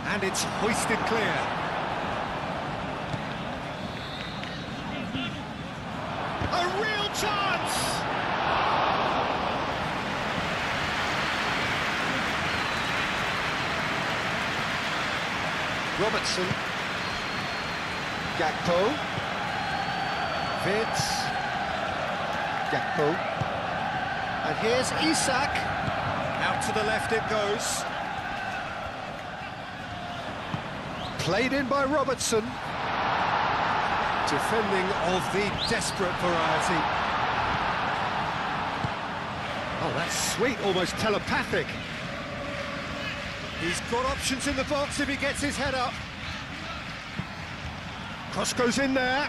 And it's hoisted clear. chance! Robertson. Gakpo. Vince. Gakpo. And here's Isak. Out to the left it goes. Played in by Robertson. Defending of the desperate variety. Oh, that's sweet, almost telepathic. He's got options in the box if he gets his head up. Cross goes in there.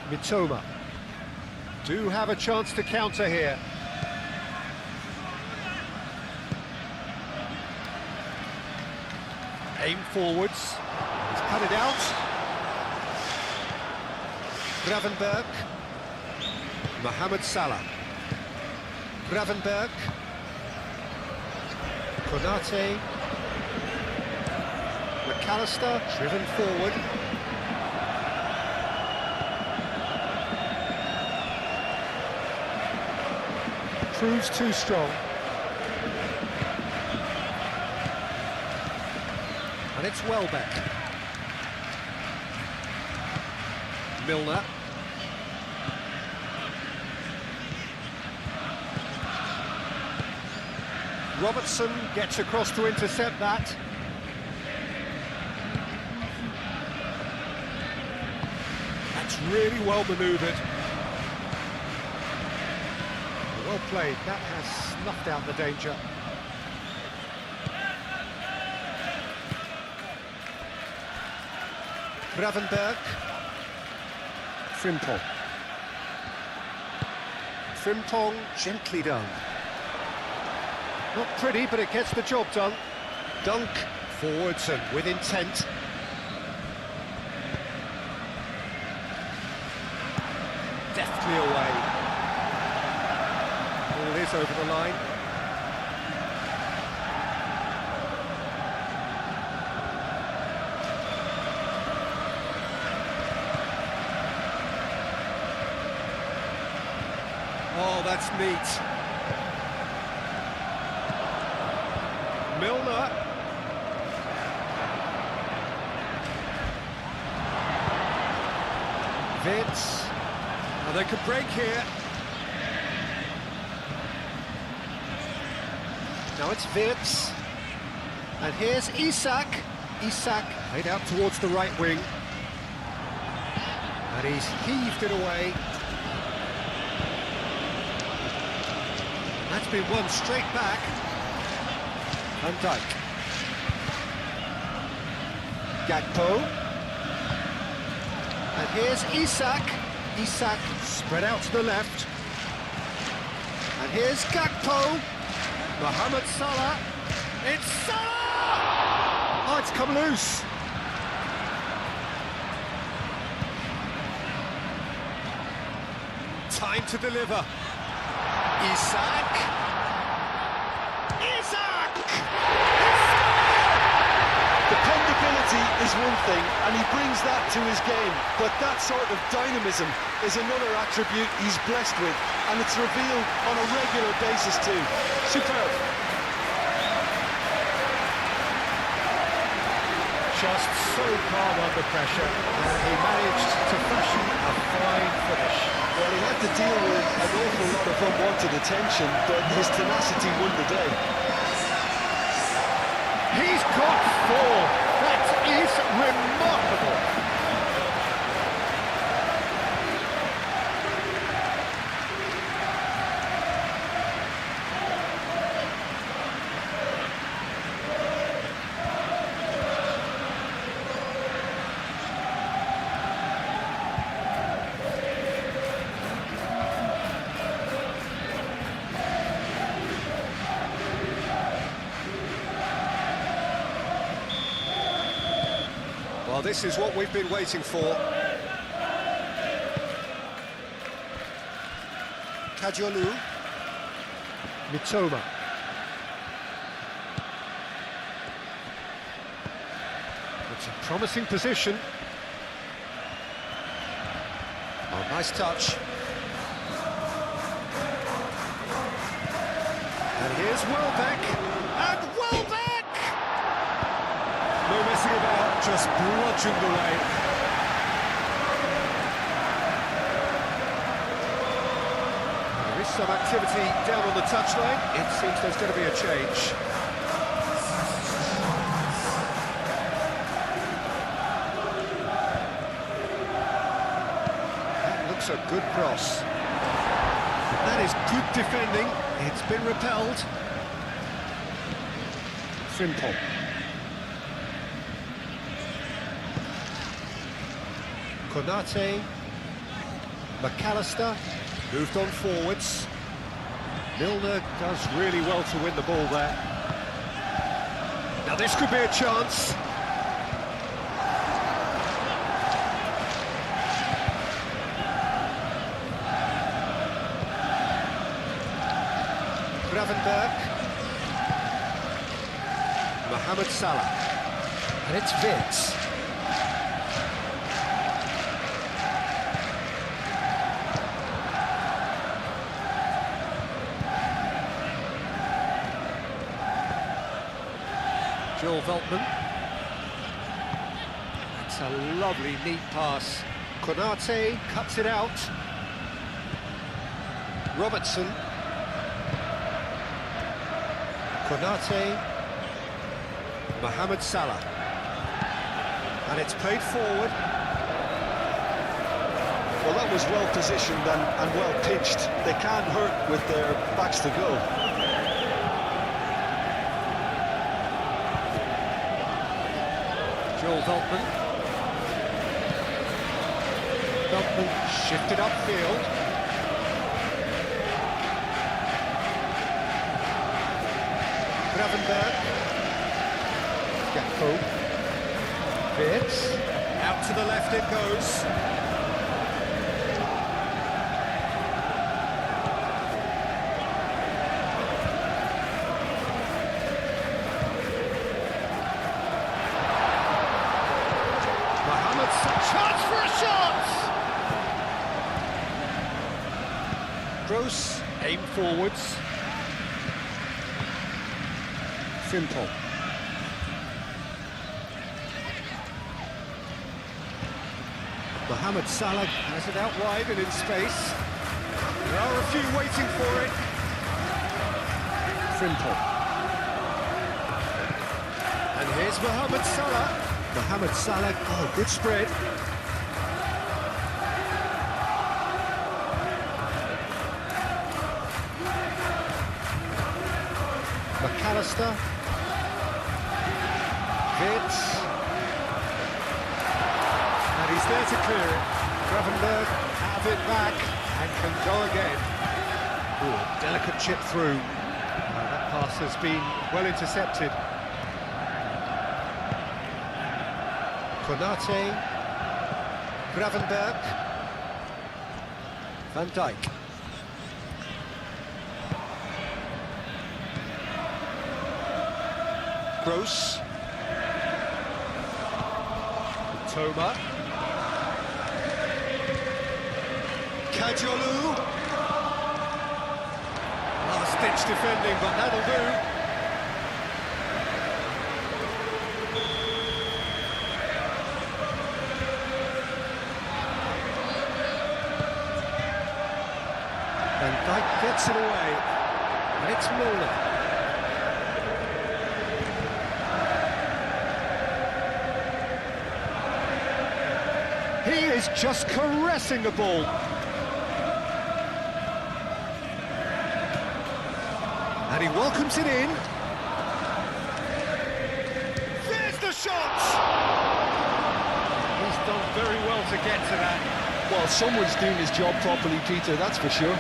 Mitoma do have a chance to counter here. Aim forwards. He's cut it out. Gravenberg. Mohamed Salah. Gravenberg. Konate. McAllister, driven forward. Proves too strong. And it's Welbeck. Milner. Robertson gets across to intercept that. That's really well manoeuvred. Well played, that has snuffed out the danger. Gravenberg. Frimpong. Frimpong, gently done. Not pretty, but it gets the job done. Dunk, forwards and with intent. Deftly away. Ball is over the line. Oh, that's neat. Milner. Vince. Now they could break here. Now it's Vince. And here's Isak. Isak played out towards the right wing. And he's heaved it away. That's been won straight back. Van Dijk. Gakpo. And here's Isak. Isak spread out to the left. And here's Gakpo. Mohamed Salah. It's Salah! Oh, it's come loose. Time to deliver. Isak. Isak! Dependability is one thing, and he brings that to his game, but that sort of dynamism is another attribute he's blessed with, and it's revealed on a regular basis too. Superb. Just so calm under pressure, and he managed to fashion a fine finish. Well, he had to deal with an awful lot of unwanted attention, but his tenacity won the day. He's got 4. That is remarkable. Well, this is what we've been waiting for. Kajolu. Mitoma. It's a promising position. Nice touch. And here's Welbeck. And Welbeck! No messing about, just bludgeoned away. There is some activity down on the touchline. It seems there's going to be a change. A good cross. That is good defending. It's been repelled. Simple. Konate. McAllister moved on forwards. Milner does really well to win the ball there. Now this could be a chance. Gravenberg, Mohamed Salah, and it's Vince. Joel Veltman. That's a lovely, neat pass. Konate cuts it out. Robertson. Konate, Mohamed Salah, and it's played forward. Well, that was well positioned and well pitched. They can't hurt with their backs to goal. Joel Veltman. Veltman shifted upfield. Gravenberg, Gakpo, Wirtz, out to the left it goes. Mohamed Salah, chance for a shot! Gross, aim forwards. Simple. Mohamed Salah has it out wide and in space. There are a few waiting for it. Simple. And here's Mohamed Salah. Mohamed Salah, oh, good spread. McAllister. Wirtz. And he's there to clear it. Gravenberg have it back and can go again. Ooh, delicate chip through. That pass has been well intercepted. Konate. Gravenberg. Van Dijk. Gross. Toma. Kajolu. Last-ditch defending, but that'll do. Van Dijk gets it away. And it's Milner. He is just caressing the ball. And he welcomes it in. There's the shot! He's done very well to get to that. Well, someone's doing his job properly, Peter, that's for sure.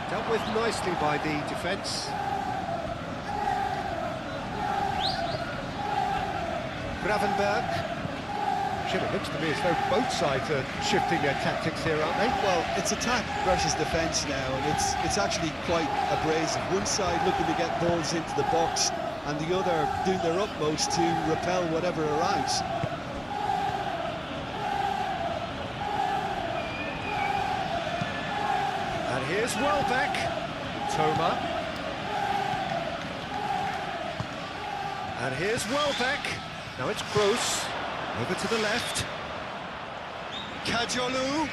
Dealt with nicely by the defence. Gravenberg. It looks to me as though both sides are shifting their tactics here, aren't they? Well, it's attack versus defence now, and it's actually quite abrasive. One side looking to get balls into the box, and the other doing their utmost to repel whatever arrives. And here's Welbeck. Toma. And here's Welbeck. Now it's Gross. Over to the left. Kadiolu.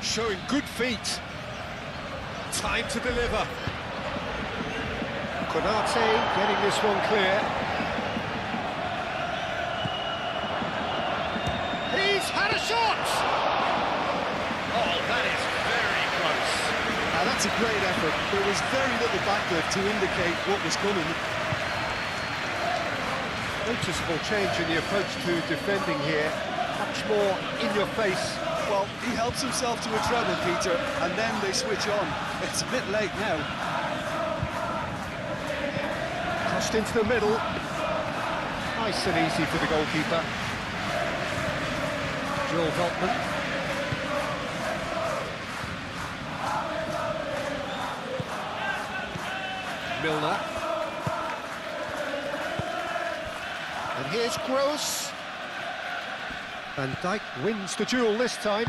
Showing good feet. Time to deliver. Konate getting this one clear. He's had a shot! Oh, that is very close. Now that's a great effort. There was very little backlift to indicate what was coming. Noticeable change in the approach to defending here. Much more in your face. Well, he helps himself to a treble, Peter, and then they switch on. It's a bit late now. Crossed into the middle. Nice and easy for the goalkeeper. Joel Veltman. Milner. And here's Gross. Van Dijk wins the duel this time.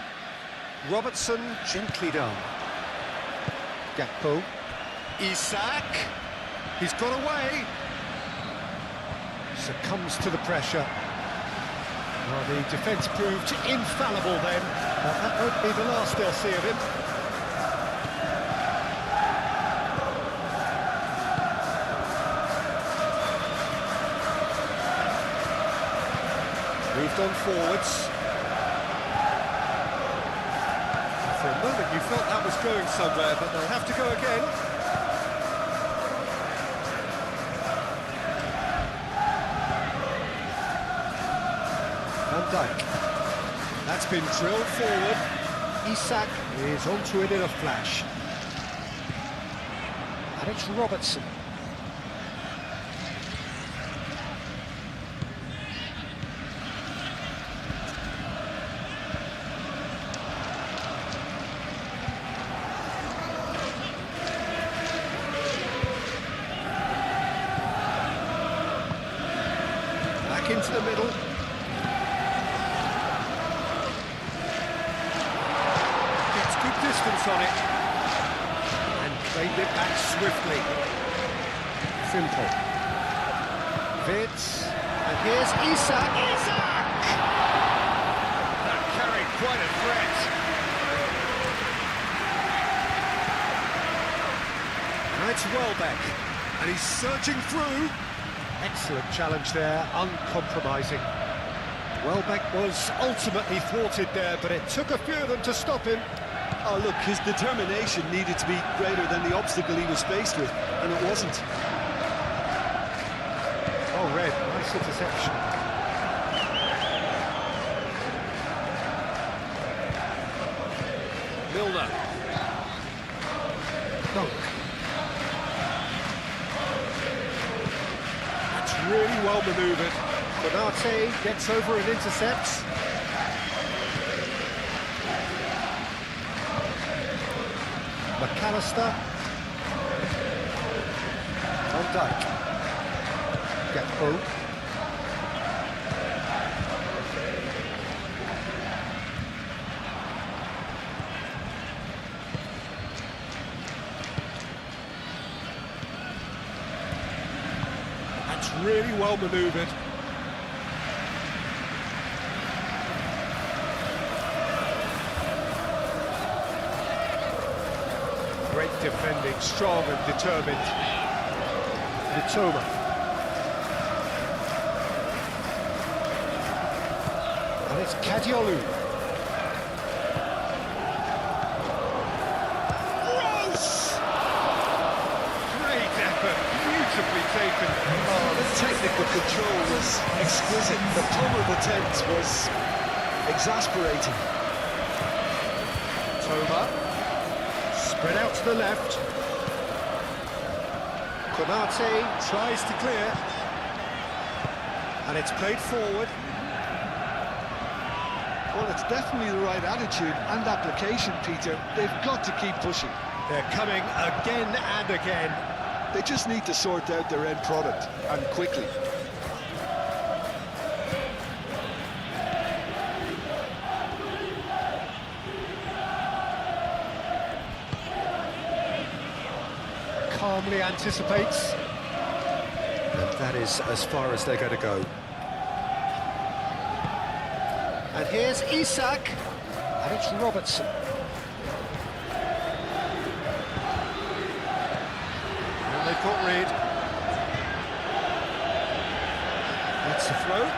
Robertson gently down. Gakpo. Isak. He's got away. Succumbs to the pressure. Well, the defence proved infallible then. But that won't be the last they'll see of him. Moved on forwards. For a moment you felt that was going somewhere, but they'll have to go again. Van Dijk. That's been drilled forward. Isak is onto it in a flash. And it's Robertson. Into the middle. Gets good distance on it. And played it back swiftly. Simple. Vitz. And here's Isak. Isak! That carried quite a threat. Now it's Welbeck. And he's surging through. Excellent challenge there, uncompromising. Welbeck was ultimately thwarted there, but it took a few of them to stop him. Oh, look, his determination needed to be greater than the obstacle he was faced with, and it wasn't. Oh, Red, nice interception. Milner. Dunk. Really well manoeuvred. Konate gets over and intercepts. McAllister. Van Dijk. Gakpo. Really well manoeuvred. Great defending, strong and determined. Toma. And it's Kadiolu. Gross! Great effort, beautifully taken. Oh, the technical control was exquisite. The plumb of the tent was exasperating. Toma. Spread out to the left. Konate tries to clear. And it's played forward. Well, it's definitely the right attitude and application, Peter. They've got to keep pushing. They're coming again and again. They just need to sort out their end product, and quickly. Calmly anticipates. And that is as far as they're going to go. And here's Isak. And it's Robertson. And they've got Reed. That's the throw.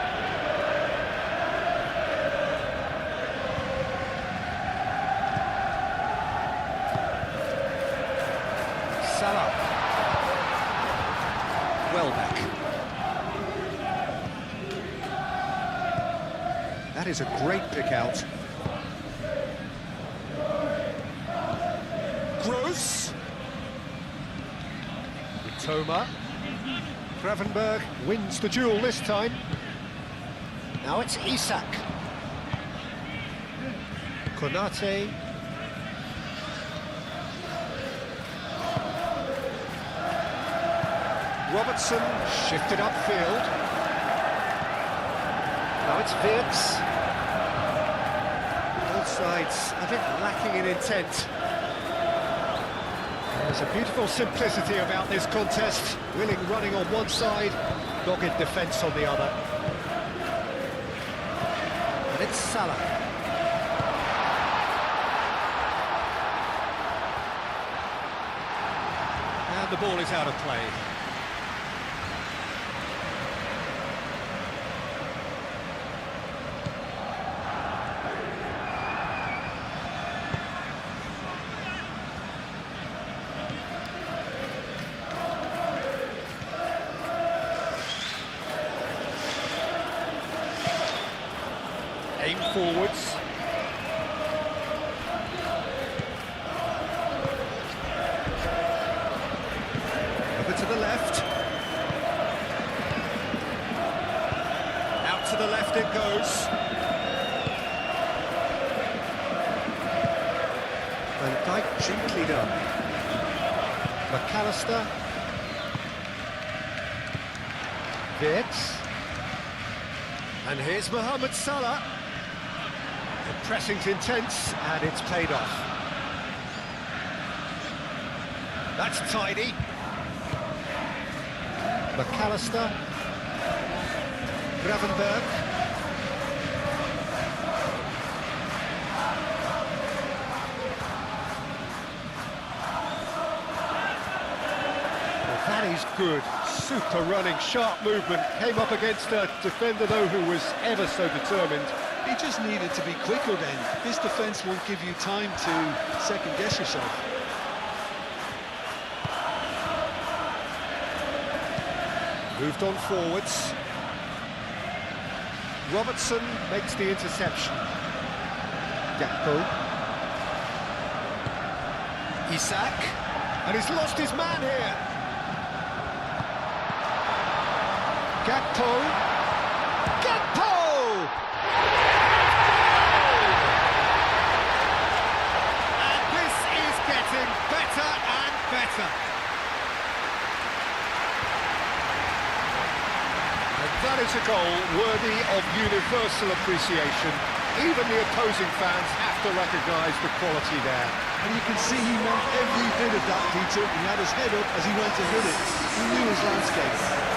Salah. Welbeck. That is a great pick out. Gross. Toma. Gravenberg wins the duel this time. Now it's Isak. Konate. Robertson shifted upfield. Now it's Wirtz. Both sides a bit lacking in intent. There's a beautiful simplicity about this contest. Willing running on one side, dogged defence on the other. And it's Salah. And the ball is out of play. Aim forwards. Over to the left. Out to the left it goes. Van Dijk gently done. McAllister. Wirtz. And here's Mohamed Salah. The pressing's intense, and it's paid off. That's tidy. McAllister. Gravenberg. Well, that is good. Super running, sharp movement. Came up against a defender, though, who was ever so determined. He just needed to be quicker then. This defence won't give you time to second-guess yourself. Moved on forwards. Robertson makes the interception. Gakpo. Isak. And he's lost his man here. Gakpo. Gakpo! Better and better. And that is a goal worthy of universal appreciation. Even the opposing fans have to recognise the quality there. And you can see he meant every bit of that, Peter. He had his head up as he went to hit it. He knew his landscape.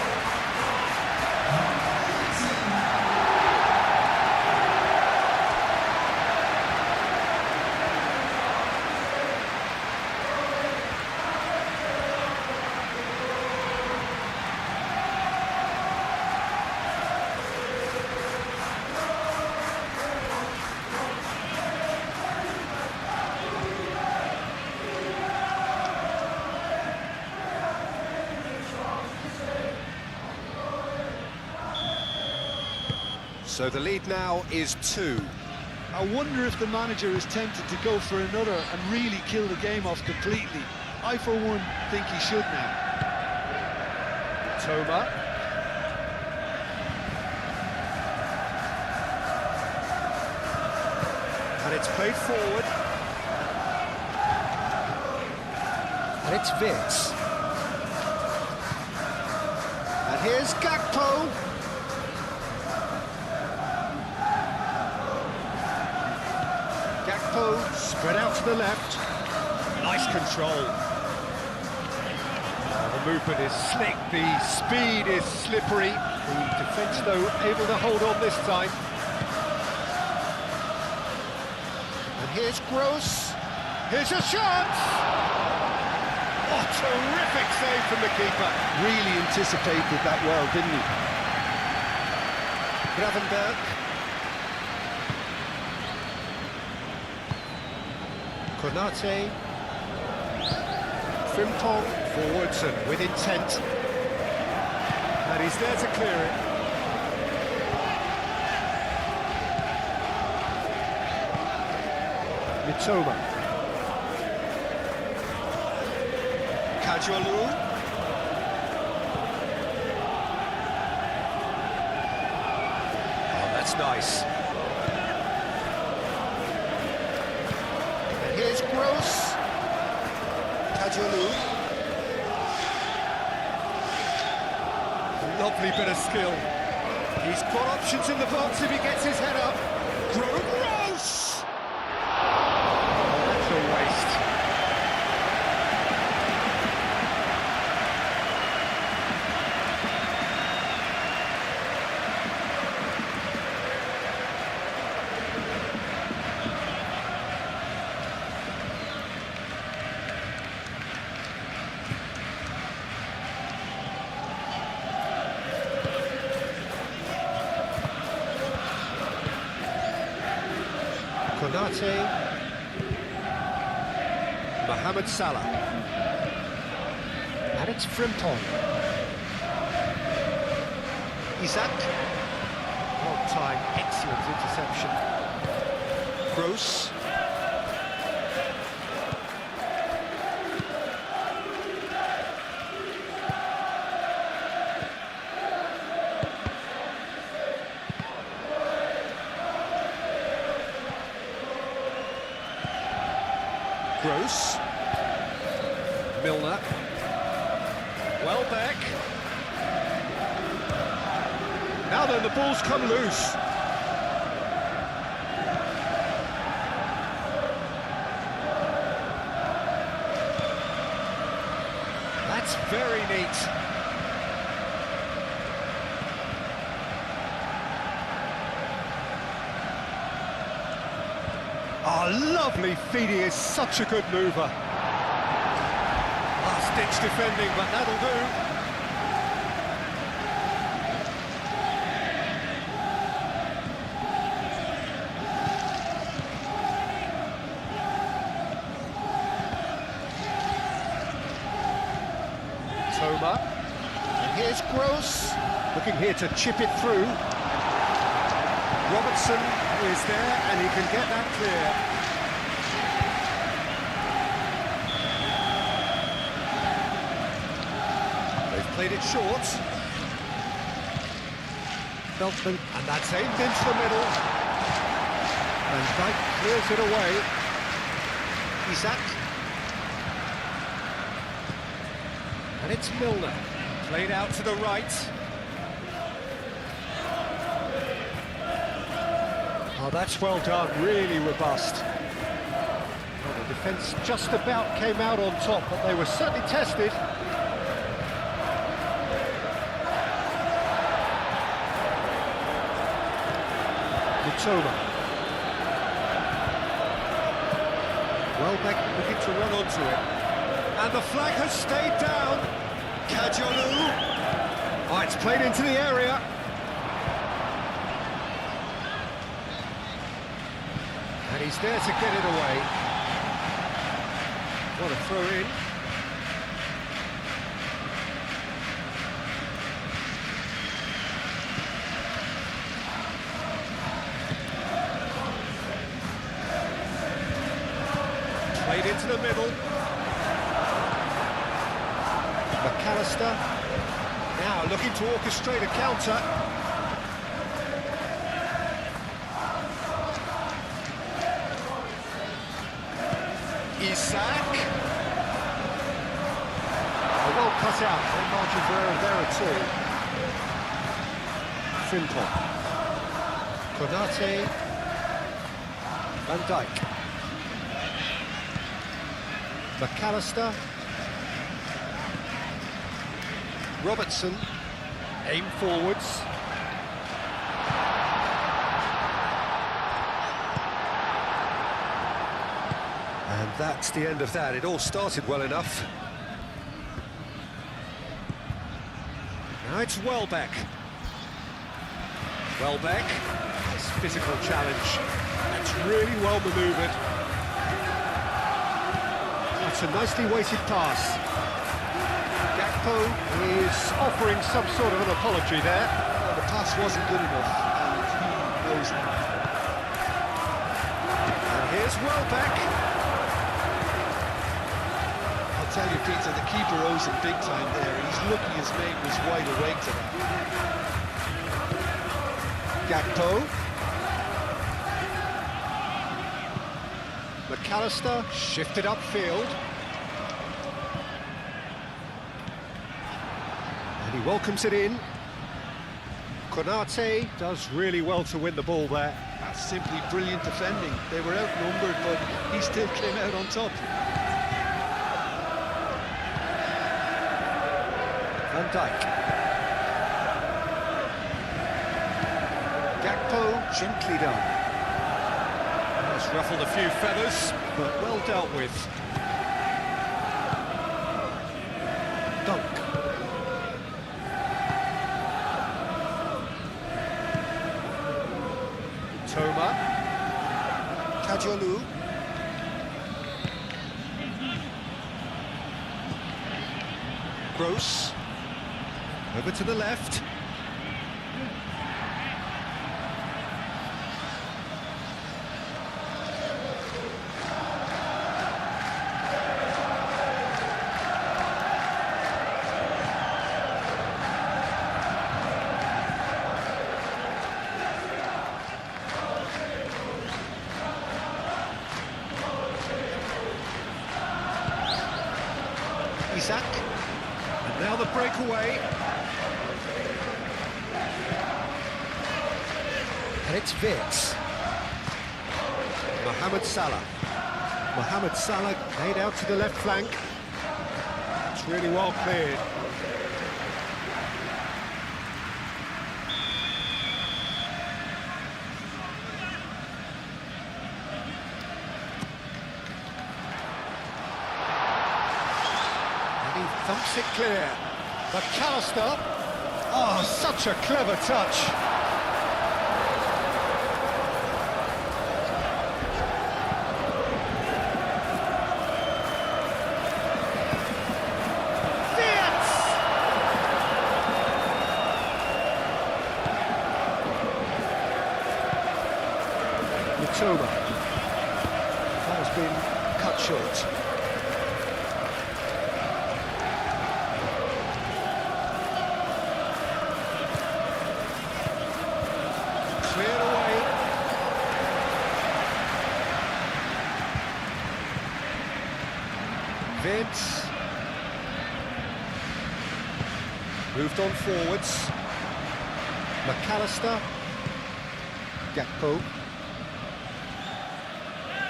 So the lead now is 2. I wonder if the manager is tempted to go for another and really kill the game off completely. I, for one, think he should now. Toma. it's played forward. And it's Vitz. And here's Gakpo. Gakpo spread out to the left. Nice control. The movement is slick, the speed is slippery. The defence, though, able to hold on this time. And here's Gross. Here's a shot! Oh, terrific save from the keeper. Really anticipated that well, didn't he? Gravenberg. Konate. Frimpong forwards and with intent. And he's there to clear it. Mitoma. Kajolu. Oh, that's nice. And here's Gross. Kajolu. Lovely bit of skill. He's got options in the box if he gets his head up. Gross! That's a waste. Konate, Mohamed Salah, and it's Frimpong. Isak. On time, excellent interception. Gross. Gross. Milner. Welbeck. Now then, the ball's come loose. That's very neat. Oh, lovely feed, he is such a good mover. Last-ditch defending, but that'll do. Toma. And here's Gross. Looking here to chip it through. Robertson is there, and he can get that clear. They've played it short. Beltman, and that's aimed into the middle. And Dyke clears it away. Isak. And it's Milner. Played out to the right. Oh, that's well done, really robust. Well, the defence just about came out on top, but they were certainly tested. Mitoma. Welbeck looking to run onto it. And the flag has stayed down. Kajolu. Oh, it's played into the area. And he's there to get it away. What a throw in. Played into the middle. McAllister. Now looking to orchestrate a counter. Isak. Well cut out, no margin for error there at all. Frimpong. Konate. Van Dijk. McAllister. Robertson. Aim forwards. And that's the end of that. It all started well enough. Now it's Welbeck. Welbeck. Nice physical challenge. That's really well manoeuvred. That's a nicely weighted pass. Gakpo is offering some sort of an apology there. Well, the pass wasn't good enough, and he knows it. And here's Welbeck. I'll tell you, Peter, the keeper owes him big time there. He's lucky his mate was wide awake to that. Gakpo. McAllister shifted upfield. And he welcomes it in. Konate does really well to win the ball there. That's simply brilliant defending. They were outnumbered, but he still came out on top. Van Dijk. Gakpo, gently done. Has ruffled a few feathers, but well dealt with. Dunk. Toma. Kajolu. Gross. Over to the left. Isak. And now the breakaway. And it's Vitz. Mohamed Salah. Mohamed Salah laid out to the left flank. It's really well cleared. And he thumps it clear. McAllister. Oh, such a clever touch. Toma. That has been cut short. Cleared away. Vitz. Moved on forwards. McAllister. Gakpo.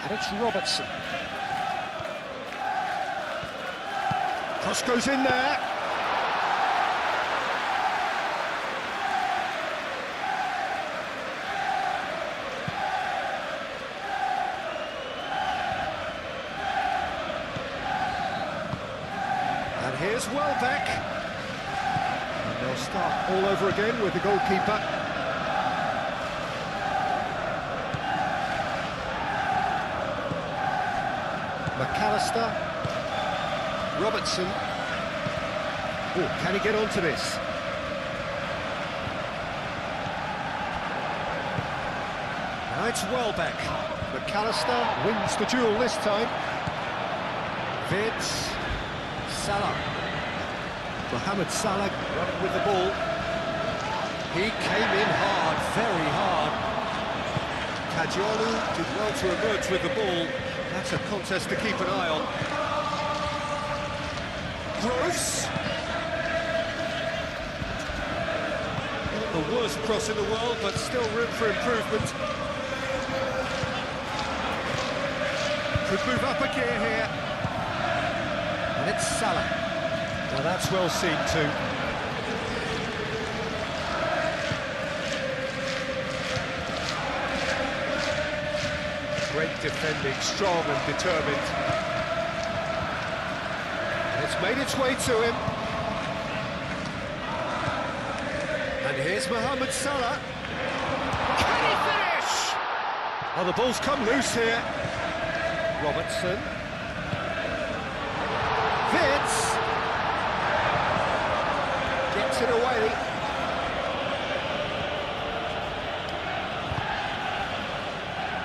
And it's Robertson. Cross goes in there. And here's Welbeck. And they'll start all over again with the goalkeeper. McAllister. Robertson. Oh, can he get onto this? Now it's Welbeck. McAllister wins the duel this time. Vitz. Salah. Mohamed Salah running with the ball. He came in hard, very hard. Kajolu did well to emerge with the ball. That's a contest to keep an eye on. Gross! Not the worst cross in the world, but still room for improvement. Could move up a gear here. And it's Salah. Well, that's well seen too. Great defending, strong and determined. And it's made its way to him. And here's Mohamed Salah. Can he finish? Oh, the ball's come loose here. Robertson. Vitz. Gets it away.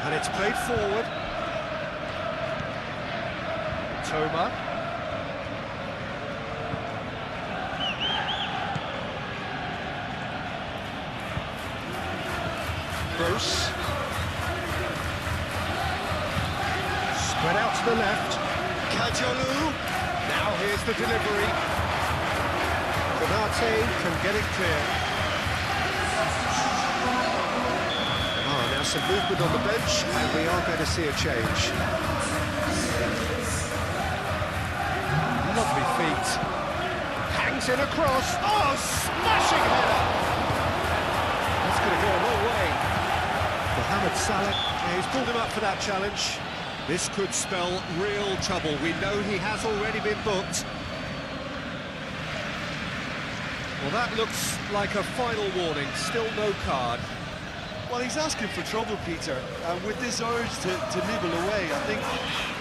And it's played forward. Toma. Bruce. Spread out to the left. Kajolu. Now here's the delivery. Konate can get it clear. Now some movement on the bench, and we are going to see a change. Lovely feet. Hangs in across. Oh, smashing header! That's going to go a long way. Mohamed Salah, he's pulled him up for that challenge. This could spell real trouble. We know he has already been booked. Well, that looks like a final warning. Still no card. Well, he's asking for trouble, Peter, and with this urge to nibble away, I think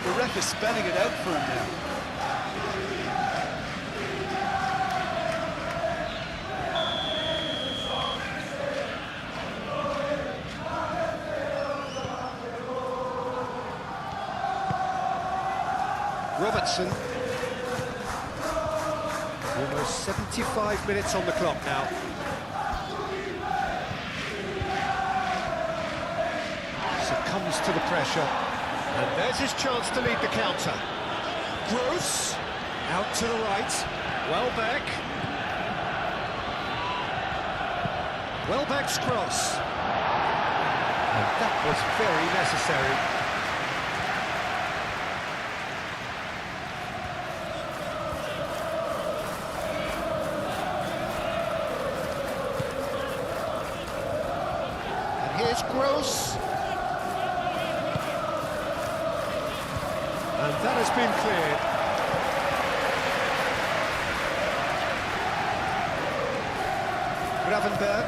the ref is spelling it out for him now. Robertson. Almost 75 minutes on the clock now. Succumbs to the pressure. And there's his chance to lead the counter. Gross. Out to the right. Welbeck. Welbeck's cross. And that was very necessary. Here's Gross. And that has been cleared. Gravenberg.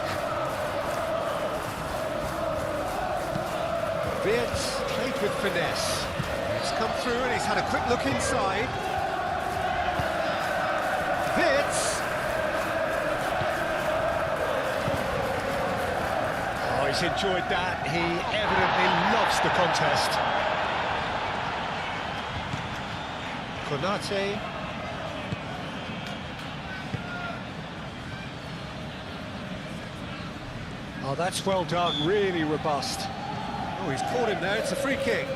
Wirtz played with finesse. He's come through and he's had a quick look inside. Wirtz. Oh, he's enjoyed that. He evidently loves the contest. Konate. Oh, that's well done, really robust. Oh, he's caught him there, it's a free kick.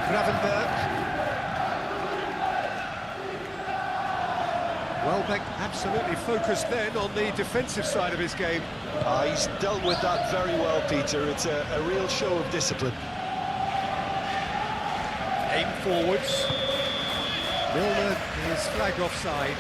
Gravenberg. Welbeck absolutely focused then on the defensive side of his game. He's dealt with that very well, Peter. It's a real show of discipline. Aim forwards. Milner is flagged offside.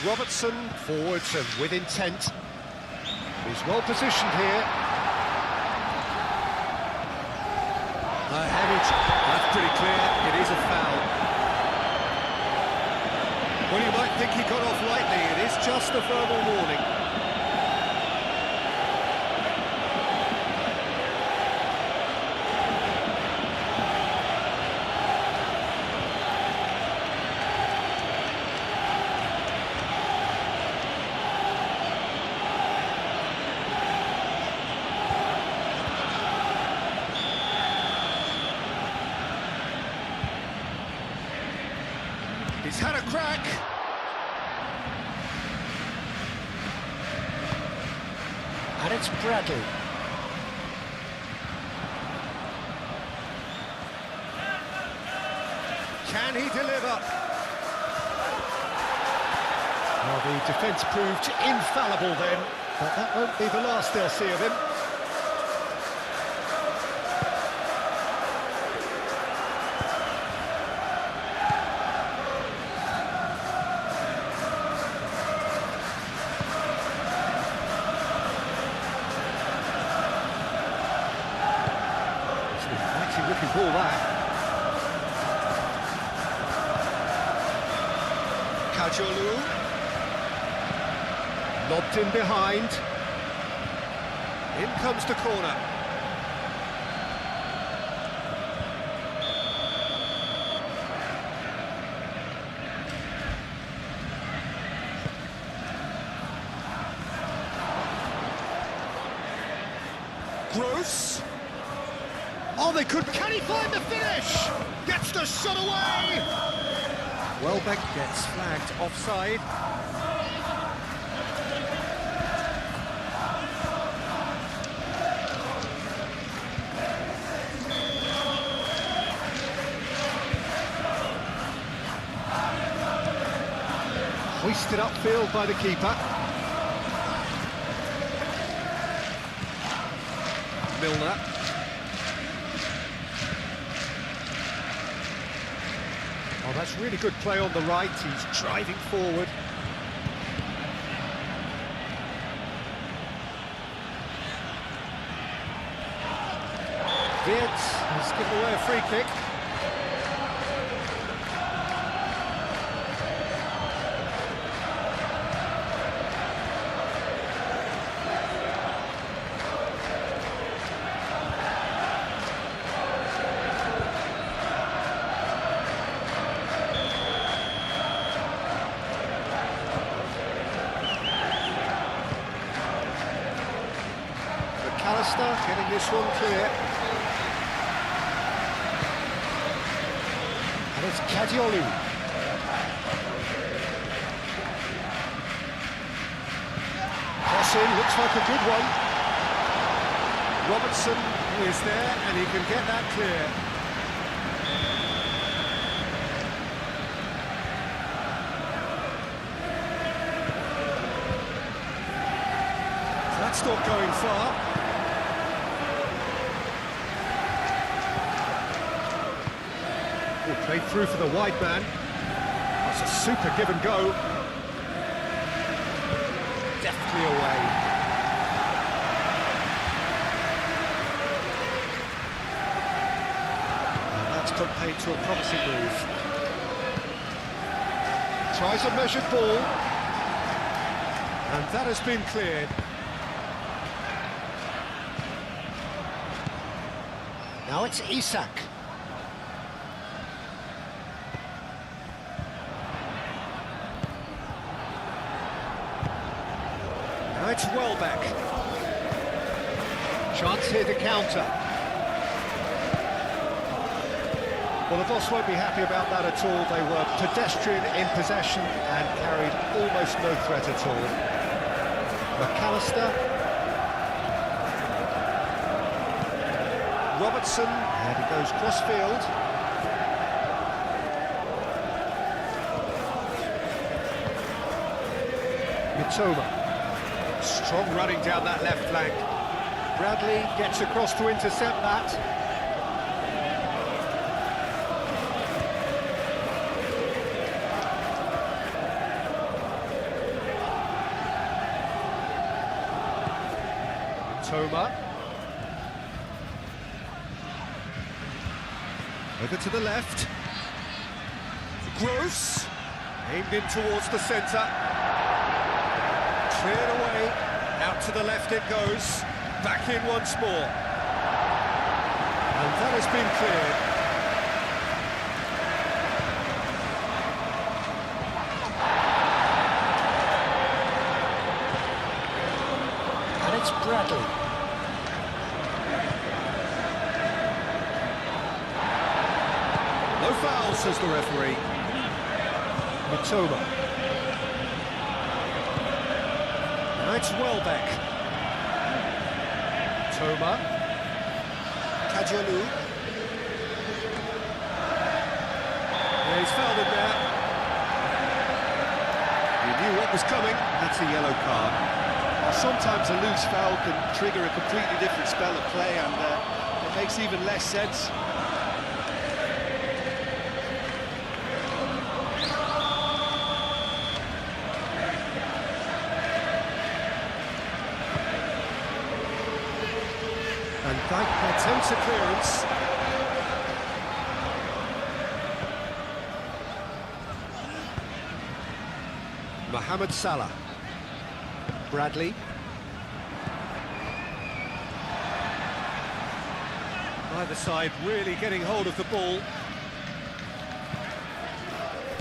Robertson forwards and with intent. He's well positioned here. That's pretty clear. It is a foul. don't think he got off lightly. It is just a verbal warning. He's had a crack. And it's Bradley. Can he deliver? Well, the defence proved infallible then, but that won't be the last they'll see of him. Looking ball that. Kajolu. Lobbed in behind. In comes the corner. Gross. Oh, they could... Can he find the finish? Gets the shot away! Welbeck gets flagged offside. Hoisted upfield by the keeper. Milner. Oh, that's really good play on the right. He's driving forward. Wirtz has given away a free kick. McAllister getting this one clear. And it's Kadiolu. Cross in, looks like a good one. Robertson is there and he can get that clear. That's not going far. Oh, played through for the wide man. That's a super give and go. Deftly away. And that's put paid to a promising move. Tries a measured ball. And that has been cleared. Now it's Isak. Now it's Welbeck. Chance here to counter. Well, the boss won't be happy about that at all. They were pedestrian in possession and carried almost no threat at all. McAllister. Robertson, and he goes cross-field. Mitoma. Strong running down that left flank. Bradley gets across to intercept that. Mitoma. Over to the left. Gross. Aimed in towards the centre. Cleared away. Out to the left it goes. Back in once more. And that has been cleared. And it's Bradley. No foul, says the referee. Mitoma. Now it's Welbeck. Toma. Kajolu. Yeah, he's fouled him there. He knew what was coming. That's a yellow card. Sometimes a loose foul can trigger a completely different spell of play, and it makes even less sense. And that attempts a clearance. Mohamed Salah. Bradley. Either side really getting hold of the ball.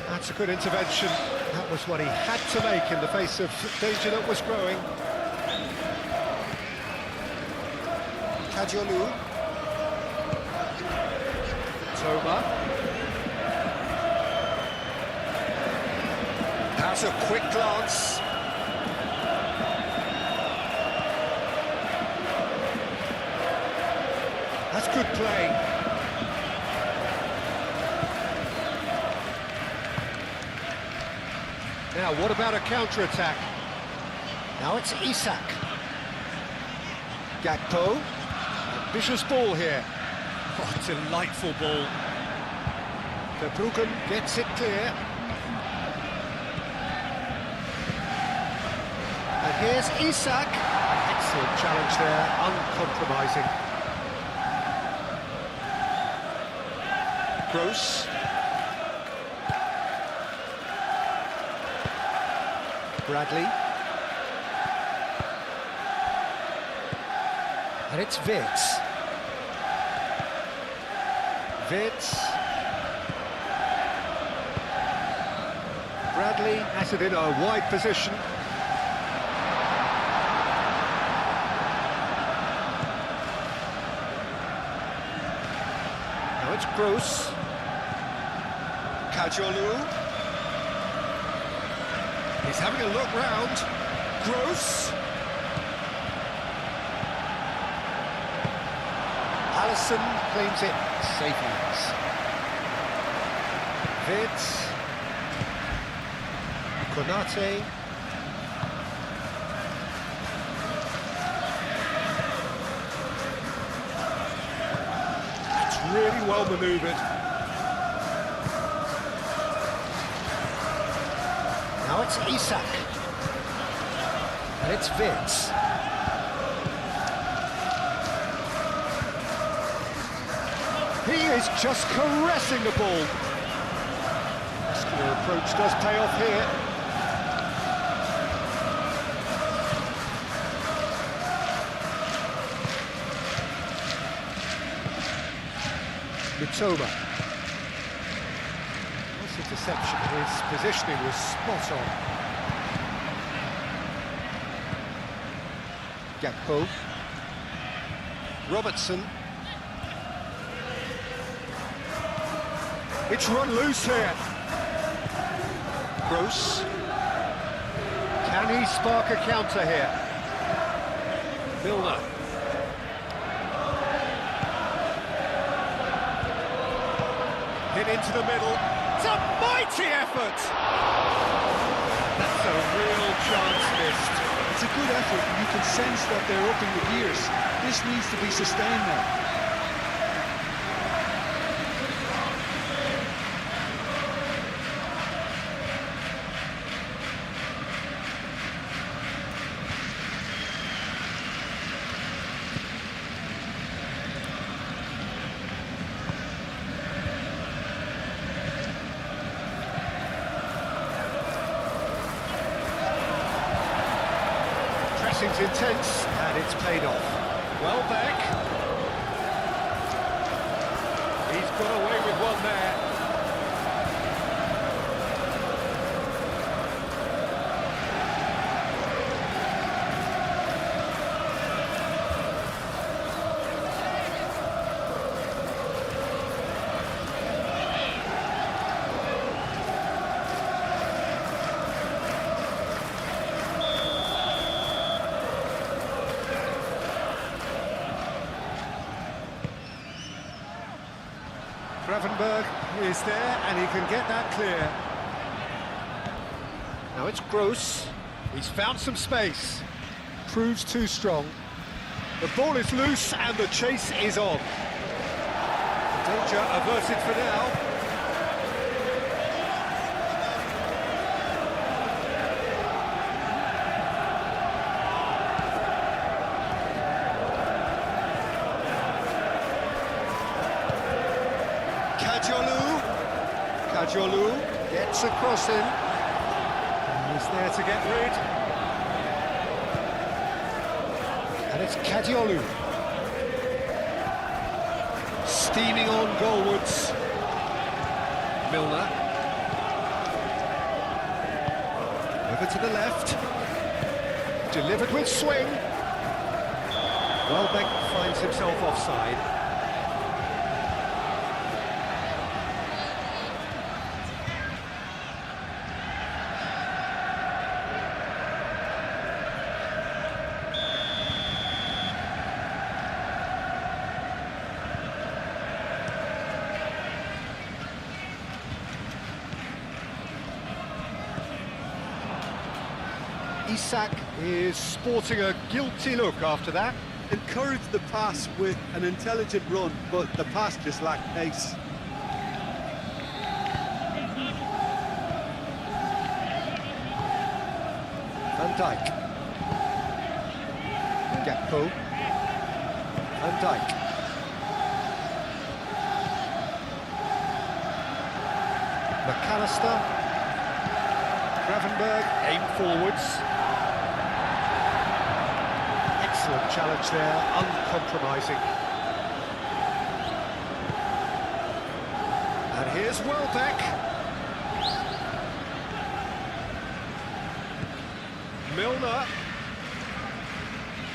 That's a good intervention. That was what he had to make in the face of danger that was growing. Kajolu. Toma. That's a quick glance. That's good play. Now, what about a counter-attack? Now it's Isak. Gakpo. Ambitious ball here. Oh, delightful ball. De Bruyne gets it clear. And here's Isak. Excellent challenge there, uncompromising. Gross. Bradley. And it's Wirtz. Wirtz. Bradley has it in a wide position. Now it's Gross. Kajolu. He's having a look round. Gross. Alisson claims it safely. Wirtz. Konate. It's really well manoeuvred. Now it's Isak. And it's Wirtz. He is just caressing the ball. Muscular approach does pay off here. Mitoma. What's the deception? His positioning was spot on. Gakpo. Robertson. It's run loose here. Gross. Can he spark a counter here? Milner. Hit into the middle. It's a mighty effort! That's a real chance missed. It's a good effort, and you can sense that they're upping the gears. This needs to be sustained now. seems intense, and it's paid off. Welbeck. He's got away with one there. Gravenberg is there, and he can get that clear. Now it's Gross. He's found some space. Proves too strong. The ball is loose, and the chase is on. Danger averted for now. Kajolu gets across him. He's there to get rid. And it's Kadiolu. Steaming on goalwards. Milner. Over to the left. Delivered with swing. Welbeck finds himself offside. Isak is sporting a guilty look after that. Encouraged the pass with an intelligent run, but the pass just lacked pace. Van Dijk. Gakpo. Van Dijk. McAllister. Gravenberg, aim forwards. Excellent challenge there, uncompromising. And here's Welbeck. Milner.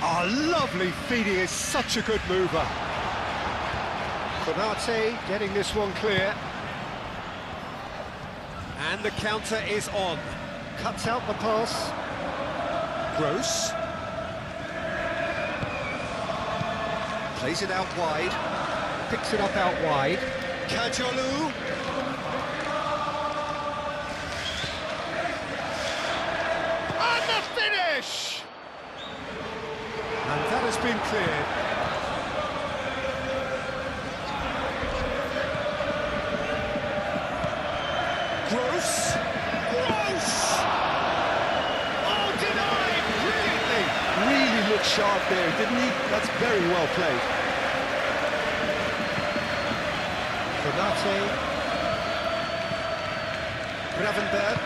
Oh, lovely feeding, is such a good mover. Konate getting this one clear. And the counter is on. Cuts out the pass. Gross. Plays it out wide. Picks it up out wide. Kajolu. And the finish! And that has been cleared. Gross. Gross! Oh, denied! Brilliantly! Really looked sharp there, didn't he? That's very well played. Konate. Gravenberg.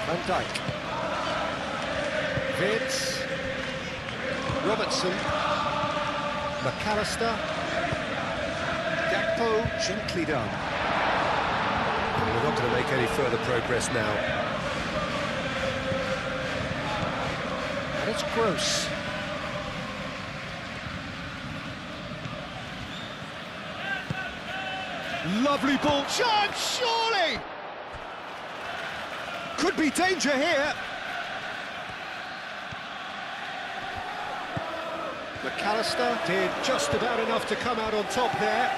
Van Dijk. Vitz. Robertson. McAllister. Gakpo, gently done. We're not going to make any further progress now. And it's Gross. Lovely ball. Chance, surely! Could be danger here. McAllister did just about enough to come out on top there.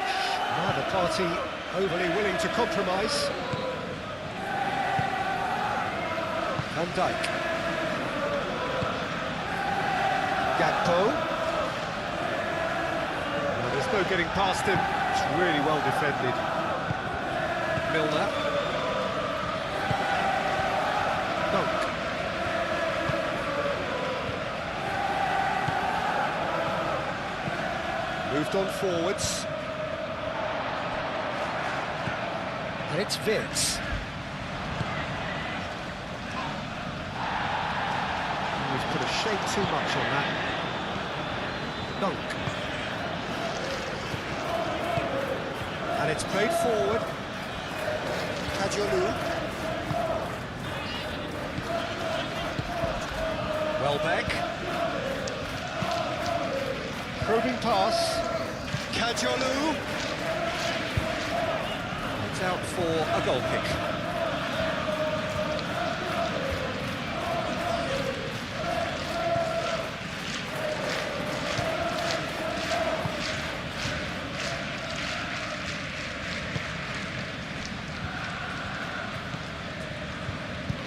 Neither party overly willing to compromise. Van Dijk. Gakpo. Well, there's no getting past him. It's really well defended. Milner. Dunk. Moved on forwards. And it's Vitz. he's put a shade too much on that. Dunk. And it's played forward. Kajolu. Welbeck. Probing pass. Kajolu. It's out for a goal kick.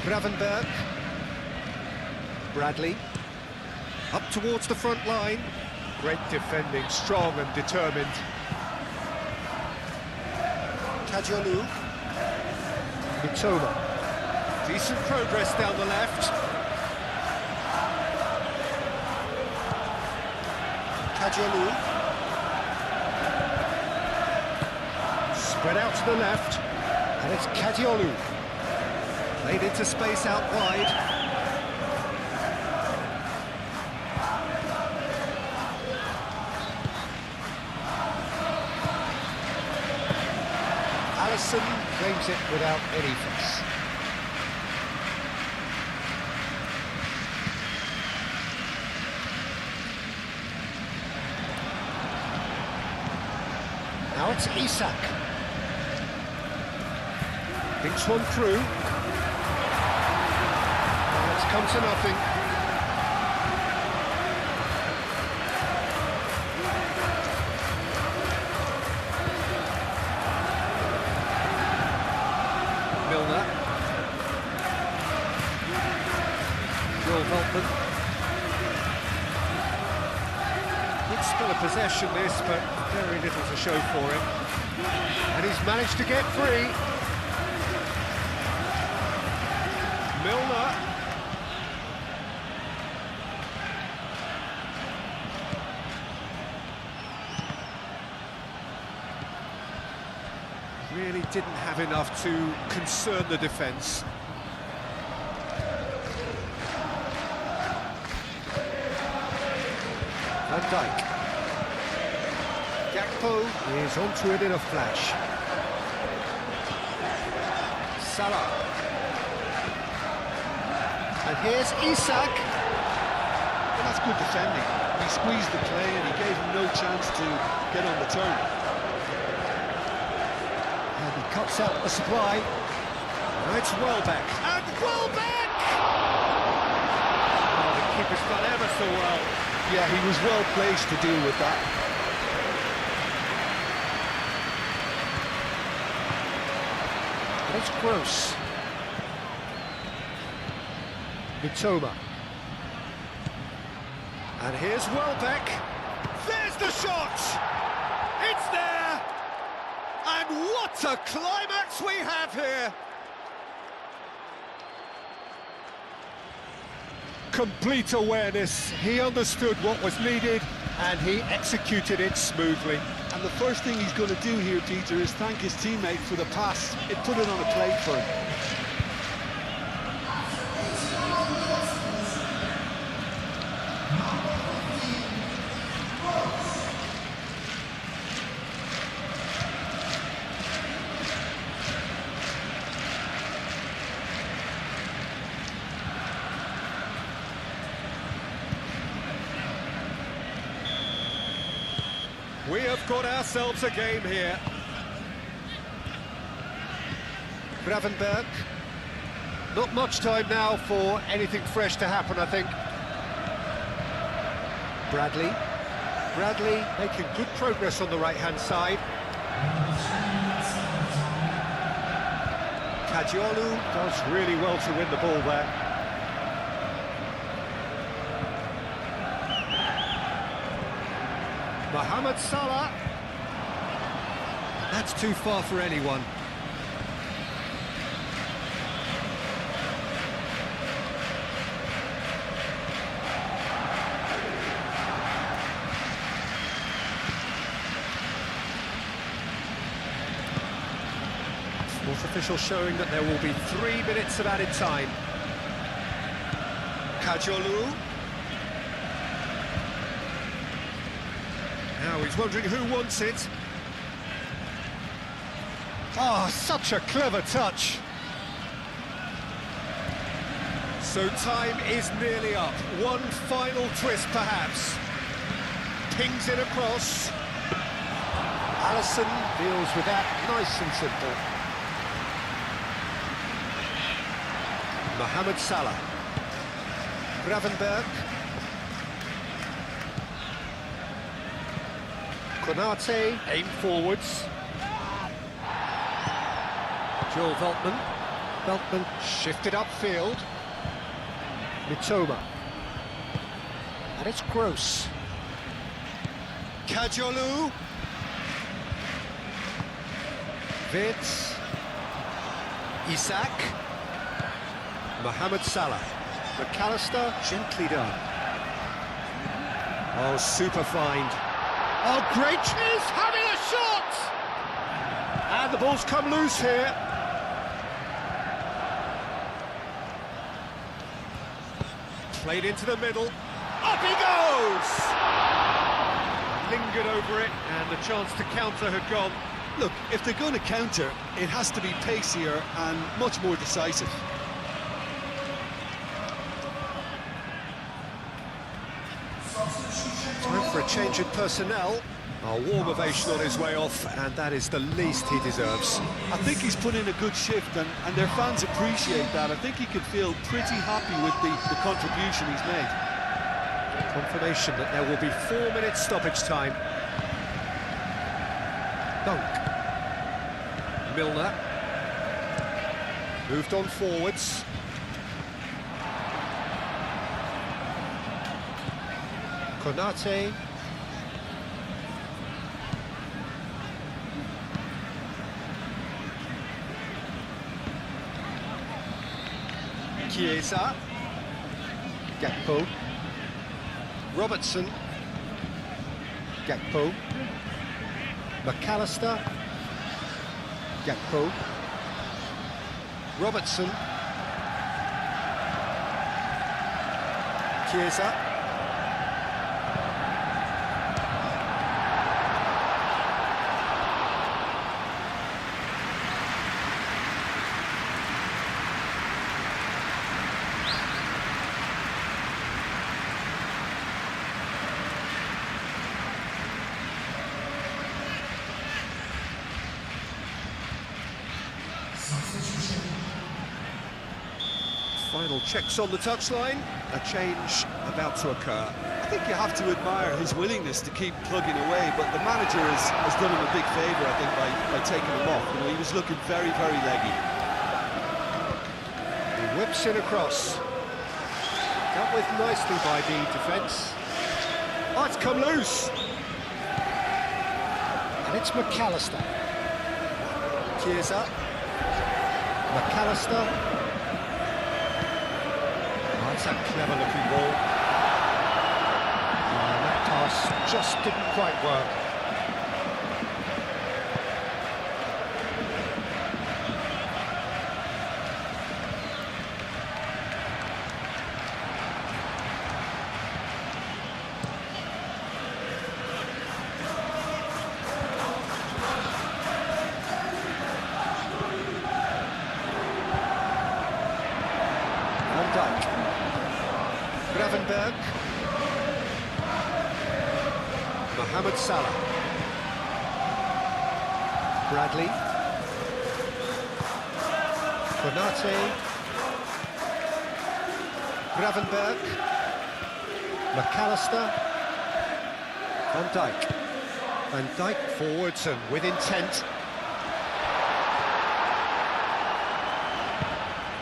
Gravenberg. Bradley. Up towards the front line. Great defending, strong and determined. Kajolu. Mitoma. Decent progress down the left. Kajolu. Spread out to the left. And it's Kajolu. Played into space out wide. Allison claims it without any fuss. Now it's Isak. Thinks one through. It's come to nothing. Milner. Joel Veltman. Good spell of possession this, but very little to show for him. And he's managed to get free. Milner. Really didn't have enough to concern the defence. Van Dijk. Gakpo is onto it in a flash. Salah. And here's Isak. Well, that's good defending. He squeezed the play and he gave him no chance to get on the turn. And he cuts out the supply. And it's Welbeck. And Welbeck! Oh, the keeper's done ever so well. Yeah, he was well placed to deal with that. And it's Gross. Mitoma. And here's Welbeck. There's the shot! It's there! And what a climax we have here! Complete awareness. He understood what was needed and he executed it smoothly. And the first thing he's going to do here, Peter, is thank his teammate for the pass. It put it on a plate for him. We have got ourselves a game here. Gravenberg. Not much time now for anything fresh to happen, I think. Bradley. Bradley making good progress on the right-hand side. Kajolu does really well to win the ball there. Mohamed Salah. That's too far for anyone. Fourth official showing that there will be 3 minutes of added time. Kajolu. Now he's wondering who wants it. Ah, such a clever touch. So time is nearly up. One final twist, perhaps. Pings it across. Alisson deals with that nice and simple. Mohamed Salah. Gravenberg. Konate, aim forwards. Joel Veltman. Veltman shifted upfield. Mitoma. And it's Gross. Kajolu. Vitz. Isak. Mohamed Salah. McAllister, gently done. Oh, super find. Oh, great! He's having a shot! And the ball's come loose here. Played into the middle. Up he goes! Lingered over it, and the chance to counter had gone. Look, if they're going to counter, it has to be pacier and much more decisive. Time for a change in personnel. A warm ovation on his way off, and that is the least he deserves. I think he's put in a good shift, and their fans appreciate that. I think he can feel pretty happy with the contribution he's made. Confirmation that there will be 4 minutes stoppage time. Dunk. Milner. Moved on forwards. Konate. Chiesa. Gakpo. Robertson. Gakpo. McAllister. Gakpo. Robertson. Chiesa. Final checks on the touchline. A change about to occur. I think you have to admire his willingness to keep plugging away, but the manager has done him a big favour, I think, by taking him off. You know, he was looking very, very leggy. He whips it across. Dealt with nicely by the defence. Oh, it's come loose. And it's McAllister. Chiesa. McAllister. That's a clever-looking ball. And that pass just didn't quite work. Van Dijk. Gravenberg. Mohamed Salah. Bradley. Konate. Gravenberg. McAllister. Van Dijk. Van Dijk forwards and with intent.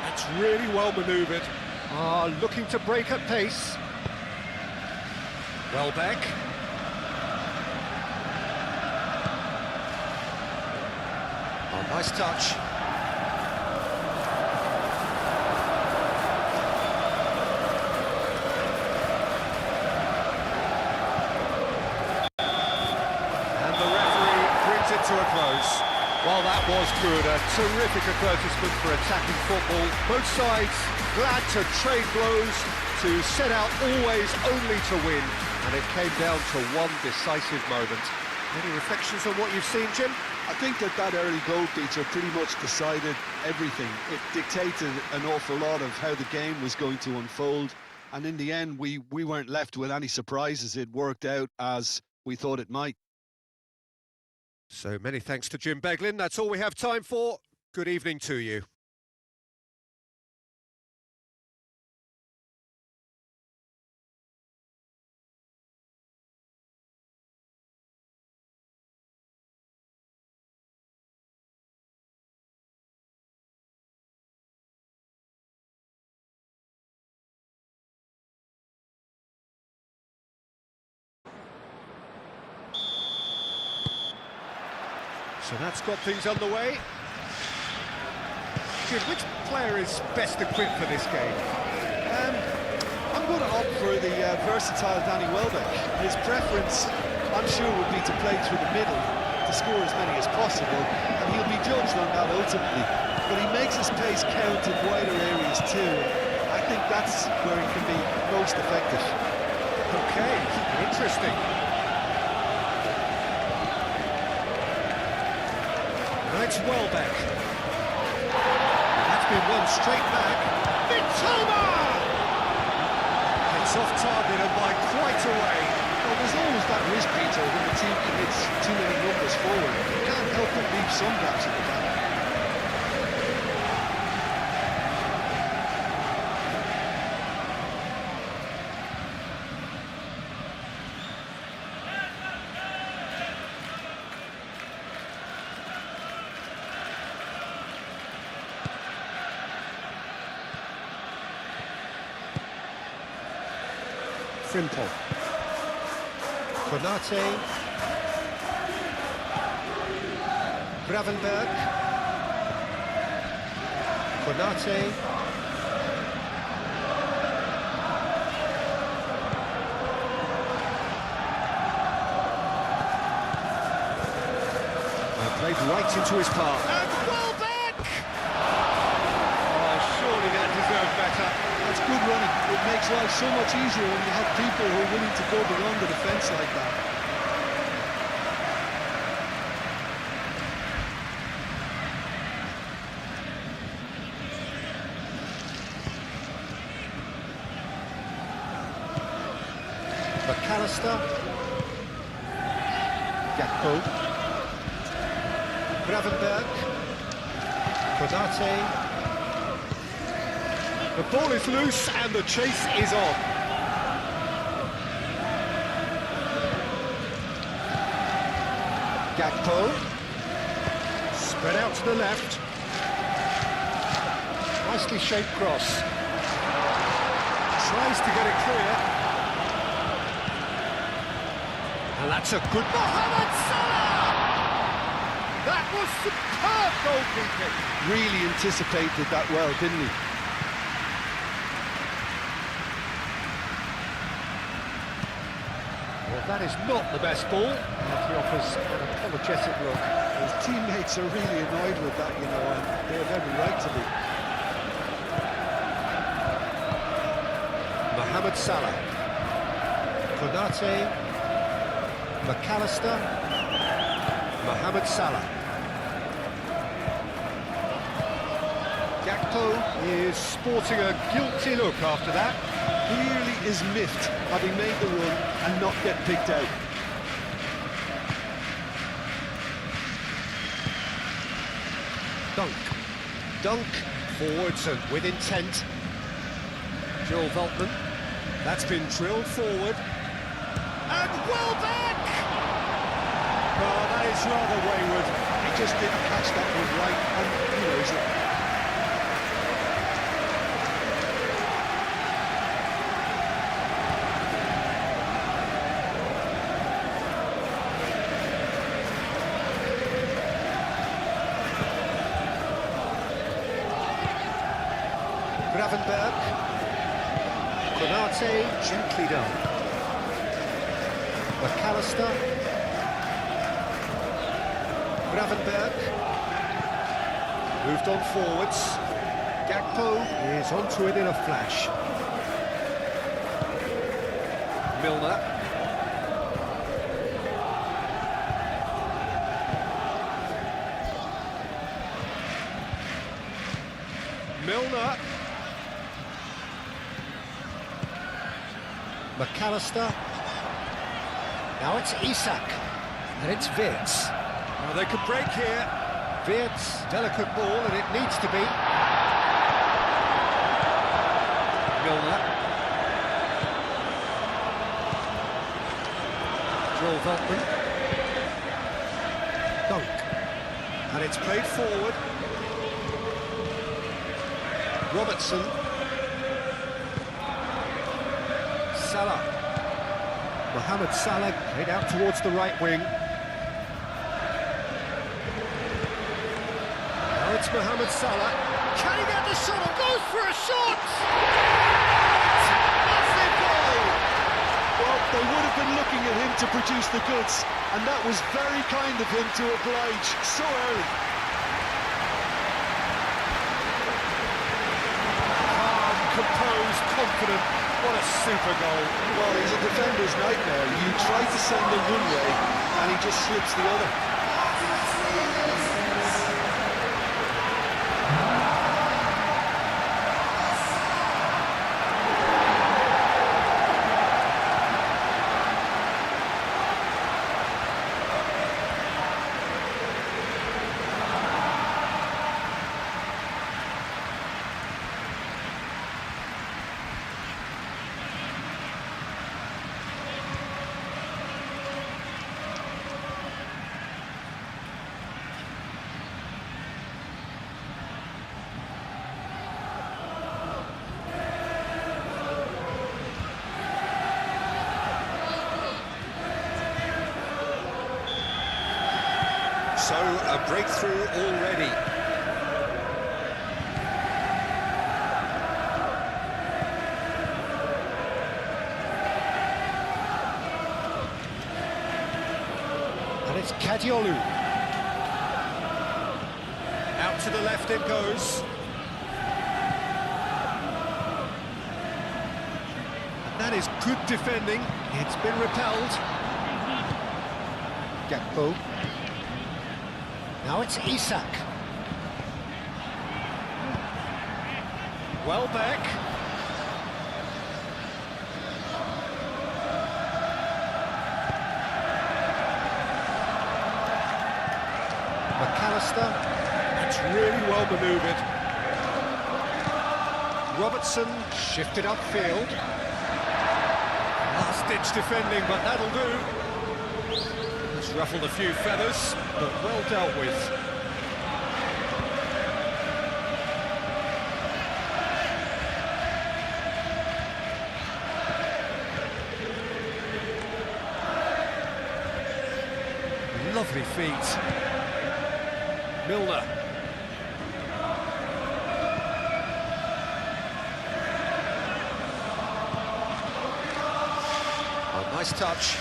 That's really well manoeuvred. Looking to break at pace. Welbeck. Oh, nice touch. And the referee brings it to a close. Well, that was good. A terrific advertisement for attacking football. Both sides glad to trade blows, to set out always only to win, and it came down to one decisive moment. Any reflections on what you've seen, Jim? I think that early goal feature pretty much decided everything. It dictated an awful lot of how the game was going to unfold, and in the end we weren't left with any surprises. It worked out as we thought it might. So many thanks to Jim Beglin. That's all we have time for. Good evening to you. So that's got things underway. Jim, which player is best equipped for this game? I'm going to opt for the versatile Danny Welbeck. His preference, I'm sure, would be to play through the middle to score as many as possible, and he'll be judged on that ultimately. But he makes his pace count in wider areas too. I think that's where he can be most effective. Okay, interesting. It's Welbeck. That's been won straight back. Mitoma! It's off target and by quite a way. Well, there's always that risk, Peter, when the team commits too many numbers forward. You can't help but leave some gaps in the back. Frimpong. Konate. Gravenberg. Konate. Played right into his path. And Welbeck! Oh, surely that deserved better. That's good running. It makes life so much easier when you have people who are willing to go beyond the defence like that. McAllister. Gakpo. Gravenberg. Konate. The ball is loose and the chase is on. Gakpo. Spread out to the left. Nicely shaped cross. Tries to get it clear. And that's a good... Mohamed Salah! That was superb goalkeeping. Really anticipated that well, didn't he? Well, that is not the best ball. And he offers an apologetic look. His teammates are really annoyed with that, you know, and they have every right to be. Mohamed Salah. Konate. McAllister. Mohamed Salah. Gakpo is sporting a guilty look after that. Clearly is miffed, having made the run and not get picked out. Dunk forwards and with intent. Joel Veltman. That's been drilled forward. And Welbeck! Oh, that is rather wayward. He just didn't catch that one right, and you know, Gravenberg. Konate, gently done. McAllister. Gravenberg. Moved on forwards. Gakpo is onto it in a flash. Milner. Milner. McAllister. Now it's Isak. And it's Wirtz. Now they could break here. Wirtz, delicate ball, and it needs to be. Milner. Joel Veltman. Dunk. And it's played forward. Robertson. Salah. Mohamed Salah played out towards the right wing. Now it's Mohamed Salah. Can he get the shot? Goes for a shot! Massive goal! Well, they would have been looking at him to produce the goods, and that was very kind of him to oblige so early. Composed, confident, what a super goal. Well, he's a defender's nightmare. You try to send him one way, and he just slips the other. So, a breakthrough already. And it's Kadiolu. Out to the left it goes. And that is good defending. It's been repelled. Gakpo. Now it's Isak. Welbeck. McAllister. That's really well manoeuvred. Robertson shifted upfield. Last-ditch defending, but that'll do. It's ruffled a few feathers, but well dealt with. Lovely feet. Milner. Oh, nice touch.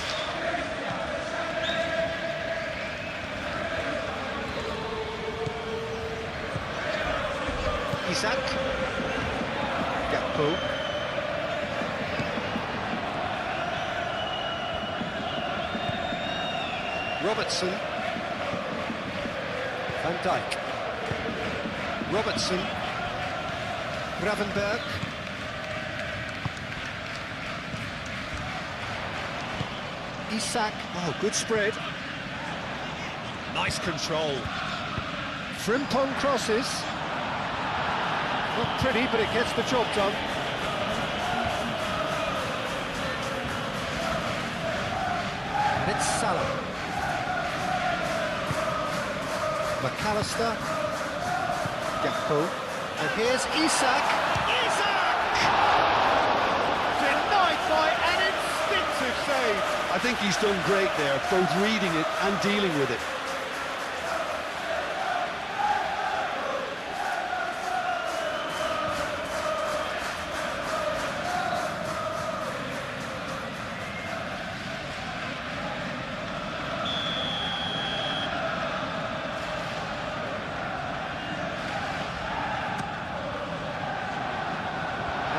Isak. Gakpo. Robertson. Van Dijk. Robertson. Gravenberg. Isak. Oh, good spread. Nice control. Frimpong crosses. Not pretty, but it gets the job done. And it's Salah. McAllister. Gakpo. And here's Isak. Isak! Denied by an instinctive save. I think he's done great there, both reading it and dealing with it.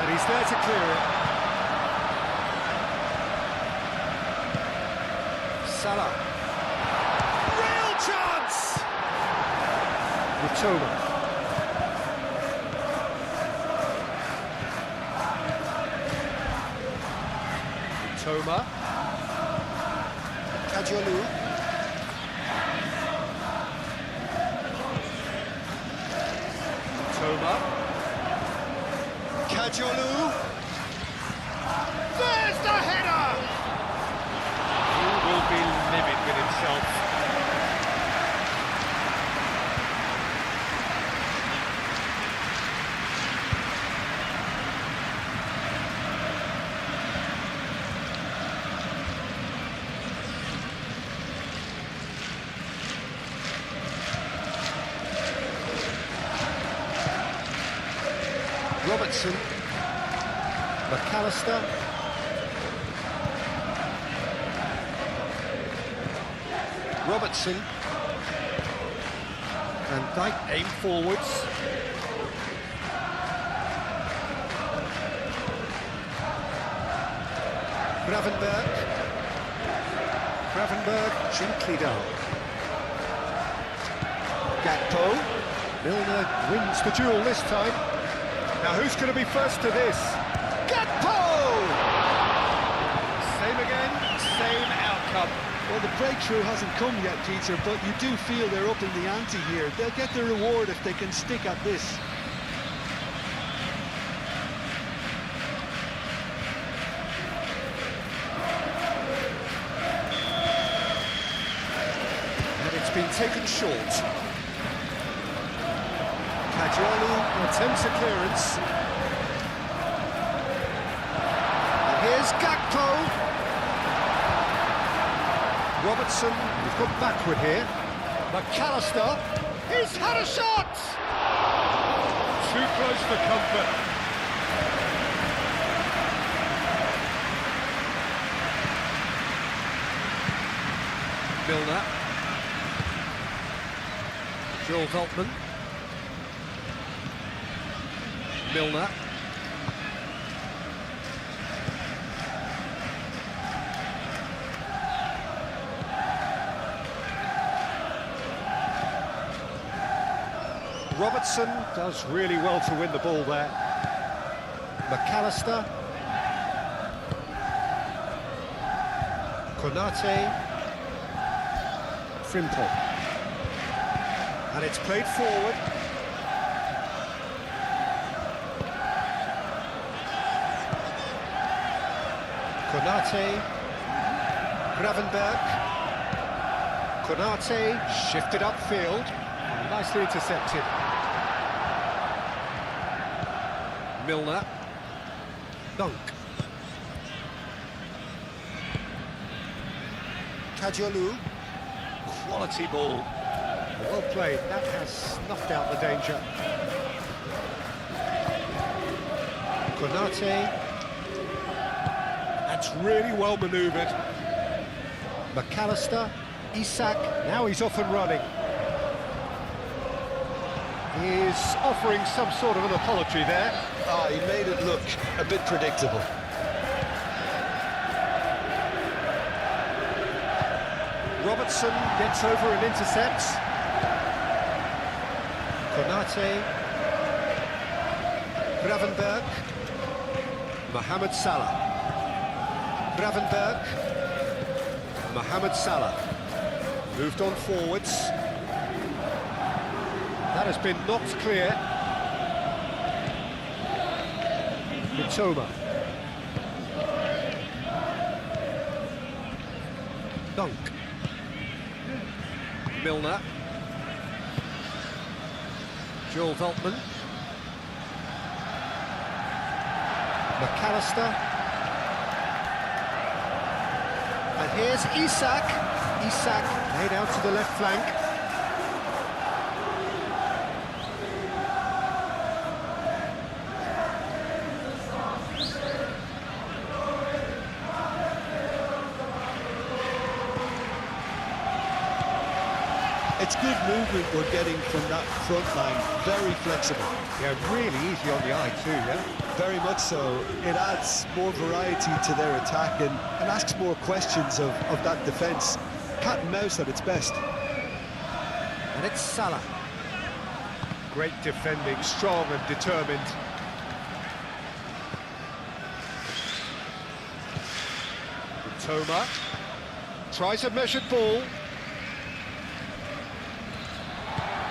And he's there to clear it. Salah. Real chance! Mitoma. Mitoma. Kajolu. Mitoma. Kajolu. There's the header! He will be livid with himself. Robertson. McAllister. Robertson. Van Dijk aim forwards. Gravenberg gently down. Gakpo. Milner wins the duel this time. Now who's going to be first to this? Gakpo! Same again, same outcome. Well, the breakthrough hasn't come yet, Peter, but you do feel they're up in the ante here. They'll get the reward if they can stick at this. And it's been taken short. Kajolu attempts a clearance. And here's Gakpo. Robertson, we've got backward here. McAllister. He's had a shot! Too close for comfort. Milner. Joel Veltman. Milner. Robertson does really well to win the ball there. McAllister. Konate. Frimpong. And it's played forward. Konate. Gravenberg. Konate shifted upfield. Nicely intercepted. Milner. Dunk. Kajolu. Quality ball. Well played. That has snuffed out the danger. Konate. That's really well manoeuvred. McAllister. Isak. Now he's off and running. He's offering some sort of an apology there. He made it look a bit predictable. Robertson gets over and intercepts. Konate. Gravenberg. Mohamed Salah. Gravenberg. Mohamed Salah. Moved on forwards. That has been knocked clear. Mitoma. Dunk. Milner. Joel Veltman. McAllister. And here's Isak. Isak laid out to the left flank. It's good movement we're getting from that front line, very flexible. Yeah, really easy on the eye too, yeah? Very much so. It adds more variety to their attack and asks more questions of that defence. cat and mouse at its best. And it's Salah. Great defending, strong and determined. Toma tries a measured ball.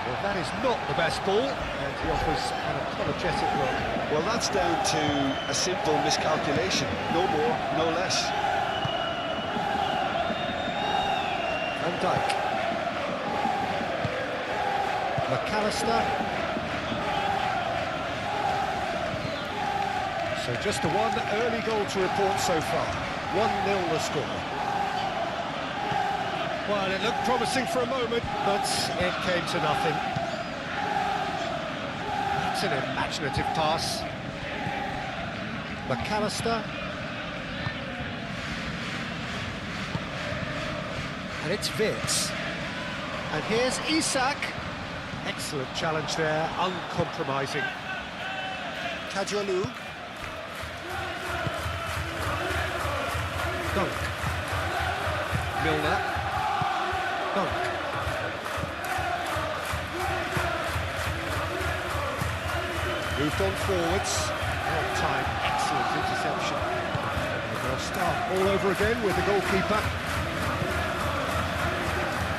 Well, that is not the best ball, and he offers an apologetic look. Well, that's down to a simple miscalculation. No more, no less. Van Dijk. McAllister. So just the one early goal to report so far. 1-0 the score. Well, it looked promising for a moment, but it came to nothing. That's an imaginative pass. McAllister. And it's Vitz. And here's Isak. Excellent challenge there, uncompromising. Kajolu. Dunk. Milner. Dunk. Moved on forwards. Long time, excellent interception. And they'll start all over again with the goalkeeper.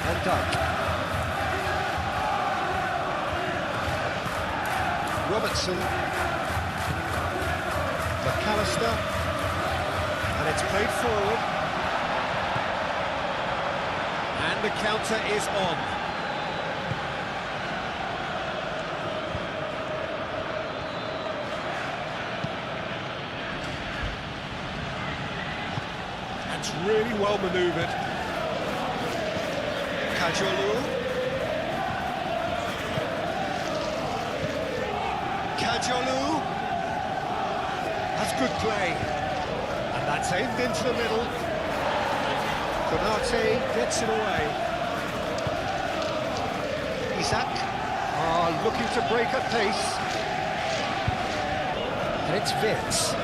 Van Dijk. Robertson. McAllister. And it's played forward. And the counter is on. That's really well manoeuvred. Kajolu. Kajolu. That's good play. And that's aimed into the middle. Konate gets it away. Isak looking to break at pace. And it's Vitz.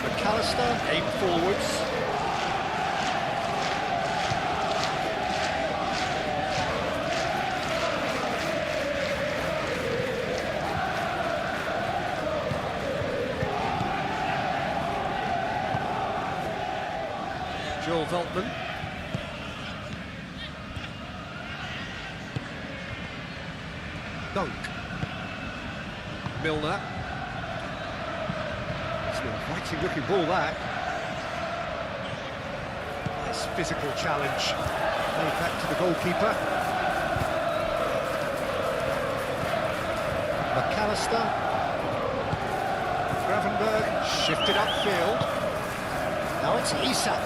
McAllister aimed forwards. Joel Veltman. Dunk. Milner. It's an inviting looking ball, that. Nice physical challenge. Made back to the goalkeeper. McAllister. Gravenberg shifted upfield. Now it's Isak.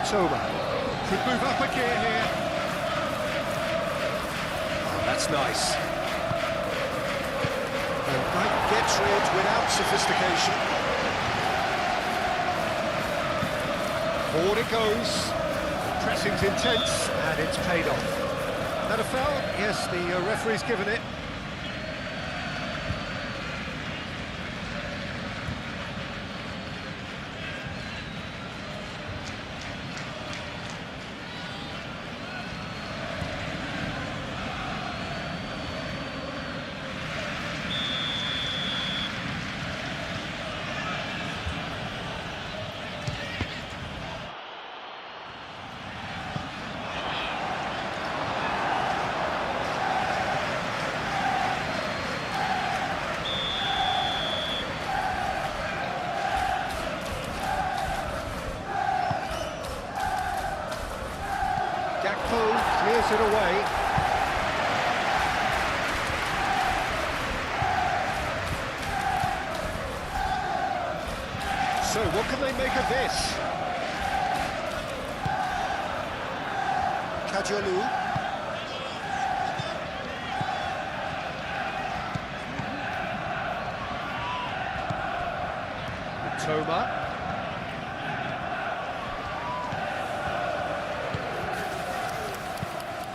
Toma could move up a gear here. Oh, that's nice. And Brighton gets rid without sophistication. Forward it goes. Pressing's intense, and it's paid off. That a foul? Yes, the referee's given it. Clears it away. So what can they make of this? Kajolu. Toma.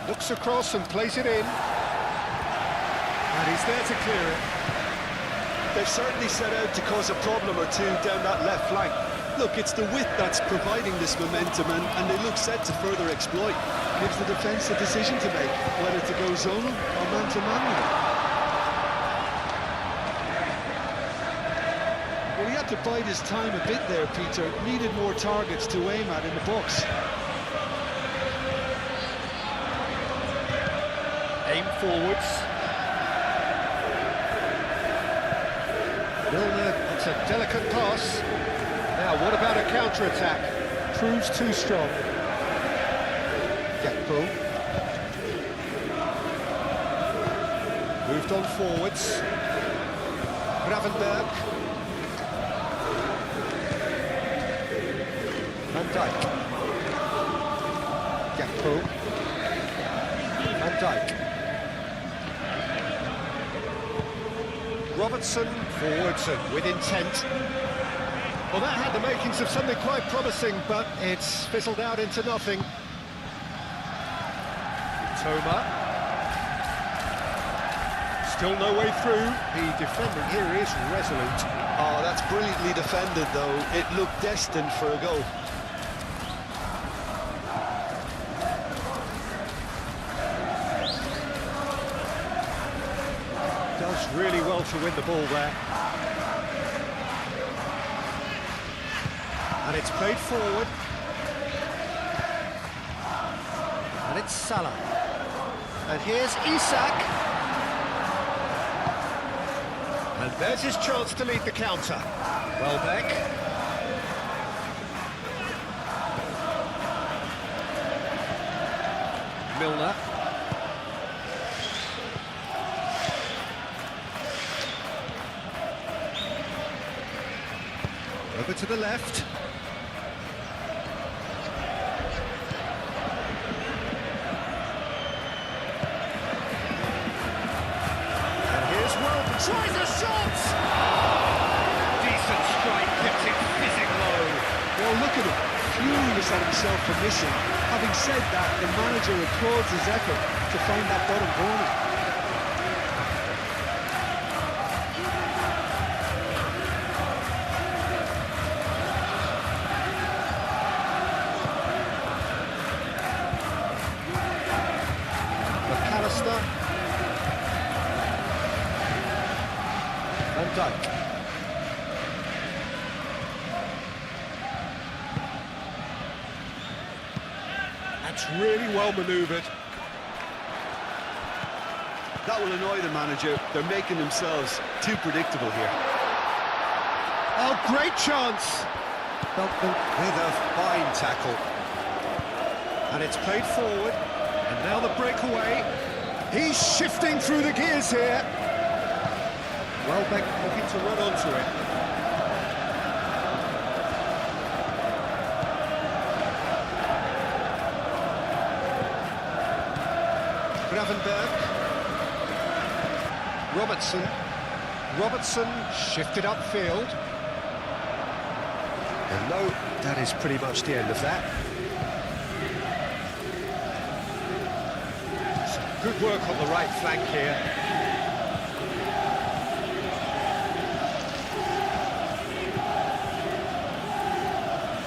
Looks across and plays it in. And he's there to clear it. They've certainly set out to cause a problem or two down that left flank. Look, it's the width that's providing this momentum, and they look set to further exploit. Gives the defence a decision to make, whether to go zonal or man-to-man with it. Well, he had to bide his time a bit there, Peter. Needed more targets to aim at in the box. Aim forwards. Milner, it's a delicate pass. Now, what about a counter-attack? Proves too strong. Gakpo. Moved on forwards. Gravenberg. Van Dijk. Gakpo. Van Dijk. Robertson forwards and with intent. Well, that had the makings of something quite promising, but it's fizzled out into nothing. Toma. Still no way through. The defending here is resolute. Oh, that's brilliantly defended, though. It looked destined for a goal. Does really well to win the ball there. And it's played forward. And it's Salah. And here's Isak. And there's his chance to lead the counter. Welbeck. Milner. Over to the left. And here's Welbeck. Tries a shot! Decent strike, kept it fizzing low. Well, look at him, furious at himself for missing. Having said that, the manager applauds his effort to find that bottom corner. Van Dijk. That's really well manoeuvred. That will annoy the manager. They're making themselves too predictable here. Oh, great chance! With a fine tackle. And it's played forward. And now the breakaway. He's shifting through the gears here. Welbeck looking to run onto it. Gravenberg. Robertson. Robertson shifted upfield. And no, that is pretty much the end of that. Good work on the right flank here.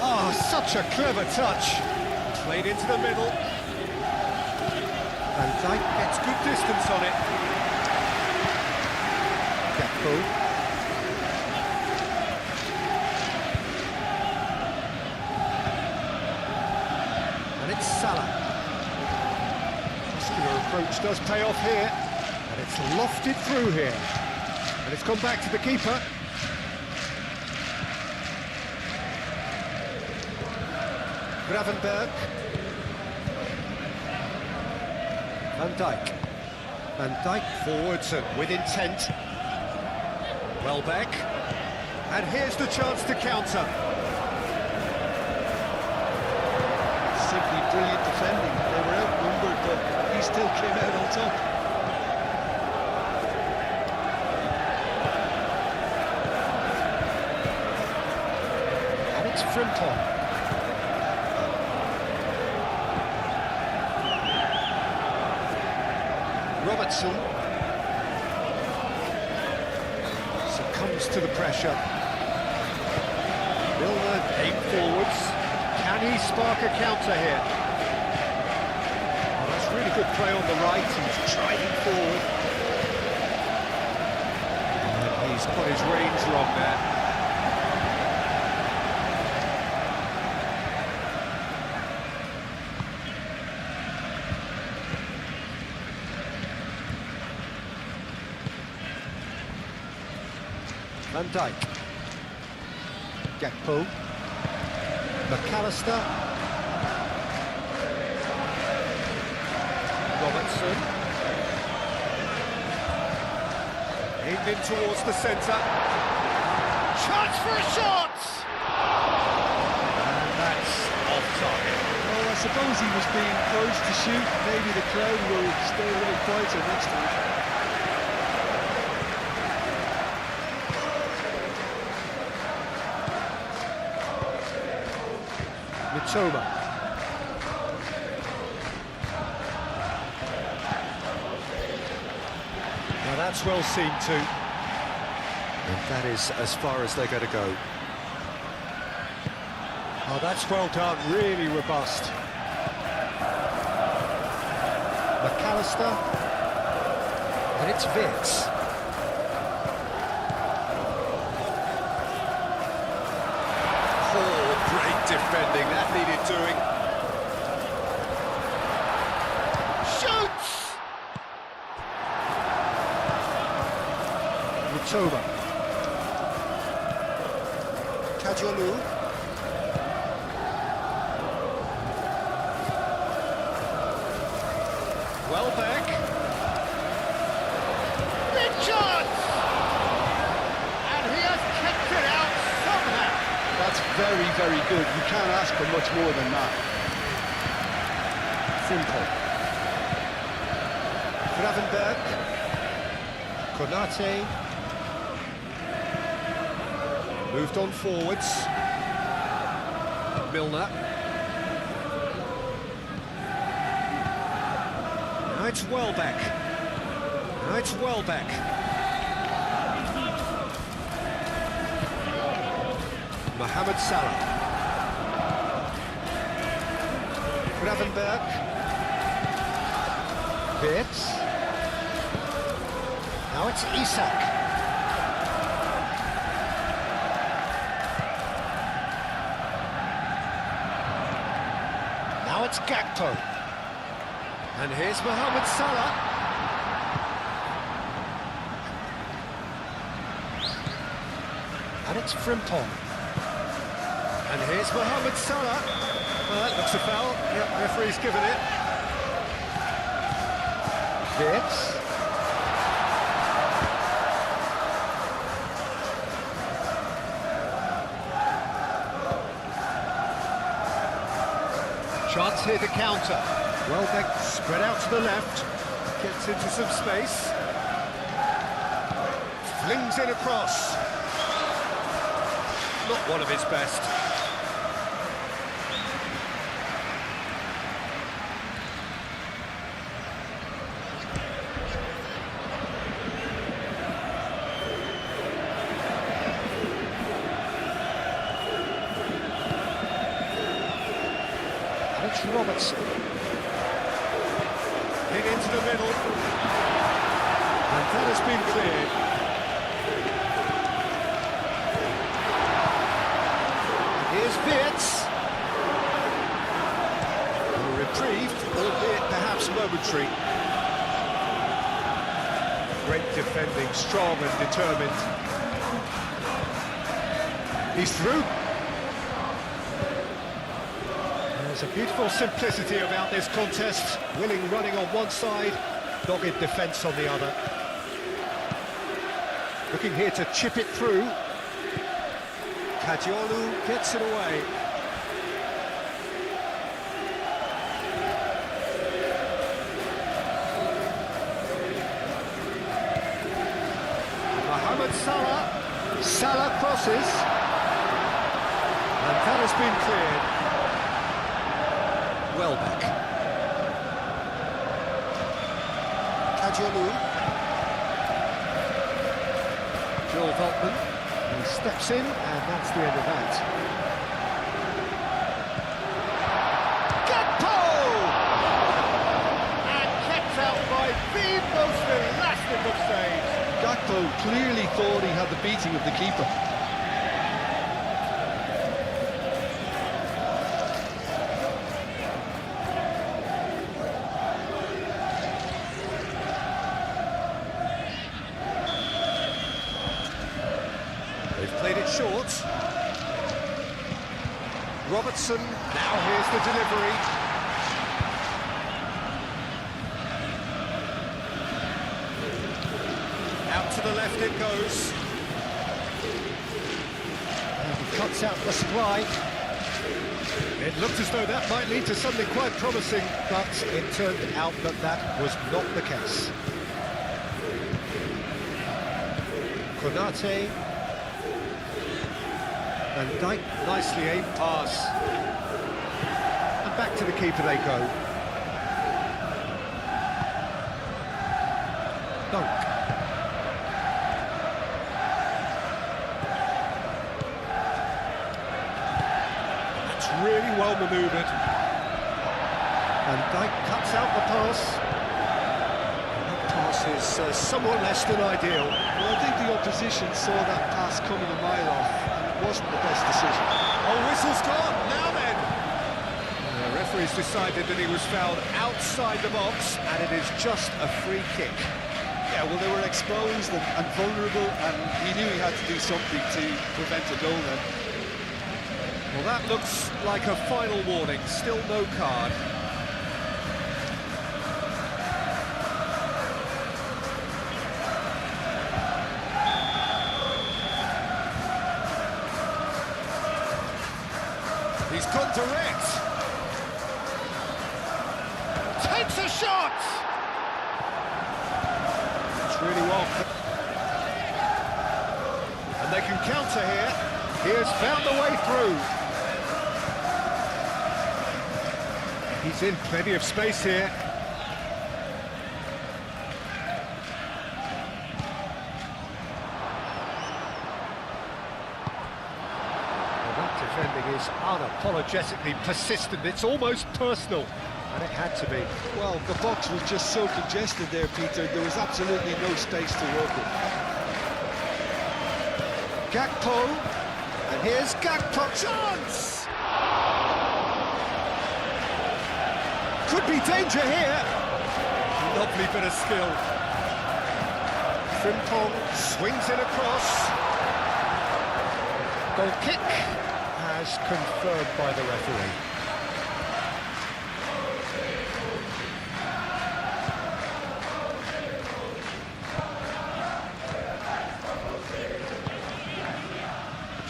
Oh, such a clever touch. Played into the middle. Van Dijk gets good distance on it. Gakpo. And it's Salah. Your approach does pay off here, and it's lofted through here, and it's gone back to the keeper. Gravenberg. Van Dijk. Van Dijk forwards and with intent. Welbeck. And here's the chance to counter. Simply brilliant defending. They were outnumbered, but he still came out on top. And it's Frimpong. Robertson. So Comes to the pressure. Milner aimed forwards. Can he spark a counter here? Oh, that's really good play on the right. He's driving forward. And he's got his range wrong there. Van Dijk, Gakpo, McAllister, Robertson, aimed in towards the centre, Chance for a shot! and that's off target. Well, I suppose he was being encouraged to shoot. Maybe the crowd will stay a little quieter next time. Mitoma. Now that's well seen too. And that is as far as they're going to go. Oh, that's well done, really robust. McAllister. And it's Vitz. Great defending, that needed doing. Shoots! Mitoma. Kajolu. Welbeck. Big chance! And he has kept it out somehow. That's very, very good. You can't ask for much more than that. Simple. Gravenberg. Konate. Moved on forwards. Milner. Now it's Welbeck. Now it's Welbeck. Mohamed Salah. Gravenberg. Vitz. Now it's Isak. Now it's Gakpo. And here's Mohamed Salah. And it's Frimpong. And here's Mohamed Salah. Well, that looks a foul. Yep, referee's given it. Vitz. Chance here to counter. Welbeck spread out to the left. Gets into some space. Flings in across. Not one of his best. It's Robertson. In into the middle. And that has been cleared. Here's Vitz. A reprieve, albeit perhaps momentary. Great defending, strong and determined. He's through. There's a beautiful simplicity about this contest. Willing running on one side, dogged defence on the other. Looking here to chip it through. Kajolu gets it away. Mohamed Salah. Salah crosses. And that has been cleared. Welbeck. Kajolu. Joel Veltman. He steps in, and that's the end of that. Gakpo! And kept out by the most elastic of saves. Gakpo clearly thought he had the beating of the keeper. They've played it short. Robertson, now here's the delivery. Out to the left it goes. And he cuts out the supply. It looked as though that might lead to something quite promising, but it turned out that that was not the case. Konate. And Dijk, nicely aimed pass. And back to the keeper they go. Dunk. That's really well manoeuvred. And Dijk cuts out the pass. And that pass is somewhat less than ideal. Well, I think the opposition saw that pass coming a mile off. Wasn't the best decision. Oh, whistle's gone, now then! The referee's decided that he was fouled outside the box, and it is just a free kick. Yeah, well, they were exposed and vulnerable, and he knew he had to do something to prevent a goal then. Well, that looks like a final warning, still no card. He's gone direct. Takes a shot! It's really well. And they can counter here. He has found a way through. He's in plenty of space here. Defending is unapologetically persistent. It's almost personal, and it had to be. Well, the box was just so congested there, Peter. There was absolutely no space to work with. Gakpo, and here's Gakpo. Chance! Could be danger here. Lovely bit of skill. Frimpong swings it across. Goal kick. As confirmed by the referee.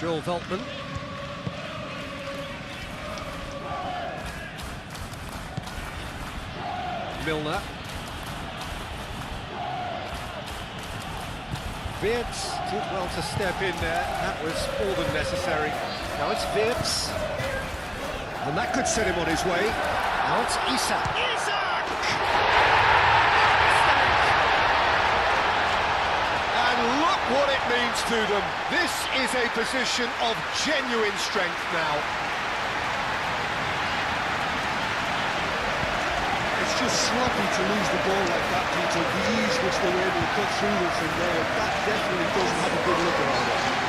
Joel Veltman. Milner. Wirtz did well to step in there. That was more than necessary. Now it's Wirtz. And that could set him on his way. Now it's Isak. Isak! And look what it means to them. This is a position of genuine strength now. It's just sloppy to lose the ball like that, Peter. The ease which they were able to cut through them from there, that definitely doesn't have a good look about it.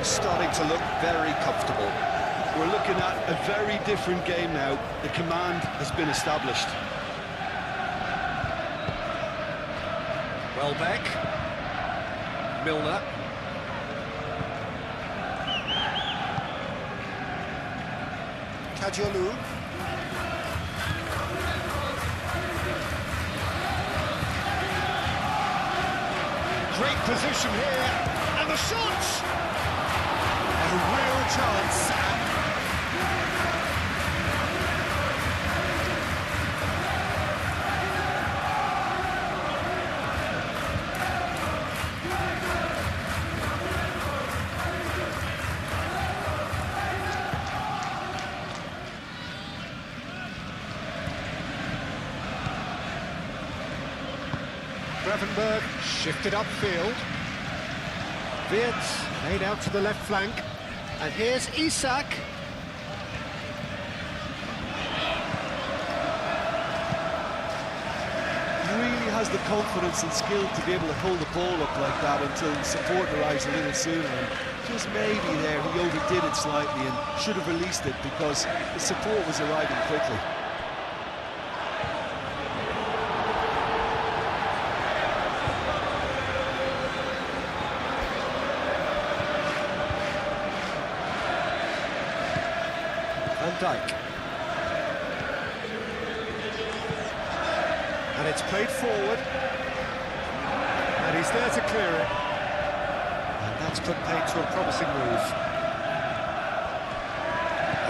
Starting to look very comfortable. We're looking at a very different game now. The command has been established. Welbeck. Milner. Kadiolu. Great position here, and the shot! A real chance. Gravenberg shifted upfield. Wirtz made out to the left flank. And here's Isak. He really has the confidence and skill to be able to hold the ball up like that until support arrives a little sooner. And just maybe there he overdid it slightly and should have released it because the support was arriving quickly. Van Dijk. And it's played forward. And he's there to clear it. And that's put paid to a promising move.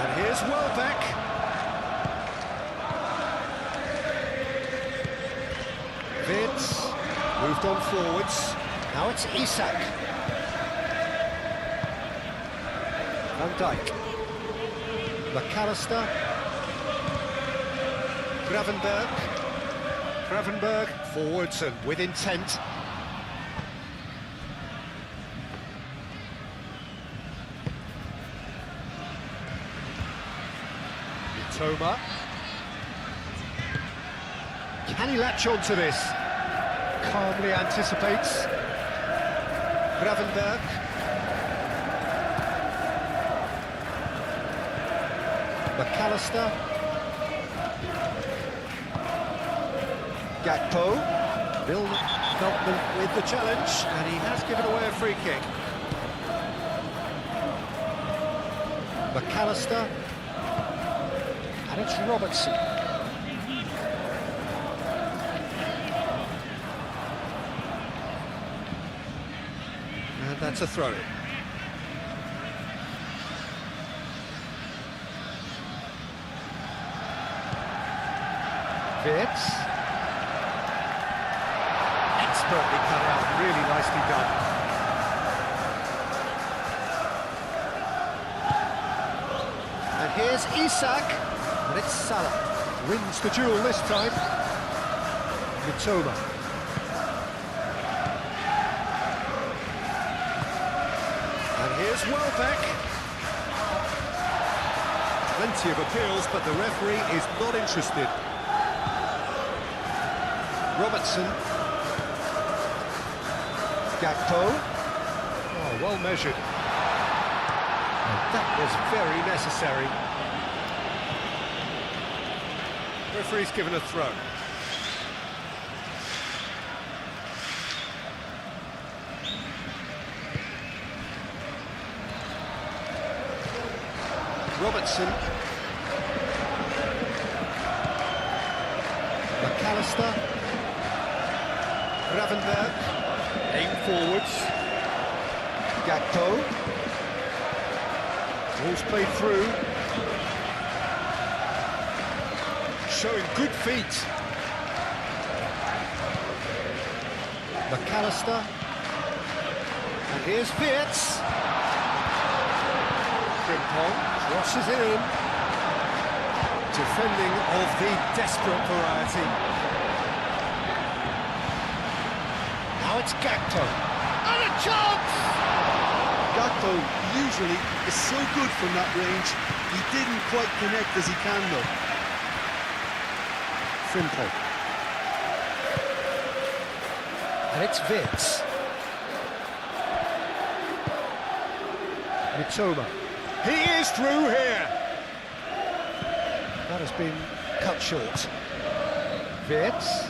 And here's Welbeck. Wirtz moved on forwards. Now it's Isak. Van Dijk. McAllister. Gravenberg. Gravenberg forwards and with intent. Mitoma. Can he latch on to this? Calmly anticipates. Gravenberg. McAllister. Gakpo. Bill Veltman with the challenge, and he has given away a free kick. McAllister. And it's Robertson. And that's a throw-in. Wirtz. Expertly cut out, really nicely done. And here's Isak, and it's Salah. Wins the duel this time. Mitoma. And here's Welbeck. Plenty of appeals, but the referee is not interested. Robertson. Gakpo. Oh, well measured. And that was very necessary. Referee's given a throw. Robertson. McAllister. Gravenberg, aim forwards. Gakpo. Ball's played through. Showing good feet. McAllister. And here's Wirtz. Frimpong crosses it in. Defending of the desperate variety. It's Gakpo. And a chance! Gakpo usually is so good from that range. He didn't quite connect as he can though. Frimpong. And it's Wirtz. Mitoma. He is through here! That has been cut short. Wirtz.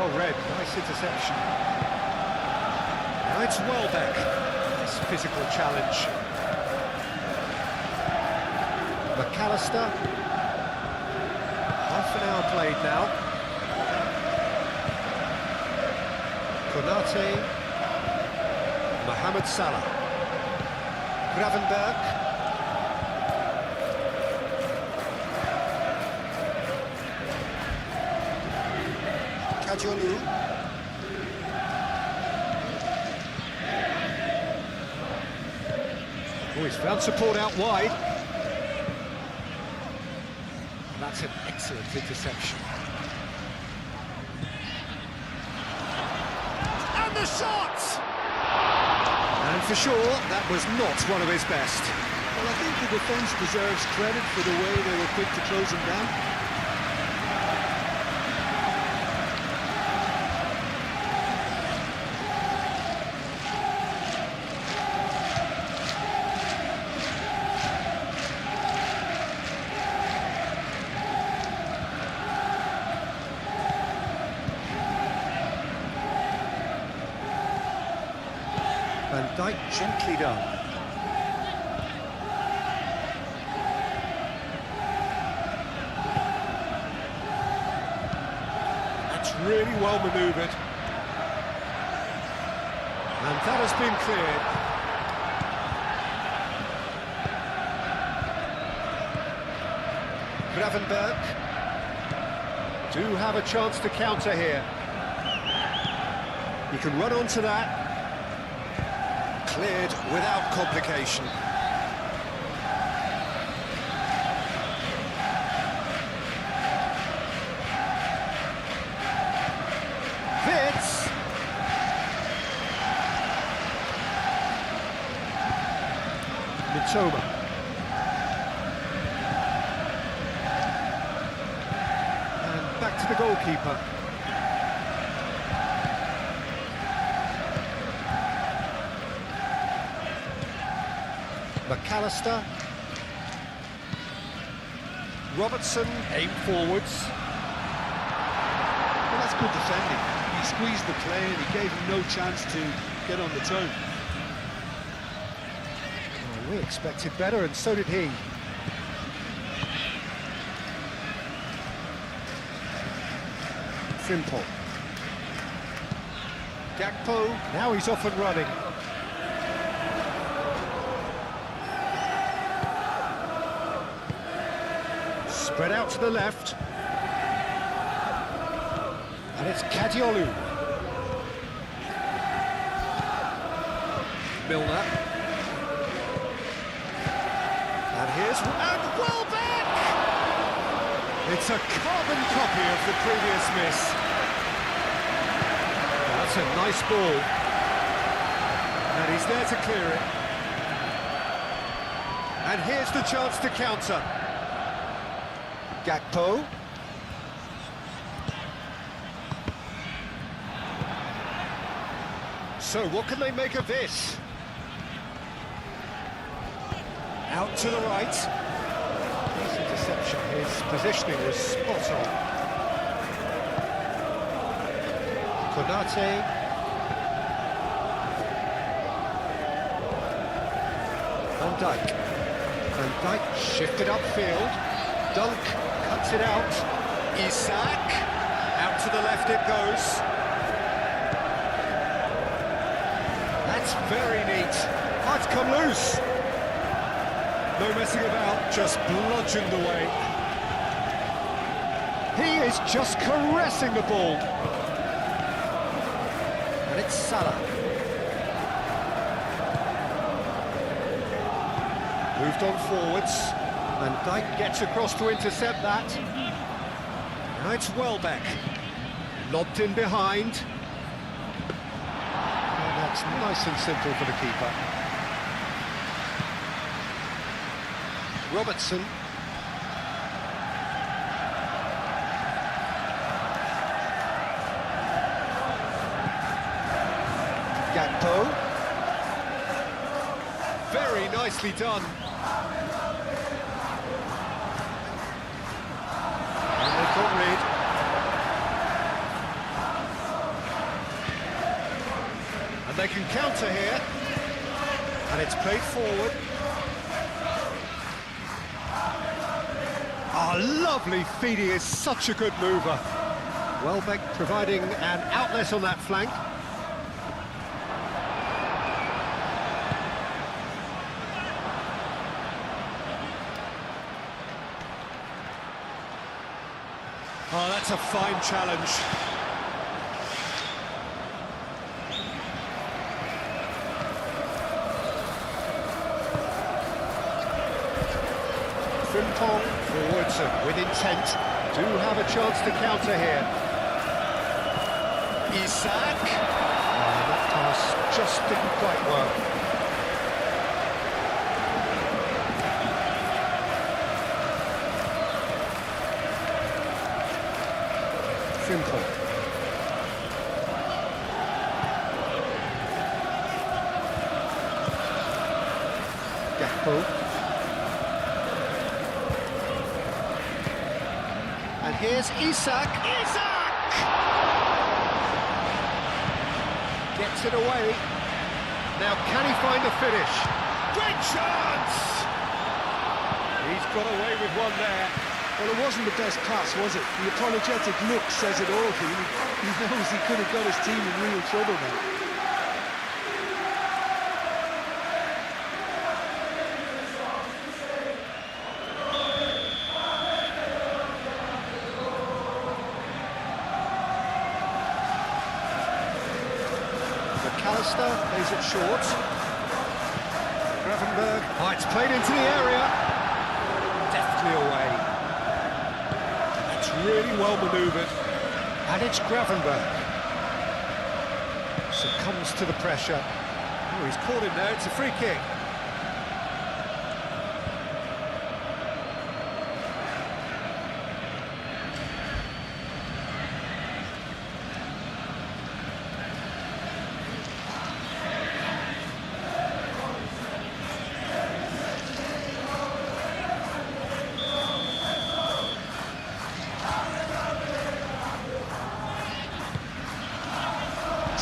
Oh, red, nice interception. Now it's Welbeck. Nice physical challenge. McAllister. Half an hour played now. Konate, Mohamed Salah, Gravenberch, Kajolu. Oh, he's found support out wide. And that's an excellent interception. And the shot! And for sure, that was not one of his best. Well, I think the defence deserves credit for the way they were quick to close him down. Van Dijk gently done. That's really well manoeuvred. And that has been cleared. Gravenberch do have a chance to counter here. You can run onto that. Cleared without complication. Fits. Mitoma. And back to the goalkeeper. McAllister. Robertson aimed forwards. Well, that's good defending. He squeezed the play and he gave him no chance to get on the turn. Oh, we expected better, and so did he. Simple. Gakpo, now he's off and running. Spread out to the left. And it's Kadiolu. Milner. And here's... And Welbeck! It's a carbon copy of the previous miss. That's a nice ball. And he's there to clear it. And here's the chance to counter. Gakpo. So what can they make of this? Out to the right. Nice interception. His positioning was spot on. Konate. Van Dijk. Van Dijk shifted upfield. Dunk cuts it out. Isak. Out to the left it goes. That's very neat. Oh, it's come loose. No messing about, just bludgeoned away. He is just caressing the ball. And it's Salah. Moved on forwards. Van Dijk gets across to intercept that. Now it's Welbeck. Lobbed in behind. And that's nice and simple for the keeper. Robertson. Gakpo. Very nicely done. And they got rid. And they can counter here. And it's played forward. Oh, lovely feed. He is such a good mover. Welbeck providing an outlet on that flank. Oh, that's a fine challenge. Frimpong forwards and with intent. Do have a chance to counter here. Isak. Oh, that pass just didn't quite work. Frimpong. Gakpo. And here's Isak. Isak! Gets it away. Now can he find the finish? Great chance! He's got away with one there. Well, it wasn't the best pass, was it? The apologetic look says it all. He knows he could have got his team in real trouble now. McAllister plays it short. Gravenberg. Oh, it's played into the area. Deftly away. That's really well manoeuvred. And it's Gravenberg. Succumbs to the pressure. Oh, he's caught him there. It's a free kick.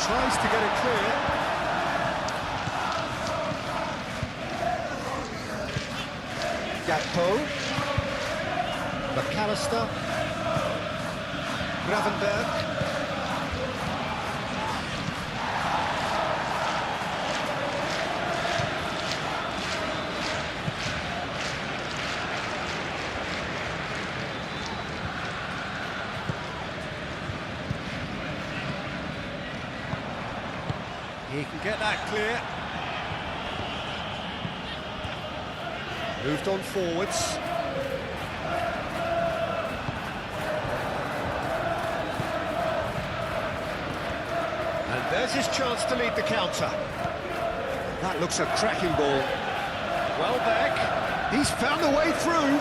Tries to get it clear. Gakpo. McAllister. Gravenberg. He can get that clear. Moved on forwards. And there's his chance to lead the counter. That looks a cracking ball. Welbeck. He's found a way through.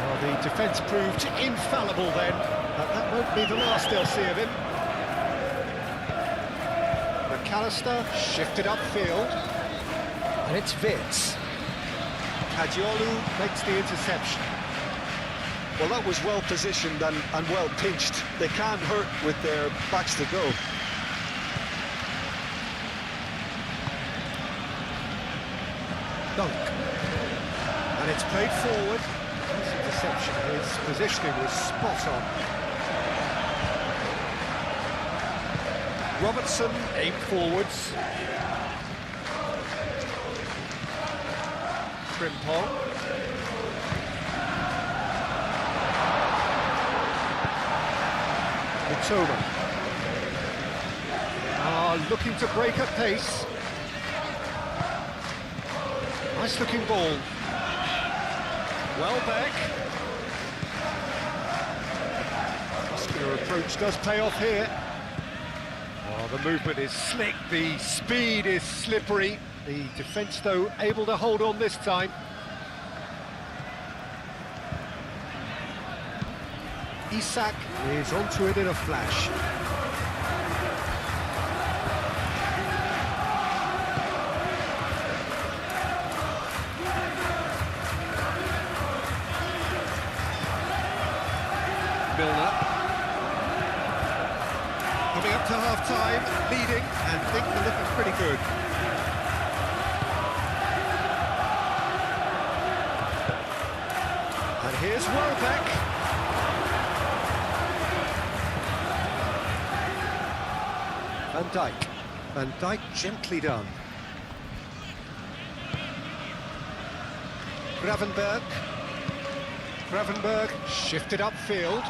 Well, the defence proved infallible then, but that won't be the last they'll see of him. McAllister shifted upfield, and it's Vitz. Kajiolu makes the interception. Well, that was well positioned and well pinched. They can't hurt with their backs to go. Dunk. And it's played forward. His interception, his positioning was spot on. Robertson aimed forwards. Frimpong. Mitoma. Looking to break at pace. Nice looking ball. Welbeck. Muscular approach does pay off here. Oh, the movement is slick, the speed is slippery. The defence, though, able to hold on this time. Isak is onto it in a flash. Milner. Coming up to half-time, leading, and things are looking pretty good. And here's Welbeck. Van Dijk. Van Dijk gently done. Gravenberg. Gravenberg shifted upfield.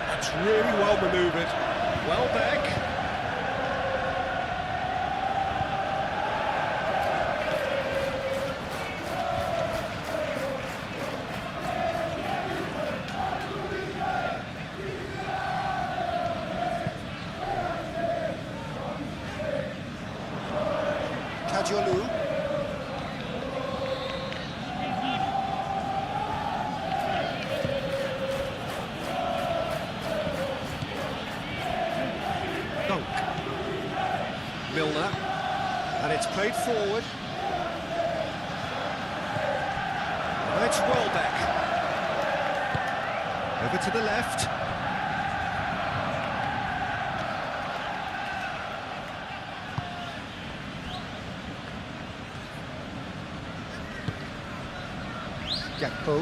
That's really well manoeuvred. Welbeck. Kadiolu. Dunk. Milner. And it's played forward. And it's Welbeck. Over to the left. Gakpo.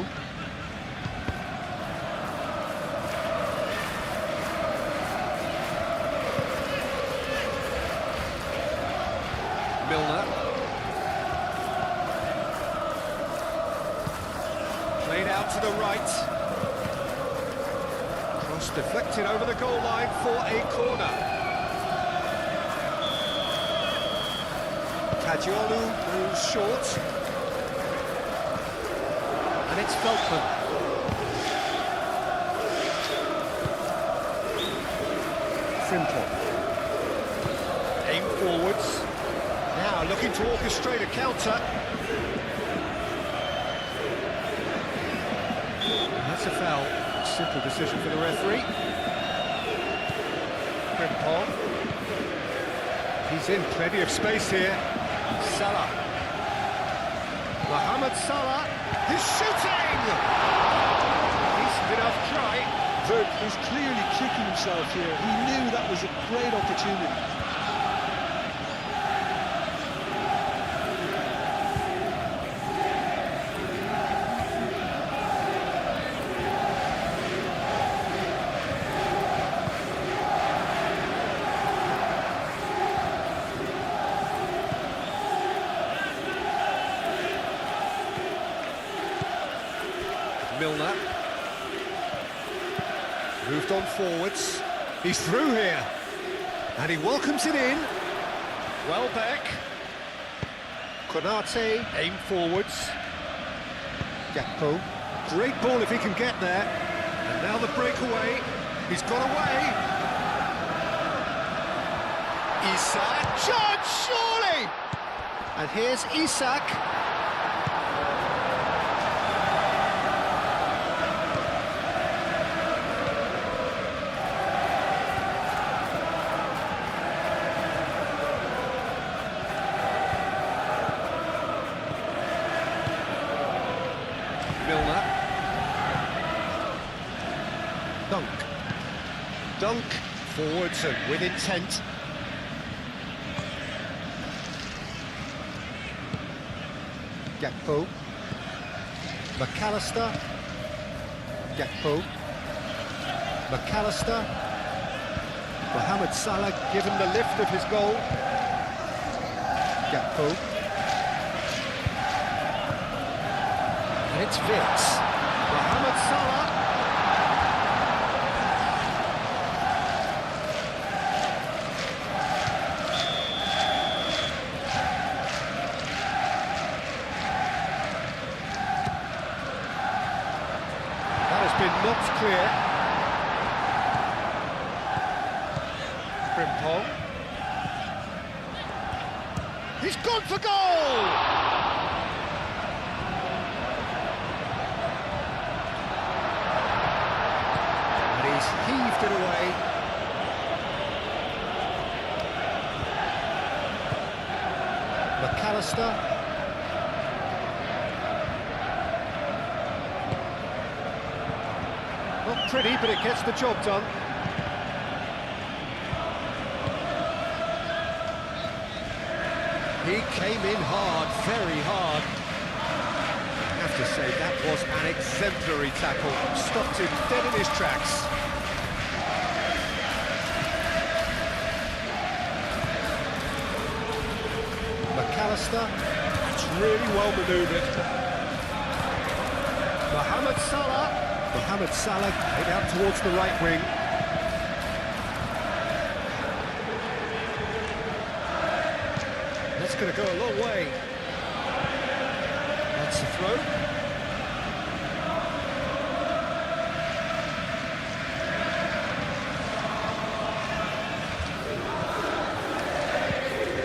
Milner. Played out to the right. Cross deflected over the goal line for a corner. Kadiolu moves short. And it's Veltman. Frimpong. Aim forwards. Now looking to orchestrate a counter. That's a foul. Simple decision for the referee. Frimpong. He's in plenty of space here. Salah. Mohamed Salah. He's shooting! Decent enough try. Vert is clearly kicking himself here. He knew that was a great opportunity. Milner. Moved on forwards. He's through here. And he welcomes it in. Welbeck. Konate. Aim forwards. Gakpo. Great ball if he can get there. And now the breakaway. He's got away. Isak. Shot, surely! And here's Isak. Milner. Dunk. Forwards and with intent. Gakpo. McAllister. Gakpo. McAllister. Mohamed Salah given the lift of his goal. Gakpo. And it's Vitz. Mohamed Salah. That has been knocked clear. Frimpong. He's gone for goal! Heaved it away. McAllister. Not pretty, but it gets the job done. He came in hard, very hard. have to say, that was an exemplary tackle. Stopped him dead in his tracks. McAllister, that's really well manoeuvred. Mohamed Salah head out towards the right wing. That's going to go a long way. That's the throw.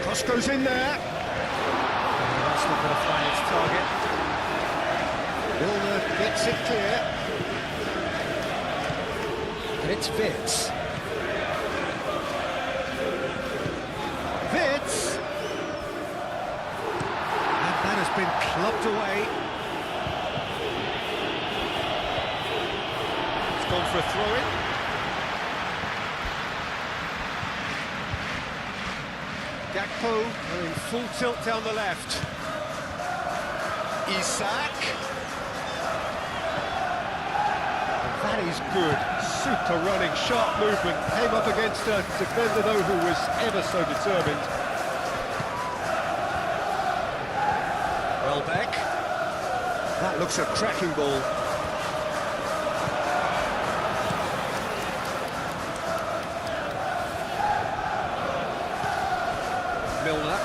Cross goes in there. That's not going to find its target. Milner gets it clear. And it's Vitz. Vitz! And that has been clubbed away. It's gone for a throw-in. Gakpo going full tilt down the left. Isak. That is good. Super running, sharp movement. Came up against a defender, though, who was ever so determined. Welbeck. That looks a cracking ball. Milner.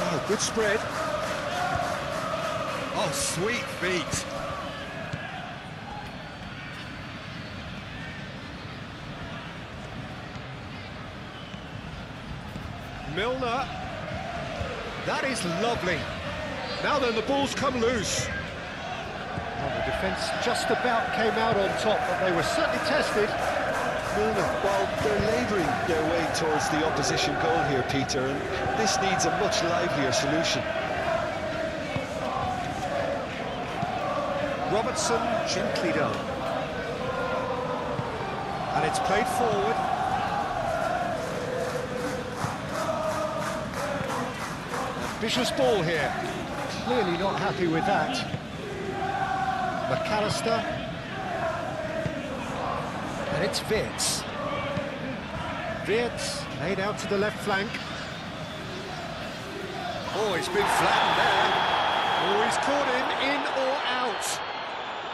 Oh, good spread. Oh, sweet feet. Milner. That is lovely. Now then, the ball's come loose. Well, the defence just about came out on top, but they were certainly tested. Milner, well, they're labouring their way towards the opposition goal here, Peter, and this needs a much livelier solution. Robertson gently done. And it's played forward. Ambitious ball here. Clearly not happy with that. McAllister. And it's Vitz. Vitz laid out to the left flank. Oh, he's been flattened there. Oh, he's caught him in or out.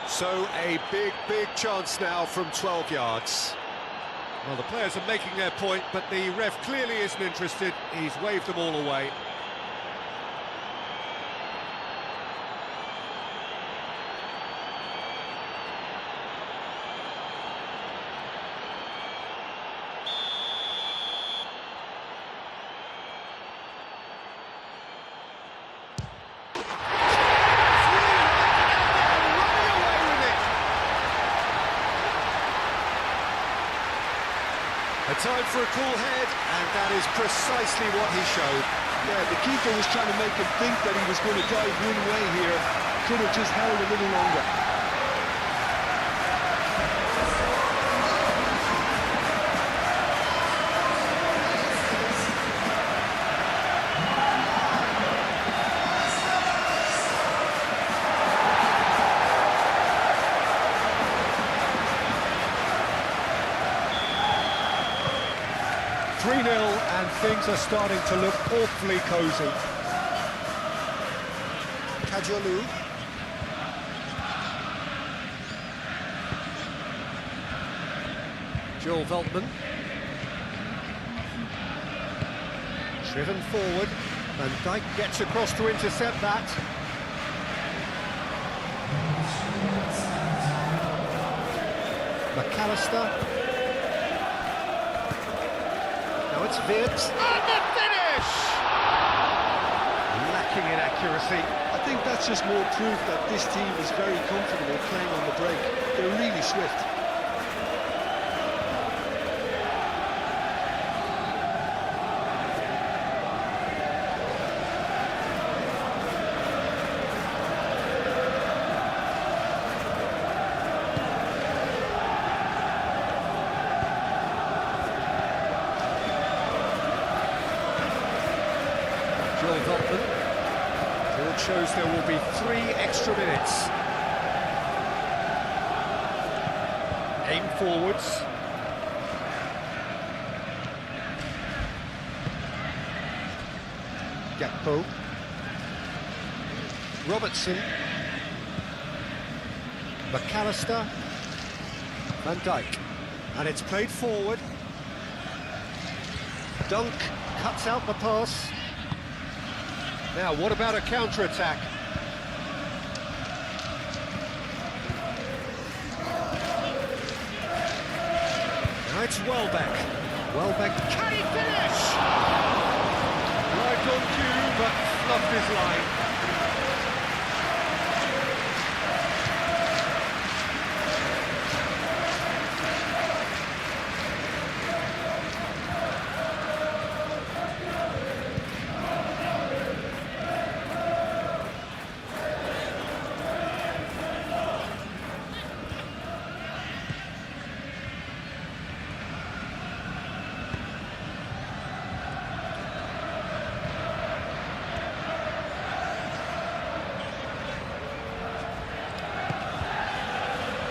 So a big chance now from 12 yards. Well, the players are making their point, but the ref clearly isn't interested. He's waved them all away. A time for a cool head, and that is precisely what he showed. Yeah, the keeper was trying to make him think that he was going to dive one way here. Could have just held a little longer. 3-0, and things are starting to look awfully cosy. Kajolu. Joel Veltman. Driven forward, and Dijk gets across to intercept that. McAllister. Now it's Vitz. And the finish! Lacking in accuracy. I think that's just more proof that this team is very comfortable playing on the break. They're really swift. Joel Veltman towards That shows there will be 3 extra minutes. Aim forwards. Gakpo. Robertson. McAllister. Van Dijk. And it's played forward. Dunk cuts out the pass. Now, what about a counter-attack? Now it's Welbeck. Welbeck, can he finish? Right on cue, but fluffed his line.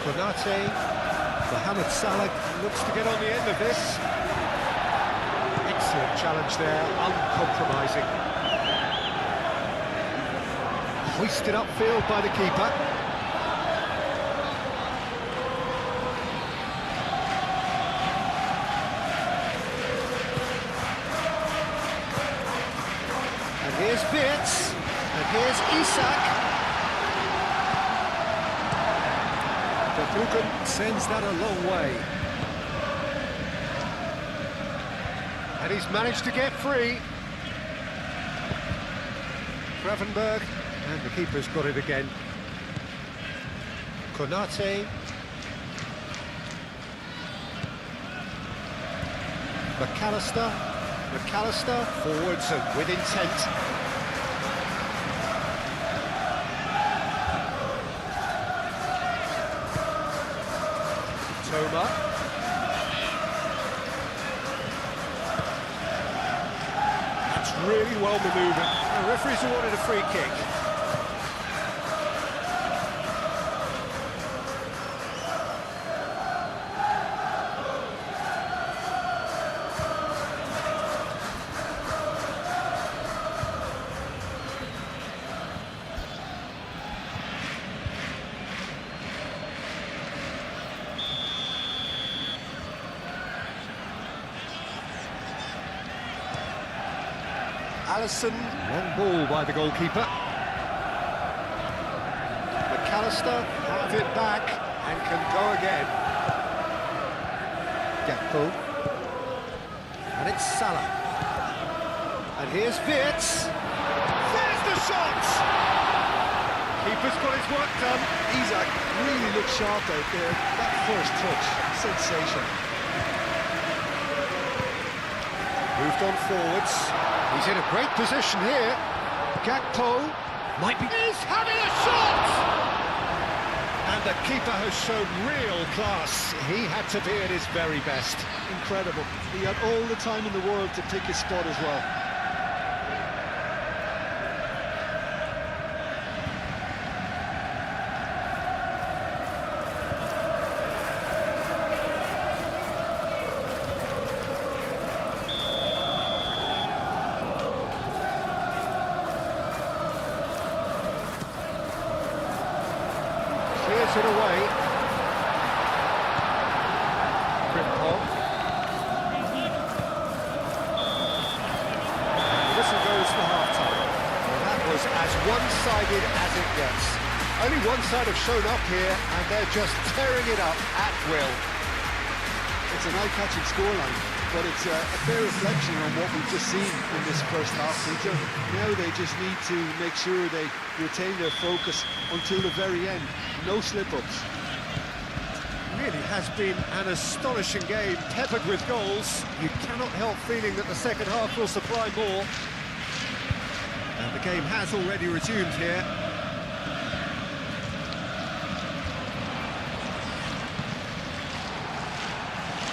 Konate, Mohamed Salah looks to get on the end of this. Excellent challenge there, uncompromising. Hoisted upfield by the keeper. And here's Wirtz, and here's Isak. Verbruggen sends that a long way. And he's managed to get free. Gravenberg, and the keeper's got it again. Konate. McAllister. McAllister, forwards and with intent. Toma. That's really well manoeuvred. The referee's awarded a free kick. Alisson, long ball by the goalkeeper. McAllister have it back and can go again. Gakpo. And it's Salah. And here's Wirtz. There's the shot! Keeper's got his work done. Isak really looked sharp out there. That first touch, sensational. Moved on forwards. He's in a great position here. Gakpo might be... He's having a shot! And the keeper has shown real class. He had to be at his very best. Incredible. He had all the time in the world to pick his spot as well. Clears it away. Frimpong. The whistle goes for half-time. Well, that was as one-sided as it gets. Only one side have shown up here, and they're just tearing it up at will. It's an eye-catching scoreline, but it's a fair reflection on what we've just seen in this first half, Peter. Now they just need to make sure they retain their focus until the very end. No slip-ups. Really has been an astonishing game, peppered with goals. You cannot help feeling that the second half will supply more. And the game has already resumed here.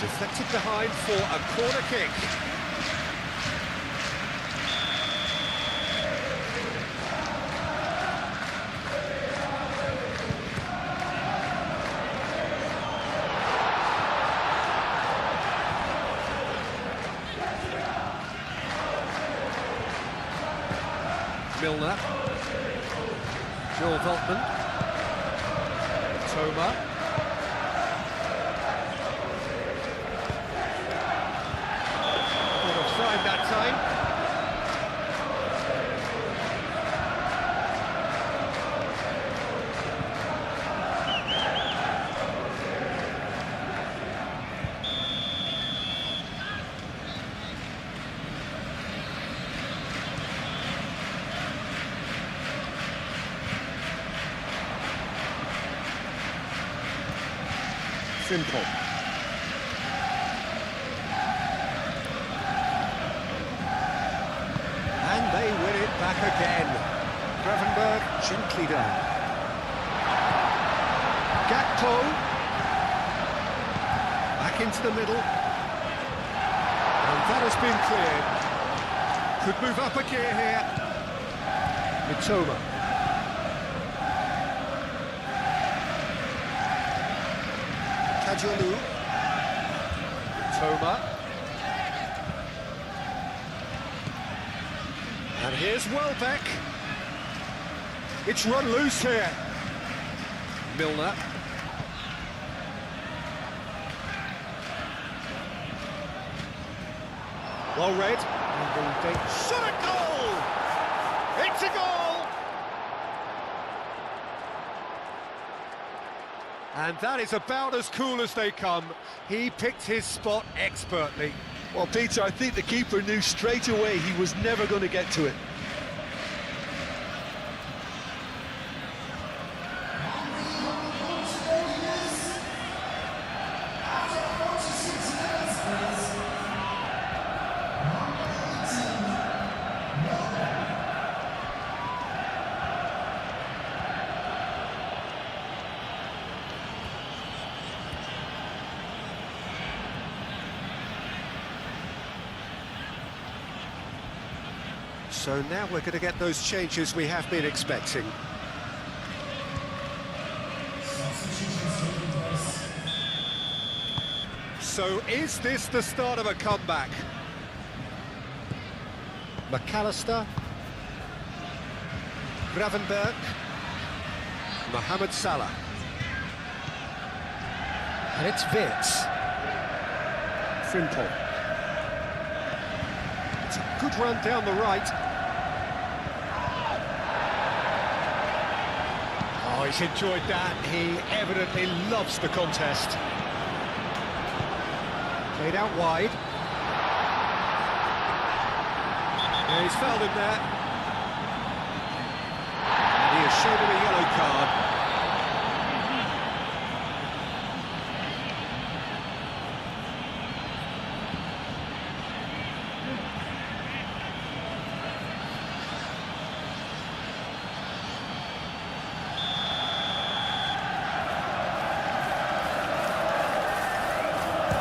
Deflected behind for a corner kick. Milner. Joel Veltman. Toma. Not offside that time. Simple. And they win it back again. Gravenberg gently down. Gakpo. Back into the middle. And that has been cleared. Could move up a gear here. Mitoma. Kajolu. Toma. And here's Welbeck. It's run loose here. Milner. Well read. Shot a goal! It's a goal! And that is about as cool as they come. He picked his spot expertly. Well, Peter, I think the keeper knew straight away he was never going to get to it. So now we're going to get those changes we have been expecting. So is this the start of a comeback? McAllister, Gravenberg, Mohamed Salah. And it's Wirtz. Simple. It's a good run down the right. Oh, he's enjoyed that. He evidently loves the contest. Played out wide. Yeah, he's fouled him there. And he has shown him a yellow card.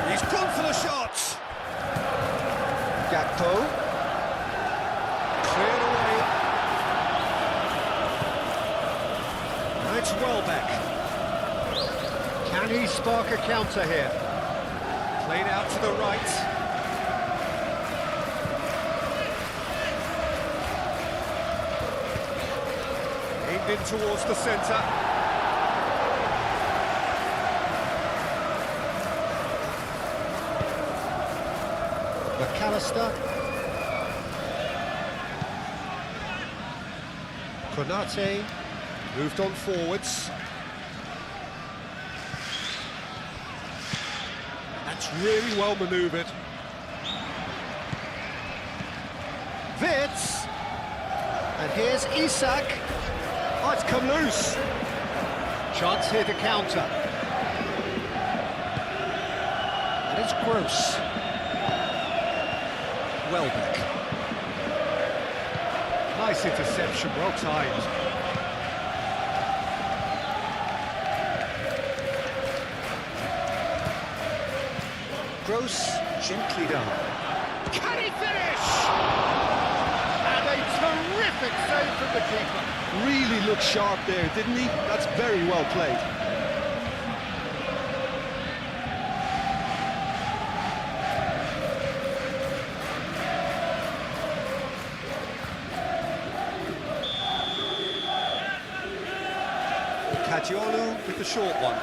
He's gone for the shot. Gakpo. Cleared away. Now it's Welbeck. Can he spark a counter here? Played out to the right. Aimed in towards the centre. McAllister. Konate moved on forwards. That's really well manoeuvred. Wirtz. And here's Isak. Oh, it's come loose. Chance here to counter. And it's Gross. Welbeck. Nice interception, well timed. Gross gently down. Can he finish? And a terrific save from the keeper. Really looked sharp there, didn't he? That's very well played. Kadiolu with the short one.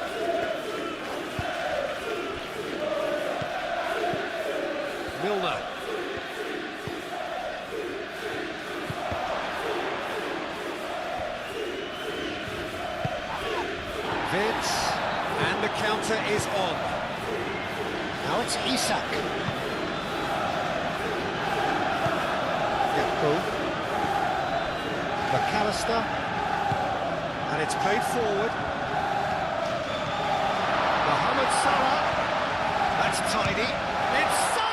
Milner. Vince, and the counter is on. Now it's Isak. Liverpool. McAllister, and it's played forward. Mohamed Salah, that's tidy. It's Salah!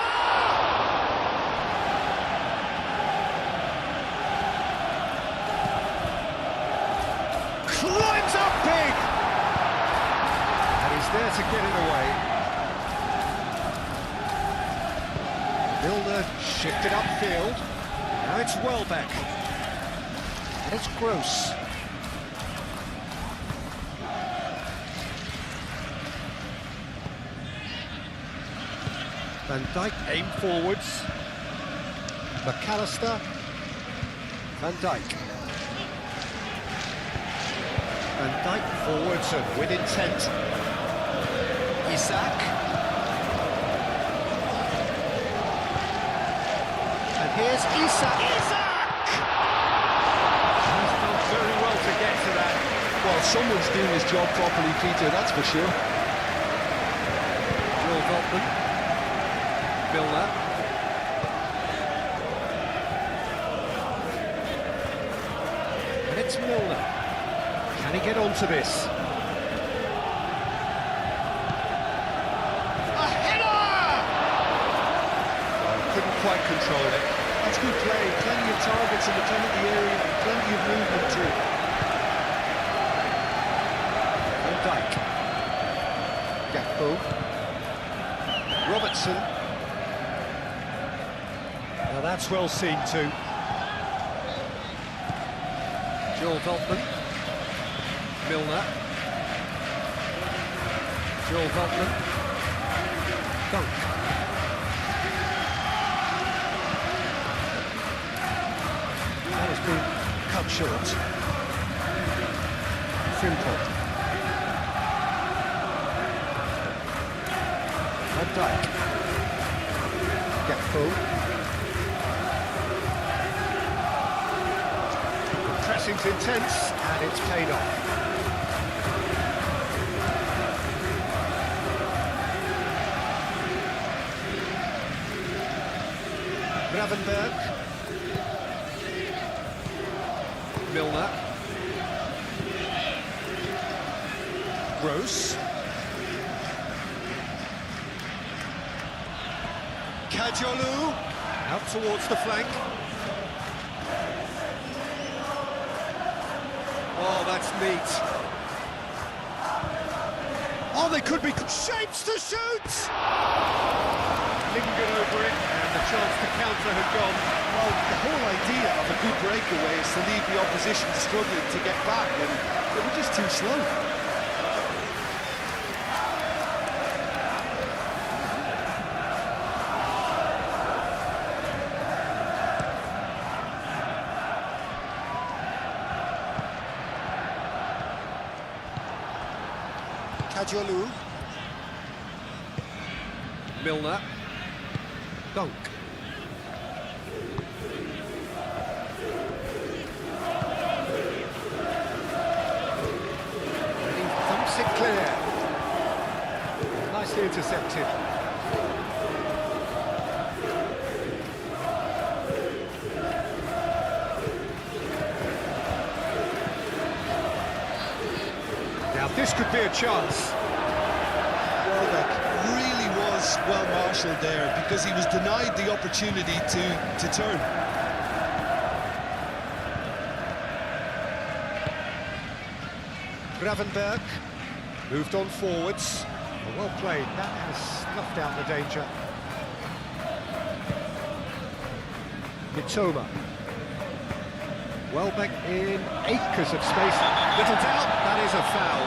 Climbs up big, and he's there to get it away. Milner shifted upfield. Now it's Welbeck. And it's Gross. Van Dijk aim forwards. McAllister. Van Dijk. Van Dijk forwards and with intent. Isak. And here's Isak. Isak! Very well to get to that. Well, someone's doing his job properly, Peter, that's for sure. Joel Veltman. Milner. And it's Milner. Can he get onto this? A header! Oh, couldn't quite control it. That's good play, plenty of targets in the penalty area and plenty of movement too. Van Dijk. Gakpo. Robertson. Now that's well seen too. Joel Veltman. Milner. Joel Veltman. Dunk. That has been cut short. Frimpong. Van Dijk. Gakpo. The pressing's intense and it's paid off. Gravenberg. Milner. Gross. Kadiolu. Out towards the flank. Oh, that's neat. Oh, they could be shapes to shoot! Lingered over it, and the chance to counter had gone. Well, the whole idea of a good breakaway is to leave the opposition struggling to get back, and they were just too slow. Kadiolu. Milner. Dunk. And he thumps it clear. Nicely intercepted. Now this could be a chance. Welbeck really was well marshalled there because he was denied the opportunity to turn. Gravenberg moved on forwards. Well played, that has snuffed out the danger. Mitoma. Welbeck in acres of space. Little doubt, that is a foul.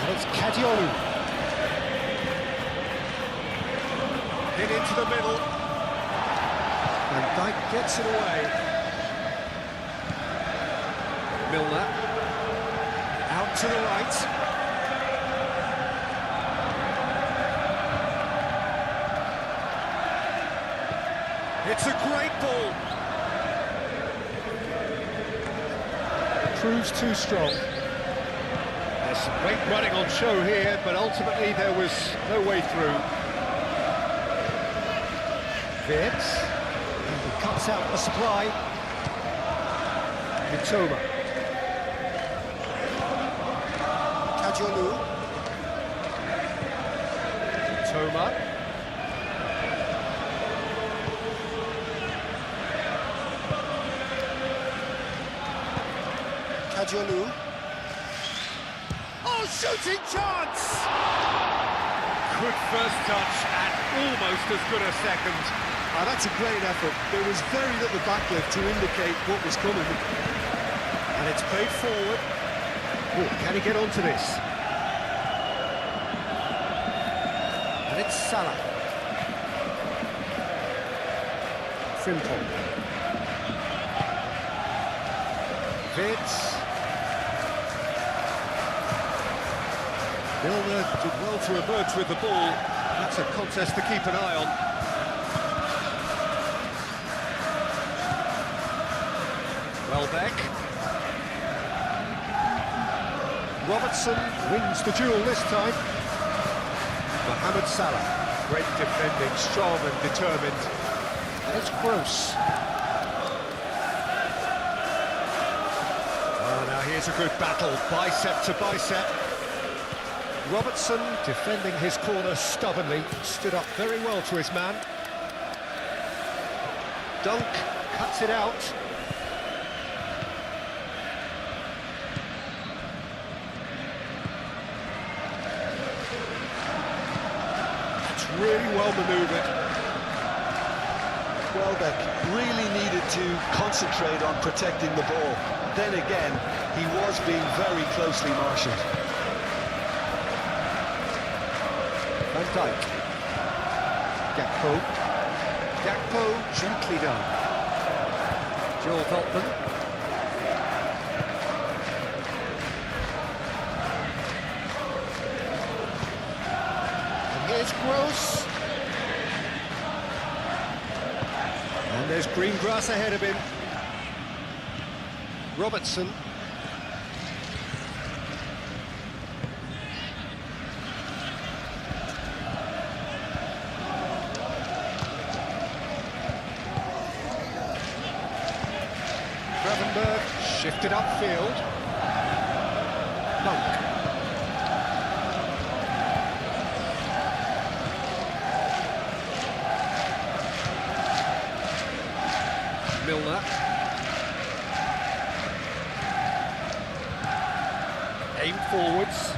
And it's Kadiolu. Hit into the middle. And Dijk gets it away. Milner. Out to the right. It's a great ball. Proves too strong. There's some great running on show here, but ultimately there was no way through. Wirtz. And he cuts out the supply. Mitoma. Kajolu. Mitoma. Kajolu. Oh, shooting chance! Good first touch and almost as good a second. Ah, that's a great effort. There was very little backlift to indicate what was coming. And it's played forward. Oh, can he get onto this? And it's Salah. Frimpong. Wirtz. Milner did well to emerge with the ball. That's a contest to keep an eye on. Welbeck. Robertson wins the duel this time. Mohamed Salah. Great defending, strong and determined. And it's Gross. Oh, now here's a good battle, bicep to bicep. Robertson defending his corner stubbornly, stood up very well to his man. Dunk cuts it out. That's really well manoeuvred. Welbeck really needed to concentrate on protecting the ball. Then again, he was being very closely marshalled. Van Dijk. Gakpo. Gakpo, gently done. Joel Veltman. And here's Gross. And there's green grass ahead of him. Robertson. Gravenberg shifted upfield. Monk. Milner. Aim forwards.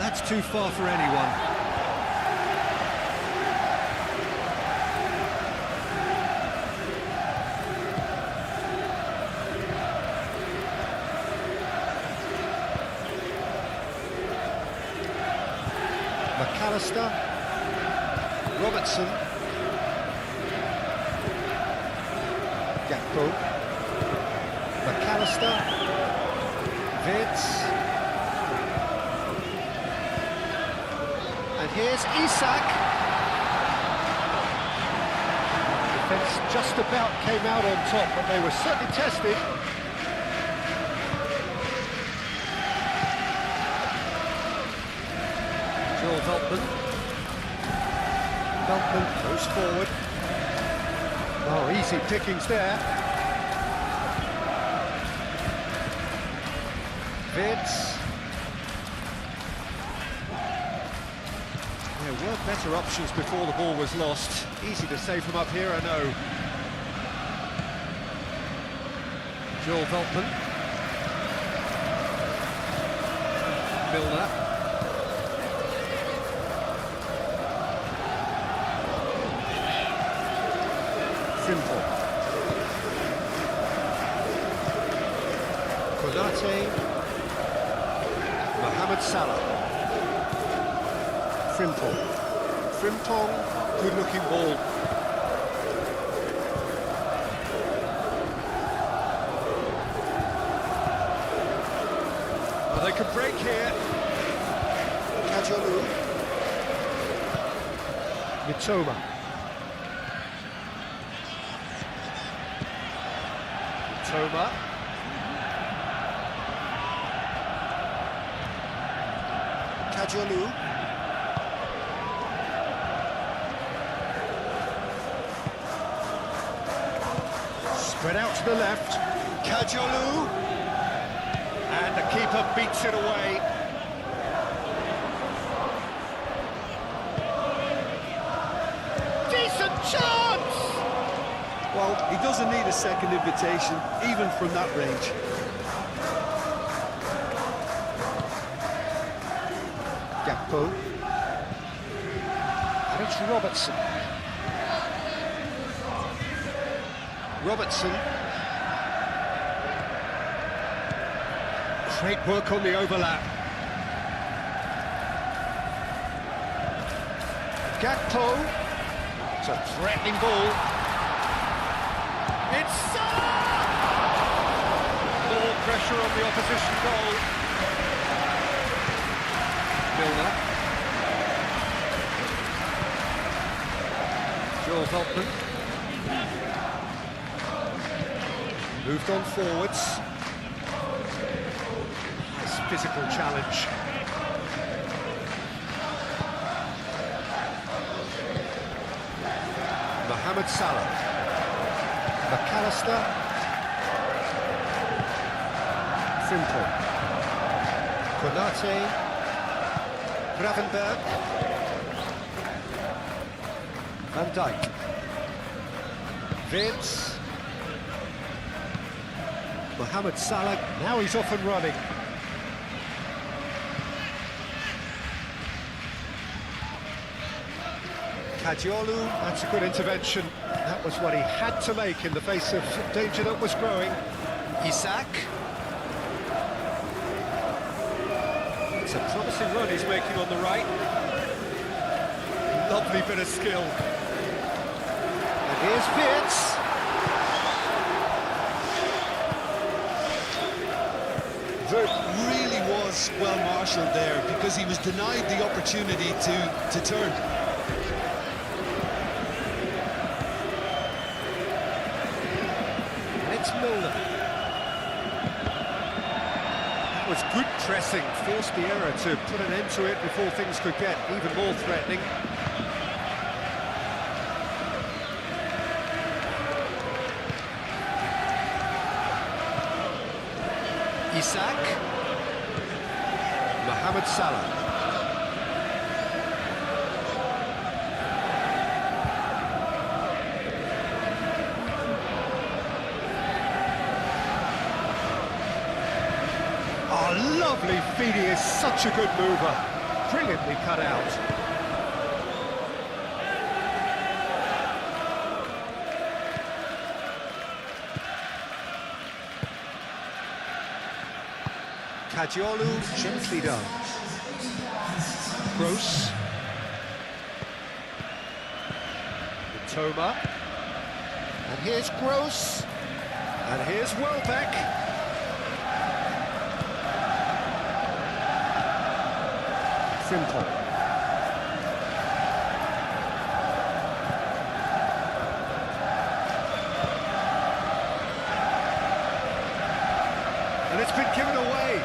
That's too far for anyone. McAllister, Robertson, Gakpo, McAllister, Wirtz, and here's Isak. Defence just about came out on top, but they were certainly tested. Joel Veltman. Veltman goes forward. Oh, easy pickings there. Wirtz. There were better options before the ball was lost. Easy to say from up here, I know. Joel Veltman. Milner. Simple. Konate. Mohamed Salah. Frimpong. Frimpong, good-looking ball. make a break here. Kajolu. Mitoma. Mitoma. Kajolu. Spread out to the left. Kajolu. And the keeper beats it away. Decent chance! Well, he doesn't need a second invitation, even from that range. Gakpo. And it's Robertson. Robertson. Great work on the overlap. Gakpo. It's a threatening ball. It's Salah! More pressure on the opposition goal. Milner. Joel Veltman. Moved on forwards. Nice physical challenge. Mohamed Salah. McAllister. Simple. Konate. Gravenberg. Van Dijk. Vince. Mohamed Salah, now he's off and running. Kajolu, that's a good intervention. That was what he had to make in the face of danger that was growing. Isak. It's a promising run he's making on the right. Lovely bit of skill. And here's Vince. Vert really was well marshalled there because he was denied the opportunity to turn. It's Milner. That was good pressing, forced the error to put an end to it before things could get even more threatening. Isak. Mohamed Salah. Oh, lovely feed, he is such a good mover. Brilliantly cut out. Kajolu, gently done. Gross. Mitoma. And here's Gross. And here's Welbeck. Simple. And it's been given away.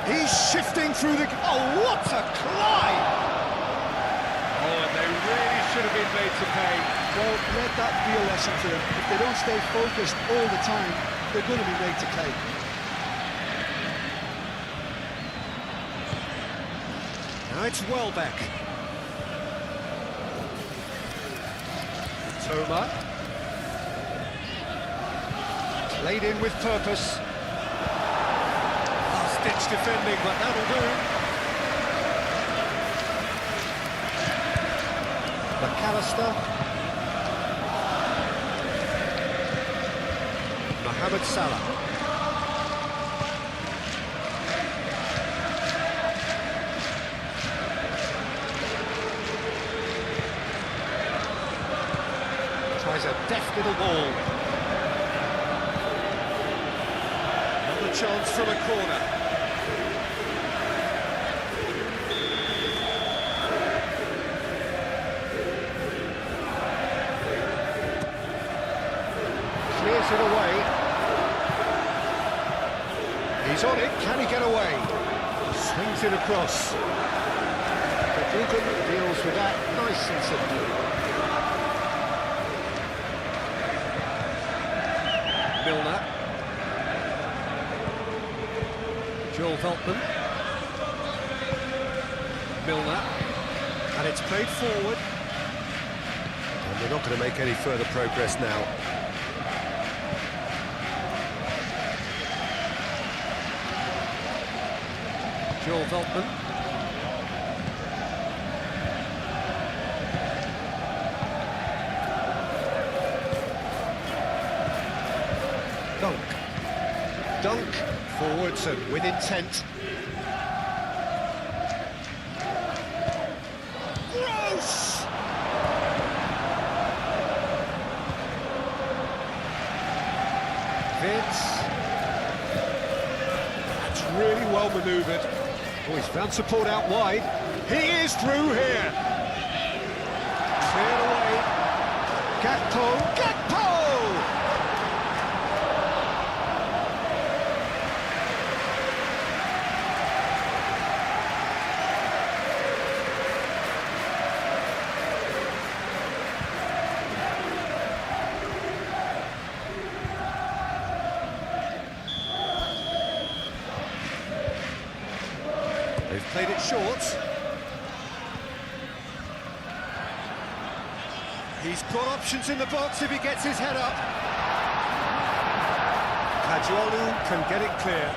He's shifting through the... Oh, what a climb! Oh, and they really should have been made to pay. Well, let that be a lesson to them. If they don't stay focused all the time, they're going to be made to pay. Now it's Welbeck. Toma. Played in with purpose. Last-ditch defending, but that'll do. McAllister. Mohamed Salah. Tries a deft little ball. Another chance from a corner. Clears it away. He's on it, can he get away? Swings it across. But Dugan deals with that nice and simple. Milner. Joel Veltman. Milner. And it's played forward. And they're not going to make any further progress now. Joel Veltman. Dunk forwards and with intent. Gross! Vince. That's really well manoeuvred. Oh, he's found support out wide. He is through here. Cleared away. Gakpo! They've played it short. He's got options in the box if he gets his head up. Kajuolu can get it clear.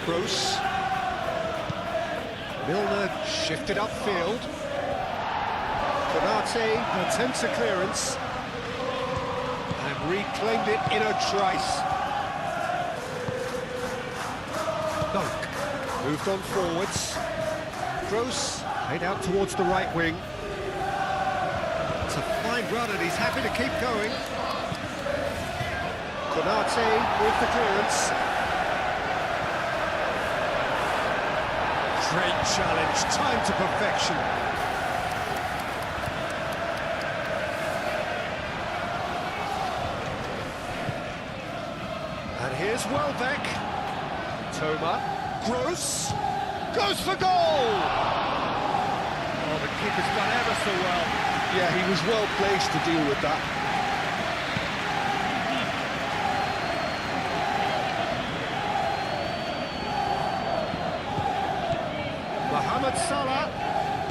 Gross. Milner shifted upfield. Konate attempts a clearance and reclaimed it in a trice. Dunk moved on forwards. Gross played out towards the right wing. It's a fine run and he's happy to keep going. Konate with the clearance. Great challenge, time to perfection. And here's Welbeck. Toma. Gross. Goes for goal! Oh, the keeper's done ever so well. Yeah, he was well placed to deal with that. Mohamed Salah.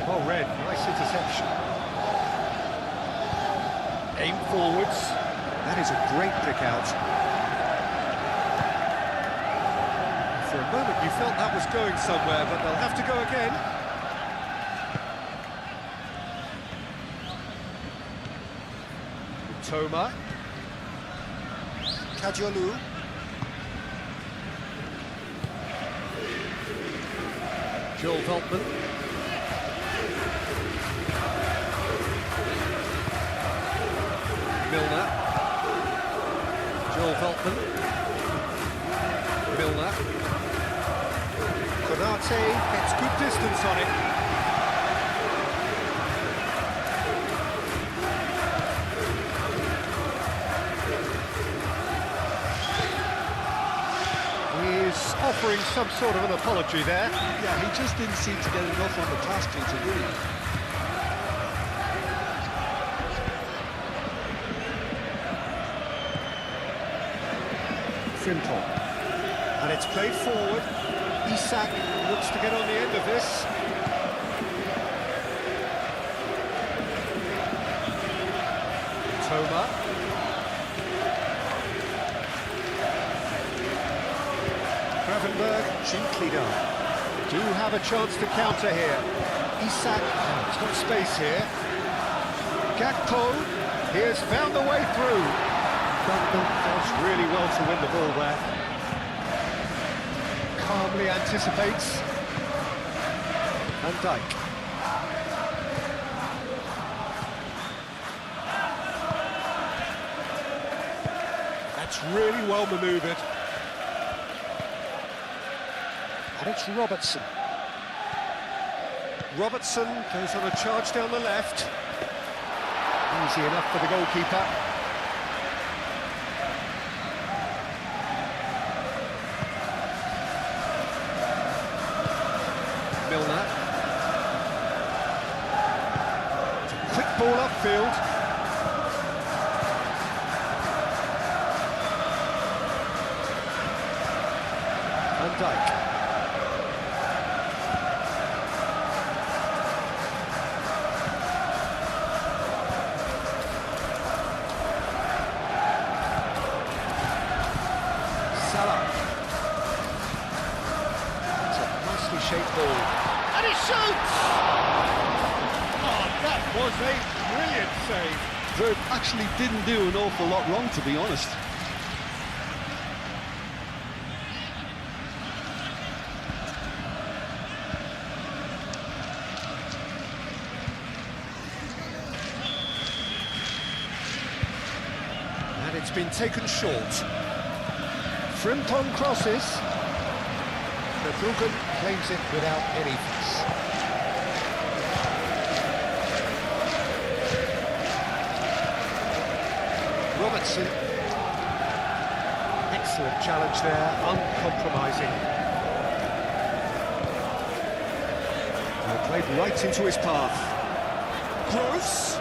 Oh, red. Nice interception. Aim forwards. That is a great pick out. For a moment you felt that was going somewhere, but they'll have to go again. Toma. Kajuolu. Joel Veltman. Milner. Joel Veltman. Milner. Konate gets good distance on it. He's offering some sort of an apology there. Yeah, he just didn't seem to get enough on the taskling to do it. Frimpong. And it's played forward. Isak looks to get on the end of this. Toma. Gravenberg, gently done. Do have a chance to counter here. Isak, he's got space here. Gakpo, he has found the way through. Does really well to win the ball there. Calmly anticipates. Van Dijk. That's really well manoeuvred. And it's Robertson. Robertson goes on a charge down the left. Easy enough for the goalkeeper. Milner. It's a quick ball upfield. Van Dijk. It's a nicely shaped ball. And he shoots! Oh, that was a brilliant save. Verb actually didn't do an awful lot wrong, to be honest. And it's been taken short. Frimpong crosses. Verbruggen claims it without any fuss. Robertson. Excellent challenge there, uncompromising. And played right into his path. Gross.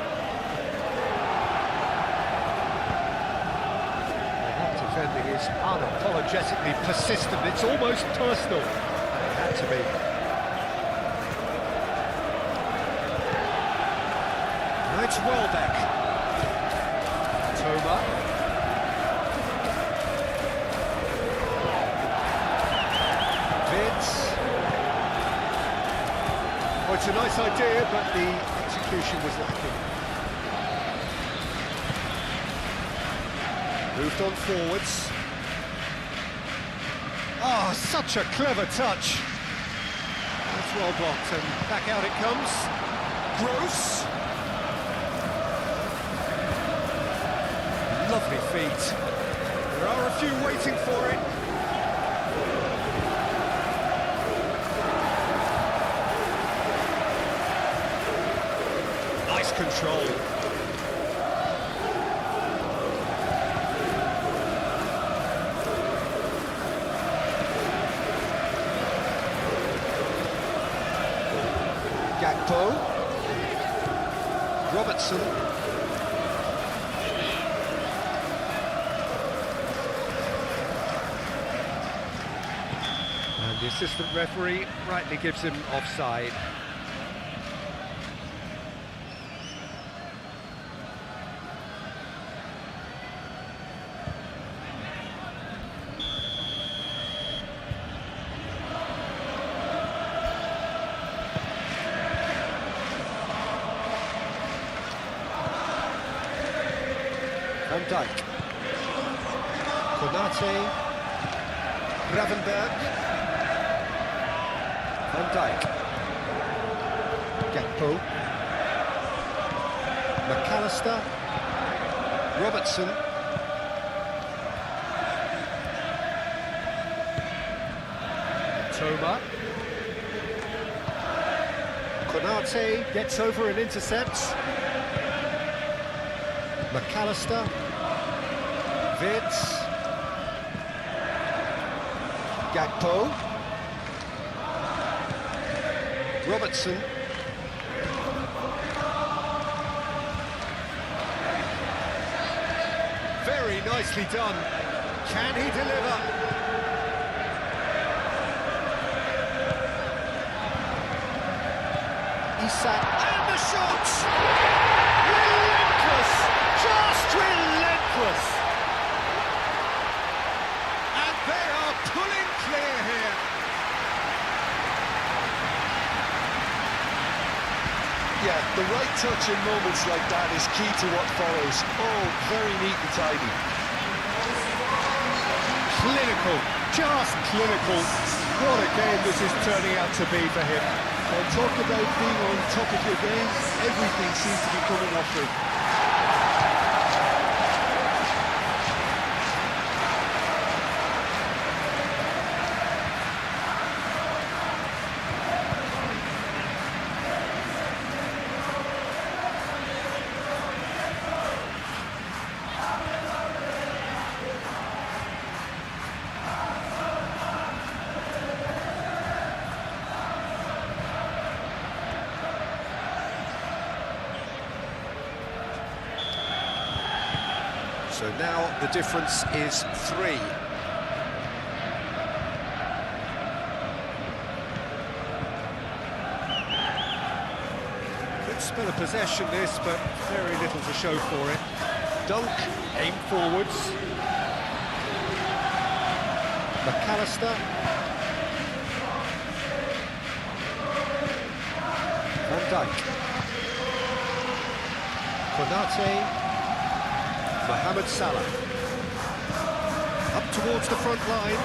Defending is unapologetically persistent. It's almost personal. And it had to be. Now it's Welbeck. Toma. Vitz. Well, it's a nice idea, but the execution was lacking. Moved on forwards. Oh, such a clever touch. That's well blocked, and back out it comes. Gross. Lovely feet. There are a few waiting for it. Nice control. Gakpo. Robertson. And the assistant referee rightly gives him offside. Van Dijk. Konate. Gravenberg. Van Dijk. Gakpo. McAllister. Robertson. Toma. Konate gets over and intercepts. McAllister. Vitz. Gakpo. Robertson. Very nicely done. Can he deliver? Isak. And the shot! Relentless! Just relentless! And they are pulling clear here. Yeah, the right touch in moments like that is key to what follows. Oh, very neat and tidy. Clinical, just clinical. What a game this is turning out to be for him. Well, talk about being on top of your game. Everything seems to be coming off it. So now the difference is 3. Good spell of possession this, but very little to show for it. Dunk, aim forwards. McAllister. Van Dijk. Konate. Mohamed Salah. Up towards the front line.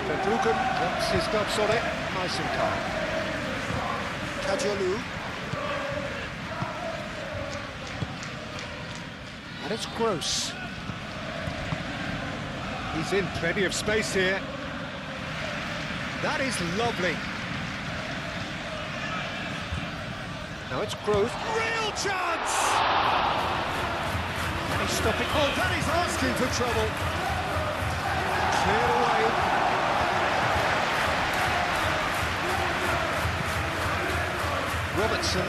Verbruggen wants his gloves on it. Nice and calm. Kajolu. And it's Gross. He's in plenty of space here. That is lovely. Now it's Growth. Real chance! Can he stop it? Oh, that is asking for trouble. Cleared away. Robertson.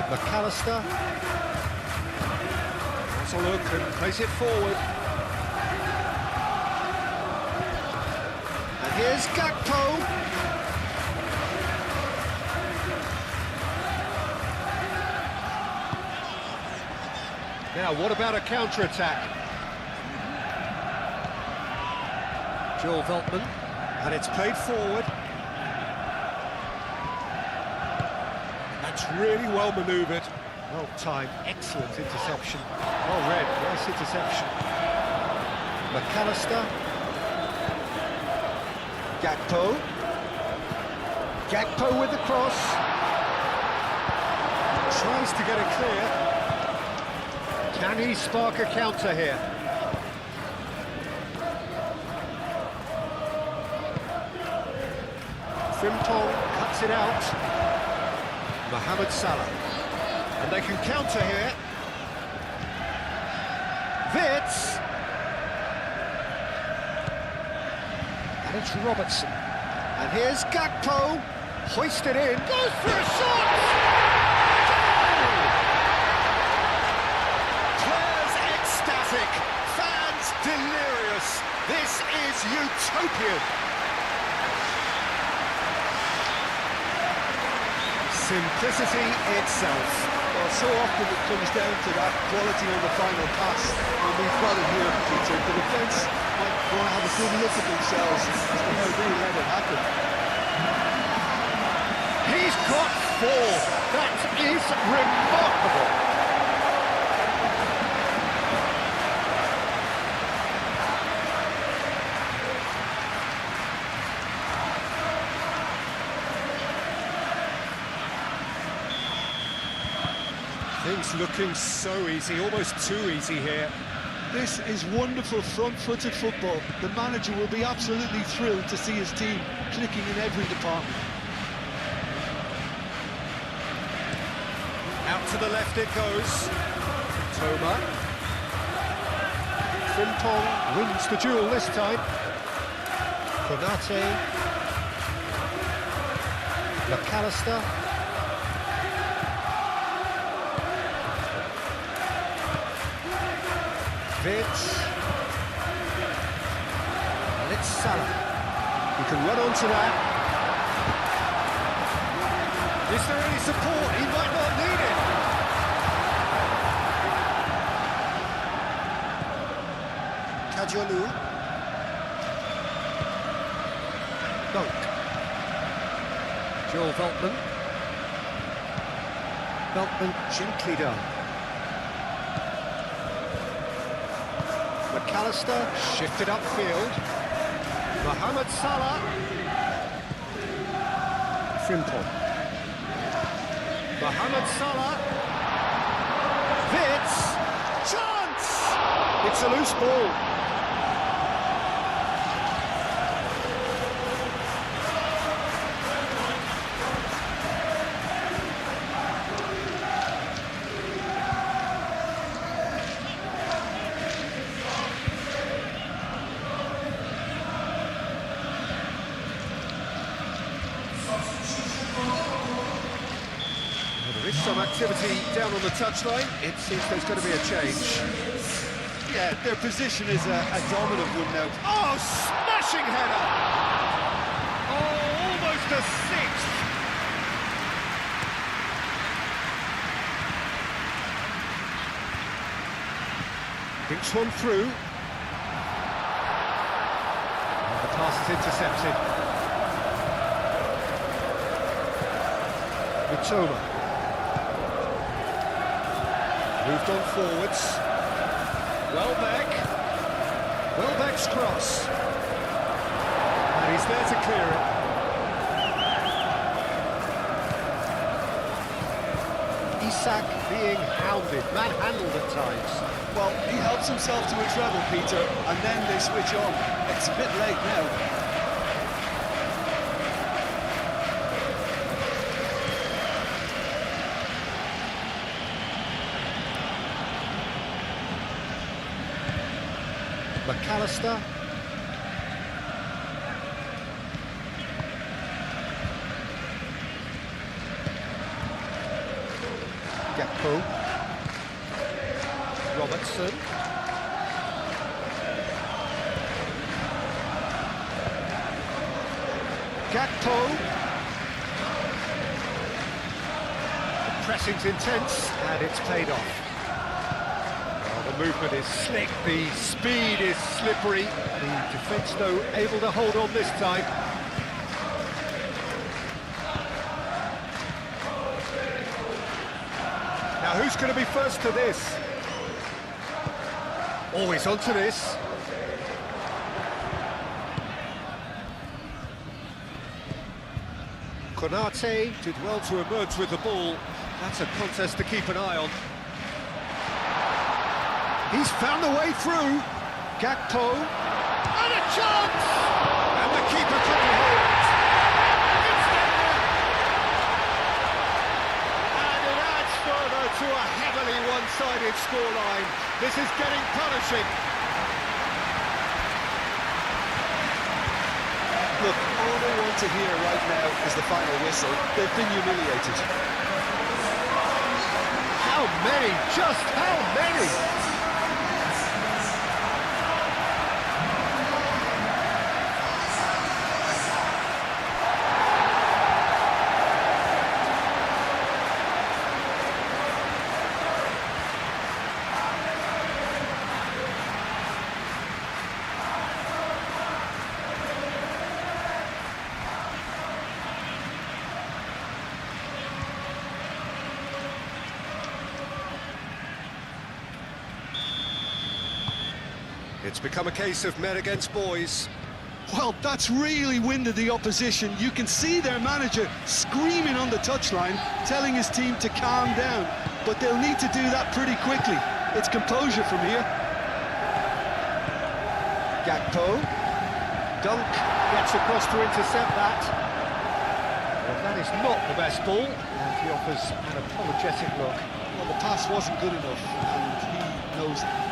McAllister. That's a look and plays it forward. And here's Gakpo. Now, what about a counter-attack? Joel Veltman. And it's played forward. That's really well manoeuvred. Well timed, excellent interception. Well read, nice interception. McAllister. Gakpo. Gakpo with the cross. Tries to get it clear. Can he spark a counter here? Frimpong cuts it out. Mohamed Salah. And they can counter here. Wits. And it's Robertson. And here's Gakpo. Hoisted in. Goes for a shot! Goal! Players ecstatic. Fans delirious. This is utopian. Simplicity itself. Well, so often it comes down to that quality on the final pass, and we've got it here, Peter. The defence might want to have a good look at themselves as to how they let it happen. He's got 4. That is remarkable. Things looking so easy, almost too easy here. This is wonderful front-footed football. The manager will be absolutely thrilled to see his team clicking in every department. Out to the left it goes. Toma. Frimpong wins the duel this time. Konate. McAllister. Wits. And it's Salah. He can run onto that. Is there any support? He might not need it. Kajolu. Dunk. Joel Veltman. Veltman gently done. McAllister shifted upfield. Mohamed Salah. Frimpong. Mohamed Salah. Vitz. Chance! It's a loose ball. There is some activity down on the touchline. It seems there's going to be a change. Yeah, their position is a dominant one now. Oh, smashing header! Oh, almost a sixth! Thinks one through. And the pass is intercepted. Mitoma. Moved on forwards. Welbeck's cross. And he's there to clear it. Isak being hounded, manhandled at times. Well, he helps himself to a treble, Peter, and then they switch on. It's a bit late now. McAllister. Gakpo. Robertson. Gakpo. The pressing's intense and it's paid off. The movement is slick, the speed is slippery. The defence, though, able to hold on this time. Now, who's going to be first to this? Always onto this. Konate did well to emerge with the ball. That's a contest to keep an eye on. He's found a way through. Gakpo. And a chance! And the keeper couldn't hold it. And it adds further to a heavily one-sided scoreline. This is getting punishing. Look, all they want to hear right now is the final whistle. They've been humiliated. How many? Just how many? It's become a case of men against boys. Well, that's really winded the opposition. You can see their manager screaming on the touchline, telling his team to calm down. But they'll need to do that pretty quickly. It's composure from here. Gakpo. Dunk gets across to intercept that. But that is not the best ball, and he offers an apologetic look. Well, the pass wasn't good enough, and he knows that.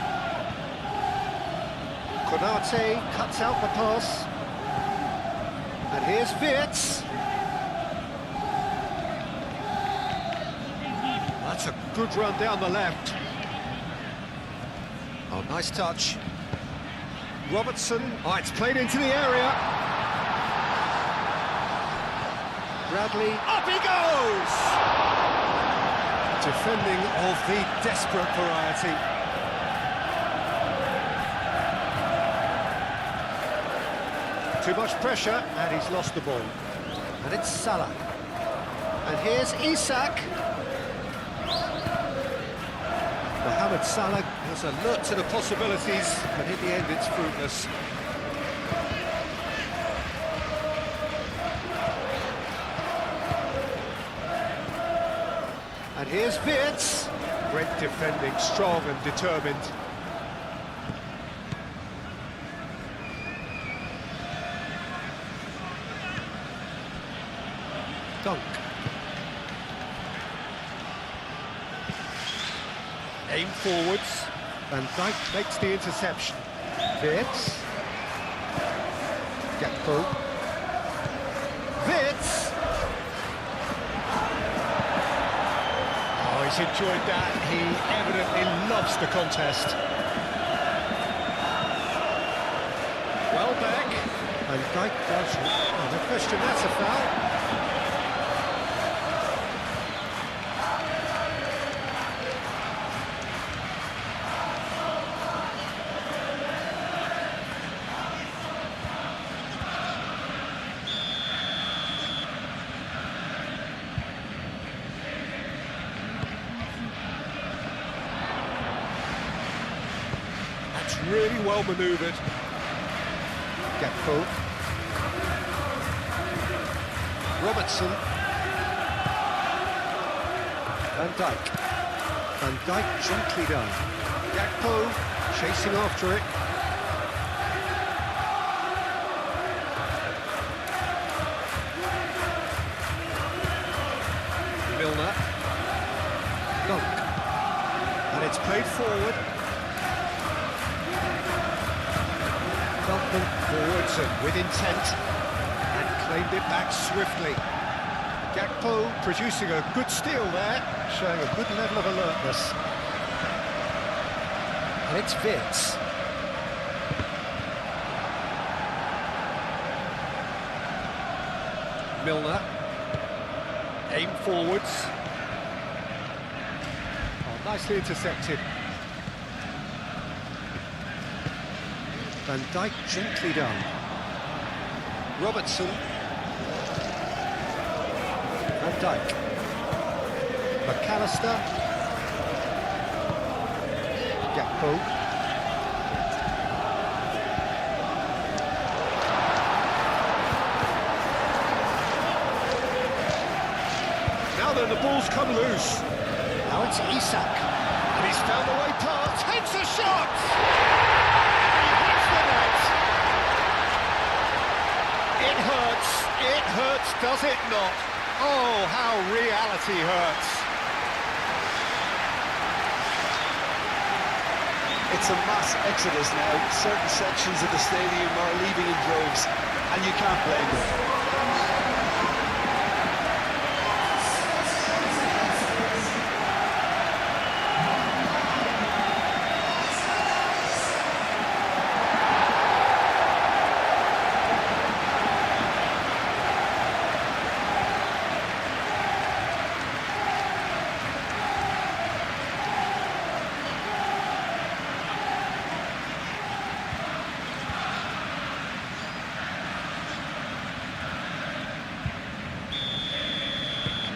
Konate cuts out the pass. And here's Vitz. That's a good run down the left. Oh, nice touch. Robertson. Oh, it's played into the area. Bradley. Up he goes! Defending of the desperate variety. Too much pressure, and he's lost the ball. And it's Salah. And here's Isak. Mohamed Salah has alert to the possibilities, but in the end it's fruitless. And here's Wirtz. Great defending, strong and determined. Dunk. Aim forwards. Van Dijk makes the interception. Wirtz. Gakpo. Wirtz. Oh, he's enjoyed that. He evidently loves the contest. Welbeck. Van Dijk does. Oh, no question, that's a foul. Really well manoeuvred. Gakpo. Robertson. Van Dijk. Van Dijk gently done. Gakpo chasing after it. Milner. Dunk. And it's played forward. Forwards and with intent, and claimed it back swiftly. Gakpo producing a good steal there, showing a good level of alertness. And it's Wirtz. Milner. Aim forwards. Oh, nicely intercepted. Van Dijk gently done. Robertson. Van Dijk. McAllister. Gakpo. Now then, the ball's come loose. Now it's Isak. And he's found the way past. Takes a shot! It hurts, does it not? Oh, how reality hurts. It's a mass exodus now. Certain sections of the stadium are leaving in droves, and you can't blame them.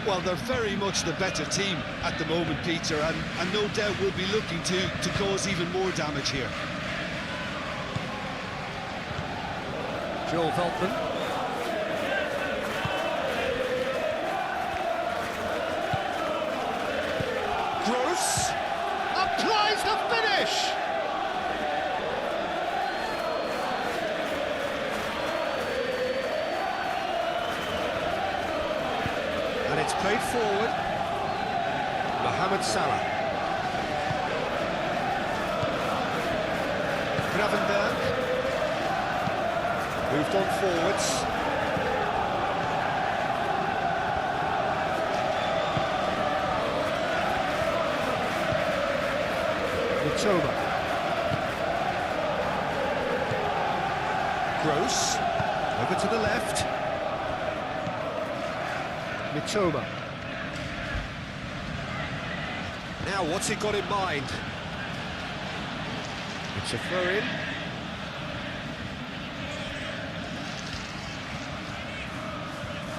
Well, they're very much the better team at the moment, Peter, and no doubt will be looking to cause even more damage here. Joel Veltman. Gross applies the finish. And it's played forward. Mohamed Salah. Gravenberg. Moved on forwards. Mitoma. Gross. Over to the left. Mitoma. Now, what's he got in mind? It's a throw-in.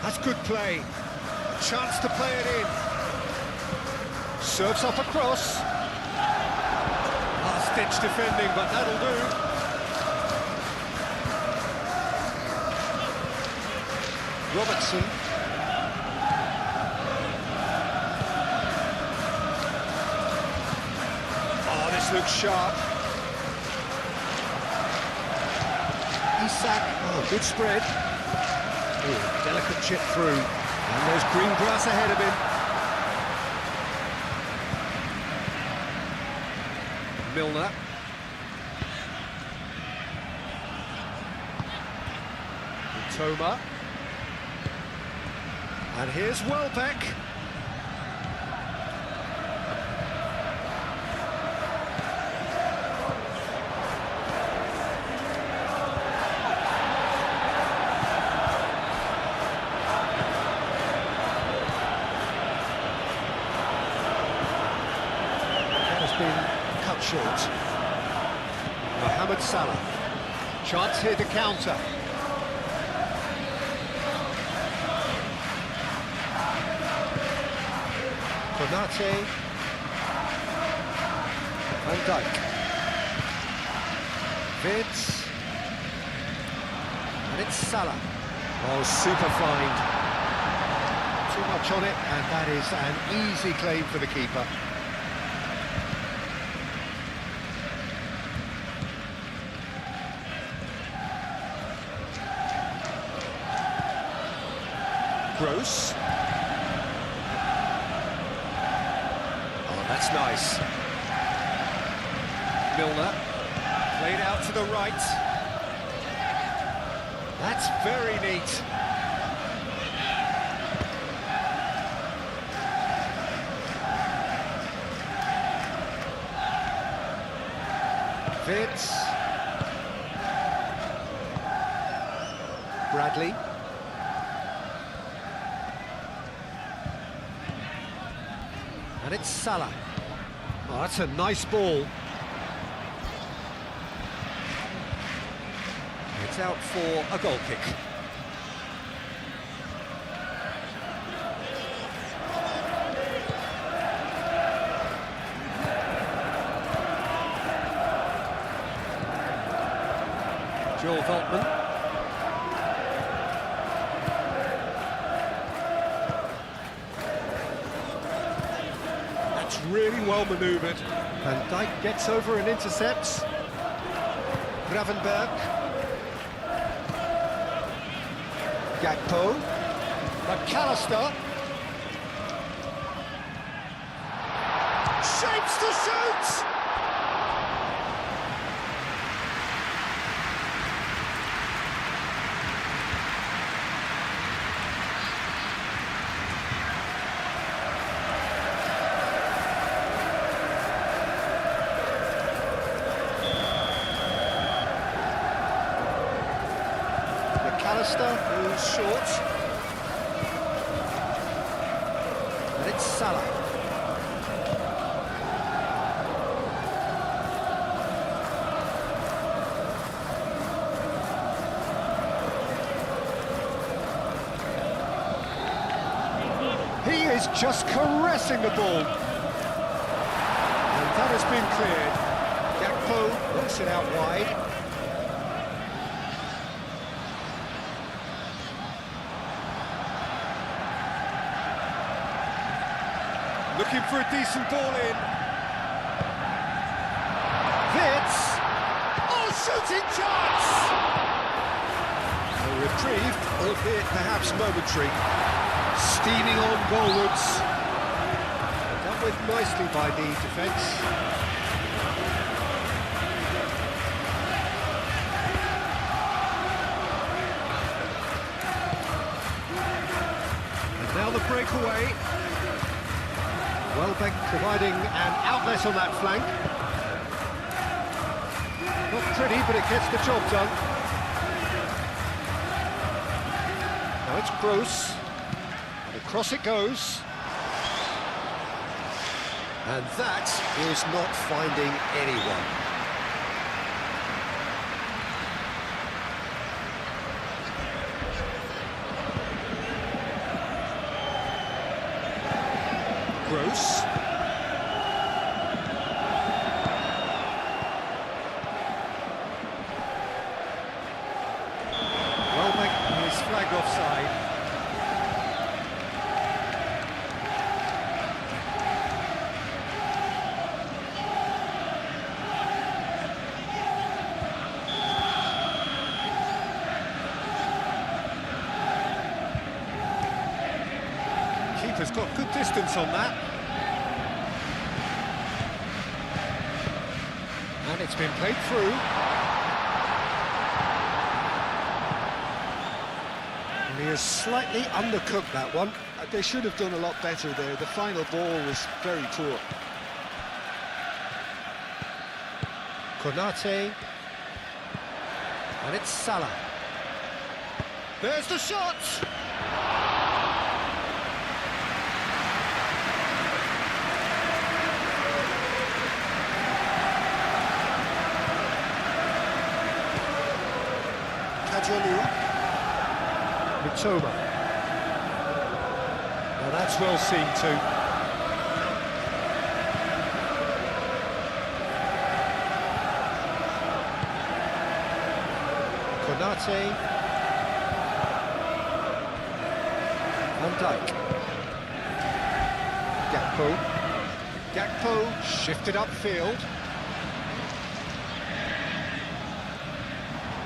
That's good play. A chance to play it in. Serves up a cross. last-ditch defending, but that'll do. Robertson. Oh, this looks sharp. Isak. Oh, good spread. Oh, delicate chip through. And there's green grass ahead of him. Milner. Toma. And here's Welbeck. That has been cut short. Mohamed Salah. Chance here to counter. Konate. Van Dijk. Vids. And it's Salah. Oh, super find. Too much on it, and that is an easy claim for the keeper. Gross. Oh, that's nice. Milner. Played out to the right. That's very neat. Vids. Bradley. And it's Salah. Oh, that's a nice ball. It's out for a goal kick. Joel Veltman. Really well manoeuvred. Van Dijk gets over and intercepts. Gravenberg. Gakpo. McAllister. Shapes to shoot! McAllister, who's short. And it's Salah. He is just caressing the ball. And that has been cleared. Gakpo works it out wide. Looking for a decent ball in. Vids. Oh, shooting chance! A reprieve, albeit perhaps momentary. Steaming on goalwards. Dealt with nicely by the defence. And now the breakaway. Welbeck providing an outlet on that flank. Not pretty, but it gets the job done. Now it's Gross. And across it goes. And that is not finding anyone. Gross. keeper's got good distance on that. And it's been played through. And he has slightly undercooked that one. They should have done a lot better there. The final ball was very poor. Konate. And it's Salah. There's the shot! Mitoma. Now that's well seen too. Konate. Van Dijk. Gakpo shifted upfield.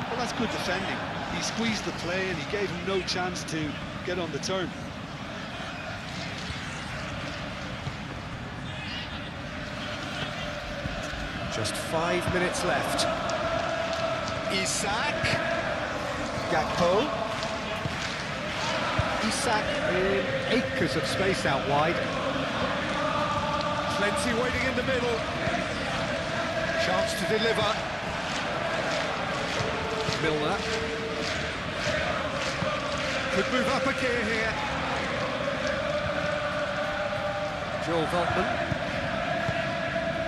Well, that's good defending. He squeezed the play and he gave him no chance to get on the turn. Just 5 minutes left. Isak. Gakpo. Isak in acres of space out wide. Plenty waiting in the middle. Chance to deliver. Milner. Could move up a gear here. Joel Veltman.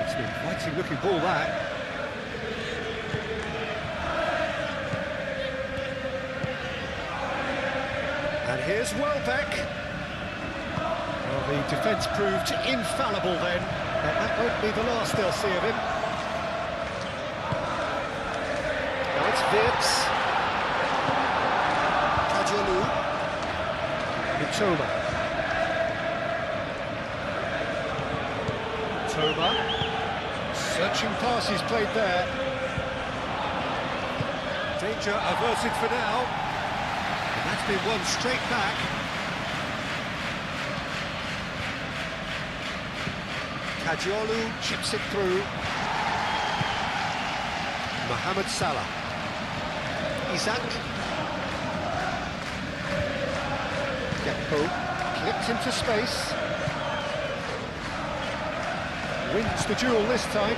It's an inviting looking ball, that. And here's Welbeck. Well, the defence proved infallible then, but that won't be the last they'll see of him. Now it's Wirtz. Mitoma. Searching passes played there. Danger averted for now. And that's been won straight back. Kajiolu chips it through. Mohamed Salah. Isak. Gakpo clipped into space. Wins the duel this time.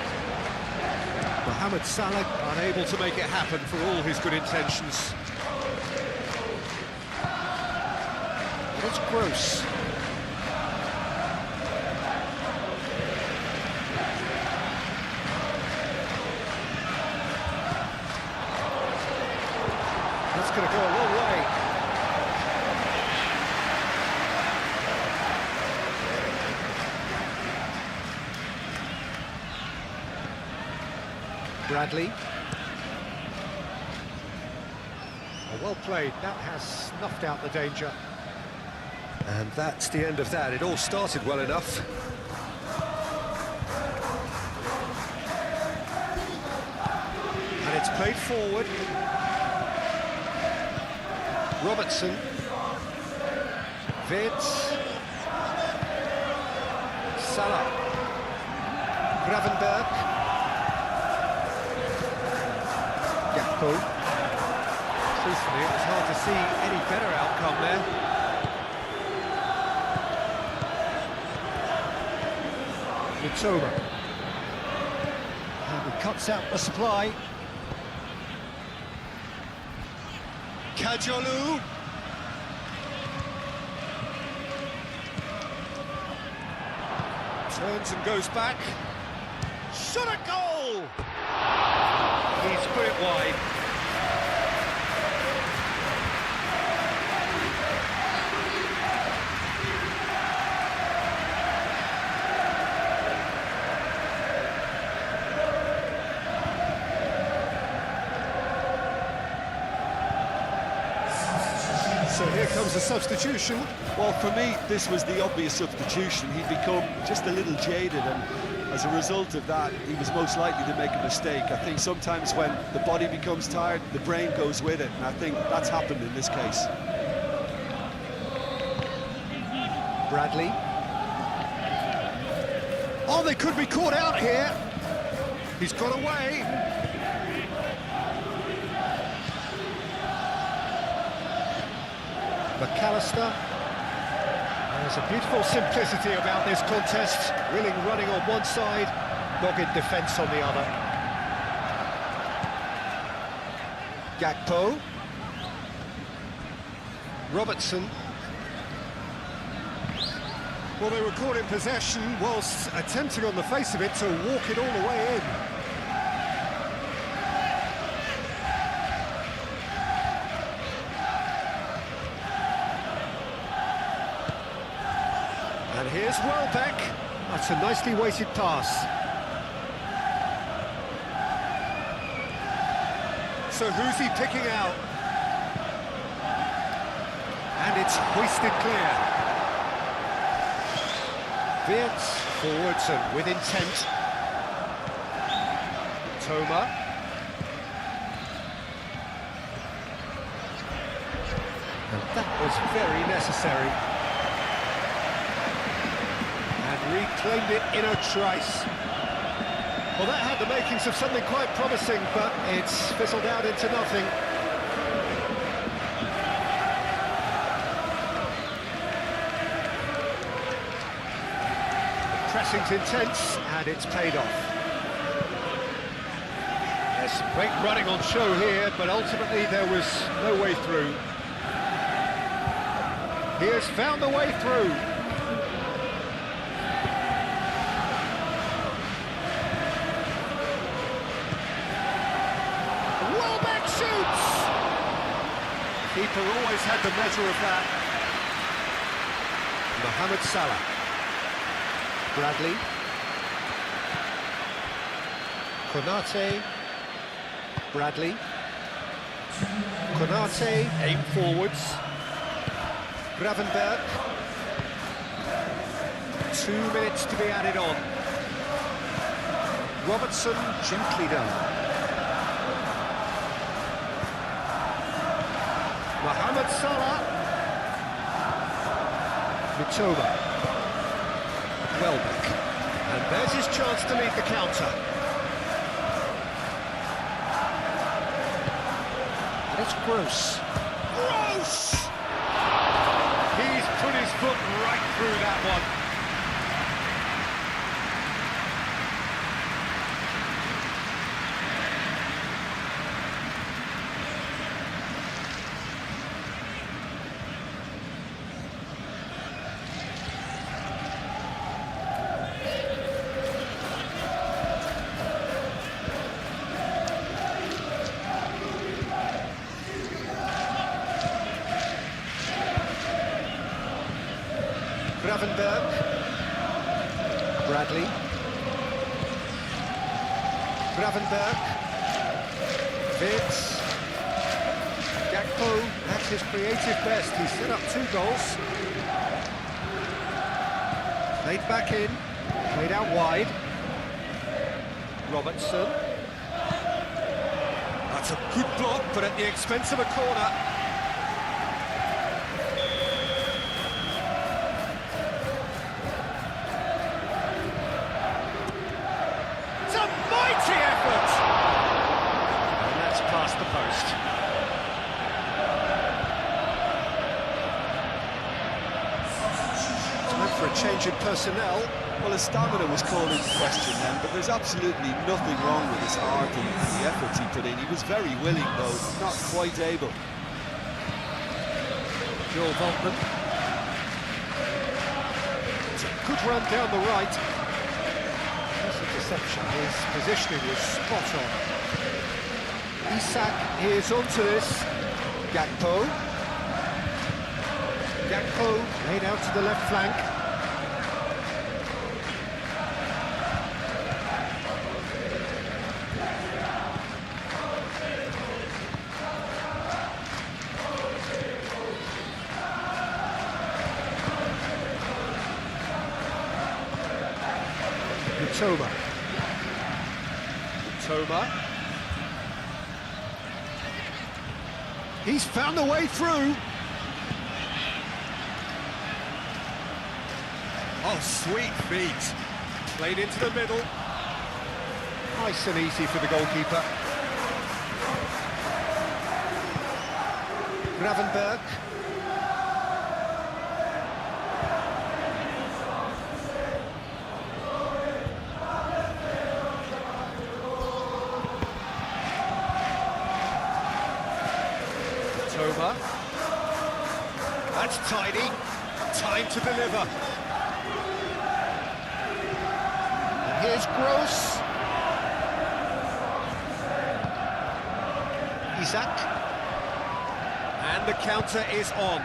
Mohamed Salah unable to make it happen for all his good intentions. It's Gross. That's going to go a long way. Bradley. Well played, that has snuffed out the danger. And that's the end of that. It all started well enough. And it's played forward. Robertson. Wirtz. Salah. Gravenberg. Gakpo. Truthfully, it was hard to see any better outcome there. Mitoma. And he cuts out the supply. Kajolu. Turns and goes back. Shot a goal! He's put it wide. So here comes the substitution. Well, for me, this was the obvious substitution. He'd become just a little jaded, and as a result of that, he was most likely to make a mistake. I think sometimes when the body becomes tired, the brain goes with it, and I think that's happened in this case. Bradley. Oh, they could be caught out here. He's got away. McAllister. There's a beautiful simplicity about this contest. Willing running on one side, dogged defence on the other. Gakpo. Robertson. Well, they were caught in possession whilst attempting on the face of it to walk it all the way in. And here's Welbeck. That's a nicely weighted pass. So who's he picking out? And it's hoisted clear. Wirtz forwards and with intent. Toma. And that was very necessary. Reclaimed it in a trice. Well, that had the makings of something quite promising, but it's fizzled out into nothing. The pressing's intense, and it's paid off. There's some great running on show here, but ultimately there was no way through. He has found the way through. Keeper always had the measure of that. Mohamed Salah. Bradley. Konate. Bradley. Konate, aim forwards. Gravenberch. 2 minutes to be added on. Robertson, gently done. Mohamed Salah. Mitoma. Welbeck. And there's his chance to lead the counter. And it's Gross. Gross! He's put his foot right through that one. Gravenberch. Bradley. Gravenberch. Wirtz. Gakpo at his creative best. He set up 2 goals. Played back in. Played out wide. Robertson. That's a good block, but at the expense of a corner. For a change in personnel. Well, his stamina was called into question then, but there's absolutely nothing wrong with his heart and the efforts he put in. He was very willing, though, not quite able. Joel Volkman. It's a good run down the right. That's a deception. His positioning was spot on. Isak is onto this. Gakpo. Gakpo laid out to the left flank. Toma. He's found a way through. Oh, sweet feet. Played into the middle. Nice and easy for the goalkeeper. Gravenberg. Toma. That's tidy. Time to deliver. And here's Gross. Isak. And the counter is on.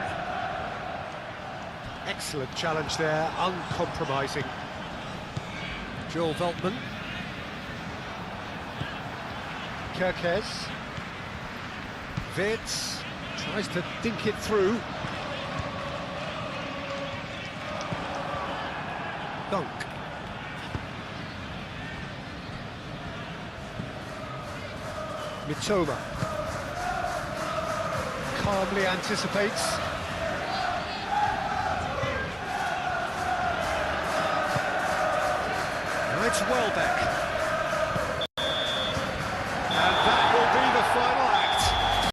Excellent challenge there, uncompromising. Joel Veltman. Kerkez. Wirtz tries to dink it through. Dunk. Mitoma. Calmly anticipates. Now it's Welbeck.